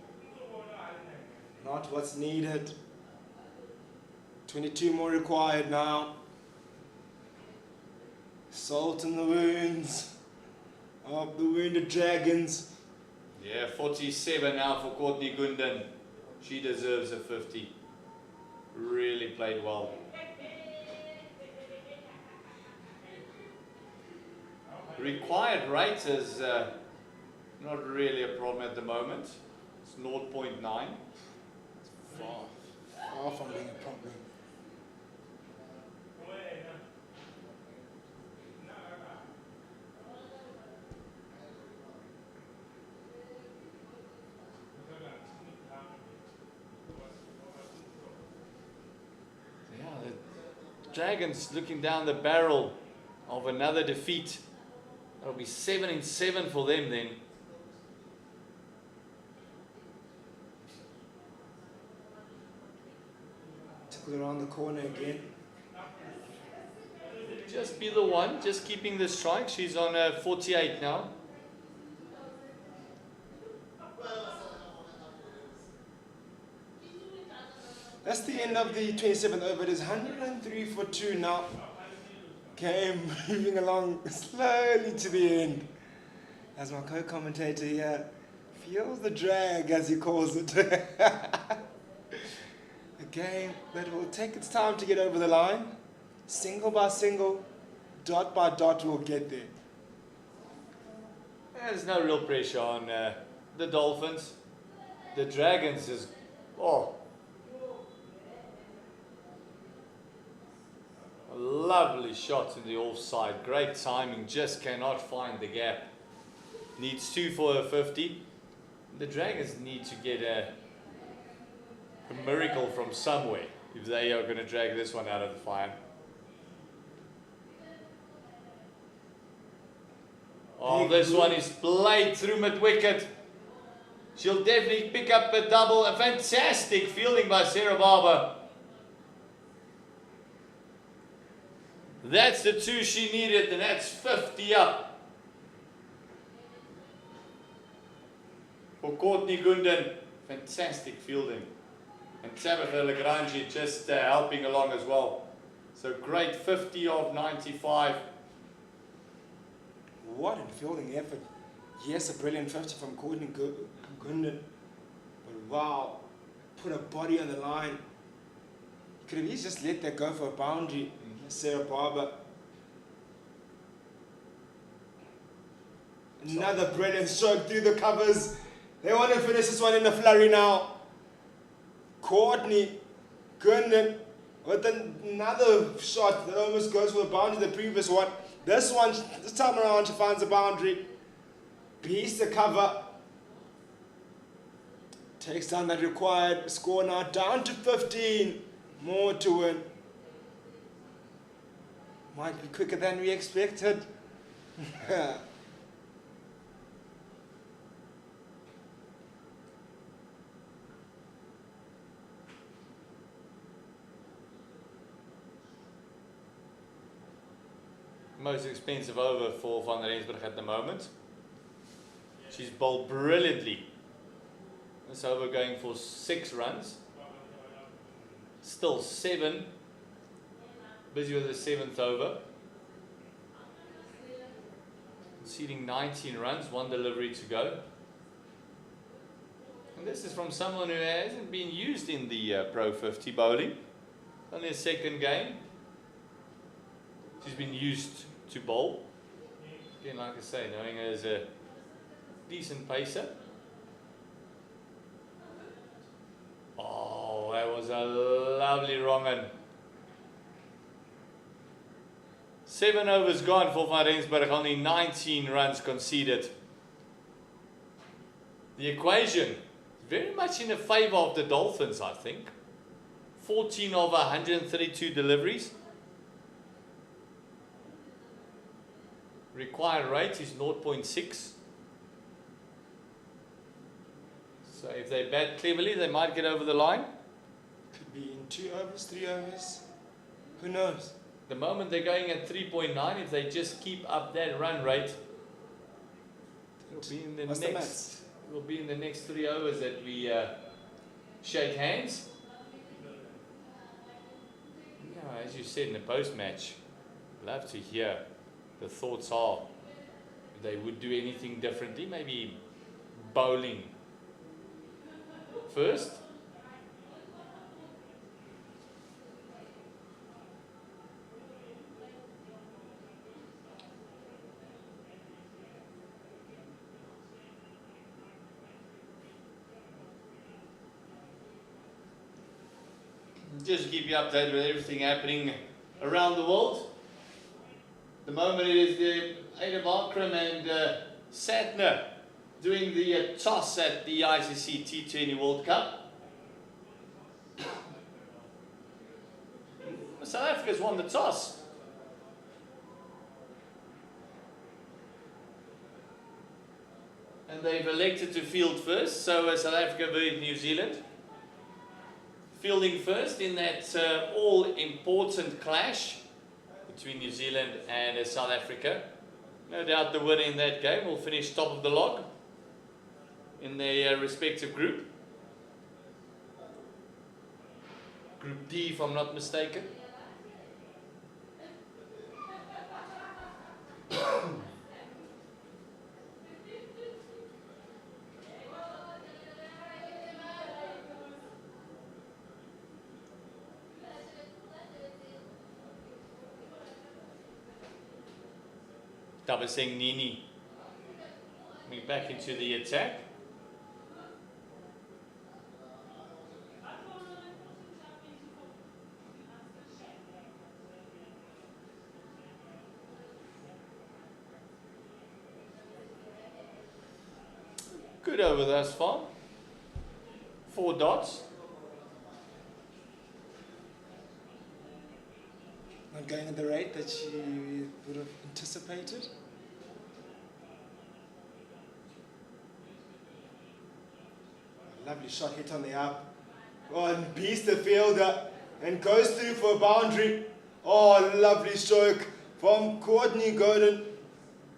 Not what's needed. 22 more required now. Salt in the wounds of the wounded Dragons. Yeah, 47 now for Courtney Gunden. She deserves a 50. Really played well. Required rate is not really a problem at the moment. It's 0.9. Far from being a problem. Yeah, the Dragons looking down the barrel of another defeat. That'll be 7-7 for them then. Took it around the corner again. Just be the one, just keeping the strike. She's on 48 now. That's the end of the 27th over. It is 103 for 2 now. Game moving along slowly to the end. As my co-commentator here feels the drag, as he calls it. A game that will take its time to get over the line. Single by single, dot by dot, we'll get there. There's no real pressure on the Dolphins. The Dragons is... Oh. A lovely shot in the offside. Great timing. Just cannot find the gap. Needs 2 for a 50. The Dragons need to get a miracle from somewhere if they are going to drag this one out of the fire. Oh, this one is played through mid-wicket. She'll definitely pick up a double. A fantastic fielding by Sarah Barber. That's the 2 she needed, and that's 50 up. For Courtney Gunden, fantastic fielding. And Tabitha Lagrange just helping along as well. So great 50 of 95. What a fielding effort. Yes, a brilliant 50 from Courtney Gunden. But wow, put a body on the line. Could have easily just let that go for a boundary. Sarah Barber. Another brilliant stroke through the covers. They want to finish this one in a flurry now. Courtney Gunden with another shot that almost goes for the boundary, the previous one. This time around she finds a boundary. Beats the cover. Takes down that required score now down to 15. More to win. Might be quicker than we expected. Most expensive over for Van der Rensburg at the moment. She's bowled brilliantly. This over going for 6 runs. Still 7. Busy with the 7th over. Conceding 19 runs, 1 delivery to go. And this is from someone who hasn't been used in the Pro 50 bowling. Only a second game. She's been used to bowl. Again, like I say, knowing her as a decent pacer. Oh, that was a lovely wrong one. 7 overs gone for Van Rensburg, only 19 runs conceded. The equation very much in the favour of the Dolphins, I think. 14 over 132 deliveries. Required rate is 0.6. So if they bat cleverly, they might get over the line. Could be in 2 overs, 3 overs. Who knows? The moment they're going at 3.9, if they just keep up that run rate, it'll be in the What's next. It will be in the next 3 overs that we shake hands. Yeah, as you said in the post-match, love to hear the thoughts are if they would do anything differently, maybe bowling first. Just to keep you updated with everything happening around the world. At the moment it is the Ada Markram and Satner doing the toss at the ICC T20 World Cup. South Africa's won the toss. And they've elected to field first, so South Africa versus New Zealand. Fielding first in that all-important clash between New Zealand and South Africa. No doubt the winner in that game will finish top of the log in their respective group. Group D, if I'm not mistaken. Singh Nini coming back into the attack. Good over thus far. 4 dots. Not going at the rate that she would have anticipated. lovely shot hit on the up. Oh, and beats the fielder and goes through for a boundary. Oh, lovely stroke from Courtney Godin.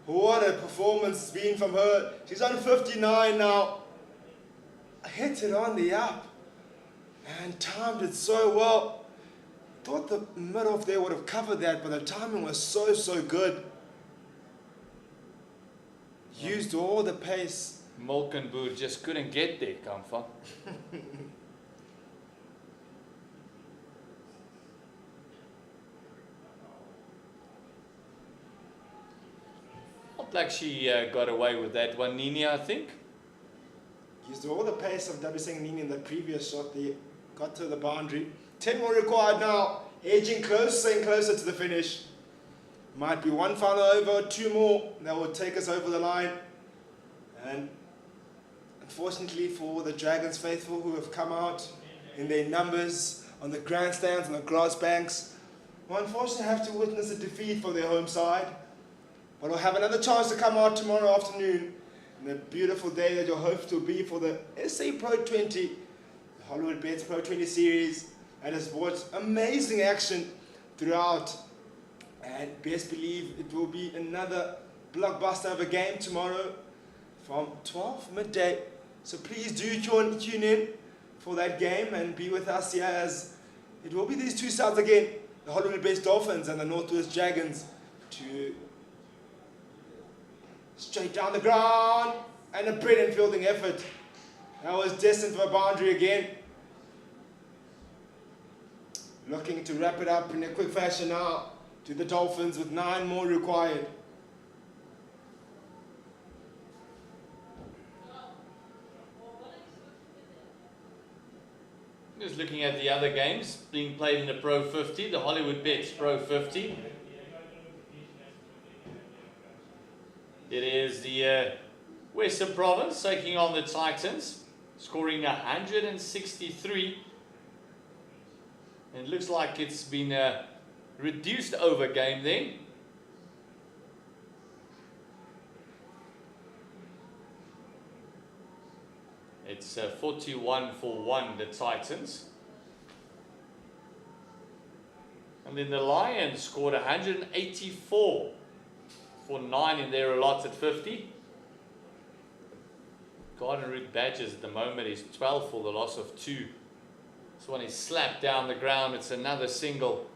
What a performance it's been from her. She's on 59 now. Hit it on the up and timed it so well. Thought the mid-off there would have covered that, but the timing was so good. Used all the pace. Mulkenboer just couldn't get there, Kamfa. Not like she got away with that one, Nini, I think. Used all the pace of W. Nini in the previous shot there. Got to the boundary. 10 more required now. Edging closer and closer to the finish. Might be one final over, 2 more. That will take us over the line. And unfortunately for the Dragons faithful who have come out in their numbers on the grandstands, on the grass banks, will unfortunately have to witness a defeat for their home side. But will have another chance to come out tomorrow afternoon in a beautiful day that you'll hope to be for the SA Pro 20, the Hollywoodbets Pro 20 series, and has brought amazing action throughout. And best believe it will be another blockbuster of a game tomorrow from 12 midday. So please do tune in for that game and be with us here, as it will be these two sides again, the Hollywoodbets Dolphins and the Northwest Dragons, to straight down the ground, and a brilliant fielding effort. That was destined for a boundary again. Looking to wrap it up in a quick fashion now to the Dolphins with 9 more required. Just looking at the other games being played in the Pro 50, the Hollywoodbets Pro 50. It is the Western Province taking on the Titans, scoring 163. And it looks like it's been a reduced over game there. It's 41 for 1, the Titans. And then the Lions scored 184 for 9 in their allotted 50. Garden Route Badgers at the moment is 12 for the loss of 2. This one is slapped down the ground. It's another single.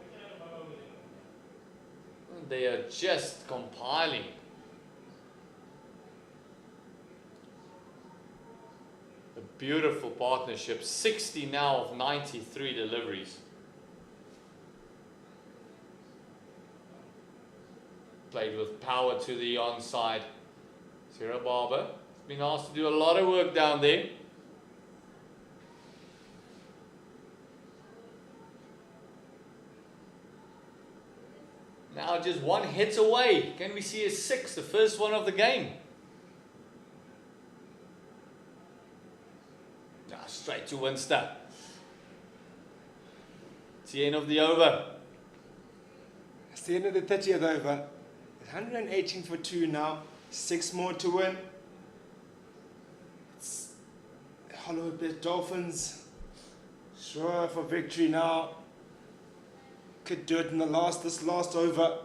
And they are just compiling. A beautiful partnership. 60 now of 93 deliveries. Played with power to the onside. Sarah Barber has been asked to do a lot of work down there. Now just one hit away. Can we see a 6, the first one of the game? Straight to Winster. It's the end of the over. It's the end of the 30th over. 118 for 2 now. 6 more to win. It's Hollywoodbets Dolphins. Sure for victory now. Could do it in this last over.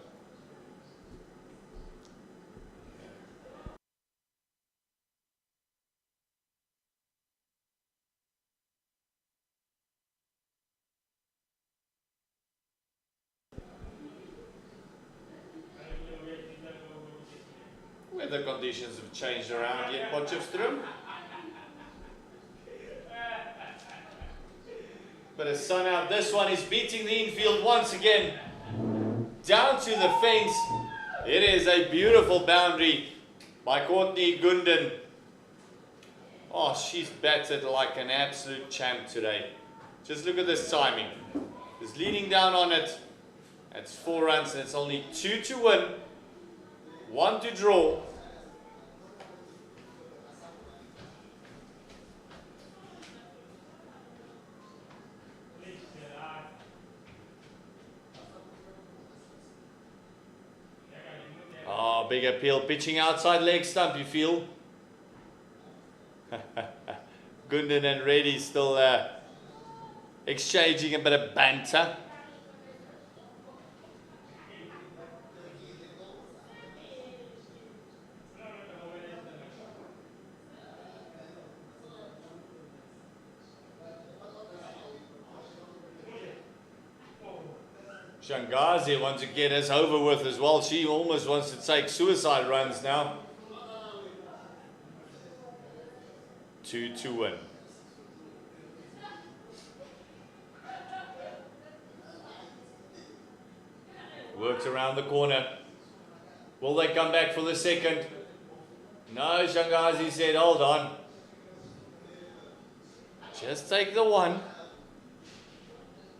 Weather conditions have changed around here, Potchefstroom. But a sun out. This one is beating the infield once again. Down to the fence. It is a beautiful boundary by Courtney Gunden. Oh, she's batted like an absolute champ today. Just look at this timing. Just leading down on it. That's 4 runs and it's only 2 to win. 1 to draw. Oh, big appeal. Pitching outside leg stump, you feel. Gundan and Reddy still exchanging a bit of banter. Shangazi wants to get us over with as well. She almost wants to take suicide runs now. 2 to win. Works around the corner. Will they come back for the second? No, Shangazi said, hold on. Just take the one.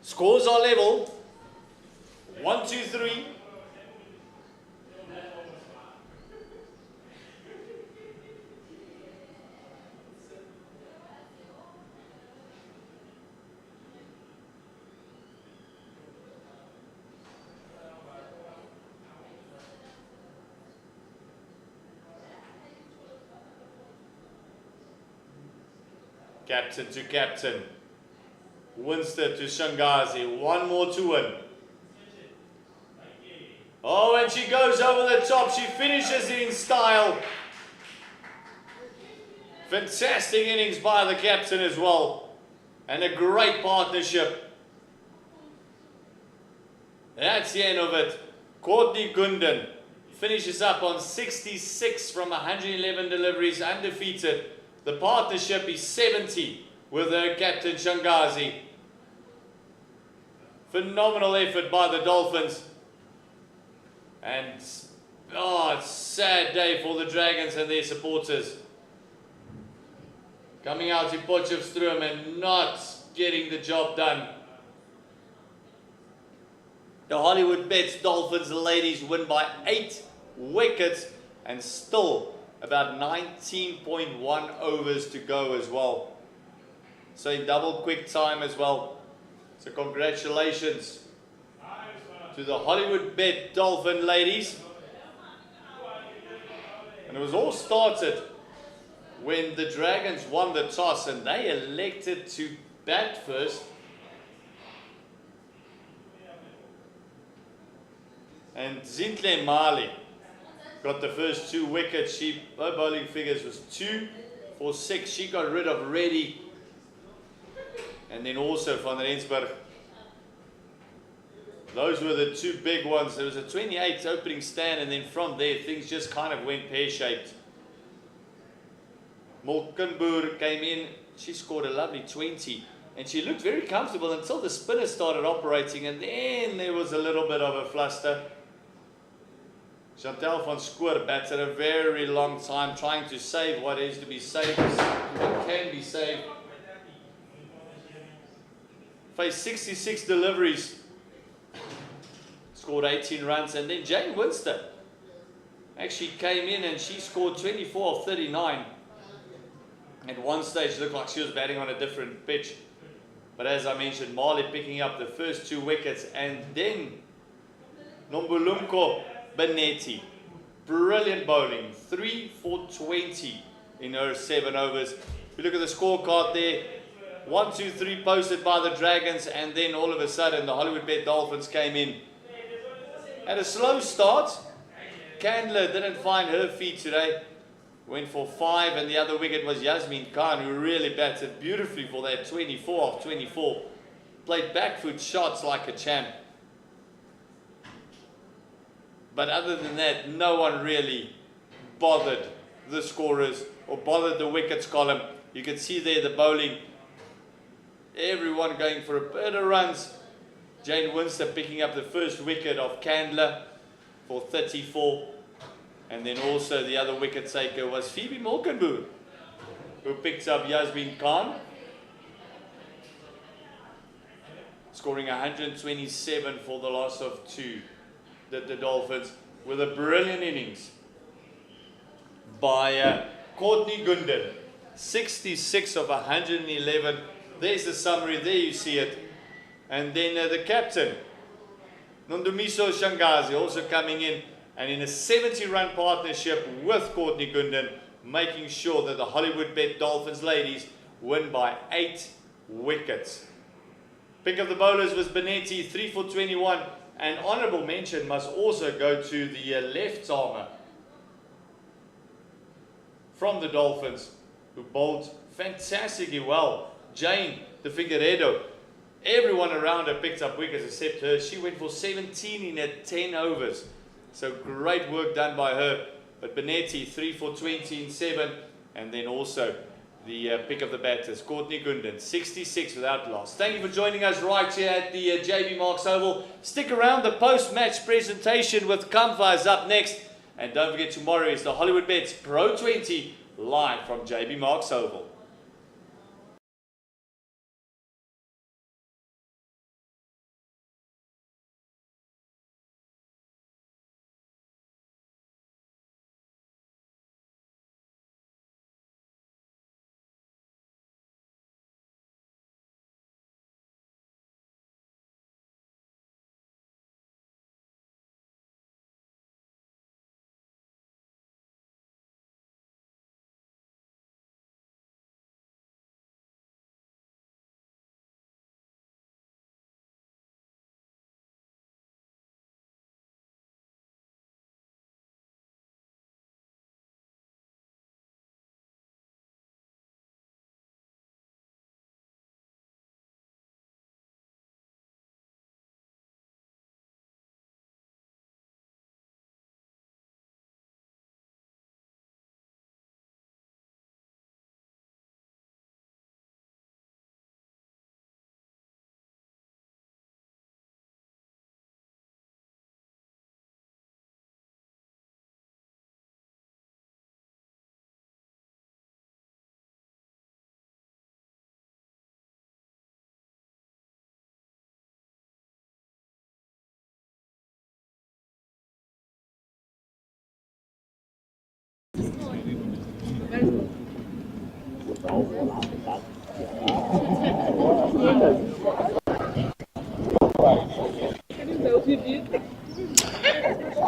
Scores are level. 1, 2, 3. Captain to captain. Winster to Shangazi. One more to win. Oh, and she goes over the top. She finishes it in style. Fantastic innings by the captain as well. And a great partnership. That's the end of it. Courtney Gundan finishes up on 66 from 111 deliveries, undefeated. The partnership is 70 with her captain Shangazi. Phenomenal effort by the Dolphins. And, it's a sad day for the Dragons and their supporters. Coming out to Potchefstroom and not getting the job done. The Hollywoodbets Dolphins ladies win by 8 wickets and still about 19.1 overs to go as well. So in double quick time as well. So congratulations to the Hollywoodbet Dolphin ladies. And it was all started when the Dragons won the toss and they elected to bat first. And Zintle Mali got the first 2 wickets. Her bowling figures was 2 for 6. She got rid of Reddy. And then also van der Ensberg. Those were the 2 big ones. There was a 28 opening stand, and then from there things just kind of went pear-shaped. Molkenboer came in. She scored a lovely 20. And she looked very comfortable until the spinner started operating, and then there was a little bit of a fluster. Chantal van Schoor batted a very long time trying to save what is to be saved, what can be saved. Faced 66 deliveries. Scored 18 runs, and then Jane Winster actually came in and she scored 24 of 39. At one stage, it looked like she was batting on a different pitch. But as I mentioned, Marley picking up the first 2 wickets, and then Nombulumko Benetti. Brilliant bowling, 3 for 20 in her 7 overs. If you look at the scorecard there, 1, 2, 3 posted by the Dragons, and then all of a sudden the Hollywoodbet Dolphins came in. At a slow start, Candler didn't find her feet today. Went for 5, and the other wicket was Yasmin Khan, who really batted beautifully for that 24 of 24. Played back foot shots like a champ. But other than that, no one really bothered the scorers or bothered the wickets column. You can see there the bowling. Everyone going for a bit of runs. Jane Winster picking up the first wicket of Candler for 34. And then also the other wicket taker was Phoebe Molkenboer, who picks up Yasmin Khan, scoring 127 for the loss of 2. The Dolphins, with a brilliant innings by Courtney Gundan. 66 of 111. There's the summary, there you see it. And then the captain, Nondumiso Shangazi, also coming in, and in a 70-run partnership with Courtney Gundan, making sure that the Hollywoodbet Dolphins ladies win by 8 wickets. Pick of the bowlers was Benetti, 3 for 21. And honourable mention must also go to the left armer from the Dolphins, who bowled fantastically well. Jane de Figueiredo, everyone around her picked up wickets except her. She went for 17 in 10 overs. So great work done by her. But Benetti, 3 for 20 in 7. And then also the pick of the batters, Courtney Gundan, 66 without loss. Thank you for joining us right here at the JB Marks Oval. Stick around, the post-match presentation with Kamfa is up next. And don't forget, tomorrow is the Hollywoodbets Pro50 live from JB Marks Oval.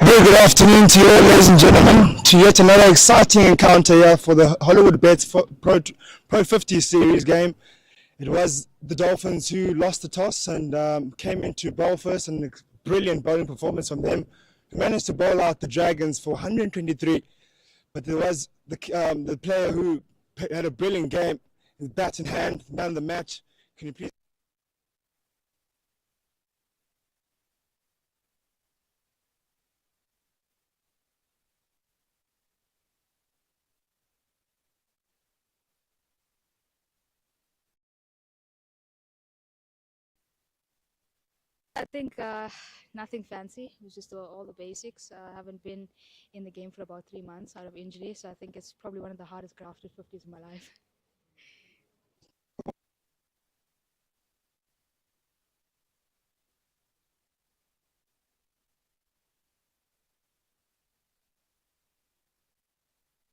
Very good afternoon to you, ladies and gentlemen, to yet another exciting encounter here for the Hollywoodbets Pro50 series game. It was the Dolphins who lost the toss and came into bowl first, and a brilliant bowling performance from them, who managed to bowl out the Dragons for 123. But there was the player who had a brilliant game, with bat in hand, man of the match. Can you please? I think nothing fancy. It was just all the basics. I haven't been in the game for about 3 months out of injury, so I think it's probably one of the hardest crafted 50s in my life.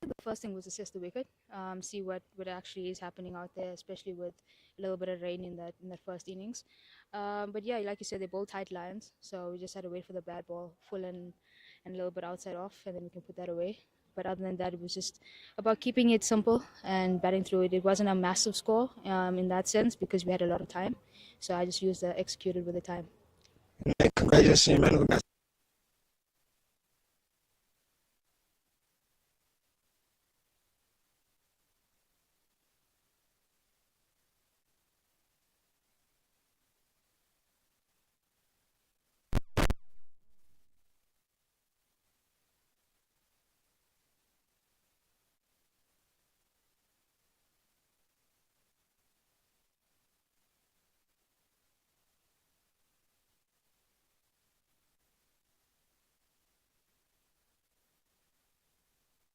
The first thing was assess the wicket, see what actually is happening out there, especially with a little bit of rain in that first innings. But yeah, like you said, they're both tight lines, so we just had to wait for the bad ball, full and a little bit outside off, and then we can put that away. But other than that, it was just about keeping it simple and batting through it. It wasn't a massive score in that sense because we had a lot of time, so I just used the executed with the time. Congratulations, man of the match.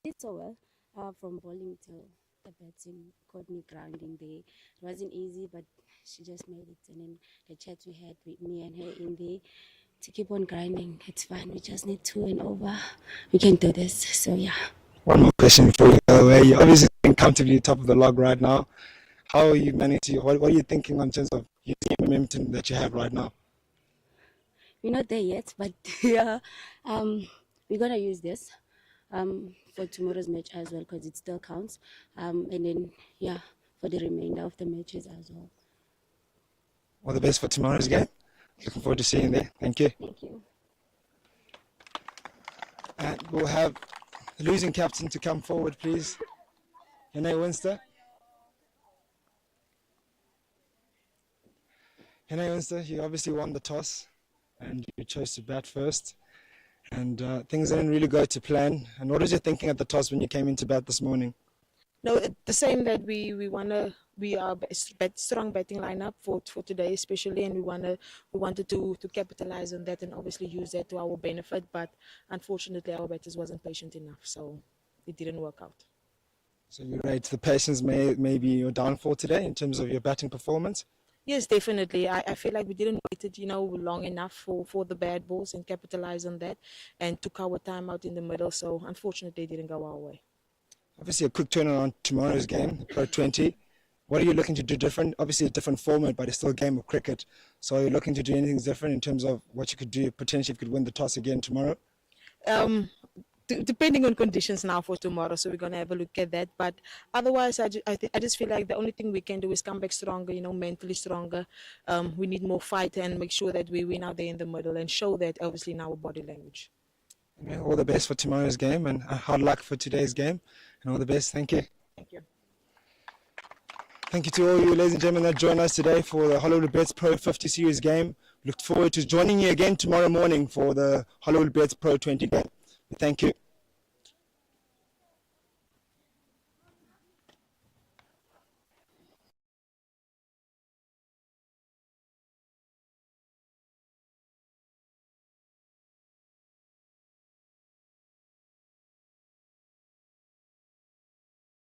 Did so well from bowling till the batting, caught me grounding there. It wasn't easy, but she just made it. And then the chat we had with me and her in there to keep on grinding. It's fine. We just need 2 and over. We can do this. So yeah. One more question before we go away. You're obviously comfortably top of the log right now. How are you managing? What are you thinking in terms of using the momentum that you have right now? We're not there yet, but yeah, we're gonna use this for tomorrow's match as well because it still counts. And then yeah, for the remainder of the matches as well. All the best for tomorrow's game. Looking forward to seeing you there. Thank you. Thank you. And we'll have the losing captain to come forward, please. Hene Winster. Hene Winster, you obviously won the toss and you chose to bat first. And things didn't really go to plan. And what was your thinking at the toss when you came into bat this morning? No, the same that we are strong batting lineup for today especially, and we wanted to capitalize on that and obviously use that to our benefit. But unfortunately, our batters wasn't patient enough, so it didn't work out. So you rate the patience may be your downfall today in terms of your batting performance? Yes, definitely. I feel like we didn't wait it, long enough for the bad balls and capitalize on that, and took our time out in the middle. So unfortunately, it didn't go our way. Obviously, a quick turnaround on tomorrow's game, Pro20. What are you looking to do different? Obviously, a different format, but it's still a game of cricket. So are you looking to do anything different in terms of what you could do potentially if you could win the toss again tomorrow? Depending on conditions now for tomorrow, so we're going to have a look at that. But otherwise, I just feel like the only thing we can do is come back stronger, mentally stronger. We need more fight and make sure that we win out there in the middle and show that obviously in our body language. Okay, all the best for tomorrow's game and hard luck for today's game. And all the best. Thank you. Thank you. Thank you to all you ladies and gentlemen that joined us today for the Hollywoodbets Pro50 series game. Look forward to joining you again tomorrow morning for the Hollywoodbets Pro20 game. Thank you.